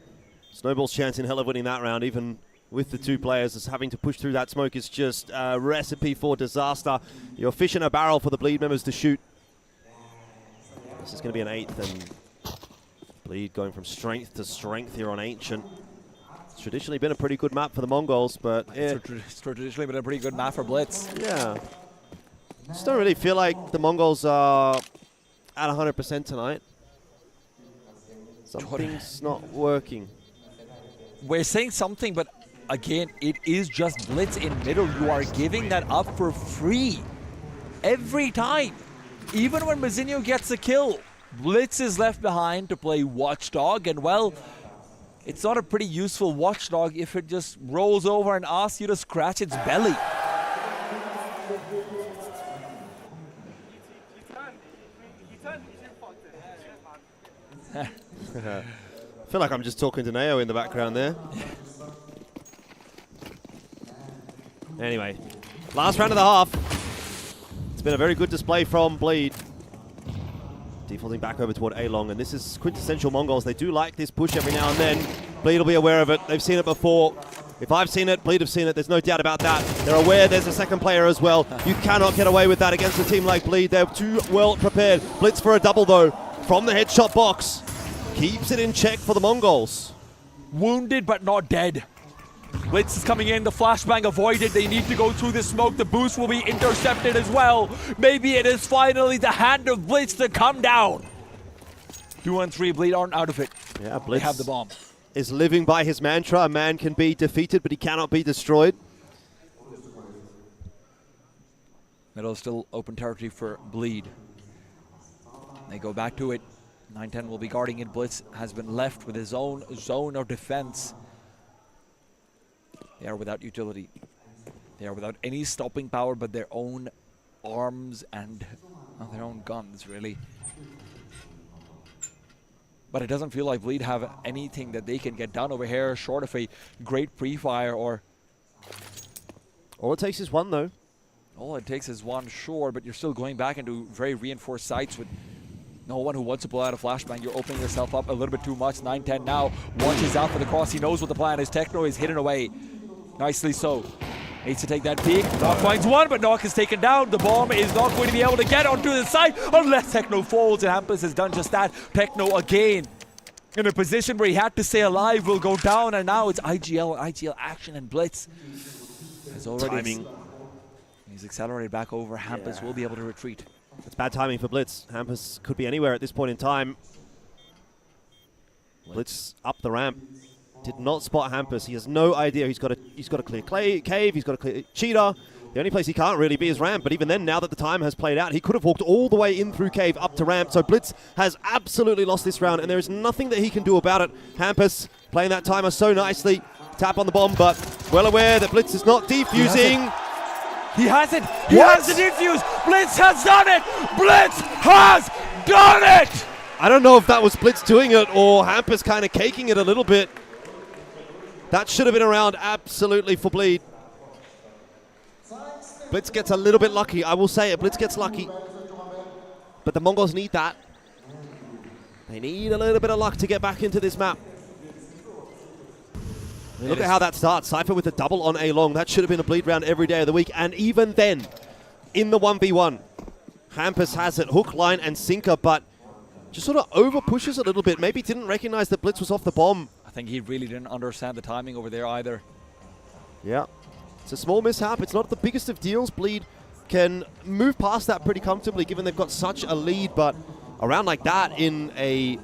Snowball's chance in hell of winning that round, even with the 2 players, is having to push through that smoke is just a recipe for disaster. You're fish in a barrel for the Bleed members to shoot. This is going to be an 8th, and Bleed going from strength to strength here on Ancient. It's traditionally been a pretty good map for the Mongols, but it's traditionally been a pretty good map for Blitz. Yeah. Just don't really feel like the Mongols are at 100% tonight. Something's not working. We're saying something, but again, it is just Blitz in middle. You are giving that up for free every time. Even when Mazinho gets a kill, Blitz is left behind to play Watchdog, and well, it's not a pretty useful Watchdog if it just rolls over and asks you to scratch its belly. I feel like I'm just talking to Neo in the background there. Anyway, last round of the half. It's been a very good display from Bleed. Defaulting back over toward A-Long, and this is quintessential Mongols. They do like this push every now and then. Bleed will be aware of it. They've seen it before. If I've seen it, Bleed have seen it. There's no doubt about that. They're aware there's a second player as well. You cannot get away with that against a team like Bleed. They're too well prepared. Blitz for a double, though, from the headshot box. Keeps it in check for the Mongols. Wounded but not dead. Blitz is coming in, the flashbang avoided. They need to go through the smoke. The boost will be intercepted as well. Maybe it is finally the hand of Blitz to come down. 2-on-3, Bleed aren't out of it. Yeah, Blitz they have the bomb. Is living by his mantra. A man can be defeated, but he cannot be destroyed. Middle is still open territory for Bleed. They go back to it. 9-10 will be guarding it. Blitz has been left with his own zone of defense. They are without utility. They are without any stopping power but their own arms and their own guns, really. But it doesn't feel like Bleed have anything that they can get done over here short of a great pre-fire or... All it takes is one, though. All it takes is one, sure, but you're still going back into very reinforced sites with no one who wants to pull out a flashbang. You're opening yourself up a little bit too much. 9-10 now watches out for the cross. He knows what the plan is. Techno is hidden away. Nicely so. Needs to take that peek. Nok finds one, but Nok is taken down. The bomb is not going to be able to get onto the site unless Techno falls, and Hampus has done just that. Techno again in a position where he had to stay alive will go down, and now it's IGL action, and Blitz has already... He's accelerated back over. Hampus will be able to retreat. It's bad timing for Blitz. Hampus could be anywhere at this point in time. Blitz up the ramp. did not spot Hampus. He has no idea. He's got to clear cave. He's got to clear cheetah. The only place he can't really be is ramp. But even then, now that the time has played out, he could have walked all the way in through cave up to ramp. So Blitz has absolutely lost this round, and there is nothing that he can do about it. Hampus playing that timer so nicely. Tap on the bomb, but well aware that Blitz is not defusing. He has it. He has the defuse. Blitz has done it. Blitz has done it. I don't know if that was Blitz doing it or Hampus kind of caking it a little bit. That should have been around absolutely for Bleed. Blitz gets a little bit lucky. I will say it. Blitz gets lucky. But the Mongols need that. They need a little bit of luck to get back into this map. Look at how that starts. Cypher with a double on A long. That should have been a Bleed round every day of the week. And even then, in the 1v1, Hampus has it hook, line, and sinker, but just sort of over pushes a little bit. Maybe didn't recognize that Blitz was off the bomb. I think he really didn't understand the timing over there either. Yeah. It's a small mishap. It's not the biggest of deals. Bleed can move past that pretty comfortably given they've got such a lead, but a round like that in a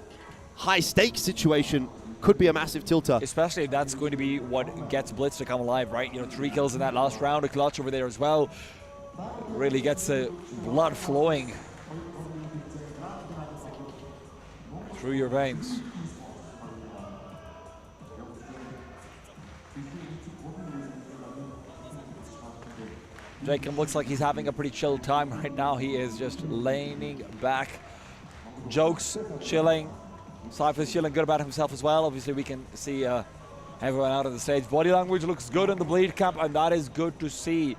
high-stakes situation could be a massive tilter. Especially if that's going to be what gets Blitz to come alive, right? You know, 3 kills in that last round, a clutch over there as well. Really gets the blood flowing through your veins. Jacob looks like he's having a pretty chill time right now. He is just leaning back. Jokes, chilling. Cypher's feeling good about himself as well. Obviously, we can see everyone out on the stage. Body language looks good in the Bleed camp, and that is good to see.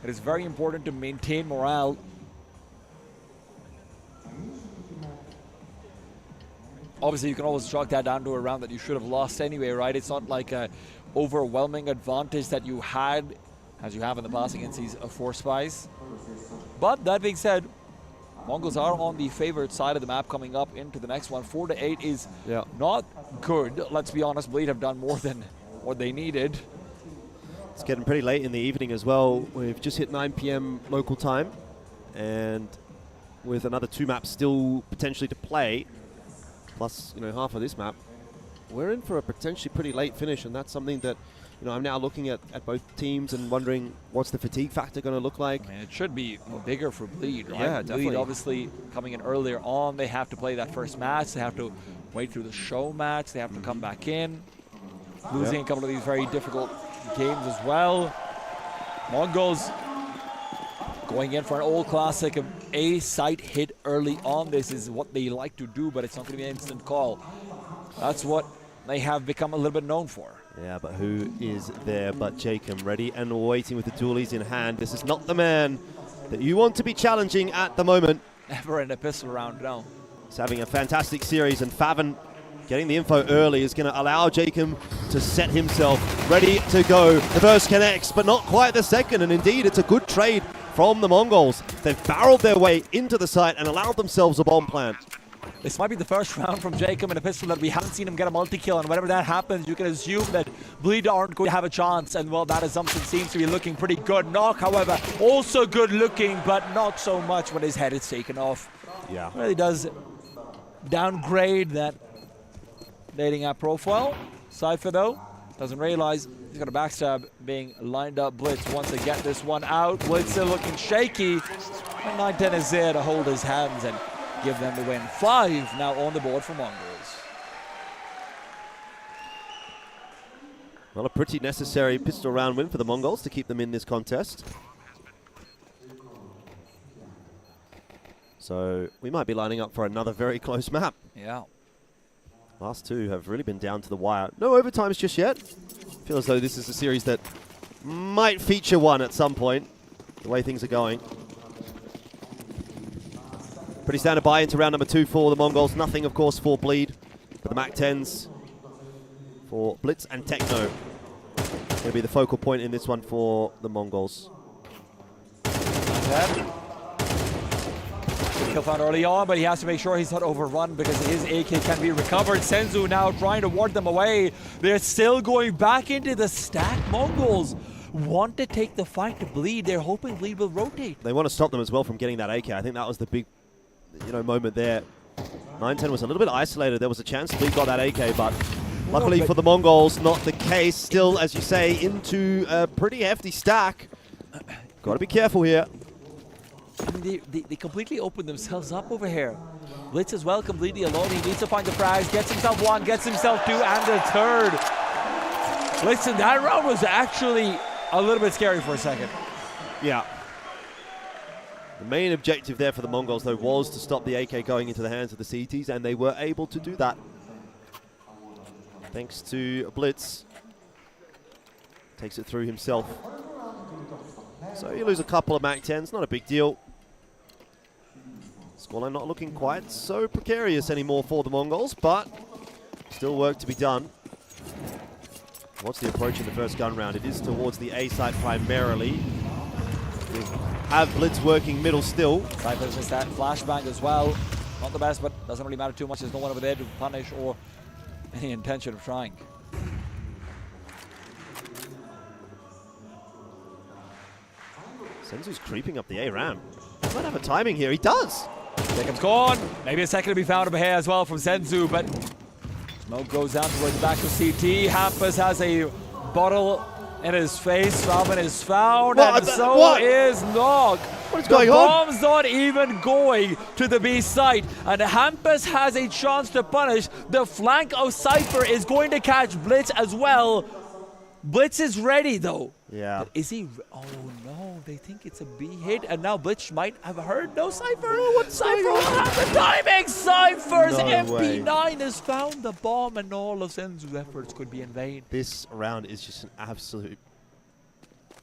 It is very important to maintain morale. Obviously, you can always chalk that down to a round that you should have lost anyway, right? It's not like an overwhelming advantage that you had, as you have in the past against these 4 spies. But that being said, Mongols are on the favorite side of the map coming up into the next one. 4-8 is not good. Let's be honest, Bleed have done more than what they needed. It's getting pretty late in the evening as well. We've just hit 9 p.m. local time, and with another 2 maps still potentially to play, plus half of this map, we're in for a potentially pretty late finish, and that's something that I'm now looking at both teams and wondering what's the fatigue factor going to look like. I mean, it should be bigger for Bleed, right? Yeah, definitely. Bleed obviously coming in earlier on. They have to play that first match. They have to wait through the show match. They have to come back in. Losing a couple of these very difficult games as well. Mongols going in for an old classic of a site hit early on. This is what they like to do, but it's not going to be an instant call. That's what they have become a little bit known for. Yeah, but who is there but Jacob, ready and waiting with the dualies in hand. This is not the man that you want to be challenging at the moment. Never in a pistol round, no. He's having a fantastic series, and Favin getting the info early is going to allow Jacob to set himself ready to go. The first connects, but not quite the second, and indeed it's a good trade from the Mongols. They've barreled their way into the site and allowed themselves a bomb plant. This might be the first round from Jacob in a pistol that we haven't seen him get a multi-kill, and whenever that happens, you can assume that Bleed aren't going to have a chance, and well, that assumption seems to be looking pretty good. Knock, however, also good looking, but not so much when his head is taken off. Yeah. Really does downgrade that dating app profile. Cypher, though, doesn't realize he's got a backstab being lined up. Blitz wants to get this one out. Blitz still looking shaky, and 910 is there to hold his hands and give them the win. 5 now on the board for Mongols. Well, a pretty necessary pistol round win for the Mongols to keep them in this contest. So we might be lining up for another very close map. Yeah. Last 2 have really been down to the wire. No overtimes just yet. Feel as though this is a series that might feature one at some point, the way things are going. Pretty standard buy into round number 2 for the Mongols. Nothing, of course, for Bleed. But the MAC-10s for Blitz and Techno. Going to be the focal point in this one for the Mongols. Kill found early on, but he has to make sure he's not overrun because his AK can be recovered. Senzu now trying to ward them away. They're still going back into the stack. Mongols want to take the fight to Bleed. They're hoping Bleed will rotate. They want to stop them as well from getting that AK. I think that was the big moment there. 910 was a little bit isolated. There was a chance Bleed got that AK, but Luckily for the Mongols, not the case. Still, as you say, into a pretty hefty stack. Got to be careful here. I mean, they completely opened themselves up over here. Blitz as well, completely alone. He needs to find the frags, gets himself one, gets himself two, and the third. Listen, that round was actually a little bit scary for a second. Yeah. The main objective there for the Mongols, though, was to stop the AK going into the hands of the CTs, and they were able to do that. Thanks to Blitz. Takes it through himself. So you lose a couple of MAC-10s, not a big deal. Scoreline not looking quite so precarious anymore for the Mongols, but still work to be done. What's the approach in the first gun round? It is towards the A side primarily. We have Blitz working middle still. Cypher's missed that flashbang as well. Not the best, but doesn't really matter too much. There's no one over there to punish or any intention of trying. Senzu's creeping up the A ramp. He might have a timing here. He does. Seconds gone. Maybe a second to be found over here as well from Senzu, but smoke goes down towards the back of CT. Hampus has a bottle in his face. Falvin is found, and so is Nog. What is going on? The bomb's not even going to the B site, and Hampus has a chance to punish. The flank of Cypher is going to catch Blitz as well. Blitz is ready though. Yeah. But is he? Oh no, they think it's a B hit, and now Blitz might have heard no Cypher. What Cypher will have the timing? Cypher's MP9 has found the bomb, and all of Senzu's efforts could be in vain. This round is just an absolute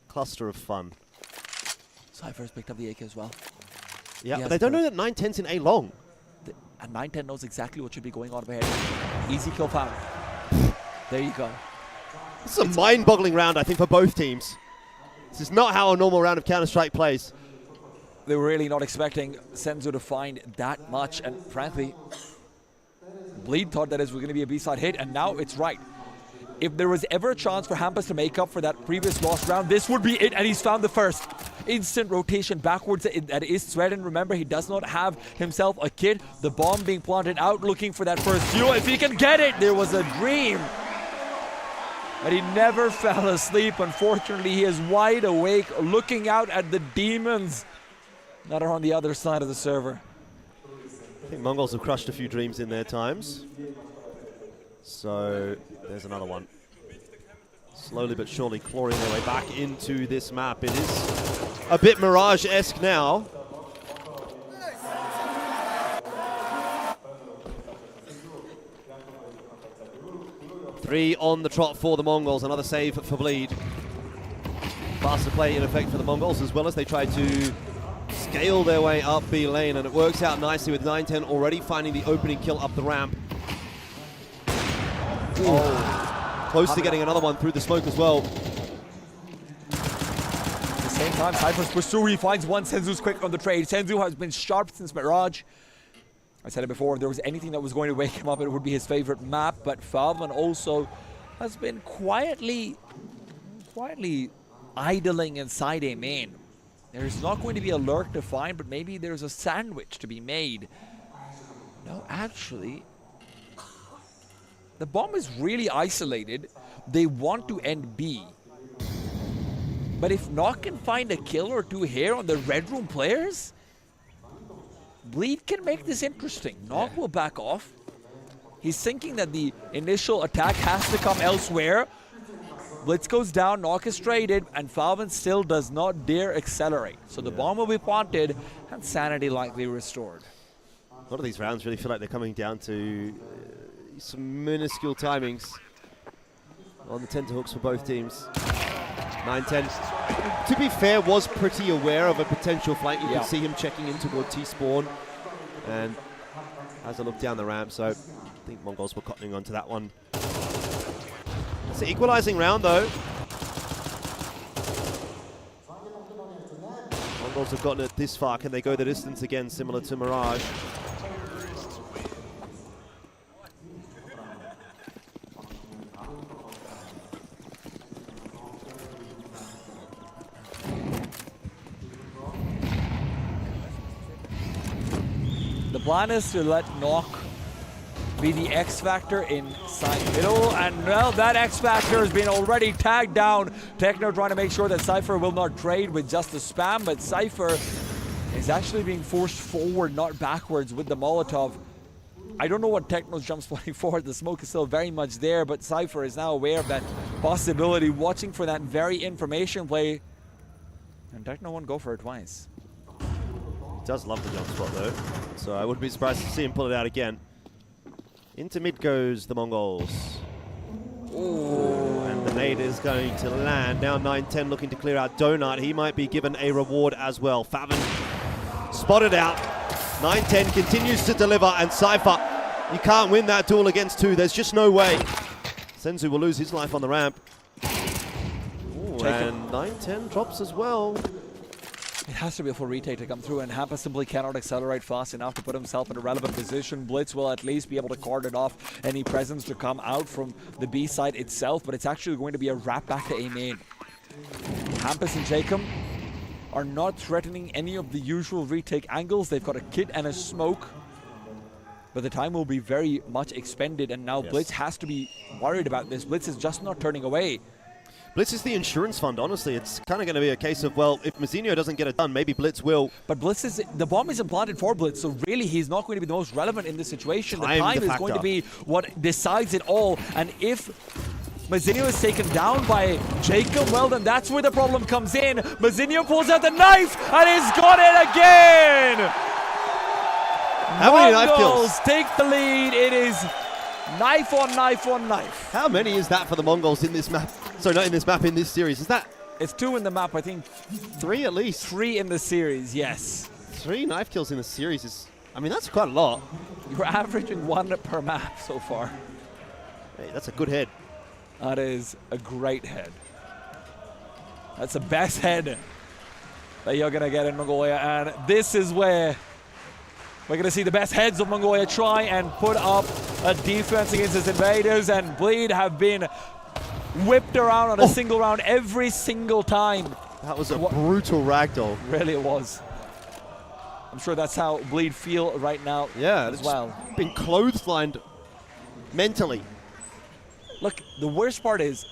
cluster of fun. Cypher's picked up the AK as well. Yeah, but they don't know that 910's in A long. And 910 knows exactly what should be going on over here. Easy kill found. There you go. This is a mind-boggling round, I think, for both teams. This is not how a normal round of Counter-Strike plays. They were really not expecting Senzu to find that much, and frankly, Bleed thought that it was going to be a B-side hit, and now it's right. If there was ever a chance for Hampus to make up for that previous lost round, this would be it, and he's found the first. Instant rotation backwards that is Sweden. Remember, he does not have himself a kit. The bomb being planted out, looking for that first duel. If he can get it, there was a dream. But he never fell asleep. Unfortunately, he is wide awake, looking out at the demons that are on the other side of the server. I think Mongols have crushed a few dreams in their times. So there's another one. Slowly but surely clawing their way back into this map. It is a bit Mirage-esque now. Three on the trot for the Mongols. Another save for Bleed. Faster play in effect for the Mongols, as well as they try to scale their way up B lane, and it works out nicely with 910 already finding the opening kill up the ramp. Oh, close to getting another one through the smoke as well. At the same time, Cypher's pursuit, he finds one. Senzu's quick on the trade. Senzu has been sharp since Mirage. I said it before, if there was anything that was going to wake him up, it would be his favorite map, but Falvin also has been quietly idling inside a main. There's not going to be a lurk to find, but maybe there's a sandwich to be made. No, actually, the bomb is really isolated. They want to end B. But if Nock can find a kill or two here on the Red Room players, Bleed can make this interesting. Nock will back off. He's thinking that the initial attack has to come elsewhere. Blitz goes down, Nock is traded, and Falvin still does not dare accelerate. So the bomb will be planted, and sanity likely restored. A lot of these rounds really feel like they're coming down to some minuscule timings on the tenterhooks for both teams. 910, to be fair, was pretty aware of a potential flank. You could see him checking in toward T-spawn and has a look down the ramp, so I think Mongols were cottoning onto that one. It's an equalizing round though. Mongols have gotten it this far. Can they go the distance again, similar to Mirage? The plan is to let Nock be the X factor inside middle, and well, that X factor has been already tagged down. Techno trying to make sure that Cypher will not trade with just the spam, but Cypher is actually being forced forward, not backwards, with the Molotov. I don't know what Techno's jump's playing forward. The smoke is still very much there, but Cypher is now aware of that possibility, watching for that very information play. And Techno won't go for it twice. He does love the jump spot though, so I wouldn't be surprised to see him pull it out again. Into mid goes the Mongols. Ooh, and the nade is going to land. Now 9-10 looking to clear out Donut. He might be given a reward as well. Favin spotted out. 9-10 continues to deliver, and Cypher, you can't win that duel against two. There's just no way. Senzu will lose his life on the ramp. Ooh, and 9-10 drops as well. It has to be a full retake to come through, and Hampa simply cannot accelerate fast enough to put himself in a relevant position. Blitz will at least be able to cordon off any presence to come out from the B side itself, but it's actually going to be a wrap back to A main. Hampus and Jacob are not threatening any of the usual retake angles. They've got a kit and a smoke, but the time will be very much expended, and now Blitz has to be worried about this. Blitz is just not turning away. Blitz is the insurance fund, honestly. It's kind of going to be a case of, well, if Messinho doesn't get it done, maybe Blitz will. But Blitz is, the bomb is implanted for Blitz, so really he's not going to be the most relevant in this situation. The time is going to be what decides it all, and if Messinho is taken down by Jacob, well then that's where the problem comes in. Messinho pulls out the knife, and he's got it again! How many knife kills? Take the lead. It is knife on knife on knife. How many is that for the Mongols in this map? Sorry, not in this map, in this series. Is that? It's 2 in the map, I think. 3 at least. 3 in the series, yes. 3 knife kills in the series is, I mean, that's quite a lot. You're averaging 1 per map so far. Hey, that's a good head. That is a great head. That's the best head that you're going to get in Mongolia, and this is where we're going to see the best heads of Mongolia try and put up a defense against his invaders, and Bleed have been whipped around on a single round every single time. That was a brutal ragdoll. Really it was. I'm sure that's how Bleed feel right now as well. Been clotheslined mentally. Look, the worst part is,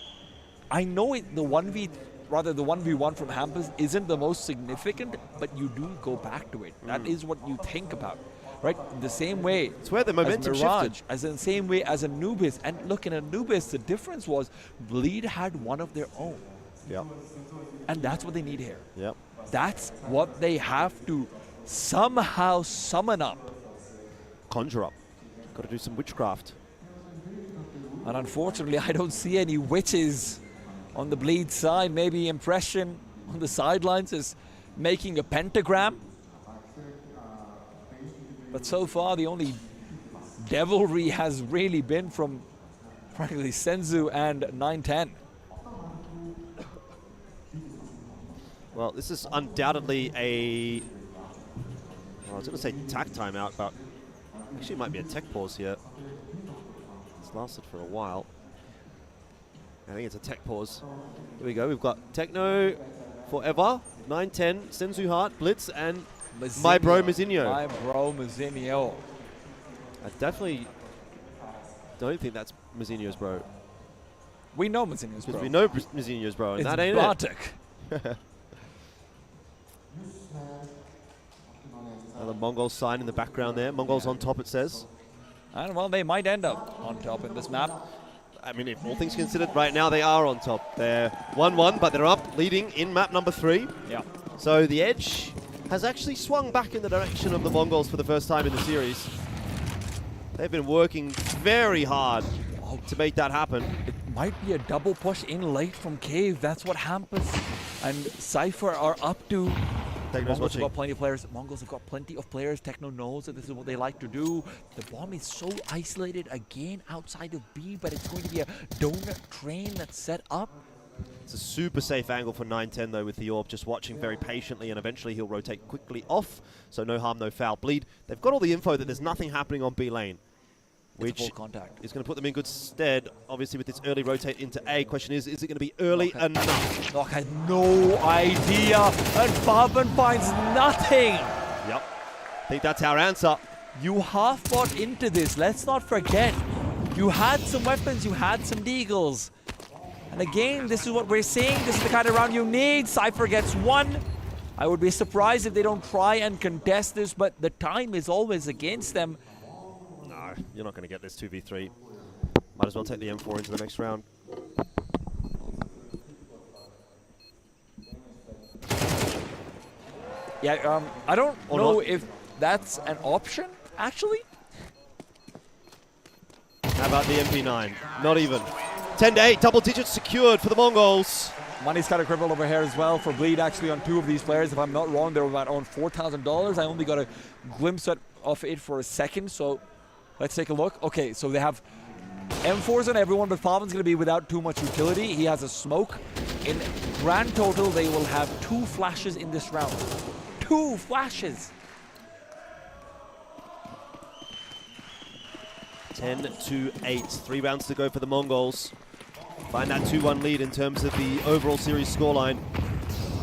I know the 1v1 from Hampus isn't the most significant, but you do go back to it. That is what you think about, right? The same way. It's where the momentum shifted. As in the same way as Anubis. And look, in Anubis, the difference was Bleed had one of their own. Yeah. And that's what they need here. Yep. That's what they have to somehow summon up. Conjure up. Got to do some witchcraft. And unfortunately, I don't see any witches on the Bleed side. Maybe Impression on the sidelines is making a pentagram. But so far, the only devilry has really been from, frankly, Senzu and 9-10. Well, this is undoubtedly a, well, I was going to say tack timeout, but actually it might be a tech pause here. It's lasted for a while. I think it's a tech pause. Here we go. We've got Techno forever, 9-10, Senzu Hart, Blitz, and Messinho. my bro Messinho. My bro Messinho. I definitely don't think that's Messinho's bro. We know Messinho's bro. Because we know Messinho's bro, and it's that ain't Bartek. it. Another Mongols sign in the background there. Mongols on top, it says. And well, they might end up on top in this map. I mean, if all things considered, right now they are on top. They're 1-1, but they're up, leading in map number 3. Yeah. So the edge has actually swung back in the direction of the Mongols for the first time in the series. They've been working very hard to make that happen. It might be a double push in late from Cave. That's what Hampus and Cypher are up to. Techno's Mongols watching. have got plenty of players. Mongols have got plenty of players. Techno knows that this is what they like to do. The bomb is so isolated again outside of B, but it's going to be a donut train that's set up. It's a super safe angle for 9-10 though, with the orb just watching very patiently, and eventually he'll rotate quickly off. So no harm, no foul. Bleed, they've got all the info that there's nothing happening on B lane, which full contact. is going to put them in good stead, obviously, with this early rotate into A. Question is it going to be early enough? Nock has no idea, and Farben finds nothing. Yep. I think that's our answer. You half bought into this. Let's not forget. You had some weapons, you had some deagles. And again, this is what we're seeing. This is the kind of round you need. Cypher gets one. I would be surprised if they don't try and contest this, but the time is always against them. No, you're not going to get this 2v3. Might as well take the M4 into the next round. Yeah, I don't know if that's an option, actually. How about the MP9? Not even. 10-8, double digits secured for the Mongols. Money's kind of crippled over here as well for Bleed, actually, on two of these players. If I'm not wrong, they were about on $4,000. I only got a glimpse of it for a second, so let's take a look. Okay, so they have M4s on everyone, but Favin's going to be without too much utility. He has a smoke. In grand total, they will have 2 flashes in this round. 2 flashes! 10-8, 3 rounds to go for the Mongols. Find that 2-1 lead in terms of the overall series scoreline.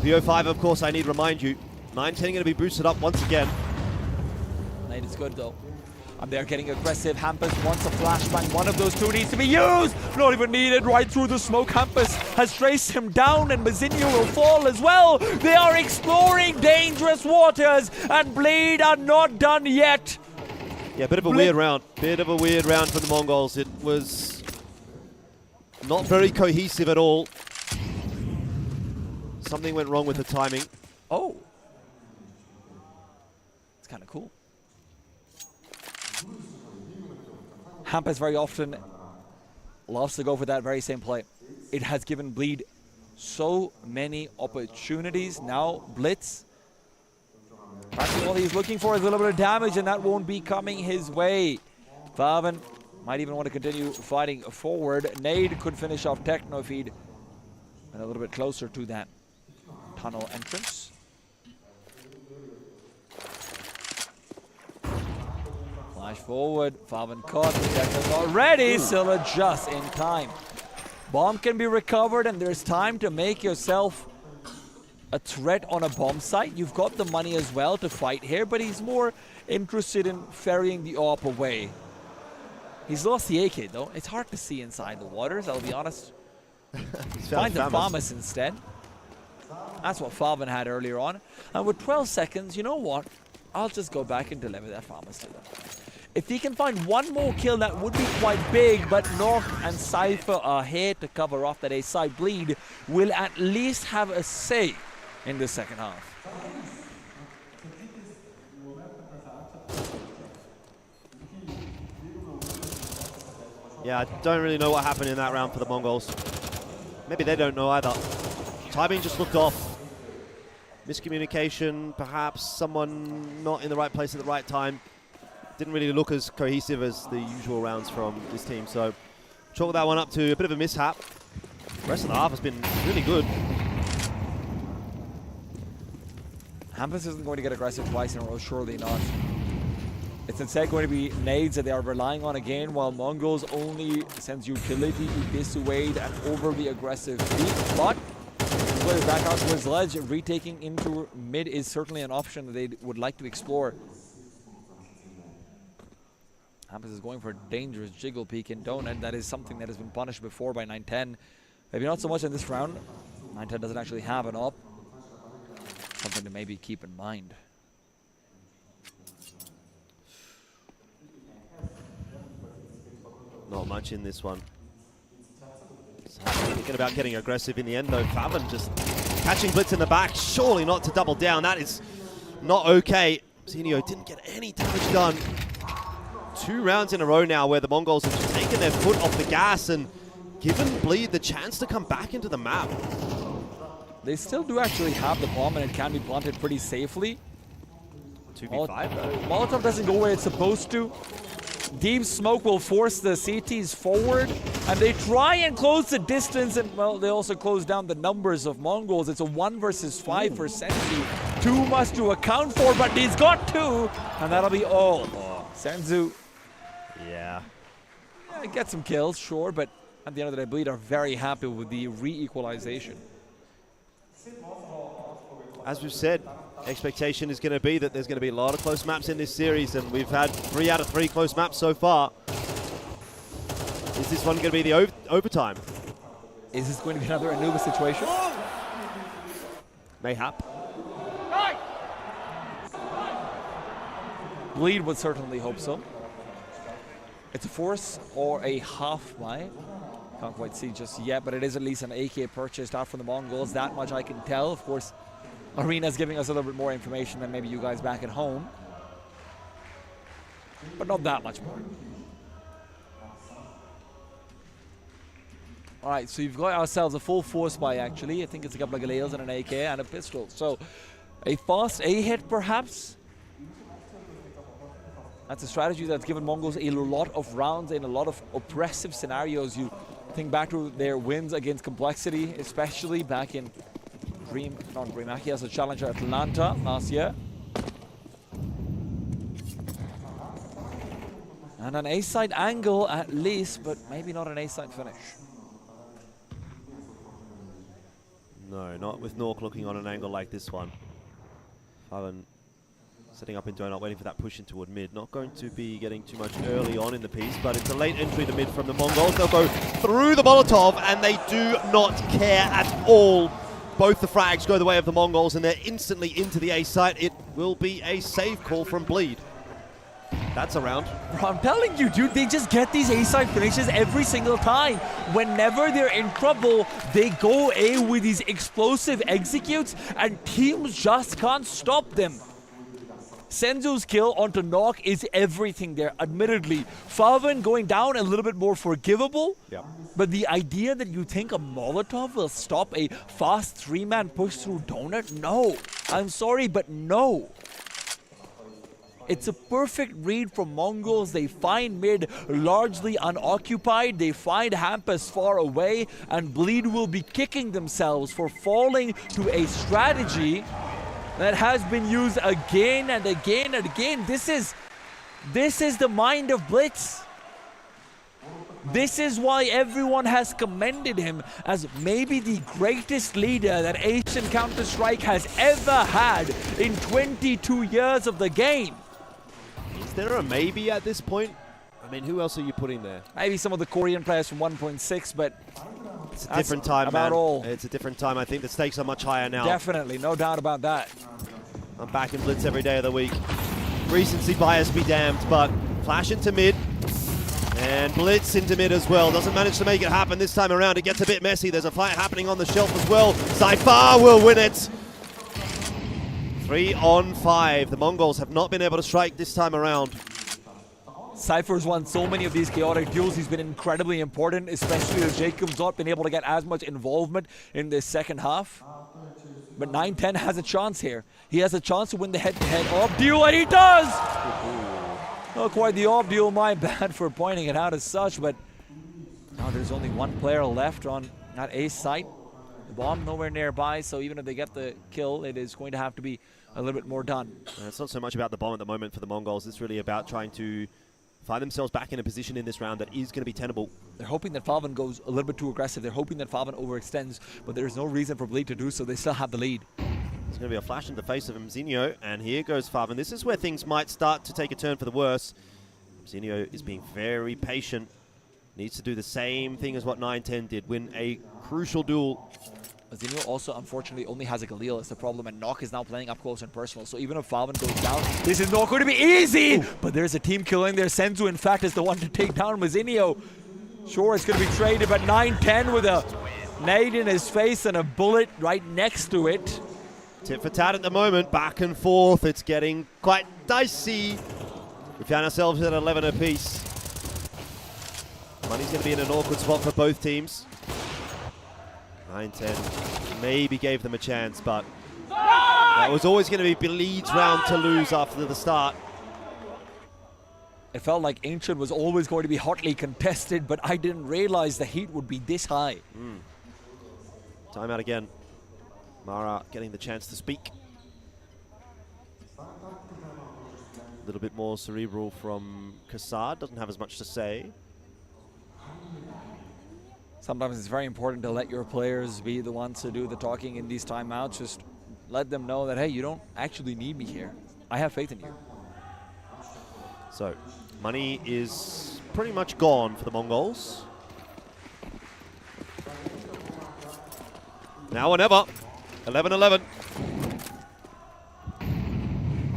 PO5, of course, I need to remind you, 9-10 going to be boosted up once again. Nate is good though. And they're getting aggressive. Hampus wants a flashbang. One of those 2 needs to be used. Not even needed. Right through the smoke. Hampus has traced him down, and Mazinho will fall as well. They are exploring dangerous waters, and Bleed are not done yet. Yeah, bit of a weird round. Bit of a weird round for the Mongols. It was not very cohesive at all. Something went wrong with the timing. Oh. It's kind of cool. Hampus very often loves to go for that very same play. It has given Bleed so many opportunities. Now, Blitz. Actually, all he's looking for is a little bit of damage, and that won't be coming his way. Favin might even want to continue fighting forward. Nade could finish off Techno feed and a little bit closer to that tunnel entrance. Flash forward, Favin caught, the Techno's not ready, Scylla just in time. Bomb can be recovered, and there's time to make yourself a threat on a bomb site. You've got the money as well to fight here, but he's more interested in ferrying the AWP away. He's lost the AK though. It's hard to see inside the waters, I'll be honest. Find the FAMAS instead. That's what Favin had earlier on. And with 12 seconds, you know what? I'll just go back and deliver that FAMAS to them. If he can find one more kill, that would be quite big, but Nok and Cypher are here to cover off that A side. Bleed will at least have a say in the second half. Yeah, I don't really know what happened in that round for the Mongols. Maybe they don't know either. Timing just looked off. Miscommunication, perhaps someone not in the right place at the right time. Didn't really look as cohesive as the usual rounds from this team, so chalk that one up to a bit of a mishap. The rest of the half has been really good. Hampus isn't going to get aggressive twice in a row, surely not. It's instead going to be nades that they are relying on again, while Mongols only sends utility to dissuade an overly aggressive peak. But players back out towards the ledge, retaking into mid is certainly an option that they would like to explore. Hampus is going for a dangerous jiggle peek in donut. That is something that has been punished before by 9-10. Maybe not so much in this round. 9-10 doesn't actually have an op. Something to maybe keep in mind. Not much in this one. Thinking about getting aggressive in the end though. Favin just catching Blitz in the back. Surely not to double down. That is not okay. Zenio didn't get any damage done. 2 rounds in a row now where the Mongols have just taken their foot off the gas and given Bleed the chance to come back into the map. They still do actually have the bomb, and it can be planted pretty safely. 2v5 though. Molotov doesn't go where it's supposed to. Deep smoke will force the CTs forward, and they try and close the distance, and well, they also close down the numbers of Mongols. It's a 1 versus 5 for Senzu. Too much to account for, but he's got 2, and that'll be all. Senzu. Yeah. Get some kills, sure, but at the end of the day, Bleed are very happy with the re-equalization. as we've said, expectation is going to be that there's going to be a lot of close maps in this series, and we've had 3 out of 3 close maps so far. Is this one going to be the overtime? Is this going to be another Anubis situation? Mayhap. Bleed would certainly hope so. It's a force or a half buy. Can't quite see just yet, but it is at least an AK purchased out from the Mongols. That much I can tell. Of course, Arena's giving us a little bit more information than maybe you guys back at home. But not that much more. All right, so you've got ourselves a full force buy, actually. I think it's a couple of Galeals and an AK and a pistol. So a fast A hit, perhaps. That's a strategy that's given Mongols a lot of rounds in a lot of oppressive scenarios. You think back to their wins against Complexity, especially back in DreamHack as a challenger Atlanta last year. And an A-side angle at least, but maybe not an A-side finish. No, not with Nork looking on an angle like this one. Faven setting up in donut, waiting for that push in toward mid. Not going to be getting too much early on in the piece, but it's a late entry to mid from the Mongols. They'll go through the Molotov, and they do not care at all. Both the frags go the way of the Mongols, and they're instantly into the A site. It will be a save call from Bleed. That's a round. Bro, I'm telling you, dude, they just get these A-side finishes every single time. Whenever they're in trouble, they go A with these explosive executes, and teams just can't stop them. Senzu's kill onto Nok is everything there, admittedly. Faven going down a little bit more forgivable, but the idea that you think a Molotov will stop a fast 3-man push through Donut? No. I'm sorry, but no. It's a perfect read from Mongols. They find mid largely unoccupied. They find Hampus far away, and Bleed will be kicking themselves for falling to a strategy that has been used again and again and again. This is the mind of Blitz. This is why everyone has commended him as maybe the greatest leader that Asian Counter-Strike has ever had in 22 years of the game. Is there a maybe at this point? I mean, who else are you putting there? Maybe some of the Korean players from 1.6, but it's a different time, about man. all. It's a different time. I think the stakes are much higher now. Definitely, no doubt about that. I'm back in Blitz every day of the week. Recency bias be damned, but Flash into mid. And Blitz into mid as well. Doesn't manage to make it happen this time around. It gets a bit messy. There's a fight happening on the shelf as well. Cypher will win it. 3 on 5. The Mongols have not been able to strike this time around. Cypher's won so many of these chaotic duels. He's been incredibly important, especially as Jacob's not been able to get as much involvement in this second half. But 9-10 has a chance here. He has a chance to win the head-to-head off duel, and he does! Not quite the off duel, my bad for pointing it out as such, but now there's only one player left on that A site. The bomb nowhere nearby, so even if they get the kill, it is going to have to be a little bit more done. It's not so much about the bomb at the moment for the Mongols. It's really about trying to find themselves back in a position in this round that is going to be tenable. They're hoping that Faven goes a little bit too aggressive. They're hoping that Faven overextends, but there's no reason for Bleed to do so. They still have the lead. It's going to be a flash in the face of Mzinho, and here goes Faven. This is where things might start to take a turn for the worse. Mzinho is being very patient. Needs to do the same thing as what 9-10 did, win a crucial duel. Mzinho also, unfortunately, only has a Galil. That's the problem, and Nok is now playing up close and personal. So even if Faven goes down, this is not going to be easy! Ooh. But there's a team killing there. Senzu, in fact, is the one to take down Mzinho. Sure, it's going to be traded, but 9-10 with a nade in his face and a bullet right next to it. Tit for tat at the moment, back and forth. It's getting quite dicey. We found ourselves at 11 apiece. Money's going to be in an awkward spot for both teams. 9-10 maybe gave them a chance, but that was always going to be Bleed's round to lose after the start. It felt like Ancient was always going to be hotly contested, but I didn't realize the heat would be this high. Timeout again. Mara getting the chance to speak. A little bit more cerebral from Kassad, doesn't have as much to say. Sometimes it's very important to let your players be the ones to do the talking in these timeouts. Just let them know that, hey, you don't actually need me here. I have faith in you. So, money is pretty much gone for the Mongols. Now or never. 11-11.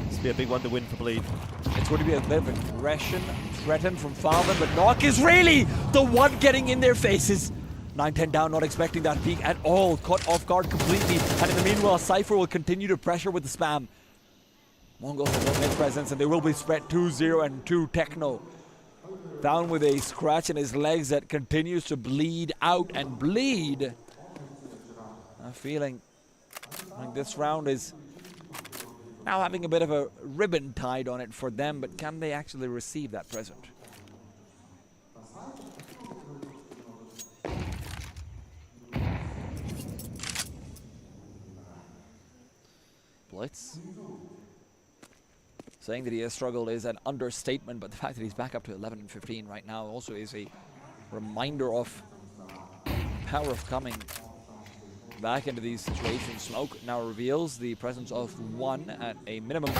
This will be a big one to win for Bleed. It's going to be a bit of aggression threatened from Falvin, but Nock is really the one getting in their faces. 9-10 down, not expecting that peak at all. Caught off guard completely. And in the meanwhile, Cypher will continue to pressure with the spam. Mongols have no mid presence, and they will be spread 2-0 and 2. Techno down with a scratch in his legs that continues to bleed out and bleed. I'm feeling like this round is now having a bit of a ribbon tied on it for them, but can they actually receive that present? Blitz. Saying that he has struggled is an understatement, but the fact that he's back up to 11 and 15 right now also is a reminder of power of coming back into these situations. Smoke now reveals the presence of one at a minimum.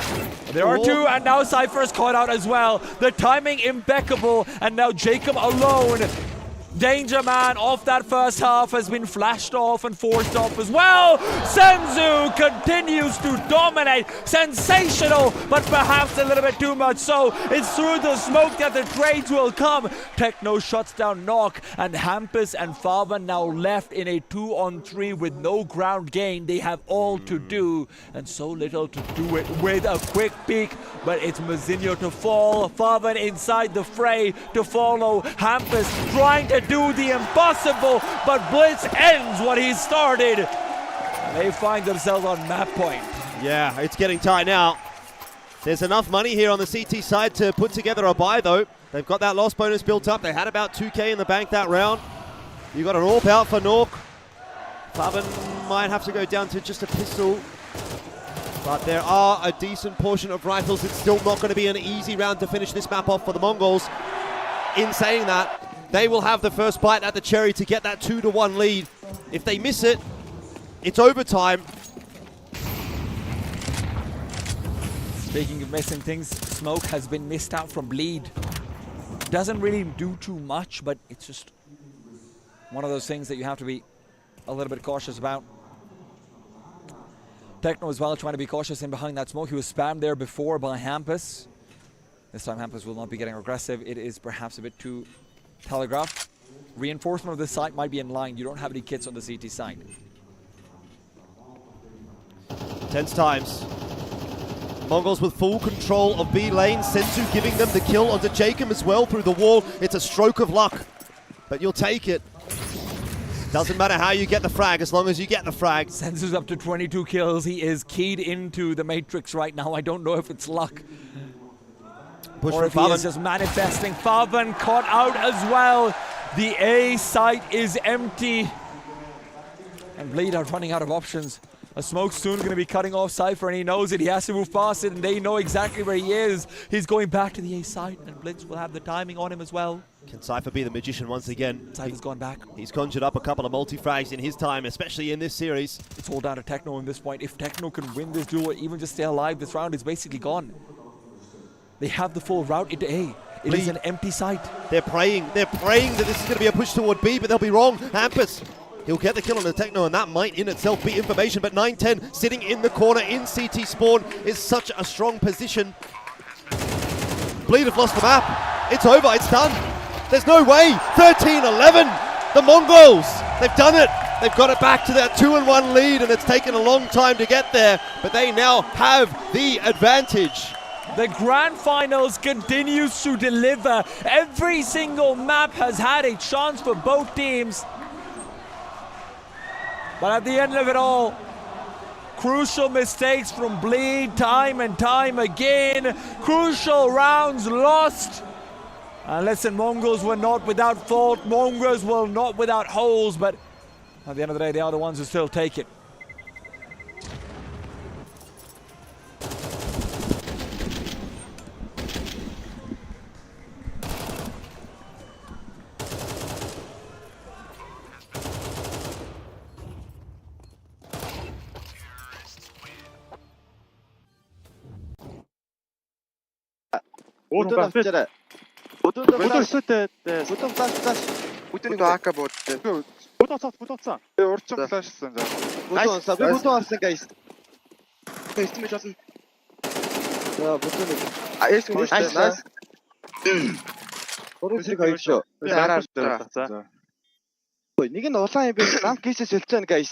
There are two, and now Cypher is caught out as well. The timing impeccable, and now Jacob alone. Danger man off that first half has been flashed off and forced off as well. Senzu continues to dominate. Sensational, but perhaps a little bit too much so. It's through the smoke that the trades will come. Techno shuts down Nock, and Hampus and Favan now left in a 2-on-3 with no ground gain. They have all to do, and so little to do it with a quick peek. But it's Mazinho to fall. Favan inside the fray to follow. Hampus trying to do the impossible, but Blitz ends what he started. They find themselves on map point. Yeah, it's getting tight now. There's enough money here on the CT side to put together a buy, though. They've got that loss bonus built up. They had about 2K in the bank that round. You got an AWP out for Nork. Favan might have to go down to just a pistol, but there are a decent portion of rifles. It's still not going to be an easy round to finish this map off for the Mongols. In saying that, they will have the first bite at the cherry to get that 2-1 lead. If they miss it, it's overtime. Speaking of missing things, Smoke has been missed out from Bleed. Doesn't really do too much, but it's just one of those things that you have to be a little bit cautious about. Techno as well trying to be cautious in behind that smoke. He was spammed there before by Hampus. This time Hampus will not be getting aggressive. It is perhaps a bit too telegraphed. Reinforcement of this site might be in line. You don't have any kits on the CT side. Tense times. Mongols with full control of B lane. Senzu giving them the kill onto Jacob as well through the wall. It's a stroke of luck, but you'll take it. Doesn't matter how you get the frag, as long as you get the frag. Senzu's up to 22 kills. He is keyed into the matrix right now. I don't know if it's luck. Push or if he is just manifesting. Favan caught out as well. The A site is empty. And Bleed are running out of options. A smoke soon going to be cutting off Cypher, and he knows it. He has to move past it, and they know exactly where he is. He's going back to the A site, and Blitz will have the timing on him as well. Can Cypher be the magician once again? Cypher's gone back. He's conjured up a couple of multi-frags in his time, especially in this series. It's all down to Techno at this point. If Techno can win this duel or even just stay alive, this round is basically gone. They have the full route into A. It is an empty site. They're praying that this is going to be a push toward B, but they'll be wrong. Hampus, he'll get the kill on the Techno, and that might in itself be information, but 9-10 sitting in the corner in CT spawn is such a strong position. Bleed have lost the map. It's over, it's done. There's no way. 13-11. The Mongols, they've done it. They've got it back to that 2-1 lead, and it's taken a long time to get there, but they now have the advantage. The Grand Finals continues to deliver. Every single map has had a chance for both teams. But at the end of it all, crucial mistakes from Bleed time and time again. Crucial rounds lost. And listen, Mongols were not without fault. Mongols were not without holes. But at the end of the day, they are the ones who still take it. Өдөр авчаарай. Өдөр өсөтэй. Өдөр флаш. Өдөр АК буудтай. Бүдоцсон. Урчин флашсан жаа. Бүдоцсон. Би бүдоцсон guys. Эстимэж болсон. За бүдоцсон. Эстимэж nice. Өрсөлдөнийг хоёршоо. Дараа за. Ой, нэг нь улаан юм биш. Нам кейсээс хэлж байна guys.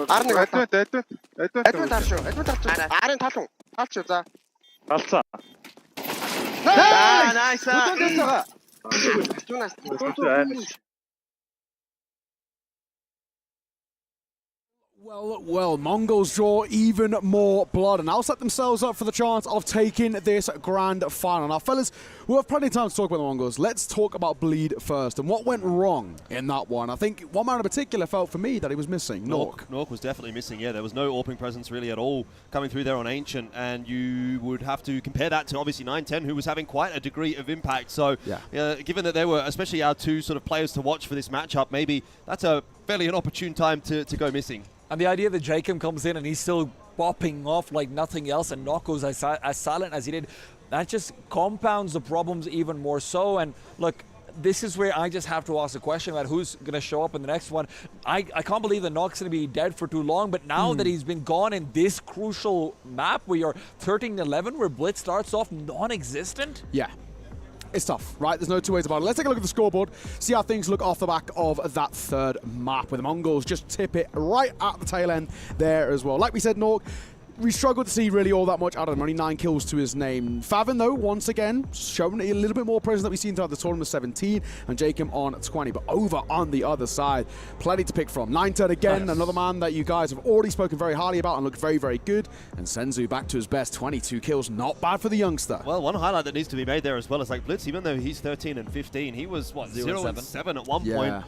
Арны эдвент аршуу. Арын талуу. Талч за. Талцаа. Nice. Well, Mongols draw even more blood and now set themselves up for the chance of taking this grand final. Now, fellas, we'll have plenty of time to talk about the Mongols. Let's talk about Bleed first and what went wrong in that one. I think one man in particular felt for me that he was missing. Nork was definitely missing, yeah. There was no AWPing presence really at all coming through there on Ancient, and you would have to compare that to obviously 9-10, who was having quite a degree of impact. So, given that they were, especially our two sort of players to watch for this matchup, maybe that's a fairly an opportune time to go missing. And the idea that Jacob comes in and he's still popping off like nothing else and Nok goes as silent as he did, that just compounds the problems even more so. And look, this is where I just have to ask a question about who's going to show up in the next one. I can't believe that Nok's going to be dead for too long, but now that he's been gone in this crucial map where you're 13-11, where Blitz starts off non-existent. Yeah. It's tough, right? There's no two ways about it. Let's take a look at the scoreboard, see how things look off the back of that third map, where the Mongols just tip it right at the tail end there as well. Like we said, Nork, we struggled to see really all that much out of him. Only 9 kills to his name. Favin, though, once again, showing a little bit more presence that we've seen throughout the tournament, 17, and Jacob on 20. But over on the other side, plenty to pick from. 9-10 again, another man that you guys have already spoken very highly about and looked very, very good. And Senzu back to his best, 22 kills. Not bad for the youngster. Well, one highlight that needs to be made there as well is like Blitz, even though he's 13 and 15, he was, 0-7 at one point.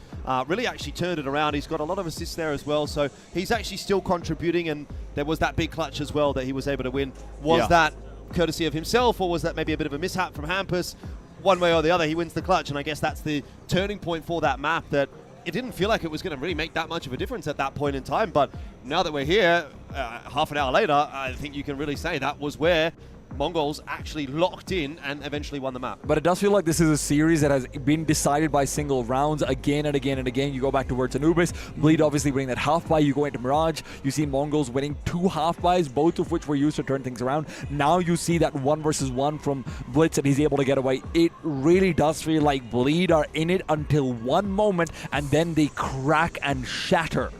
Really actually turned it around. He's got a lot of assists there as well. So he's actually still contributing, and there was that big clutch as well that he was able to win. Was that courtesy of himself, or was that maybe a bit of a mishap from Hampus? One way or the other, he wins the clutch, and I guess that's the turning point for that map, that it didn't feel like it was going to really make that much of a difference at that point in time. But now that we're here, half an hour later, I think you can really say that was where Mongols actually locked in and eventually won the map. But it does feel like this is a series that has been decided by single rounds again and again and again. You go back towards Anubis, Bleed obviously winning that half buy, you go into Mirage, you see Mongols winning 2 half buys, both of which were used to turn things around. Now you see that 1 versus 1 from Blitz and he's able to get away. It really does feel like Bleed are in it until one moment and then they crack and shatter.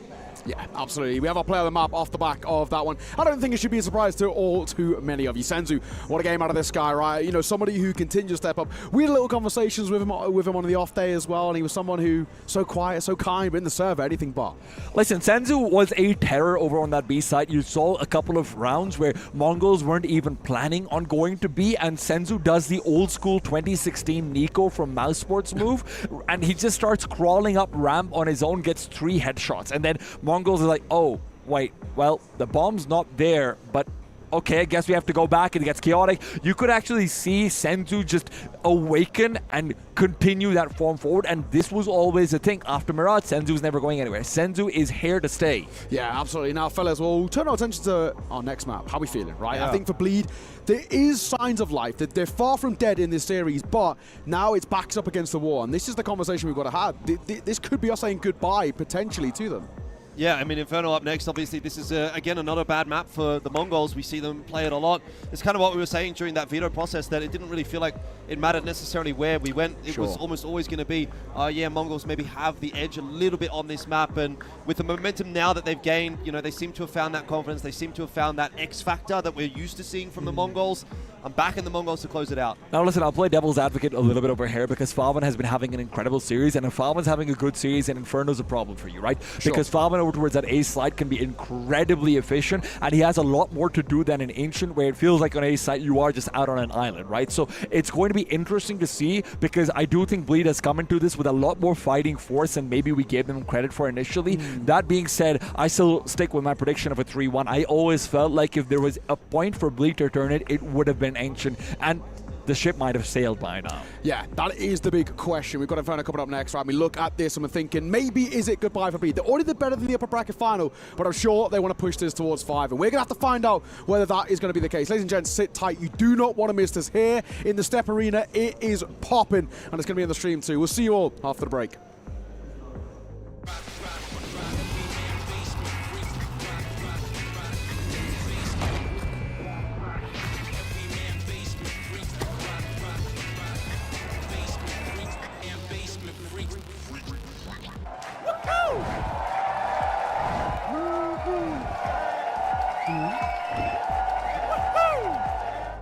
Yeah, absolutely. We have our play of the map off the back of that one. I don't think it should be a surprise to all too many of you. Senzu, what a game out of this guy, right? You know, somebody who continues to step up. We had little conversations with him on the off day as well, and he was someone who so quiet, so kind, but in the server, anything but. Listen, Senzu was a terror over on that B side. You saw a couple of rounds where Mongols weren't even planning on going to B, and Senzu does the old school 2016 Nico from Mouse Sports move, and he just starts crawling up ramp on his own, gets 3 headshots, and then Mongols are like, oh, wait, well, the bomb's not there, but okay, I guess we have to go back, and it gets chaotic. You could actually see Senzu just awaken and continue that form forward, and this was always a thing. After Mirage, Senzu's never going anywhere. Senzu is here to stay. Yeah, absolutely. Now, fellas, we'll turn our attention to our next map. How are we feeling, right? I think for Bleed, there is signs of life. They're far from dead in this series, but now it's backs up against the wall, and this is the conversation we've got to have. This could be us saying goodbye, potentially, to them. Yeah, I mean, Inferno up next. Obviously, this is, again, another bad map for the Mongols. We see them play it a lot. It's kind of what we were saying during that veto process, that it didn't really feel like it mattered necessarily where we went. It was almost always going to be, yeah, Mongols maybe have the edge a little bit on this map. And with the momentum now that they've gained, you know, they seem to have found that confidence. They seem to have found that X factor that we're used to seeing from the Mongols. I'm backing the Mongols to close it out. Now listen, I'll play devil's advocate a little bit over here, because Falvin has been having an incredible series, and if Falvin's having a good series, then Inferno's a problem for you, right? Because Falvin over towards that A slide can be incredibly efficient, and he has a lot more to do than an Ancient, where it feels like on A side you are just out on an island, right? So it's going to be interesting to see, because I do think Bleed has come into this with a lot more fighting force than maybe we gave them credit for initially. That being said, I still stick with my prediction of a 3-1. I always felt like if there was a point for Bleed to turn it, it would have been Ancient. And the ship might have sailed by now. Yeah, that is the big question. We've got Inferno coming up next, right? We look at this and we're thinking, maybe is it goodbye for B? They already did better than the upper bracket final, but I'm sure they want to push this towards 5. And we're going to have to find out whether that is going to be the case. Ladies and gents, sit tight. You do not want to miss this here in the Step Arena. It is popping, and it's going to be in the stream too. We'll see you all after the break.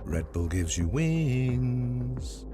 Red Bull gives you wings.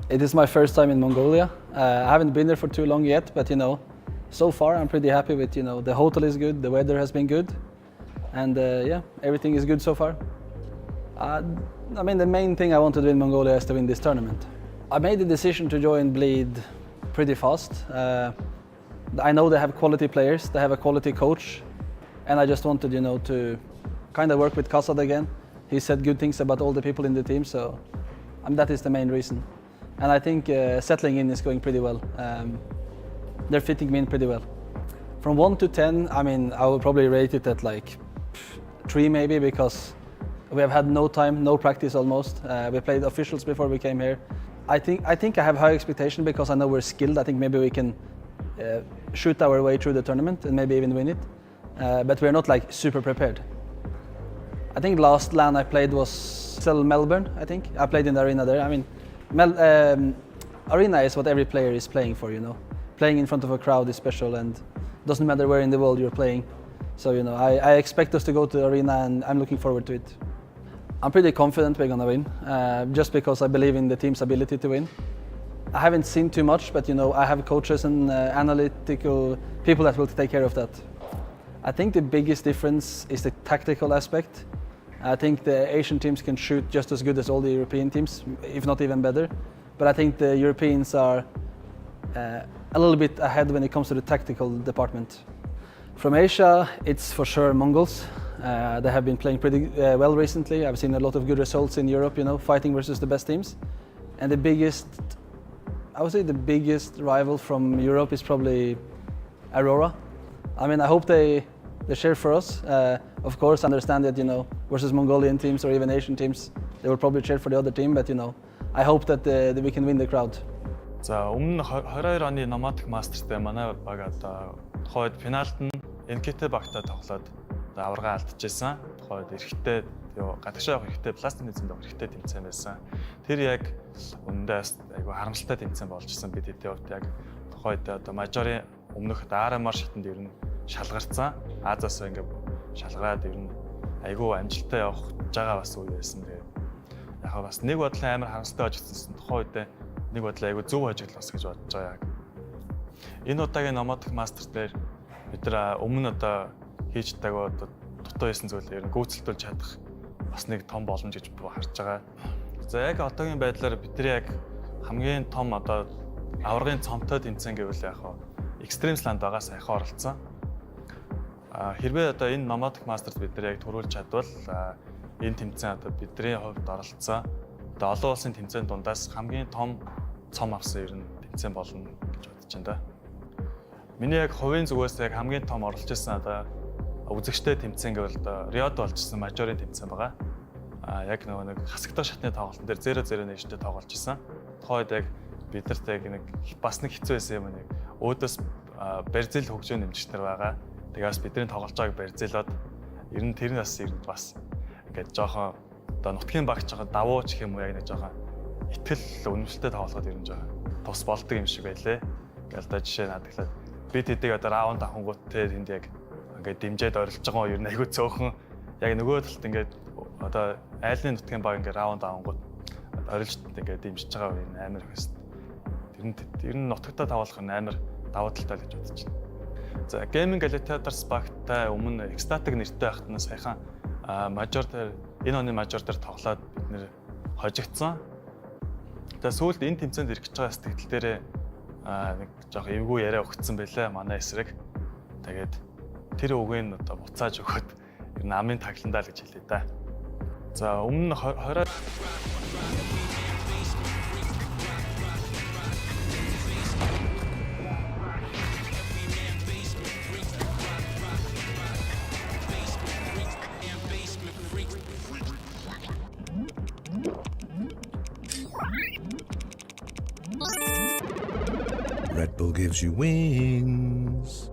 It is my first time in Mongolia. I haven't been there for too long yet, but you know, So far, I'm pretty happy with, the hotel is good, the weather has been good, and yeah, everything is good so far. I mean, the main thing I want to do in Mongolia is to win this tournament. I made the decision to join Bleed pretty fast. I know they have quality players, they have a quality coach, and I just wanted, to kind of work with Kasad again. He said good things about all the people in the team, so that is the main reason. And I think settling in is going pretty well. They're fitting me in pretty well. From 1 to 10, I mean, I would probably rate it at like 3 maybe, because we have had no time, no practice almost. We played officials before we came here. I think I have high expectation because I know we're skilled. I think maybe we can shoot our way through the tournament and maybe even win it. But we're not like super prepared. I think last LAN I played was still Melbourne, I think. I played in the arena there. I mean, arena is what every player is playing for, Playing in front of a crowd is special, and doesn't matter where in the world you're playing. So, I expect us to go to the arena, and I'm looking forward to it. I'm pretty confident we're gonna win, just because I believe in the team's ability to win. I haven't seen too much, but I have coaches and analytical people that will take care of that. I think the biggest difference is the tactical aspect. I think the Asian teams can shoot just as good as all the European teams, if not even better. But I think the Europeans are a little bit ahead when it comes to the tactical department. From Asia, it's for sure MongolZ. They have been playing pretty well recently. I've seen a lot of good results in Europe, fighting versus the best teams. And I would say the biggest rival from Europe is probably Aurora. I mean, I hope they share for us. Of course, I understand that, versus Mongolian teams or even Asian teams, they will probably cheer for the other team, but, I hope that we can win the crowd. За өмнө 22 оны Nomadic Masters-тэй манай баг тухайд финалд нь NKT багтай тоглоод аварга алдчихсан. Тухайд эрэхтэй гадагшаа явах эрэхтэй пластик тэмцээнд явах эрэхтэй тэмцээн байсан. Тэр яг үндээс айгу харамсалтай тэмцээн болж ирсэн бид хэдийн хувьд яг тухайд мажорын өмнөх RMR шитэнд ер нь шалгарцсан. Азаас ингээ шалгараад ер нь айгу амжилттай явах жагаа бас үе байсан. Тэгээд яг бас нэг бодлоо амар харамсалтай болж ирсэн. Тухайд нэг бодлоо айгу зөв ажиглал бас гэж бодож байгаа яг. Энэ удаагийн Nomadic Masters дээр бид нар өмнө хийж таагаа дутуу байсан зүйлээ ер нь гүйцэлдүүлж чадах бас нэг том боломж гэж харж байгаа. За яг одоогийн байдлаар бид нар яг хамгийн том аваргын цомтой тэмцээн гэвэл яг Extreme Land байгаа сайхан оролцсон. Хэрвээ энэ Nomadic Masters бид нар яг төрүүлж чадвал энэ тэмцээн бидний хувьд оролцсон. Олон улсын тэмцээн дундаас хамгийн том цом авсан ер нь тэмцээн болно гэж бодож байна да. Миний яг хувийн зүгээс яг хамгийн том оролцож ирсэн үзэгчтэй тэмцээн гэвэл Риод болж ирсэн мажорын тэмцээн байгаа. Яг нэг хасагдах шатны тоглолтын дээр 0-0 нээжтэй тоглож ирсэн. Тухайд яг бидэрт яг бас нэг хэцүү байсан юм нэг өөдөөс Бразил хөгжөө нэмжчнэр байгаа. Тэгээс бидний тоглож байгааг Бразилод ер нь тэр нас бас ингээд жоохон нутгийн багч байгаа давуу ч юм уу яг нэг жоохон итгэл үнэмшилтэй тоглоход ер нь жоохон тус болдог юм шиг байлээ. Ингээл жишээ наадглаад бид хэдийг раунд авахгүйт тэнд яг ингээд дэмжээд орилж байгаа ер нь айгүй цөөхөн яг нөгөө талд ингээд айлын нутгийн баг ингээд раунд авахгүйт орилж ингээд дэмжиж байгаа юм амар хэвс. Тэр нь нутагтаа тоглох нь амар давуу талтай гэж бодож байна. За Gaming Gladiators багтай өмнө Ecstatic нэртэй байхад нь саяхан мажор дээр энэ оны мажор дээр тоглоод бид нэр хожигдсон. Тэгээ сүүлд энэ тэмцээнд ирэх гэж байгаа сэтгэл дээрээ нэг жоох эвгүй яриа өгцсөн байлаа манай эсрэг. Тэгээд тэр үгийг буцааж өгөхөд ер нь амын тагландаа л гэж хэлээ да. За өмнө 20 Red Bull gives you wings.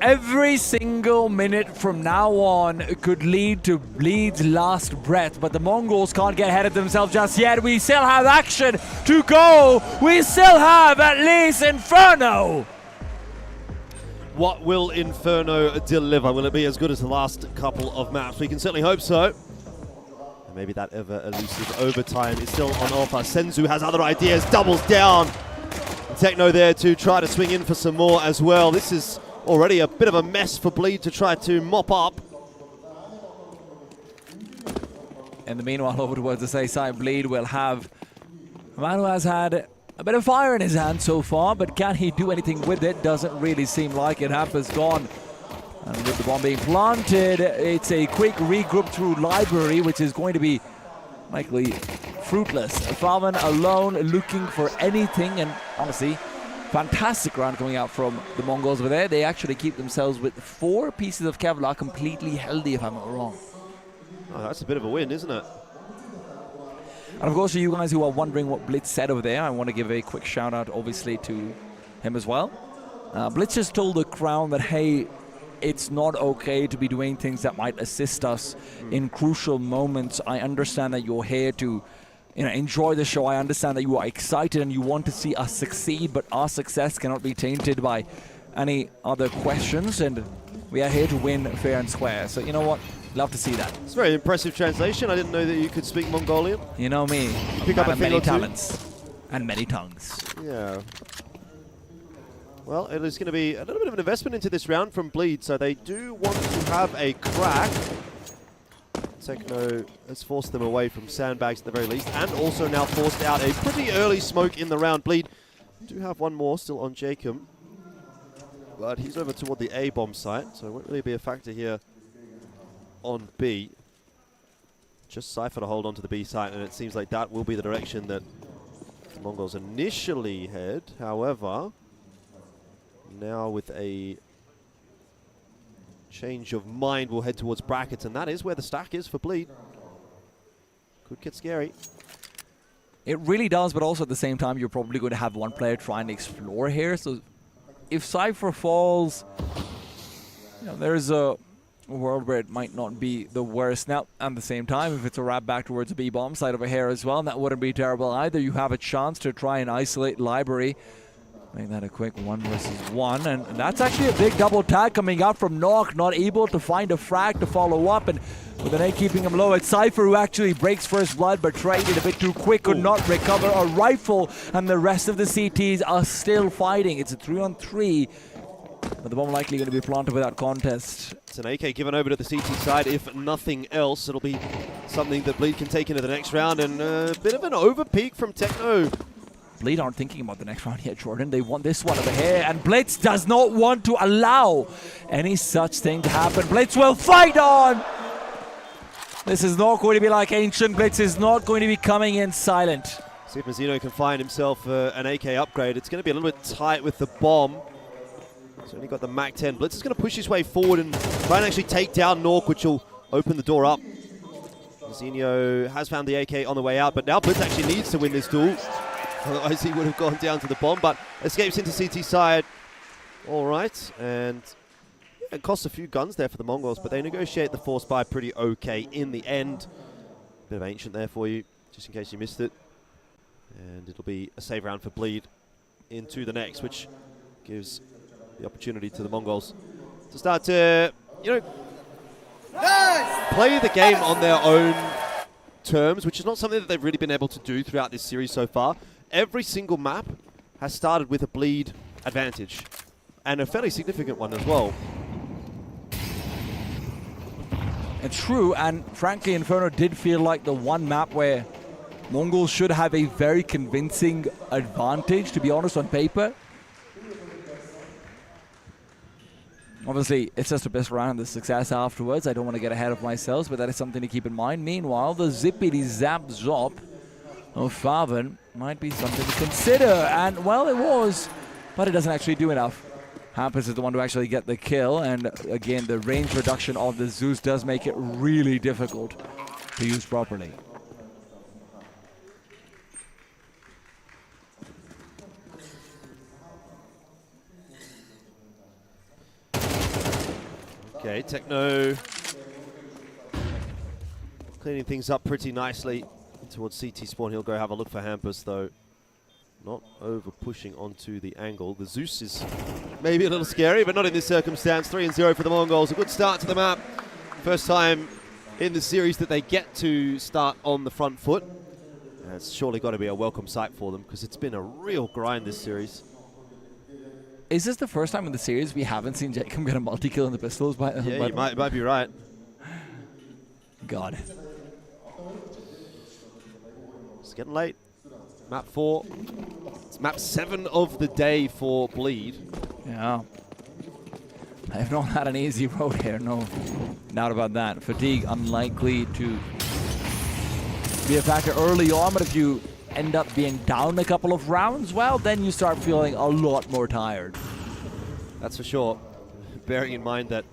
Every single minute from now on could lead to Bleed's last breath, but the Mongols can't get ahead of themselves just yet. We still have action to go. We still have at least Inferno. What will Inferno deliver? Will it be as good as the last couple of maps? We can certainly hope so. And maybe that ever elusive overtime is still on offer. Senzu has other ideas, doubles down. Techno there to try to swing in for some more as well. This is already a bit of a mess for Bleed to try to mop up. In the meanwhile, over towards the safe side, Bleed will have a man who has had a bit of fire in his hand so far, but can he do anything with it? Doesn't really seem like it. Half is gone. And with the bomb being planted, it's a quick regroup through library, which is going to be likely fruitless. Favan alone looking for anything, and honestly, fantastic round coming out from the Mongols over there. They actually keep themselves with 4 pieces of Kevlar completely healthy, if I'm not wrong. Oh, that's a bit of a win, isn't it? And of course, for you guys who are wondering what Blitz said over there, I want to give a quick shout out, obviously, to him as well. Blitz just told the crowd that, hey, it's not okay to be doing things that might assist us in crucial moments. I understand that you're here to, enjoy the show. I understand that you are excited and you want to see us succeed, but our success cannot be tainted by any other questions, and we are here to win fair and square. So you know what? Love to see that. It's a very impressive translation. I didn't know that you could speak Mongolian. You know me. Pick up a many talents and many tongues. Yeah. Well, it is going to be a little bit of an investment into this round from Bleed, so they do want to have a crack. Techno has forced them away from sandbags at the very least, and also now forced out a pretty early smoke in the round. Bleed do have one more still on Jacob, but he's over toward the A bomb site, so it won't really be a factor here on B. Just Cypher to hold on to the B site, and it seems like that will be the direction that the Mongols initially head. However, now with a change of mind, we'll head towards brackets, and that is where the stack is for Bleed. Could get scary. It really does, but also at the same time, you're probably going to have one player try and explore here. So if Cypher falls, there's a world where it might not be the worst. Now, at the same time, if it's a wrap back towards the B-bomb side over here as well, that wouldn't be terrible either. You have a chance to try and isolate library. Make that a quick 1 versus 1, and that's actually a big double tag coming out from Nok, not able to find a frag to follow up, and with an A keeping him low. It's Cypher who actually breaks first blood, but tried it a bit too quick, could not recover a rifle, and the rest of the CTs are still fighting. It's a 3-on-3, but the bomb likely going to be planted without contest. It's an AK given over to the CT side. If nothing else, it'll be something that Bleed can take into the next round, and a bit of an overpeak from Techno. Bleed aren't thinking about the next round yet, Jordan. They want this one over here, and Blitz does not want to allow any such thing to happen. Blitz will fight on! This is not going to be like Ancient. Blitz is not going to be coming in silent. See if Mazzino can find himself an AK upgrade. It's going to be a little bit tight with the bomb. He's only got the MAC-10. Blitz is going to push his way forward and try and actually take down Nork, which will open the door up. Mazzino has found the AK on the way out, but now Blitz actually needs to win this duel. Otherwise he would have gone down to the bomb, but escapes into CT side. All right, and it costs a few guns there for the Mongols, but they negotiate the force buy pretty okay in the end. Bit of Ancient there for you, just in case you missed it. And it'll be a save round for Bleed into the next, which gives the opportunity to the Mongols to start to, play the game on their own terms, which is not something that they've really been able to do throughout this series so far. Every single map has started with a Bleed advantage, and a fairly significant one as well. It's true, and frankly, Inferno did feel like the one map where Mongols should have a very convincing advantage, to be honest, on paper. Obviously, it's just the best round, the success afterwards. I don't want to get ahead of myself, but that is something to keep in mind. Meanwhile, the zippity-zap-zop of Favan might be something to consider. And, well, it was, but it doesn't actually do enough. Hampus is the one to actually get the kill. And, again, the range reduction of the Zeus does make it really difficult to use properly. Okay, Techno cleaning things up pretty nicely towards CT spawn. He'll go have a look for Hampus, though. Not over pushing onto the angle. The Zeus is maybe a little scary, but not in this circumstance. 3-0 for the Mongols. A good start to the map. First time in the series that they get to start on the front foot. And it's surely got to be a welcome sight for them because it's been a real grind this series. Is this the first time in the series we haven't seen Jacob get a multi-kill in the pistols? Yeah, you might be right. God. It's getting late. Map 4. It's map 7 of the day for Bleed. Yeah. I've not had an easy road here, no doubt about that. Fatigue unlikely to be a factor early on, but if you end up being down a couple of rounds, well, then you start feeling a lot more tired. That's for sure. Bearing in mind that,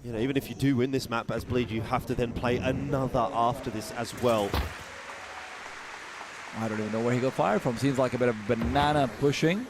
you know, even if you do win this map as Bleed, you have to then play another after this as well. I don't even know where he got fired from. Seems like a bit of banana pushing.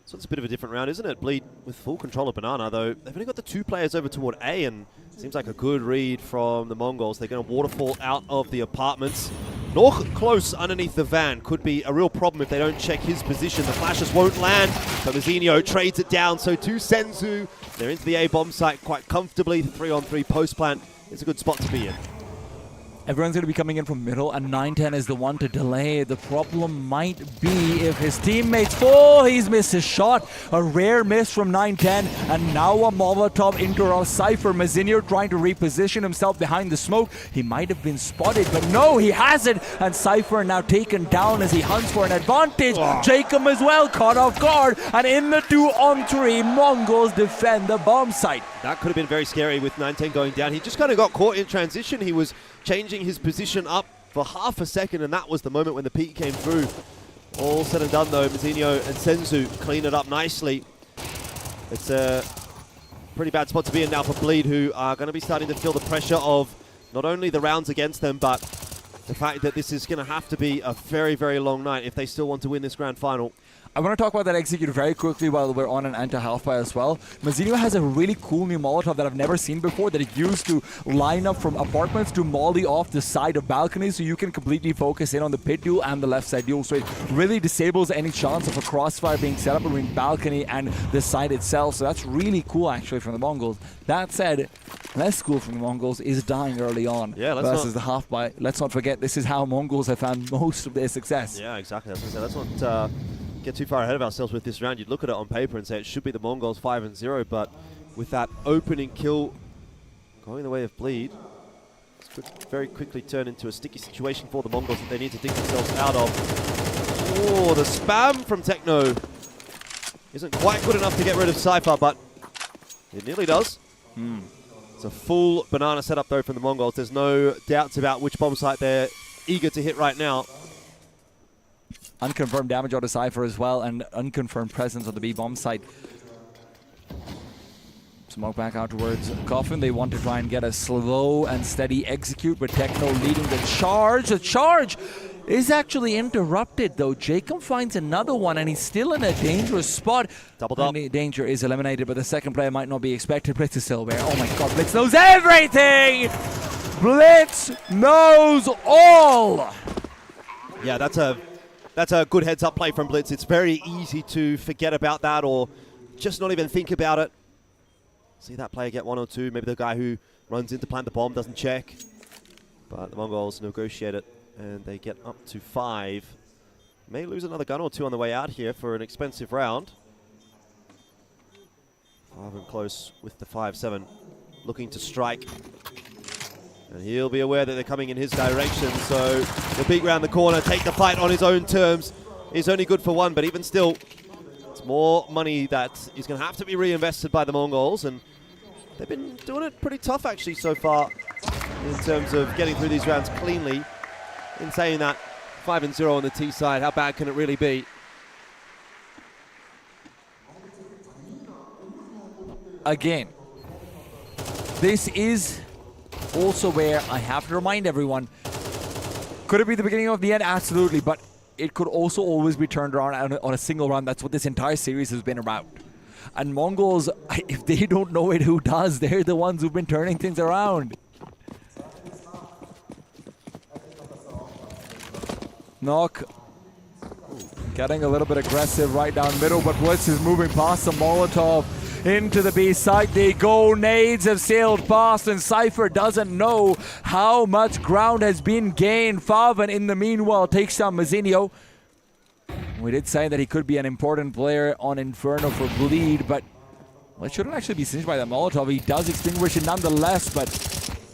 So it's a bit of a different round, isn't it? Bleed with full control of Banana, though. They've only got the 2 players over toward A, and seems like a good read from the Mongols. They're going to waterfall out of the apartments. North close underneath the van. Could be a real problem if they don't check his position. The flashes won't land, but Mazinho trades it down. So to Senzu, they're into the A bomb site quite comfortably. 3-on-3 post plant is a good spot to be in. Everyone's going to be coming in from middle, and 910 is the one to delay. The problem might be if his teammates... Oh, he's missed his shot. A rare miss from 910, and now a Molotov into a Cypher. Mazinho trying to reposition himself behind the smoke. He might have been spotted, but no, he hasn't. And Cypher now taken down as he hunts for an advantage. Oh. Jacob as well, caught off guard. And in the 2-on-3, Mongols defend the bomb site. That could have been very scary with 910 going down. He just kind of got caught in transition. He was changing his position up for half a second, and that was the moment when the peak came through. All said and done, though, Mazinho and Senzu clean it up nicely. It's a pretty bad spot to be in now for Bleed, who are going to be starting to feel the pressure of not only the rounds against them, but the fact that this is going to have to be a very, very long night if they still want to win this grand final. I want to talk about that execute very quickly while we're on an anti-half-by as well. Mazinho has a really cool new Molotov that I've never seen before that it used to line up from apartments to molly off the side of balconies, so you can completely focus in on the pit duel and the left side duel. So it really disables any chance of a crossfire being set up between balcony and the side itself. So that's really cool actually from the Mongols. That said, less cool from the Mongols is dying early on versus the half-by. Let's not forget this is how Mongols have found most of their success. Yeah, exactly. Let's not get too far ahead of ourselves with this round. You'd look at it on paper and say it should be the Mongols 5-0, but with that opening kill going the way of Bleed, this could very quickly turn into a sticky situation for the Mongols that they need to dig themselves out of. Oh, the spam from Techno isn't quite good enough to get rid of Cypher, but it nearly does. It's a full banana setup though from the Mongols. There's no doubts about which bomb site they're eager to hit right now. Unconfirmed damage on the Cypher as well, and unconfirmed presence on the B bomb site. Smoke back out towards Coffin. They want to try and get a slow and steady execute, but Techno leading the charge. The charge is actually interrupted though. Jacob finds another one, and he's still in a dangerous spot. Doubled up. And the danger is eliminated, but the second player might not be expected. Blitz is still there. Oh my god, Blitz knows everything! Blitz knows all! Yeah, that's a good heads-up play from Blitz. It's very easy to forget about that or just not even think about it. See that player get 1 or 2. Maybe the guy who runs in to plant the bomb doesn't check. But the Mongols negotiate it, and they get up to 5. May lose another gun or 2 on the way out here for an expensive round. 5 and close with the 5-7, looking to strike. And he'll be aware that they're coming in his direction, so the beat round the corner, take the fight on his own terms. He's only good for 1, but even still, it's more money that is going to have to be reinvested by the Mongols, and they've been doing it pretty tough actually so far in terms of getting through these rounds cleanly. In saying that, 5-0 on the T side, how bad can it really be? Again, this is also where I have to remind everyone, could it be the beginning of the end? Absolutely, but it could also always be turned around on a single round. That's what this entire series has been about. And Mongols, if they don't know it, who does? They're the ones who've been turning things around. Knock. Getting a little bit aggressive right down middle, but Blitz is moving past the Molotov into the B side. They go. Nades have sailed past, and Cypher doesn't know how much ground has been gained. Faven, in the meanwhile, takes down Mazinho. We did say that he could be an important player on Inferno for Bleed, but well, it shouldn't actually be singed by the Molotov. He does extinguish it nonetheless, but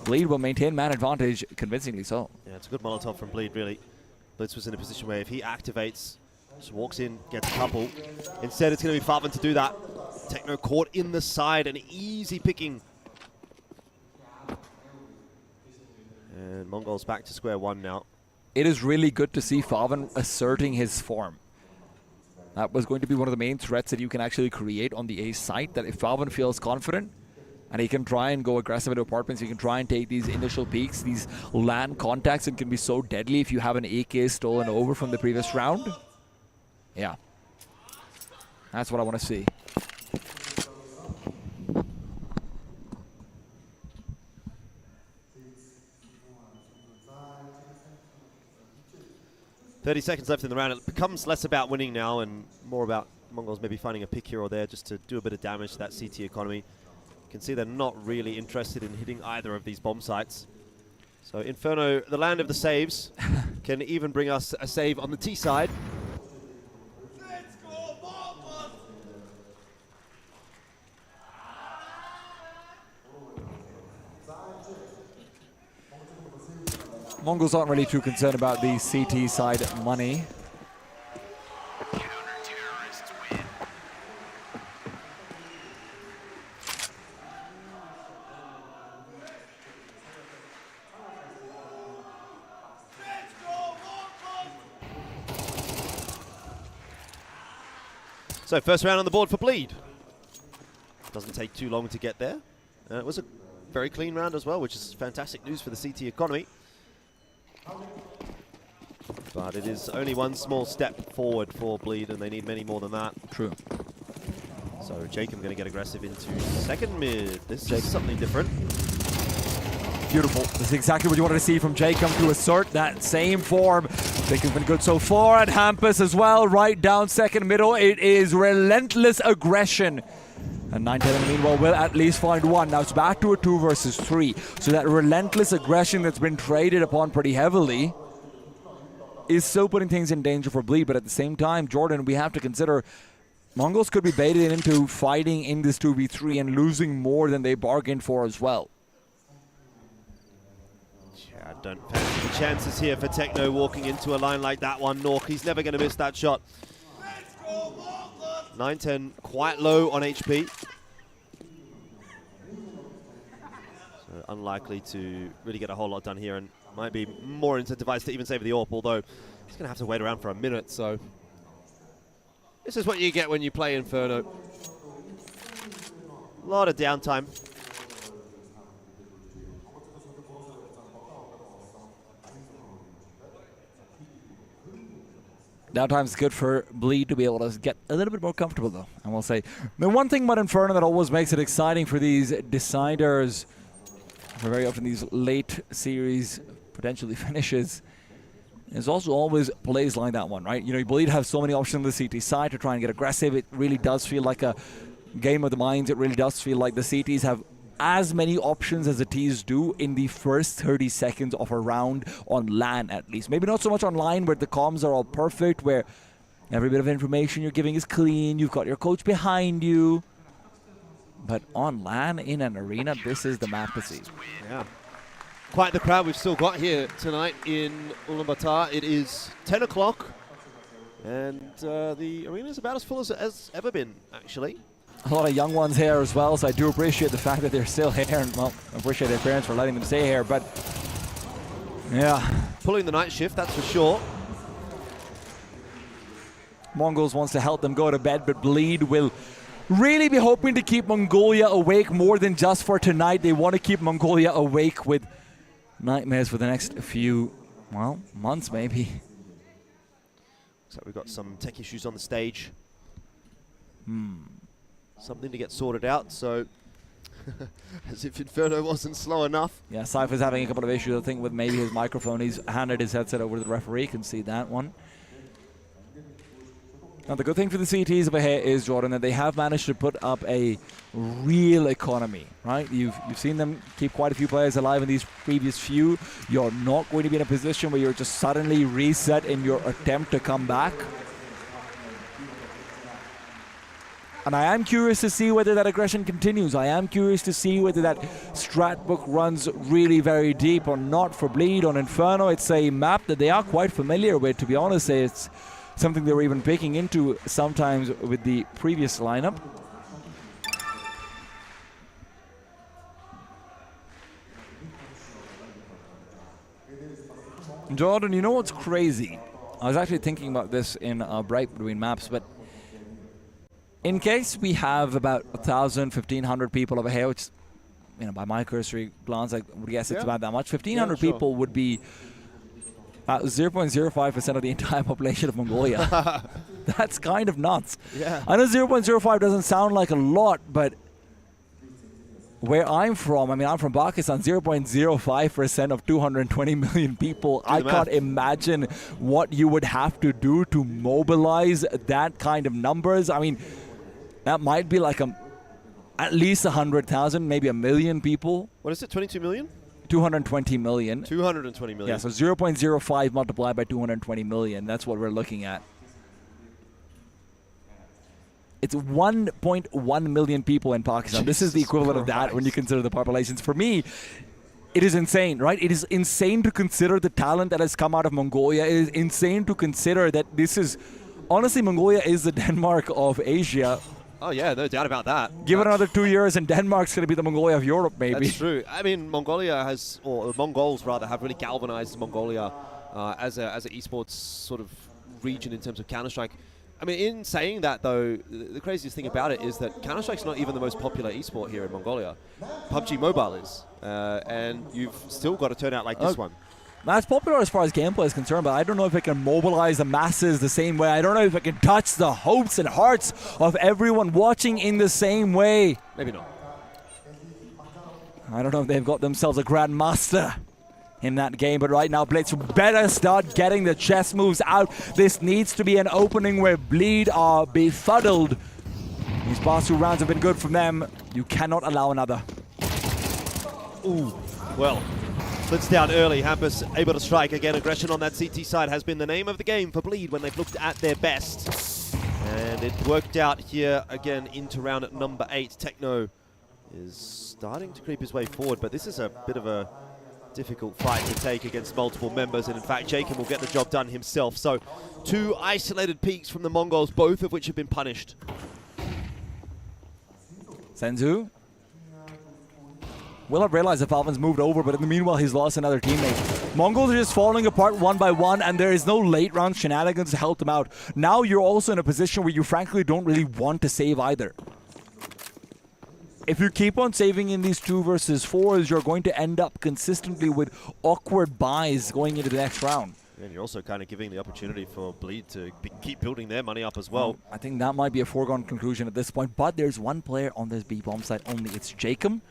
Bleed will maintain man advantage convincingly so. Yeah, it's a good Molotov from Bleed, really. Blitz was in a position where if he activates, just walks in, gets a couple. Instead, it's going to be Faven to do that. Techno caught in the side, an easy picking. And Mongol's back to square one now. It is really good to see Faven asserting his form. That was going to be one of the main threats that you can actually create on the A site, that if Faven feels confident and he can try and go aggressive into apartments, he can try and take these initial peaks, these land contacts, and can be so deadly if you have an AK stolen over from the previous round. Yeah. That's what I want to see. .30 seconds left in the round. It becomes less about winning now and more about Mongols maybe finding a pick here or there just to do a bit of damage to that CT economy. You can see they're not really interested in hitting either of these bomb sites. So Inferno, the land of the saves, can even bring us a save on the T side. Mongols aren't really too concerned about the CT side money. So first round on the board for Bleed. Doesn't take too long to get there. It was a very clean round as well, which is fantastic news for the CT economy. But it is only one small step forward for Bleed, and they need many more than that. True. So Jacob going to get aggressive into second mid. This is something different. Beautiful. This is exactly what you wanted to see from Jacob, to assert that same form. Jacob's been good so far, and Hampus as well, right down second middle. It is relentless aggression. And 910 meanwhile will at least find one. Now it's back to a 2 versus 3. So that relentless aggression that's been traded upon pretty heavily is still putting things in danger for Bleed. But at the same time, Jordan, we have to consider Mongols could be baited into fighting in this 2v3 and losing more than they bargained for as well. Yeah, I don't fancy the chances here for Techno walking into a line like that one. Nork, he's never going to miss that shot. 910 quite low on HP. So unlikely to really get a whole lot done here, and might be more incentivized to even save the AWP, although he's going to have to wait around for a minute, so this is what you get when you play Inferno. A lot of downtime. Downtime's good for Bleed to be able to get a little bit more comfortable, though, I will say. The one thing about Inferno that always makes it exciting for these deciders, for very often these late series potentially finishes, is also always plays like that one, right? You know, Bleed have so many options on the CT side to try and get aggressive. It really does feel like a game of the minds. It really does feel like the CTs have as many options as the T's do in the first 30 seconds of a round on LAN, at least. Maybe not so much online where the comms are all perfect, where every bit of information you're giving is clean, you've got your coach behind you. But on LAN, in an arena, this is the map to see. Yeah. Quite the crowd we've still got here tonight in Ullanbatar. It is 10 o'clock, and the arena is about as full as ever been, actually. A lot of young ones here as well, so I do appreciate the fact that they're still here, and well, I appreciate their parents for letting them stay here, but yeah. Pulling the night shift, that's for sure. Mongols wants to help them go to bed, but Bleed will really be hoping to keep Mongolia awake more than just for tonight. They want to keep Mongolia awake with nightmares for the next few, well, months maybe. So we've got some tech issues on the stage. Something to get sorted out, so as if Inferno wasn't slow enough. Yeah, Cypher's having a couple of issues, I think, with maybe his microphone. He's handed his headset over to the referee. You can see that one. Now, the good thing for the CTs over here is, Jordan, that they have managed to put up a real economy, right? You've seen them keep quite a few players alive in these previous few. You're not going to be in a position where you're just suddenly reset in your attempt to come back. And I am curious to see whether that aggression continues. I am curious to see whether that strat book runs really very deep or not for Bleed. On Inferno, it's a map that they are quite familiar with. To be honest, it's something they were even picking into sometimes with the previous lineup. Jordan, you know what's crazy? I was actually thinking about this in a break between maps, but in case we have about 1,000, 1,500 people over here, which, you know, by my cursory glance, I would guess it's about that much. 1,500 people would be 0.05% of the entire population of Mongolia. That's kind of nuts. Yeah. I know 0.05 doesn't sound like a lot, but where I'm from, I mean, I'm from Pakistan, 0.05% of 220 million people. I can't imagine what you would have to do to mobilize that kind of numbers. I mean, that might be like at least 100,000, maybe 1 million people. What is it, 22 million? 220 million. 220 million. Yeah, so 0.05 multiplied by 220 million. That's what we're looking at. It's 1.1 million people in Pakistan. This is the equivalent of that when you consider the populations. For me, it is insane, right? It is insane to consider the talent that has come out of Mongolia. It is insane to consider that this is... Honestly, Mongolia is the Denmark of Asia. Oh, yeah, no doubt about that. Give it another 2 years and Denmark's going to be the Mongolia of Europe, maybe. That's true. I mean, Mongolia has, or Mongols rather, have really galvanized Mongolia as an esports sort of region in terms of Counter-Strike. I mean, in saying that, though, the craziest thing about it is that Counter-Strike's not even the most popular esport here in Mongolia. PUBG Mobile is, and you've still got to turn out like this one. That's popular as far as gameplay is concerned, but I don't know if it can mobilize the masses the same way. I don't know if it can touch the hopes and hearts of everyone watching in the same way. Maybe not. I don't know if they've got themselves a grandmaster in that game, but right now Blitz better start getting the chess moves out. This needs to be an opening where Bleed are befuddled. These past 2 rounds have been good from them. You cannot allow another. Ooh, well. Splits down early, Hampus able to strike again. Aggression on that CT side has been the name of the game for Bleed when they've looked at their best. And it worked out here again into round at number 8. Techno is starting to creep his way forward, but this is a bit of a difficult fight to take against multiple members, and in fact Jacob will get the job done himself. So 2 isolated peaks from the Mongols, both of which have been punished. Senzu will have realized that Falvin's moved over, but in the meanwhile, he's lost another teammate. Mongols are just falling apart one by one, and there is no late round shenanigans to help them out. Now you're also in a position where you frankly don't really want to save either. If you keep on saving in these 2 versus 4s, you're going to end up consistently with awkward buys going into the next round. And you're also kind of giving the opportunity for Bleed to keep building their money up as well. I think that might be a foregone conclusion at this point, but there's one player on this B-bomb side only. It's Jacob.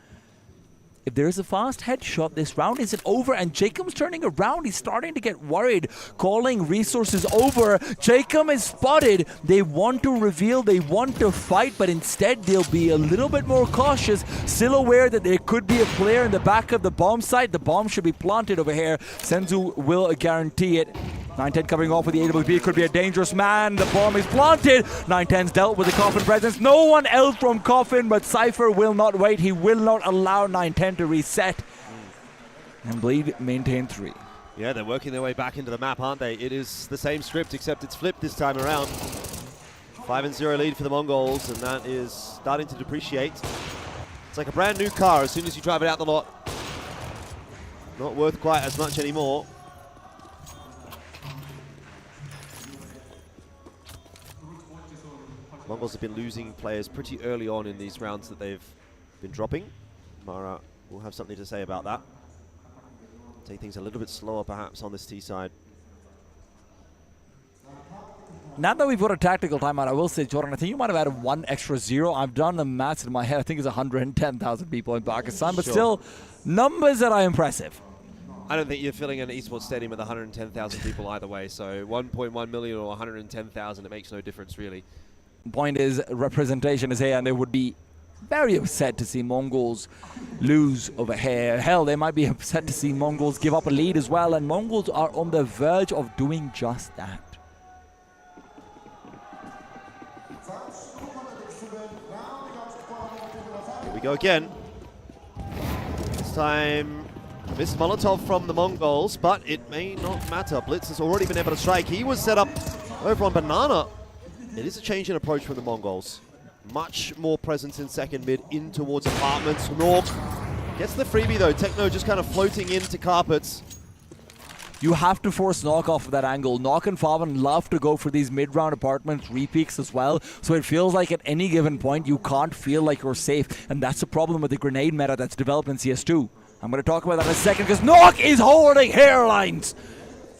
If there's a fast headshot, this round isn't over, and Jacob's turning around. He's starting to get worried, calling resources over. Jacob is spotted. They want to reveal, they want to fight, but instead they'll be a little bit more cautious, still aware that there could be a player in the back of the bomb site. The bomb should be planted over here. Senzu will guarantee it. 910 covering off with the AWP, could be a dangerous man. The bomb is planted. 910's dealt with the Coffin presence. No one else from Coffin, but Cypher will not wait. He will not allow 910 to reset. And Bleed maintain 3. Yeah, they're working their way back into the map, aren't they? It is the same script, except it's flipped this time around. 5-0 lead for the Mongols, and that is starting to depreciate. It's like a brand new car. As soon as you drive it out the lot, not worth quite as much anymore. Mongols have been losing players pretty early on in these rounds that they've been dropping. Mara will have something to say about that. Take things a little bit slower perhaps on this T side. Now that we've got a tactical timeout, I will say, Jordan, I think you might have added one extra zero. I've done the maths in my head. I think it's 110,000 people in Pakistan, but still, numbers that are impressive. I don't think you're filling an esports stadium with 110,000 people either way, so 1.1 million or 110,000, it makes no difference really. Point is, representation is here, and they would be very upset to see Mongols lose over here. Hell, they might be upset to see Mongols give up a lead as well, and Mongols are on the verge of doing just that. Here we go again. This time, Miss Molotov from the Mongols, but it may not matter. Blitz has already been able to strike. He was set up over on Banana. It is a change in approach from the Mongols. Much more presence in second mid, in towards apartments. Nork gets the freebie though. Techno just kind of floating into carpets. You have to force Knock off of that angle. Knock and Favan love to go for these mid-round apartments, repeaks as well. So it feels like at any given point, you can't feel like you're safe. And that's the problem with the grenade meta that's developed in CS2. I'm going to talk about that in a second because Knock is holding hairlines.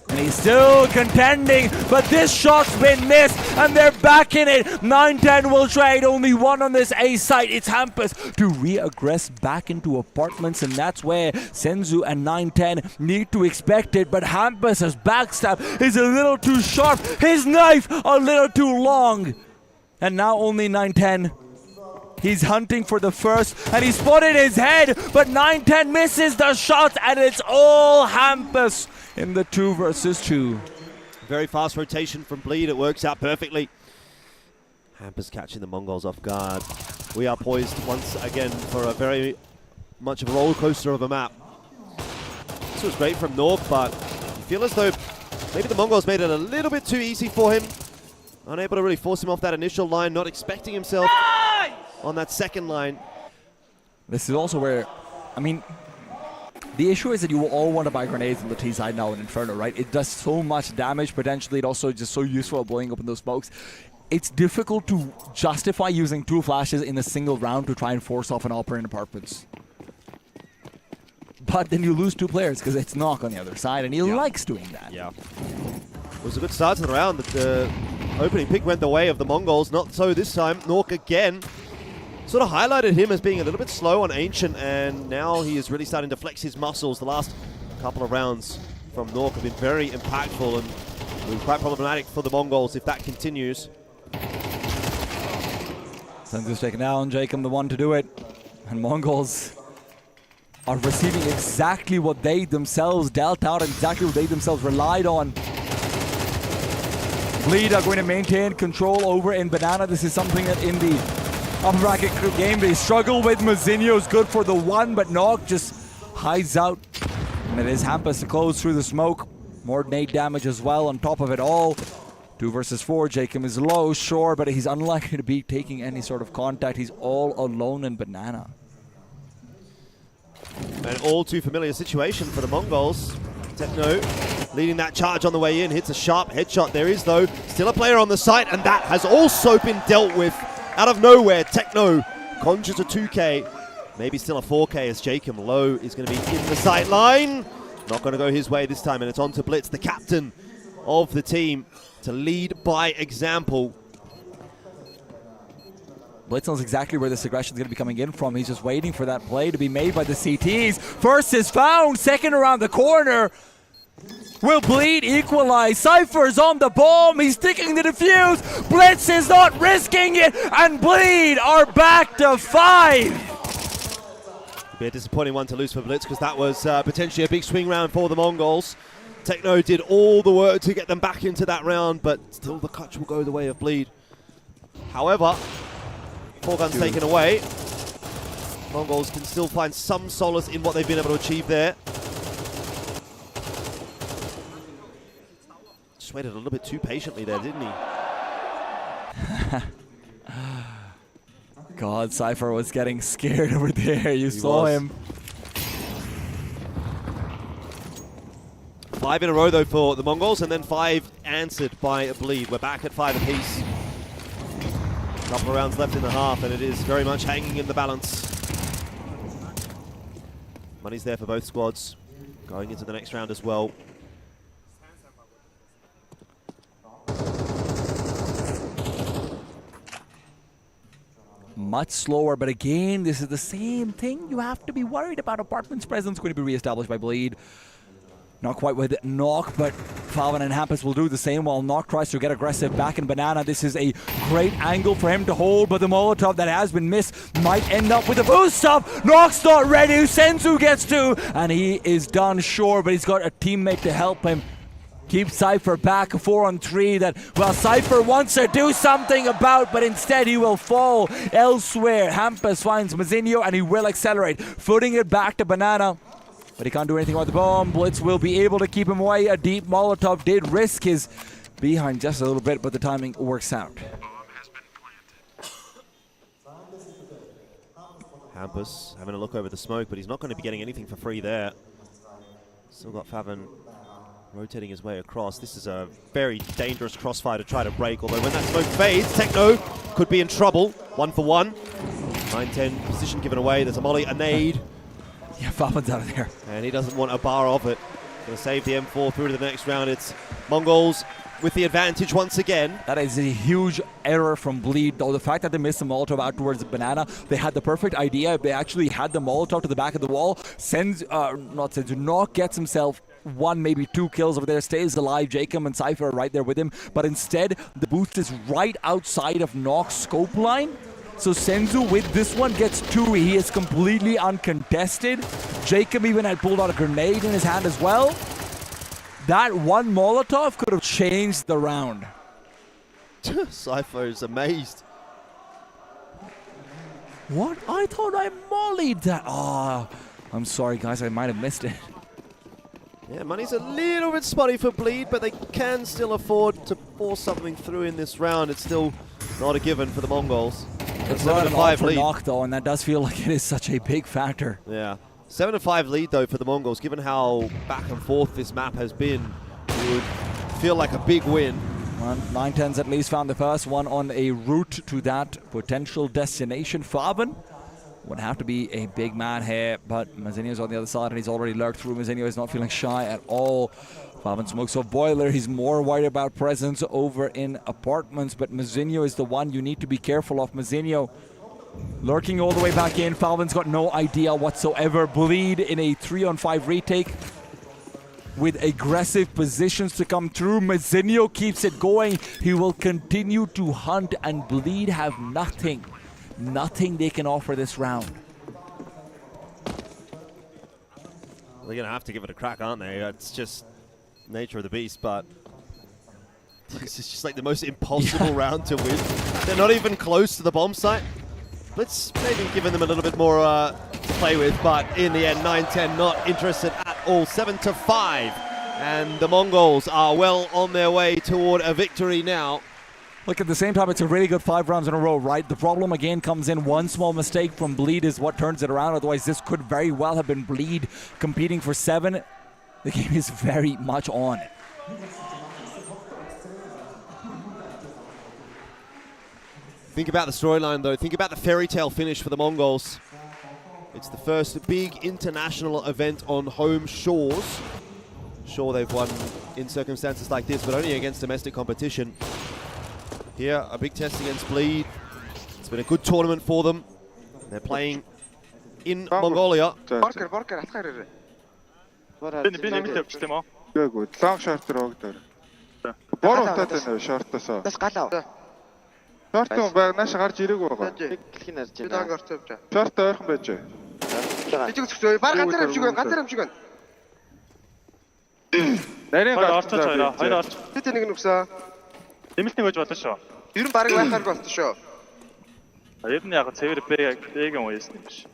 And he's still contending, but this shot's been missed, and they're back in it. 9-10 will trade, only one on this A site. It's Hampus to re-aggress back into apartments, and that's where Senzu and 9-10 need to expect it. But Hampus's backstab is a little too sharp, his knife a little too long. And now only 9-10. He's hunting for the first, and he spotted his head, but 9-10 misses the shot, and it's all Hampus in the 2 versus 2. Very fast rotation from Bleed. It works out perfectly. Hampus catching the Mongols off guard. We are poised once again for a very much of a roller coaster of a map. This was great from North, but I feel as though maybe the Mongols made it a little bit too easy for him. Unable to really force him off that initial line, not expecting himself on that second line. This is also where, I mean, the issue is that you will all want to buy grenades on the T side now in Inferno, right? It does so much damage potentially. It also just so useful at blowing up in those smokes. It's difficult to justify using 2 flashes in a single round to try and force off an opera in apartments. But then you lose 2 players because it's Knock on the other side, and he likes doing that. Yeah. It was a good start to the round. The opening pick went the way of the Mongols. Not so this time. Nork again sort of highlighted him as being a little bit slow on Ancient, and now he is really starting to flex his muscles. The last couple of rounds from Nork have been very impactful and will be quite problematic for the Mongols if that continues. Senzu's taken down, Jacob the one to do it, and Mongols are receiving exactly what they themselves dealt out and exactly what they themselves relied on. Bleed are going to maintain control over in Banana. This is something that in the upper bracket game they struggle with. Mazinho is good for the 1, but Nog just hides out. And it is Hampus to close through the smoke. More nade damage as well on top of it all. 2 versus 4. Jacob is low, sure, but he's unlikely to be taking any sort of contact. He's all alone in Banana. An all too familiar situation for the Mongols. Techno leading that charge on the way in, hits a sharp headshot. There is, though, still a player on the site, and that has also been dealt with out of nowhere. Techno conjures a 2K, maybe still a 4K as Jacob Low is going to be in the sight line. Not going to go his way this time, and it's on to Blitz, the captain of the team, to lead by example. Blitz knows exactly where this aggression is going to be coming in from. He's just waiting for that play to be made by the CTs. First is found, second around the corner. Will Bleed equalize? Cypher's on the bomb. He's sticking the defuse. Blitz is not risking it, and Bleed are back to 5. Be a disappointing one to lose for Blitz because that was potentially a big swing round for the Mongols. Techno did all the work to get them back into that round, but still the clutch will go the way of Bleed. However, 4 guns taken away. Mongols can still find some solace in what they've been able to achieve there. Just waited a little bit too patiently there, didn't he? God, Cypher was getting scared over there. You saw him. 5 in a row, though, for the Mongols, and then 5 answered by Bleed. We're back at 5 apiece. Couple of rounds left in the half, and it is very much hanging in the balance. Money's there for both squads, going into the next round as well. much slower. But again, this is the same thing. You have to be worried about Apartment's presence going to be re-established by Bleed. Not quite with Knock, but Falvin and Hampus will do the same while Knock tries to get aggressive back in Banana. This is a great angle for him to hold, but the Molotov that has been missed might end up with a boost up. Knock's not ready. Senzu gets to, and he is done, sure, but he's got a teammate to help him. Keep Cypher back, 4-on-3 that, well, Cypher wants to do something about, but instead he will fall elsewhere. Hampus finds Mazinho, and he will accelerate, footing it back to Banana. But he can't do anything about the bomb. Blitz will be able to keep him away. A deep Molotov did risk his behind just a little bit, but the timing works out. Hampus having a look over the smoke, but he's not going to be getting anything for free there. Still got Favin rotating his way across. This is a very dangerous crossfire to try to break, although when that smoke fades, Techno could be in trouble. 1-for-1. 9-10 position given away. There's a molly, a nade. Yeah, Favin's out of there. And he doesn't want a bar of it. Going to save the M4 through to the next round. It's Mongols with the advantage once again. That is a huge error from Bleed, though. The fact that they missed the Molotov out towards Banana, they had the perfect idea. They actually had the Molotov to the back of the wall. Knock gets himself 1, maybe 2 kills over there, stays alive. Jacob and Cypher are right there with him. But instead, the boost is right outside of Knock's scope line. So Senzu with this one gets 2. He is completely uncontested. Jacob even had pulled out a grenade in his hand as well. That one Molotov could have changed the round. Cypher is amazed. What? I thought I mollied that. Oh, I'm sorry guys, I might have missed it. Yeah, money's a little bit spotty for Bleed, but they can still afford to force something through in this round. It's still not a given for the Mongols. It's not a 5 for Knock though, and that does feel like it is such a big factor. Yeah. 7-5 lead though for the Mongols. Given how back and forth this map has been, it would feel like a big win. 9-10s at least found the first one on a route to that potential destination. Faven would have to be a big man here, but Mazinho's on the other side and he's already lurked through. Mazinho is not feeling shy at all. Faven smokes off Boiler. He's more worried about presence over in Apartments, but Mazinho is the one you need to be careful of. Mazinho lurking all the way back in. Falvin's got no idea whatsoever. Bleed in a 3-on-5 retake with aggressive positions to come through. Mazinho keeps it going. He will continue to hunt, and Bleed have nothing. Nothing they can offer this round. They're going to have to give it a crack, aren't they? It's just nature of the beast, but this is just like the most impossible round to win. They're not even close to the bomb site. Let's maybe giving them a little bit more to play with, but in the end, 9-10 not interested at all. 7-5, and the Mongols are well on their way toward a victory now. Look, at the same time, it's a really good 5 rounds in a row, right? The problem again comes in. One small mistake from Bleed is what turns it around. Otherwise, this could very well have been Bleed competing for 7. The game is very much on. Think about the storyline, though. Think about the fairy tale finish for the Mongols. It's the first big international event on home shores. Sure, they've won in circumstances like this, but only against domestic competition. Here, a big test against Bleed. It's been a good tournament for them. They're playing in Mongolia. Нэмэлтний гож болно шүү. Ер нь баг байхааргүй болсон шүү. Ер нь яг цэвэр бэгийн уясны биш.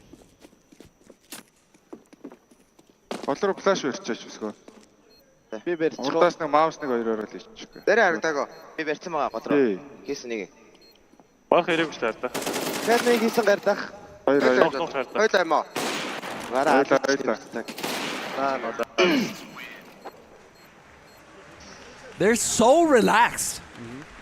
Болроо флаш барьчихаач өсгөө. Би барьчих. Урдаас нэг маус нэг хоёроор л иччихгүй. Дээрээ харагдаагүй. Би барьсан байгаа болроо. Хийсэн нэг. Баг хэрэг шүү дээ. Гэт нэг хийсэн гардах. Хоёлаа юм аа. Гараа. They're so relaxed.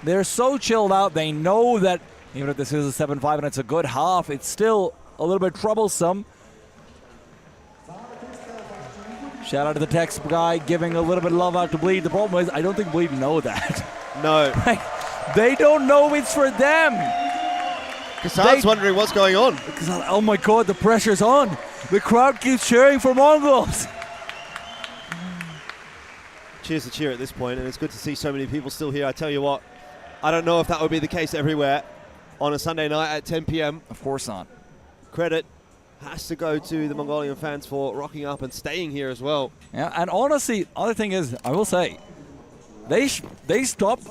They're so chilled out. They know that even if this is a 7-5 and it's a good half, it's still a little bit troublesome. Shout out to the text guy giving a little bit of love out to Bleed. The problem is, I don't think Bleed know that. No. Like, they don't know it's for them. Kassan's wondering what's going on. Oh my god, the pressure's on. The crowd keeps cheering for Mongols. Cheers to cheer at this point, and it's good to see so many people still here. I tell you what, I don't know if that would be the case everywhere on a Sunday night at 10 p.m. Of course not. Credit has to go to the Mongolian fans for rocking up and staying here as well. Yeah, and honestly, other thing is, I will say, they stopped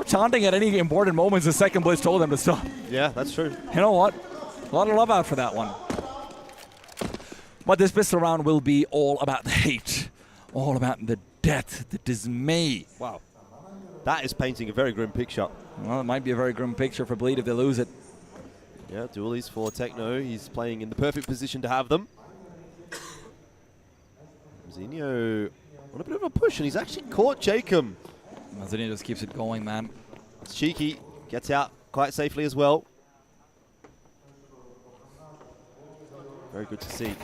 chanting at any important moments the second Blitz told them to stop. Yeah, that's true. You know what? A lot of love out for that one. But this pistol round will be all about the hate, all about the death, the dismay. Wow. That is painting a very grim picture. Well, it might be a very grim picture for Bleed if they lose it. Yeah, dualies for Techno. He's playing in the perfect position to have them. Zinio on a bit of a push, and he's actually caught Jacob. Zinio just keeps it going, man. It's cheeky. Gets out quite safely as well. Very good to see.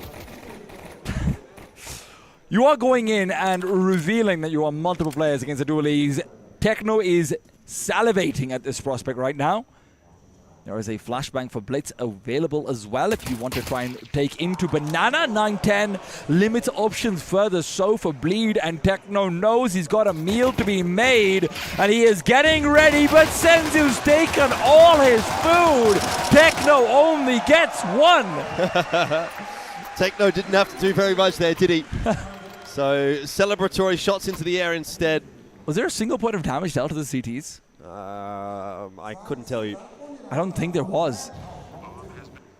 You are going in and revealing that you are multiple players against the dualies. Techno is salivating at this prospect right now. There is a flashbang for Blitz available as well if you want to try and take into Banana. 9-10 limits options further so for Bleed, and Techno knows he's got a meal to be made and he is getting ready, but Senzu's taken all his food. Techno only gets one. Techno didn't have to do very much there, did he? So celebratory shots into the air instead. Was there a single point of damage dealt to the CTs? I couldn't tell you. I don't think there was.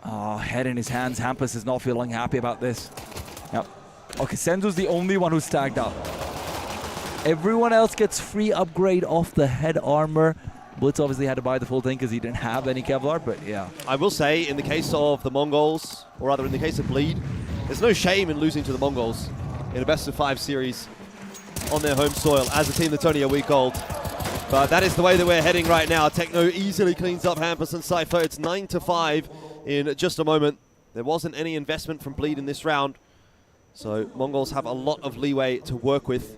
Oh, head in his hands. Hampus is not feeling happy about this. Yep. Okay, Senzu's the only one who's tagged up. Everyone else gets free upgrade off the head armor. Blitz obviously had to buy the full thing because he didn't have any Kevlar, but yeah. I will say, in the case of the Mongols, or rather in the case of Bleed, there's no shame in losing to the Mongols in a best-of-5 series on their home soil as a team that's only a week old. But that is the way that we're heading right now. Techno easily cleans up Hampus and Cypher. It's 9-5 in just a moment. There wasn't any investment from Bleed in this round, so Mongols have a lot of leeway to work with.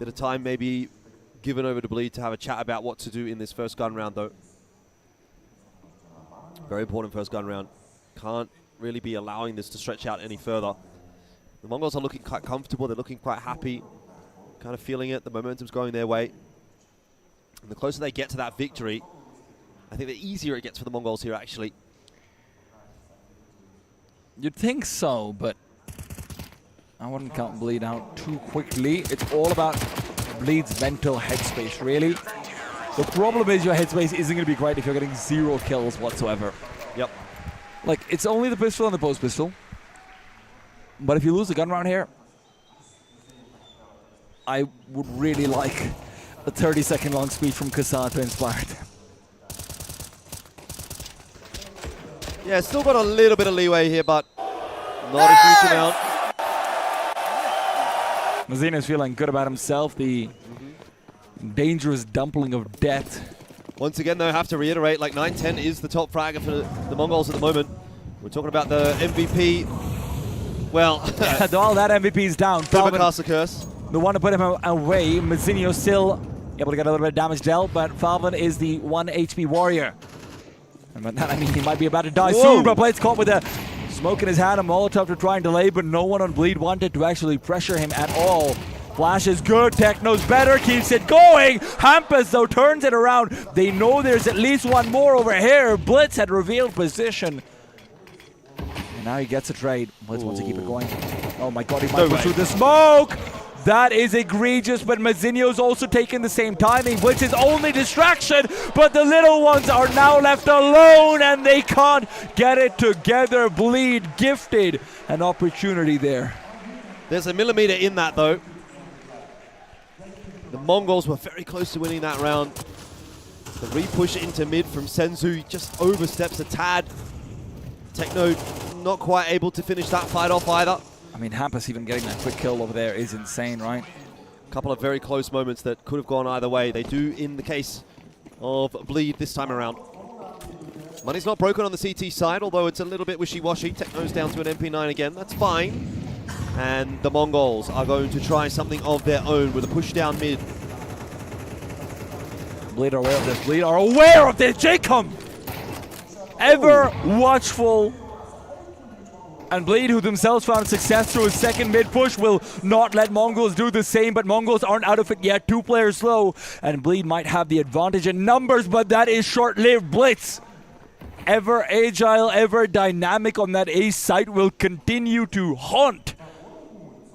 Bit of time maybe given over to Bleed to have a chat about what to do in this first gun round, though. Very important first gun round. Can't really be allowing this to stretch out any further. The Mongols are looking quite comfortable. They're looking quite happy, kind of feeling it. The momentum's going their way. And the closer they get to that victory, I think the easier it gets for the Mongols here, actually. You'd think so, but I wouldn't count Bleed out too quickly. It's all about Bleed's mental headspace, really. The problem is your headspace isn't going to be great if you're getting 0 kills whatsoever. Yep. Like, it's only the pistol and the post pistol. But if you lose the gun round here, I would really like a 30-second long speech from Kassan to inspire them. Yeah, still got a little bit of leeway here, but not a huge amount. Mazina's feeling good about himself, the dangerous dumpling of death. Once again, though, I have to reiterate, like 9-10 is the top fragger for the Mongols at the moment. We're talking about the MVP. Well, all that MVP's down. Falvin curse. The one to put him away. Mazzinio still able to get a little bit of damage dealt, but Falvin is the 1 HP warrior. And by that I mean he might be about to die soon, but Blade's caught with a smoke in his hand, a Molotov to try and delay, but no one on Bleed wanted to actually pressure him at all. Flash is good, Techno's better, keeps it going. Hampus, though, turns it around. They know there's at least one more over here. Blitz had revealed position. And now he gets a trade. Blitz wants to keep it going. Oh my god, he might push through the smoke! That is egregious, but Mazzinio's also taking the same timing. Blitz's only distraction, but the little ones are now left alone and they can't get it together. Bleed gifted an opportunity there. There's a millimeter in that, though. The Mongols were very close to winning that round. The re-push into mid from Senzu just oversteps a tad. Techno not quite able to finish that fight off either. I mean, Hampus even getting that quick kill over there is insane, right? A couple of very close moments that could have gone either way. They do in the case of Bleed this time around. Money's not broken on the CT side, although it's a little bit wishy-washy. Techno's down to an MP9 again. That's fine. And the Mongols are going to try something of their own with a push down mid. Bleed are aware of this. Bleed are aware of this. Jacob! Ever watchful. And Bleed, who themselves found success through his second mid push, will not let Mongols do the same, but Mongols aren't out of it yet. 2 players slow, and Bleed might have the advantage in numbers, but that is short-lived. Blitz, ever agile, ever dynamic on that A site, will continue to haunt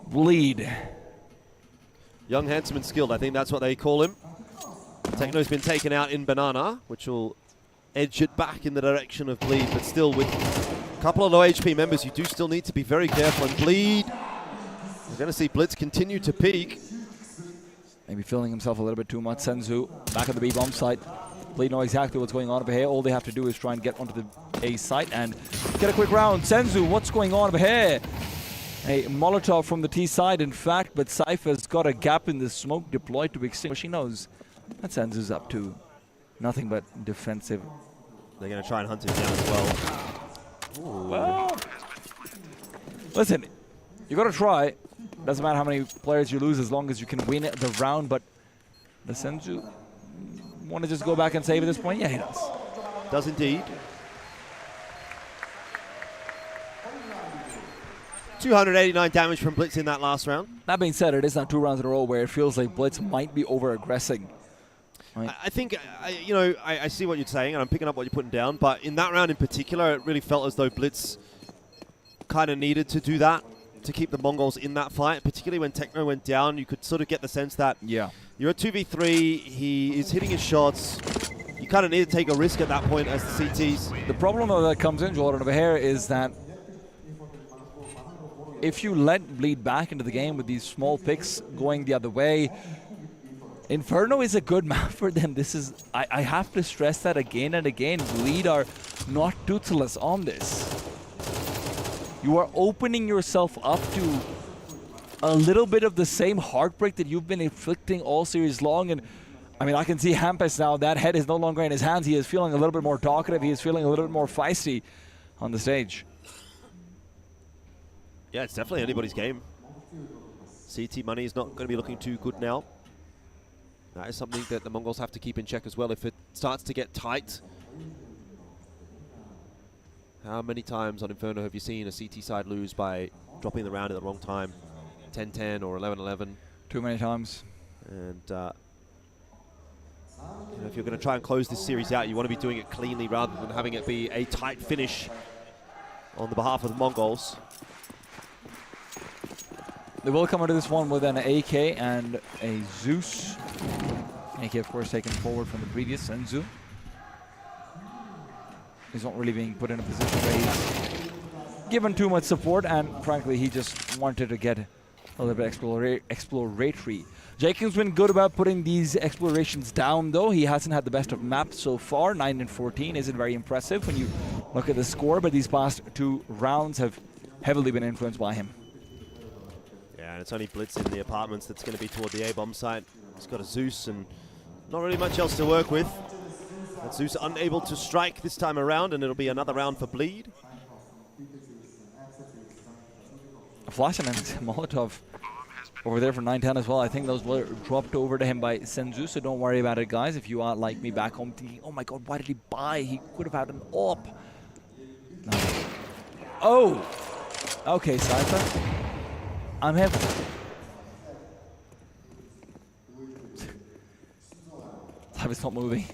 Bleed. Young, handsome and skilled, I think that's what they call him. Techno's been taken out in Banana, which will edge it back in the direction of Bleed, but still with a couple of low HP members, you do still need to be very careful. And Bleed, we're going to see Blitz continue to peak. Maybe feeling himself a little bit too much. Senzu back at the B-bomb site. Bleed know exactly what's going on over here. All they have to do is try and get onto the A site and get a quick round. Senzu, what's going on over here? A Molotov from the T side, in fact, but Cypher's got a gap in the smoke deployed to extinguish. She knows that Senzu's up to nothing but defensive. They're going to try and hunt him down as well. Ooh. Well, listen, you got to try. Doesn't matter how many players you lose as long as you can win the round, but does Senzu want to just go back and save at this point? Yeah, he does. Does indeed. 289 damage from Blitz in that last round. That being said, it is now 2 rounds in a row where it feels like Blitz might be over-aggressing. Right. I think, I see what you're saying, and I'm picking up what you're putting down, but in that round in particular, it really felt as though Blitz kind of needed to do that to keep the Mongols in that fight, particularly when Techno went down. You could sort of get the sense that you're a 2v3, he is hitting his shots. You kind of need to take a risk at that point as the CTs. The problem that comes in, Jordan, over here is that if you let Bleed back into the game with these small picks going the other way, Inferno is a good map for them. This is, I have to stress that again and again. Bleed are not toothless on this. You are opening yourself up to a little bit of the same heartbreak that you've been inflicting all series long. And I mean, I can see Hampus now. That head is no longer in his hands. He is feeling a little bit more talkative. He is feeling a little bit more feisty on the stage. Yeah, it's definitely anybody's game. CT money is not going to be looking too good now. That is something that the Mongols have to keep in check as well if it starts to get tight. How many times on Inferno have you seen a CT side lose by dropping the round at the wrong time? 10-10 or 11-11? Too many times. And you know, if you're going to try and close this series out, you want to be doing it cleanly rather than having it be a tight finish on the behalf of the Mongols. They will come into this one with an AK and a Zeus. AK, of course, taken forward from the previous Senzu. He's not really being put in a position where he's given too much support, and frankly, he just wanted to get a little bit exploratory. Jacob's been good about putting these explorations down, though. He hasn't had the best of maps so far. 9-14 isn't very impressive when you look at the score, but these past 2 rounds have heavily been influenced by him. Yeah, and it's only Blitz in the apartments that's going to be toward the A-bomb site. He's got a Zeus and not really much else to work with. But Zeus unable to strike this time around, and it'll be another round for Bleed. A flash and a Molotov over there for 9-10 as well. I think those were dropped over to him by Senzu, so don't worry about it, guys. If you are like me back home thinking, oh my god, why did he buy? He could have had an AWP. No. Oh! Okay, Cypher. I'm him. Cypher's not moving.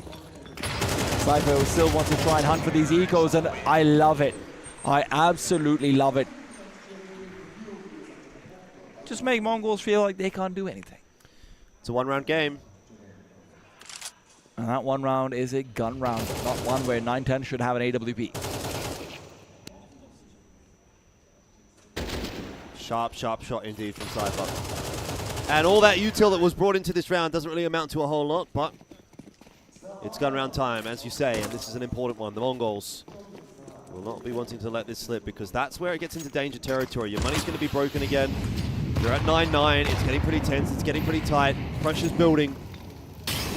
Cypher still wants to try and hunt for these ecos, and I love it. I absolutely love it. Just make Mongols feel like they can't do anything. It's a 1-round game. And that 1 round is a gun round, not one where 9-10 should have an AWP. Sharp, sharp shot indeed from Cypher. And all that util that was brought into this round doesn't really amount to a whole lot, but it's gun round time, as you say, and this is an important one. The Mongols will not be wanting to let this slip, because that's where it gets into danger territory. Your money's going to be broken again. You're at 9-9. It's getting pretty tense. It's getting pretty tight. Pressure's building.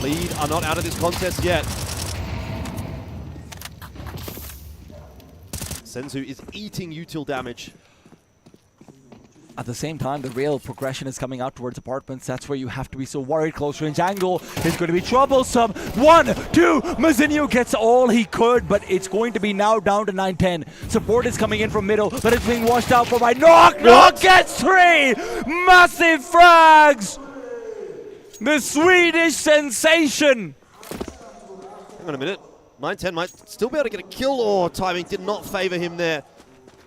Bleed are not out of this contest yet. Senzu is eating util damage. At the same time, the real progression is coming out towards apartments. That's where you have to be so worried. Close range angle is going to be troublesome. 1, 2, Mazinho gets all he could, but it's going to be now down to 9-10. Support is coming in from middle, but it's being washed out for by Nok. Nok gets 3! Massive frags! The Swedish sensation! Hang on a minute. 9-10 might still be able to get a kill, or timing did not favour him there.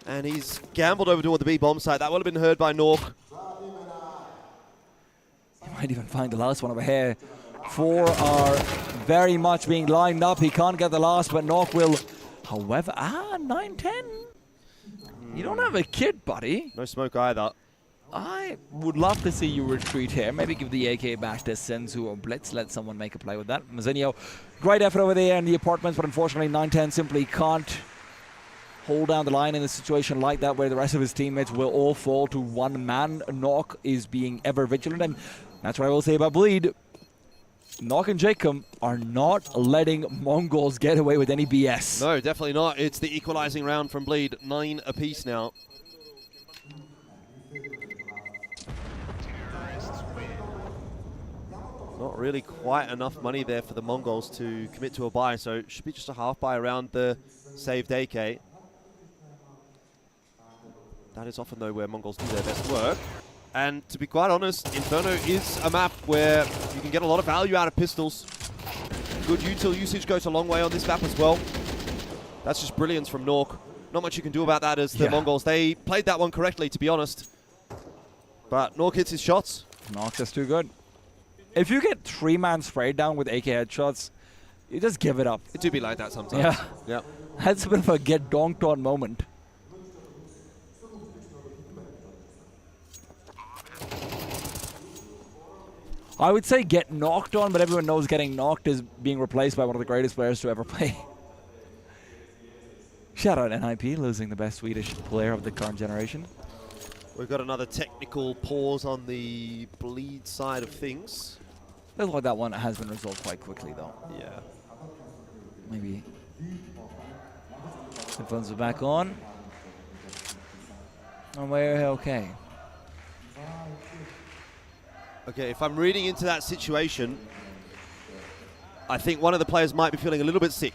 And he's gambled over toward the B bomb site. That would have been heard by Nork. He might even find the last one over here. 4 are very much being lined up. He can't get the last, but Nork will. However, 9-10. You don't have a kid, buddy. No smoke either. I would love to see you retreat here. Maybe give the AK back to Senzu or Blitz. Let someone make a play with that. Mazinho, great effort over there in the apartments, but unfortunately 9-10 simply can't hold down the line in a situation like that where the rest of his teammates will all fall to one man. Nok is being ever vigilant, and that's what I will say about Bleed. Nok and Jacob are not letting Mongols get away with any BS. No, definitely not. It's the equalizing round from Bleed. 9 apiece now. Not really quite enough money there for the Mongols to commit to a buy, so it should be just a half buy around the saved AK. That is often, though, where Mongols do their best work. And to be quite honest, Inferno is a map where you can get a lot of value out of pistols. Good util usage goes a long way on this map as well. That's just brilliance from Nork. Not much you can do about that as the Mongols. They played that one correctly, to be honest. But Nork hits his shots. Nork just too good. If you get 3-man sprayed down with AK headshots, you just give it up. It do be like that sometimes. Yeah. Yep. That's a bit of a get donked on moment. I would say get knocked on, but everyone knows getting knocked is being replaced by one of the greatest players to ever play. Shout out NIP, losing the best Swedish player of the current generation. We've got another technical pause on the Bleed side of things. Looks like that one has been resolved quite quickly, though. Yeah. Maybe. Headphones are back on. And we're okay. Okay, if I'm reading into that situation, I think one of the players might be feeling a little bit sick,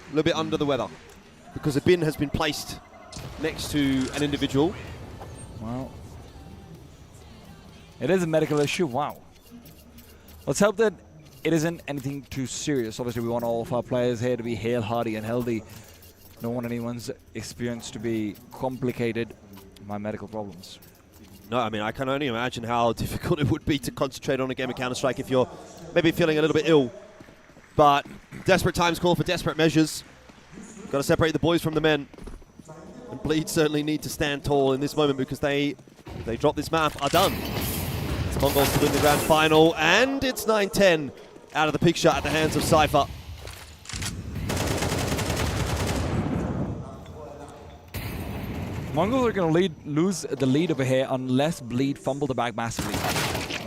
a little bit under the weather, because a bin has been placed next to an individual. Well, it is a medical issue. Wow. Let's hope that it isn't anything too serious. Obviously, we want all of our players here to be hale, hearty, and healthy. Don't want anyone's experience to be complicated by medical problems. No, I mean, I can only imagine how difficult it would be to concentrate on a game of Counter-Strike if you're maybe feeling a little bit ill. But desperate times call for desperate measures. Got to separate the boys from the men. And Bleed certainly need to stand tall in this moment because they drop this map, are done. It's Mongols to win the grand final, and it's 9-10 out of the picture at the hands of Cypher. Mongols are going to lose the lead over here unless Bleed fumble the bag massively.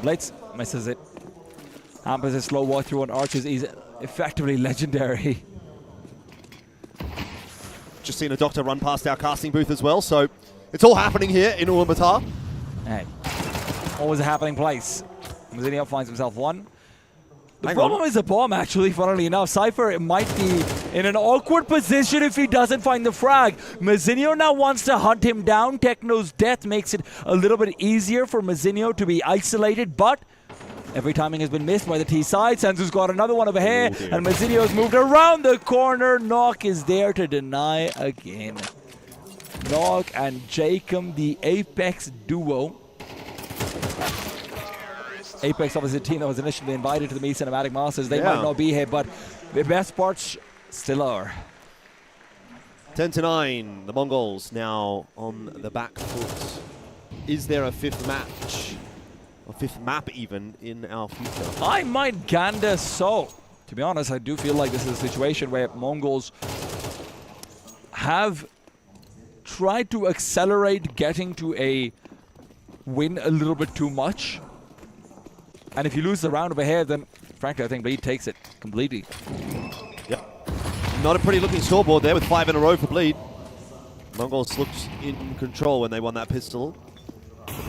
Blitz misses it. Hampers a slow walk through on Archers is effectively legendary. Just seen a doctor run past our casting booth as well, so it's all happening here in Ulsan. Hey, always a happening place. Mazinho finds himself one. The problem is the bomb, actually, funnily enough. Cypher might be in an awkward position if he doesn't find the frag. Mazinho now wants to hunt him down. Techno's death makes it a little bit easier for Mazinho to be isolated, but every timing has been missed by the T side. Senzu's got another one over here, and Mazinho's moved around the corner. Nok is there to deny again. Nok and Jacob, the Apex duo. Apex, obviously, the team that was initially invited to the MESA Nomadic Masters. They might not be here, but the best parts still are. 10-9, the Mongols now on the back foot. Is there a fifth match, or fifth map even, in our future? I might gander so. To be honest, I do feel like this is a situation where Mongols have tried to accelerate getting to a win a little bit too much. And if you lose the round over here, then frankly, I think Bleed takes it completely. Yep. Not a pretty looking scoreboard there with 5 in a row for Bleed. Mongols looked in control when they won that pistol.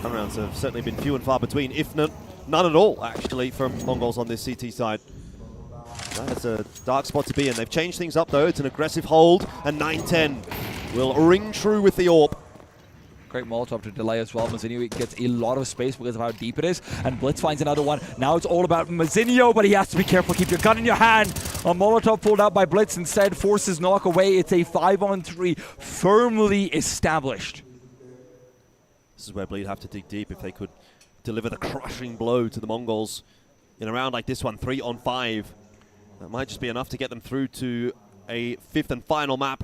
Turnarounds have certainly been few and far between, if none at all, actually, from Mongols on this CT side. That's a dark spot to be in. They've changed things up, though. It's an aggressive hold, and 9-10 will ring true with the AWP. Great Molotov to delay as well. Mazinho gets a lot of space because of how deep it is, and Blitz finds another one. Now it's all about Mazinho, but he has to be careful. Keep your gun in your hand. A Molotov pulled out by Blitz instead forces knock away. It's a 5-on-3 firmly established. This is where Bleed have to dig deep if they could deliver the crushing blow to the Mongols in a round like this one, 3-on-5. That might just be enough to get them through to a 5th and final map.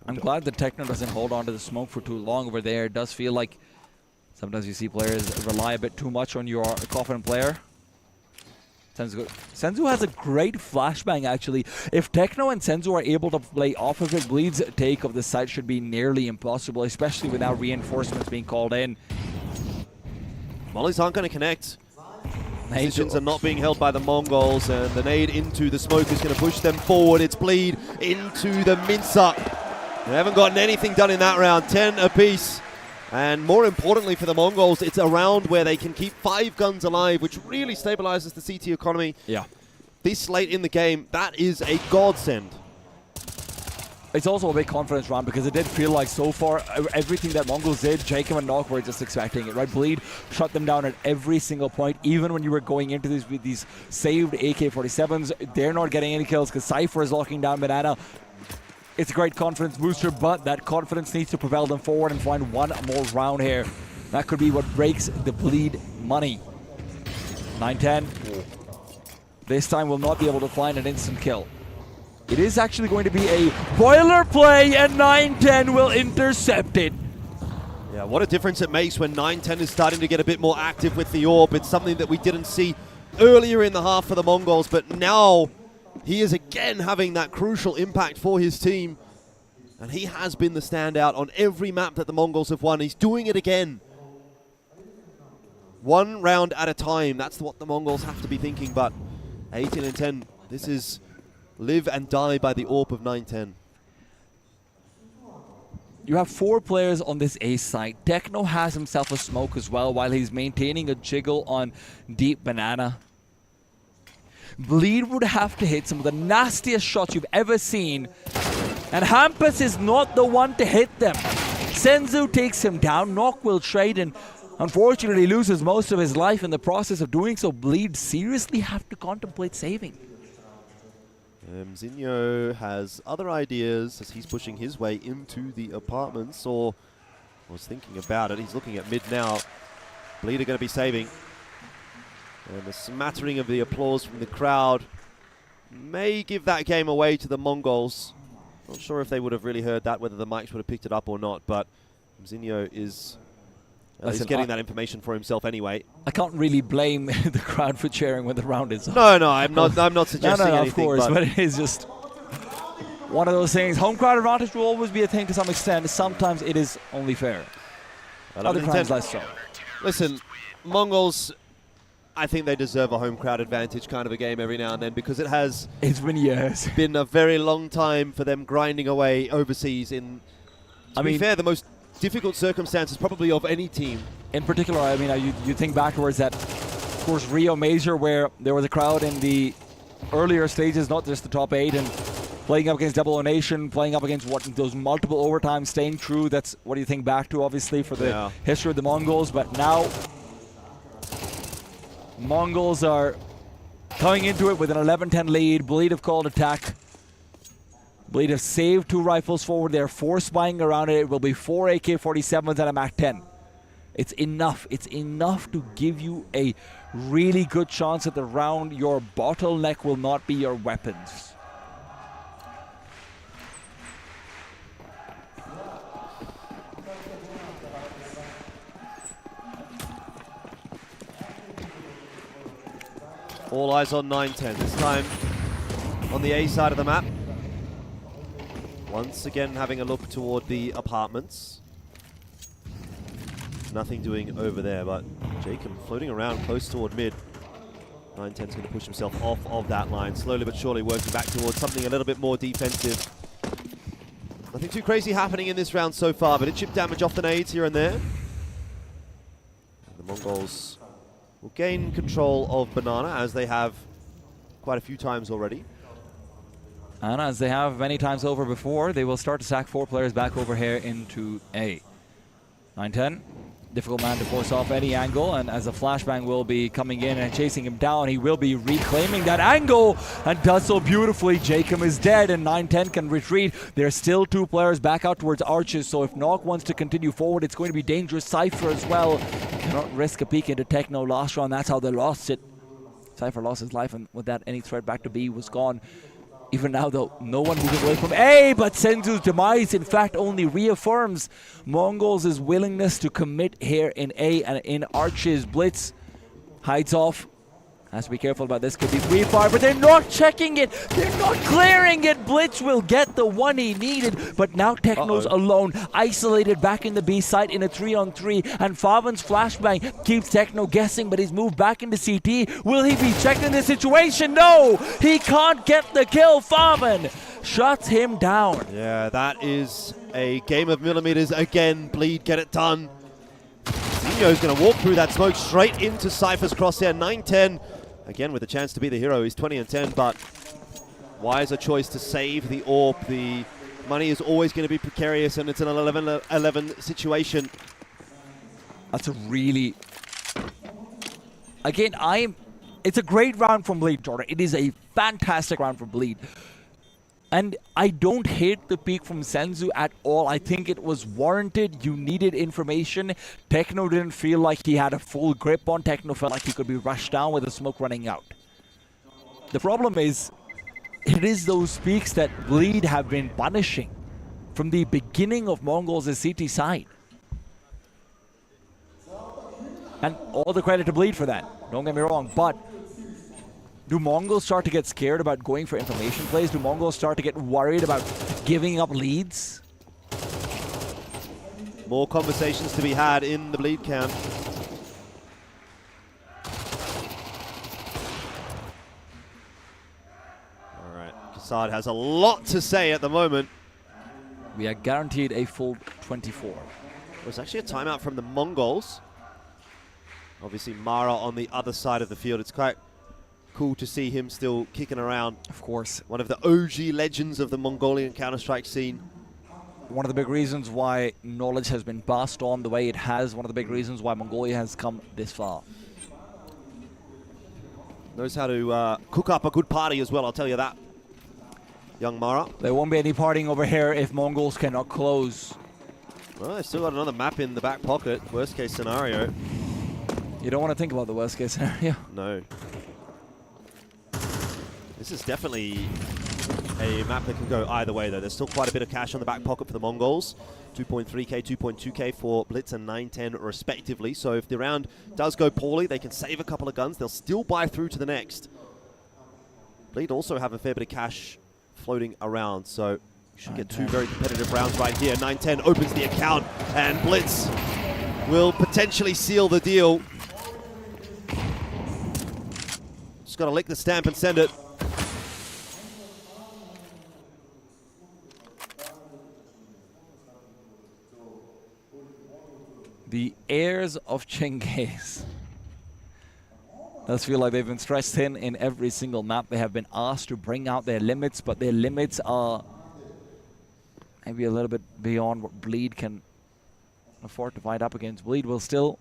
I'm glad that Techno doesn't hold on to the smoke for too long over there. It does feel like sometimes you see players rely a bit too much on your confident player. Senzu has a great flashbang, actually. If Techno and Senzu are able to play off of it, Bleed's take of the site should be nearly impossible, especially without reinforcements being called in. Mollies aren't going to connect. Positions are not being held by the Mongols, and the nade into the smoke is going to push them forward. It's Bleed into the MESA. They haven't gotten anything done in that round, 10 apiece. And more importantly for the Mongols, it's a round where they can keep 5 guns alive, which really stabilizes the CT economy. Yeah. This late in the game, that is a godsend. It's also a big confidence round because it did feel like so far everything that MongolZ did, Jacob and Nok were just expecting it, right? Bleed shut them down at every single point, even when you were going into this with these saved AK-47s. They're not getting any kills because Cypher is locking down Banana. It's a great confidence booster, but that confidence needs to propel them forward and find one more round here. That could be what breaks the Bleed money. 9-10. This time will not be able to find an instant kill. It is actually going to be a boiler play, and 9-10 will intercept it. Yeah, what a difference it makes when 9-10 is starting to get a bit more active with the AWP. It's something that we didn't see earlier in the half for the Mongols, but now he is again having that crucial impact for his team. And he has been the standout on every map that the Mongols have won. He's doing it again. 1 round at a time. That's what the Mongols have to be thinking. But 18-10, this is live and die by the AWP of 9-10. You have 4 players on this A site. Techno has himself a smoke as well while he's maintaining a jiggle on Deep Banana. Bleed would have to hit some of the nastiest shots you've ever seen, and Hampus is not the one to hit them. Senzu takes him down, Nok will trade, and unfortunately loses most of his life in the process of doing so. Bleed seriously have to contemplate saving. Zinho has other ideas as he's pushing his way into the apartments, or was thinking about it. He's looking at mid now. Bleed are going to be saving. And the smattering of the applause from the crowd may give that game away to the Mongols. Not sure if they would have really heard that, whether the mics would have picked it up or not, but Zinho is getting that information for himself anyway. I can't really blame the crowd for cheering when the round is up. No, I'm not suggesting anything. Of course, but it is just one of those things. Home crowd advantage will always be a thing to some extent. Sometimes it is only fair. Other times less so. Listen, Mongols, I think they deserve a home crowd advantage kind of a game every now and then, because it's been years. Been a very long time for them grinding away overseas in, to be fair, the most difficult circumstances probably of any team. In particular, I mean, you think backwards at, of course, Rio Major, where there was a crowd in the earlier stages, not just the top 8, and playing up against Double O Nation, playing up against those multiple overtimes, staying true. That's what you think back to, obviously, for the history of the Mongols. But now, Mongols are coming into it with an 11-10 lead. Bleed have called attack. Bleed have saved 2 rifles forward. They're force buying around it. It will be 4 AK-47s and a MAC-10. It's enough. It's enough to give you a really good chance at the round. Your bottleneck will not be your weapons. All eyes on 9-10. This time on the A side of the map. Once again having a look toward the apartments. Nothing doing over there, but Jacob floating around close toward mid. 9-10's going to push himself off of that line, slowly but surely working back towards something a little bit more defensive. Nothing too crazy happening in this round so far, but it chip damage off the nades here and there. And the Mongols will gain control of Banana, as they have quite a few times already. And as they have many times over before, they will start to sack 4 players back over here into A. 9-10. Difficult man to force off any angle, and as a flashbang will be coming in and chasing him down, he will be reclaiming that angle and does so beautifully. Jacob is dead and 9-10 can retreat. There's still 2 players back out towards Arches, so if Nog wants to continue forward, it's going to be dangerous. Cypher as well. Cannot risk a peek into Techno last round. That's how they lost it. Cypher lost his life, and with that, any threat back to B was gone. Even now, though, no one moving away from A, but Senzu's demise, in fact, only reaffirms Mongols' willingness to commit here in A and in Arches. Blitz hides off. Has to be careful about this. Could be free fire, but they're not checking it. They're not clearing it. Blitz will get the one he needed, but now Techno's alone, isolated back in the B site in a 3-on-3, and Faven's flashbang keeps Techno guessing, but he's moved back into CT. Will he be checked in this situation? No! He can't get the kill. Faven shuts him down. Yeah, that is a game of millimeters again. Bleed, get it done. Zinho's going to walk through that smoke straight into Cypher's crosshair. 9-10. Again, with a chance to be the hero. He's 20-10, but wiser choice to save the AWP. The money is always going to be precarious, and it's an 11-11 situation. That's a really... Again, it's a great round from Bleed, Jordan. It is a fantastic round from Bleed. And I don't hate the peak from Senzu at all. I think it was warranted. You needed information. Techno didn't feel like he had a full grip on. Techno felt like he could be rushed down with the smoke running out. The problem is, it is those peaks that Bleed have been punishing from the beginning of Mongols' CT side. And all the credit to Bleed for that. Don't get me wrong, but do Mongols start to get scared about going for information plays? Do Mongols start to get worried about giving up leads? More conversations to be had in the Bleed camp. All right, Kassad has a lot to say at the moment. We are guaranteed a full 24. It was actually a timeout from the Mongols. Obviously, Mara on the other side of the field. It's quite cool to see him still kicking around. Of course. One of the OG legends of the Mongolian Counter-Strike scene. One of the big reasons why knowledge has been passed on the way it has. One of the big reasons why Mongolia has come this far. Knows how to cook up a good party as well, I'll tell you that. Young Mara. There won't be any partying over here if Mongols cannot close. Well, they've still got another map in the back pocket. Worst case scenario. You don't want to think about the worst case scenario. No. This is definitely a map that can go either way, though. There's still quite a bit of cash on the back pocket for the Mongols. 2.3k, 2.2k for Blitz and 9-10 respectively. So if the round does go poorly, they can save a couple of guns. They'll still buy through to the next. Bleed also have a fair bit of cash floating around, so you should get 2 very competitive rounds right here. 9-10 opens the account, and Blitz will potentially seal the deal. Just got to lick the stamp and send it. The heirs of Chengiz does feel like they've been stretched thin in every single map. They have been asked to bring out their limits, but their limits are maybe a little bit beyond what Bleed can afford to fight up against. Bleed will still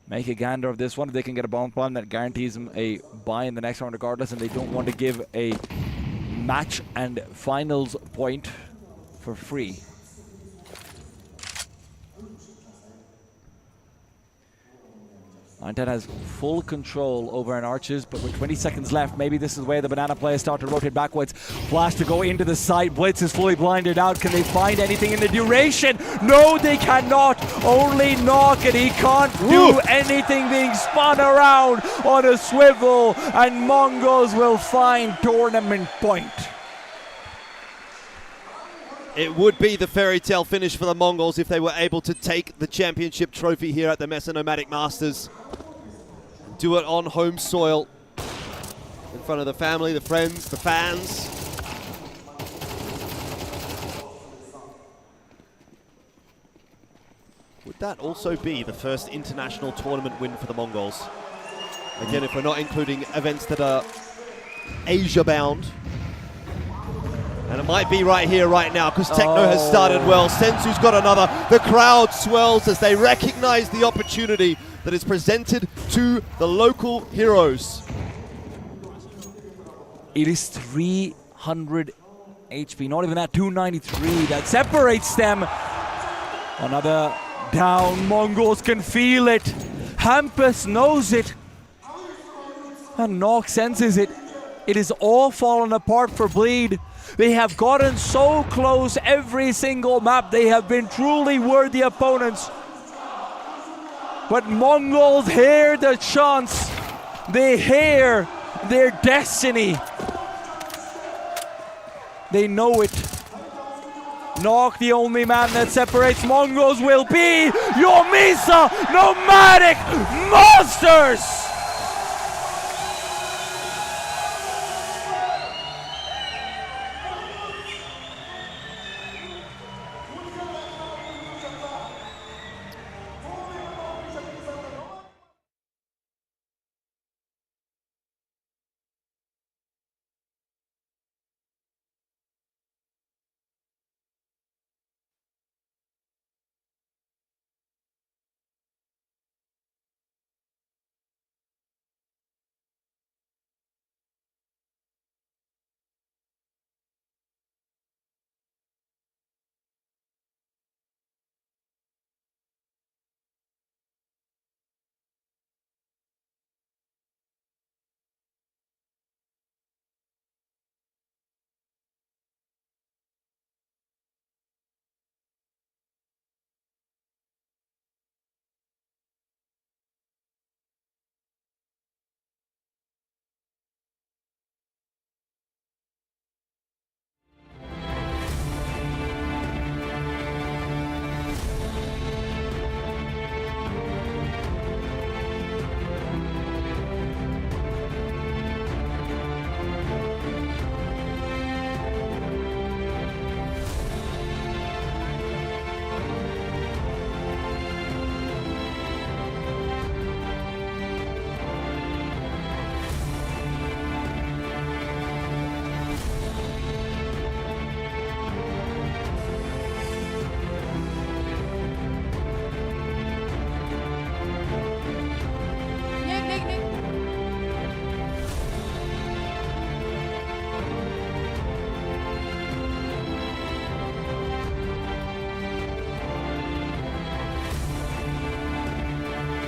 make a gander of this one. If they can get a bomb bomb, that guarantees them a bye in the next round regardless, and they don't want to give a match and finals point for free. Ninten has full control over an Arches, but with 20 seconds left, maybe this is where the Banana players start to rotate backwards. Flash to go into the site. Blitz is fully blinded out. Can they find anything in the duration? No, they cannot. Only Knock, and he can't do anything, being spun around on a swivel, and Mongols will find tournament point. It would be the fairy tale finish for the Mongols if they were able to take the championship trophy here at the MESA Nomadic Masters. Do it on home soil, in front of the family, the friends, the fans. would that also be the first international tournament win for the Mongols? Again, if we're not including events that are Asia-bound. And it might be right here, right now, because Techno has started well. Sensu's got another. The crowd swells as they recognize the opportunity that is presented to the local heroes. It is 300 HP, not even that, 293. That separates them. Another down. Mongols can feel it. Hampus knows it. And Nock senses it. It is all fallen apart for Bleed. They have gotten so close every single map. They have been truly worthy opponents. But Mongols hear the chants. They hear their destiny. They know it. Nock, the only man that separates Mongols, will be your MESA Nomadic Masters!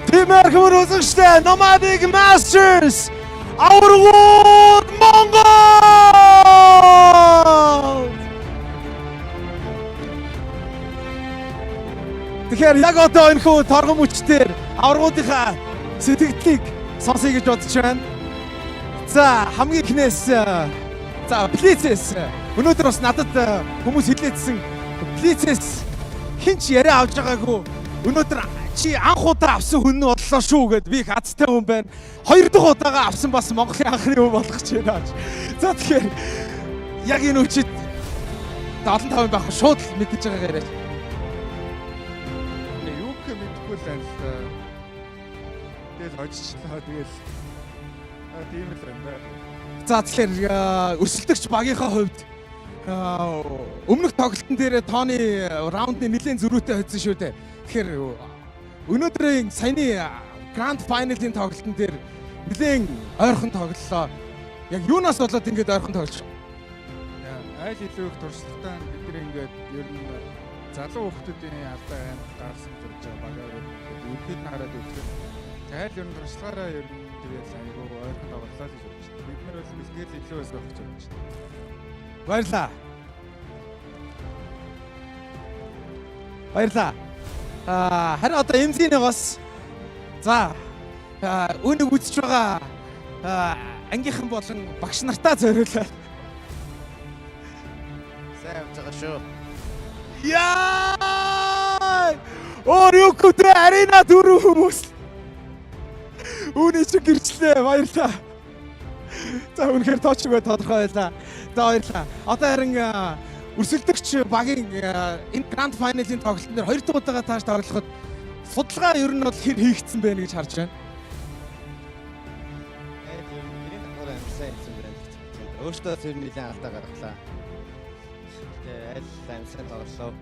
Тимэрхмөр үзэгчтэй Nomadic Masters аврагууд Монгол! Тэгэхээр яг одоо энэ хүү торгон мөчтөр аврагуудынхаа сэтгэлдлийг сонсъё гэж бодож байна. За хамгийн ихнээс Блицээс өнөөдөр бас надад хүмүүс хэлээдсэн Блицээс хинч яриа авч байгаагүй өнөөдөр чи анх удаа авсан хүн нь бодлоо шүү гэд би их азтай хүн байна. Хоёр дахь удаага авсан бас Монголын анхны хүн болох ч байна. За тэгэхээр яг энэ үчид олон таван байх шууд л мэдэж байгаа яриач. Юу гэх мэдэхгүй л байна л да. Тэгэл очичлаа тэгэл тийм л байна. За тэгэхээр өрсөлдөгч багийнхаа хувьд өмнөх тоглолтын дээр тооны раундны нэлээд зөрүүтэй хоцсон шүү дээ. Тэгэхээр өнөөдрийн саяны Grand Final-ийн тоглолтын дээр нэлээд ойрхон тоглолоо. Яг юунаас болоод ингэж ойрхон тоглож байгаа? Айл илүү их туршлагатай бидний ингээд ер нь залуу хүмүүсийн алдаа амар гарсан гэж байгаа багаар үргэлж хараад үзлээ. Айл ер нь туршлагаараа ер нь тэгээд айгүй ойрхон тоглолоо гэж бодож байна. Бид нар бол бэлтгэл илүү байсан гэж бодож байна. Баярлаа. Баярлаа. Харин одоо MZ-ээс за үүнийг үзэж байгаа ангийнхан болон багш нартаа зориулаад сайн явж байгаа шүү. Яа! Орюкүтэ арена дөрөв хүмүүс. Үүний чинь гэрчлээ баярлаа. За үнэхээр тоочгүй тодорхой байлаа. За баярлаа. Одоо харин өрсөлдөгч багийн энэ Grand Final-ийн тоглолтын дээр хоёр дахь удаага тааш тоглоход судалгаа ер нь бол хэр хийгдсэн бэ гэж харж байна. Гэрийн давхар амьсаа хийсэн байна. Өөртөө зөв нэлээд алдаа гаргалаа. Тэгээ аль амьсаа тоглолоо.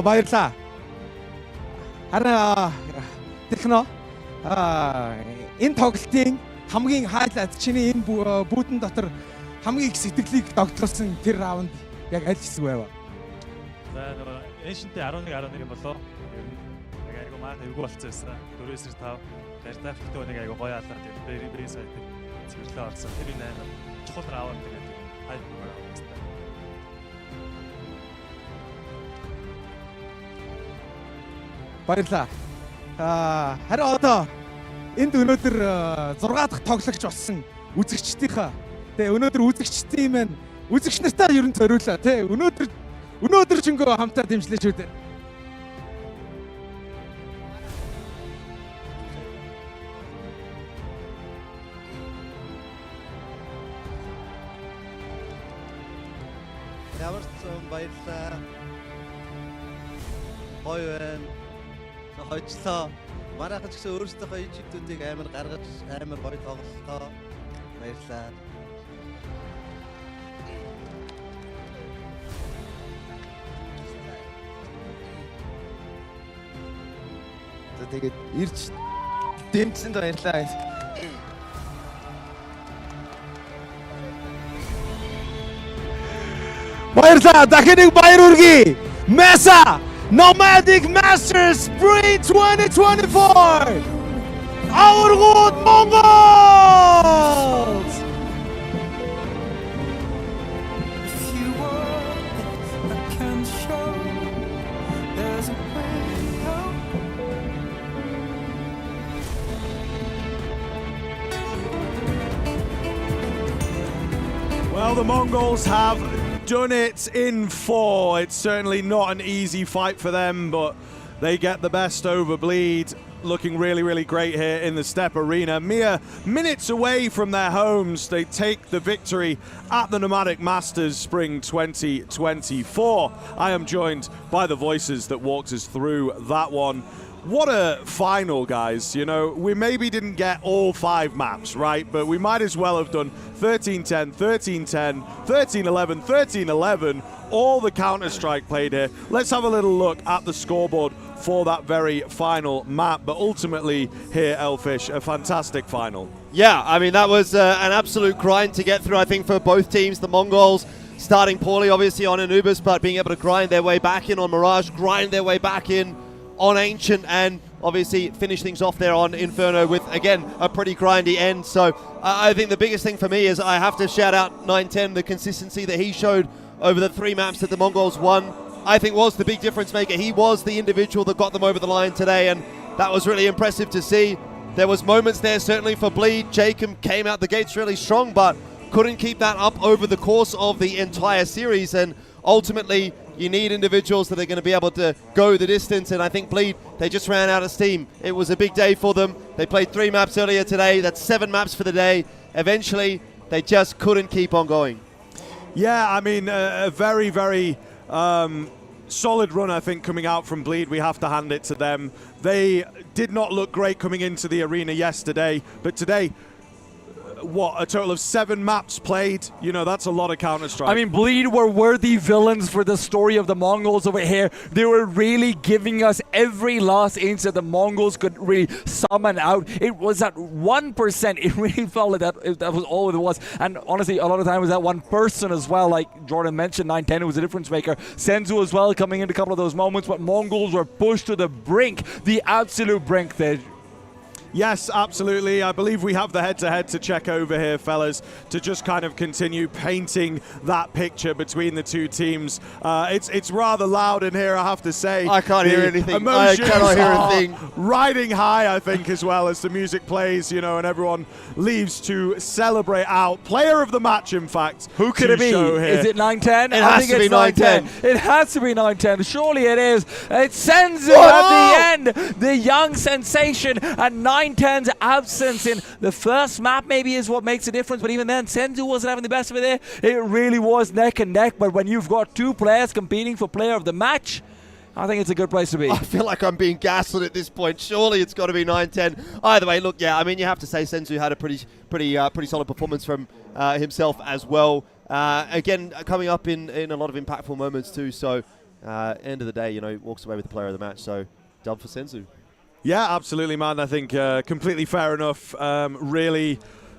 Баярлаа. Харин техно энэ тоглолтын хамгийн highlight чиний энэ бүүдэн дотор хамгийн их сэтгэлийг догтлуулсан тэр раунд яг аль хэсэг байв? За нөгөө Ancient 11 болоо. Ер нь яг айгу маа эвгүй болцсон байсан. 4-5 гартаа фитөө нэг айгу гоё алаад бери сайт цэвэрлээ орсон. Тэр энэ амар чухал раунд тэгээд хайп байгаа. Баярлаа. Харин одоо энд өнөөдөр 6 дахь тоглогч болсон үзэгчдийнхаа тэгээ өнөөдөр үзэгчдийн маань үзэгч нартаа ер нь зориулаа тий өнөөдөр ч ингээ хамтаа дэмжлээ шүү дээ. Ямар ч баярлаа. Гоё байна. Хойчлоо. Мараахан ч гэсэн өөрсдийнхөө ижигтүүдийг амар гаргаж амар гоё тоглолтоо баярлаа. За тэгээд ирж дэмжсэнд баярлаа. Баярлаа. Дахин нэг баяр хүргэе. MESA Nomadic Masters Spring 2024! Харуулах Монгол! Well, the Mongols have done it in 4. It's certainly not an easy fight for them, but they get the best over Bleed. Looking really, really great here in the Step Arena. Mere minutes away from their homes, they take the victory at the Nomadic Masters Spring 2024. I am joined by the voices that walked us through that one. What a final, guys. You know, we maybe didn't get all 5 maps, right? But we might as well have done 13-10, 13-10, 13-11, 13-11, all the Counter-Strike played here. Let's have a little look at the scoreboard for that very final map. But ultimately here, Elfish, a fantastic final. Yeah, I mean, that was an absolute grind to get through, I think, for both teams. The Mongols starting poorly, obviously, on Anubis, but being able to grind their way back in on Mirage, grind their way back in on Ancient, and obviously finish things off there on Inferno with, again, a pretty grindy end. So I think the biggest thing for me is I have to shout out 910, the consistency that he showed over the 3 maps that the Mongols won, I think was the big difference maker. He was the individual that got them over the line today, and that was really impressive to see. There was moments there certainly for Bleed. Jacob came out the gates really strong, but couldn't keep that up over the course of the entire series, and ultimately you need individuals that are going to be able to go the distance, and I think Bleed, they just ran out of steam. It was a big day for them. They played 3 maps earlier today. That's 7 maps for the day. Eventually, they just couldn't keep on going. Yeah, I mean, a very, very solid run, I think, coming out from Bleed. We have to hand it to them. They did not look great coming into the arena yesterday, but today, what, a total of 7 maps played? You know, that's a lot of Counter-Strike. I mean, Bleed were worthy villains for the story of the Mongols over here. They were really giving us every last inch that the Mongols could really summon out. It was at 1%. It really felt like that was all it was. And honestly, a lot of time it was that one person as well. Like Jordan mentioned, 910 was a difference maker. Senzu as well coming into a couple of those moments. But Mongols were pushed to the brink, the absolute brink there. Yes, absolutely. I believe we have the head-to-head to check over here, fellas, to just kind of continue painting that picture between the 2 teams. It's rather loud in here, I have to say. I can't hear anything. I cannot hear a thing. Riding high, I think, as well, as the music plays, you know, and everyone leaves to celebrate out. Player of the match, in fact. Who could it be? Is it 910? It has to be 910. It has to be 910. Surely it is. It's Senzu at the end. The young sensation at 910. 910's absence in the first map maybe is what makes a difference, but even then, Senzu wasn't having the best of it there. It really was neck and neck, but when you've got two players competing for player of the match, I think it's a good place to be. I feel like I'm being gaslit at this point. Surely it's got to be 910. Either way, look, yeah, I mean, you have to say Senzu had a pretty solid performance from himself as well. Again, coming up in a lot of impactful moments too. So, end of the day, you know, walks away with the player of the match. So, dub for Senzu. Yeah, absolutely, man. I think completely fair enough. Really.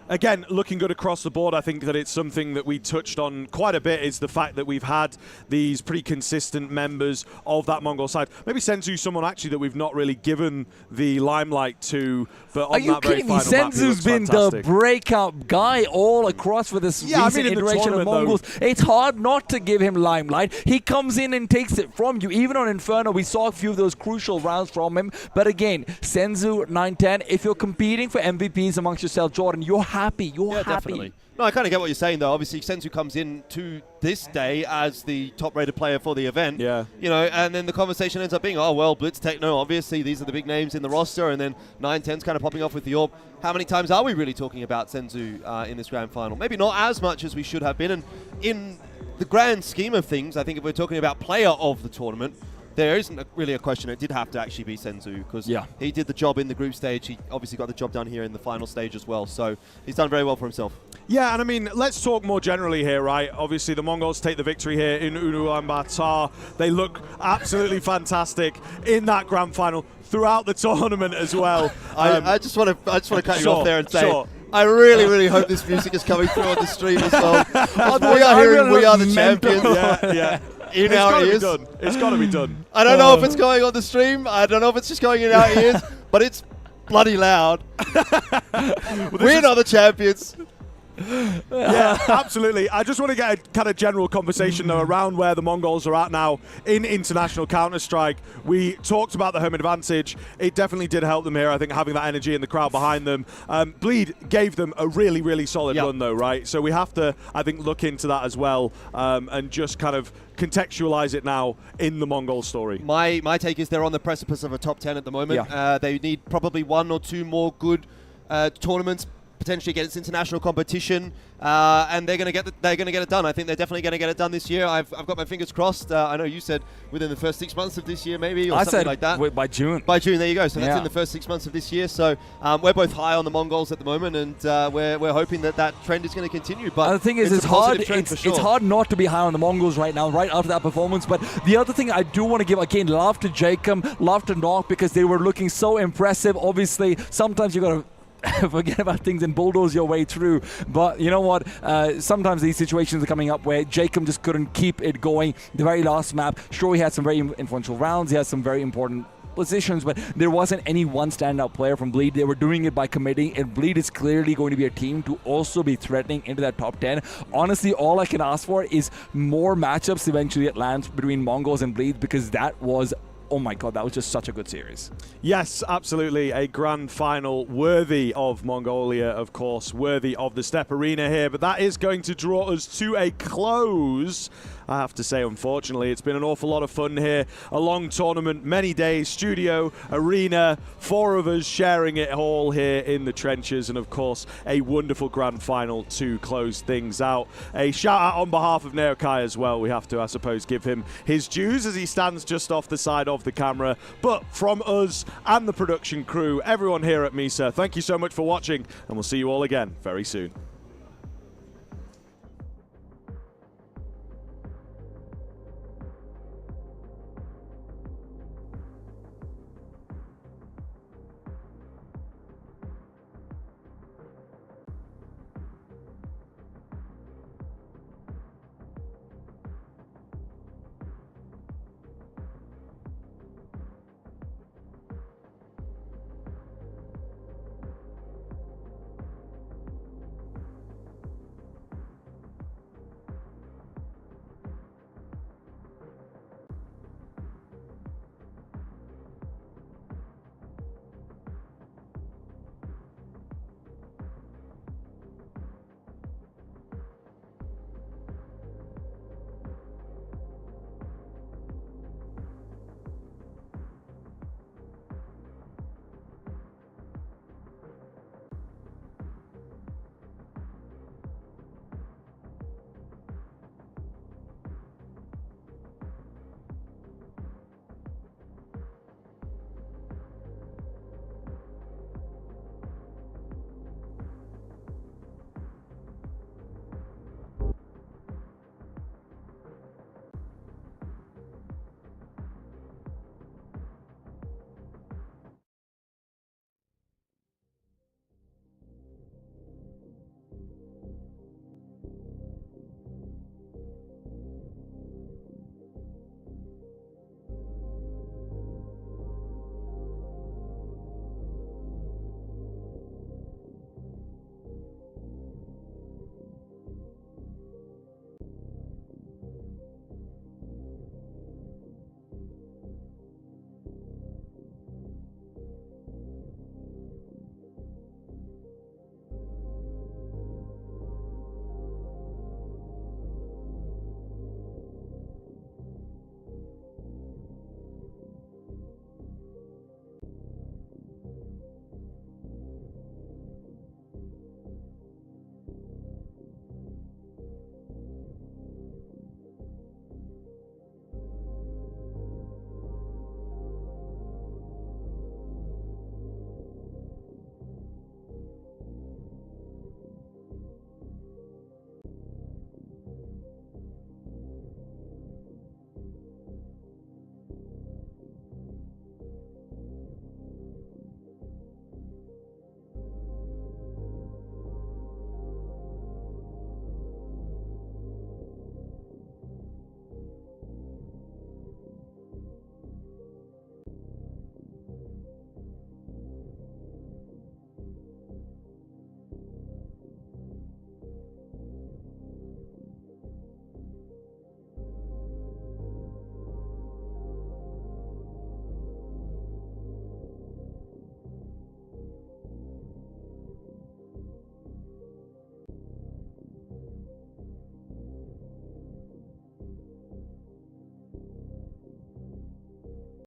Again, looking good across the board. I think that it's something that we touched on quite a bit, is the fact that we've had these pretty consistent members of that Mongol side. Maybe Senzu's someone actually that we've not really given the limelight to, but on that very final map, he looks Senzu's been the breakout guy all across for this recent iteration of Mongols. It's hard not to give him limelight. He comes in and takes it from you. Even on Inferno, we saw a few of those crucial rounds from him. But again, Senzu, 910, if you're competing for MVPs amongst yourself, Jordan, you're happy. You're happy. Definitely. No, I kind of get what you're saying, though. Obviously, Senzu comes in to this day as the top-rated player for the event. Yeah. You know, and then the conversation ends up being, oh, well, Blitz Techno, obviously, these are the big names in the roster, and then 910's kind of popping off with the orb. How many times are we really talking about Senzu in this grand final? Maybe not as much as we should have been. And in the grand scheme of things, I think if we're talking about player of the tournament, there isn't really a question. It did have to actually be Senzu, because he did the job in the group stage. He obviously got the job done here in the final stage as well. So he's done very well for himself. Yeah, and I mean, let's talk more generally here, right? Obviously, the Mongols take the victory here in Ulaabatar. They look absolutely fantastic in that grand final throughout the tournament as well. I just want to cut you off there and say, I really hope this music is coming through on the stream as well. We are hearing "We Are the Champions." Yeah. In our ears. It's got to be done. I don't know if it's going on the stream. I don't know if it's just going in our ears, but it's bloody loud. We're not the champions. Yeah, absolutely. I just want to get a kind of general conversation, though, around where the Mongols are at now in international Counter-Strike. We talked about the home advantage. It definitely did help them here, I think, having that energy in the crowd behind them. Bleed gave them a really solid run, though, right? So we have to, I think, look into that as well, and just kind of contextualize it now in the Mongol story. My take is they're on the precipice of a top 10 at the moment. They need probably one or two more good tournaments, potentially against international competition, and they're going to get it done. I think they're definitely going to get it done this year. I've got my fingers crossed. I know you said within the first 6 months of this year, maybe, or something like that. By June. By June, there you go. So that's in the first 6 months of this year. So we're both high on the Mongols at the moment, and we're hoping that trend is going to continue. But the thing is, it's hard not to be high on the Mongols right now, right after that performance. But the other thing I do want to give, again, love to Jacob, love to Knock, because they were looking so impressive. Obviously, sometimes you got to forget about things and bulldoze your way through. But you know what? Sometimes these situations are coming up where Jacob just couldn't keep it going. The very last map, sure, he had some very influential rounds. He had some very important positions, but there wasn't any one standout player from Bleed. They were doing it by committing, and Bleed is clearly going to be a team to also be threatening into that top 10. Honestly, all I can ask for is more matchups eventually at lands between Mongols and Bleed, because that was, oh my god, that was just such a good series. Yes, absolutely. A grand final worthy of Mongolia, of course, worthy of the Step Arena here. But that is going to draw us to a close. I have to say, unfortunately, it's been an awful lot of fun here. A long tournament, many days, studio, arena, 4 of us sharing it all here in the trenches, and of course, a wonderful grand final to close things out. A shout out on behalf of Naokai as well. We have to, I suppose, give him his dues as he stands just off the side of the camera. But from us and the production crew, everyone here at MESA, thank you so much for watching, and we'll see you all again very soon.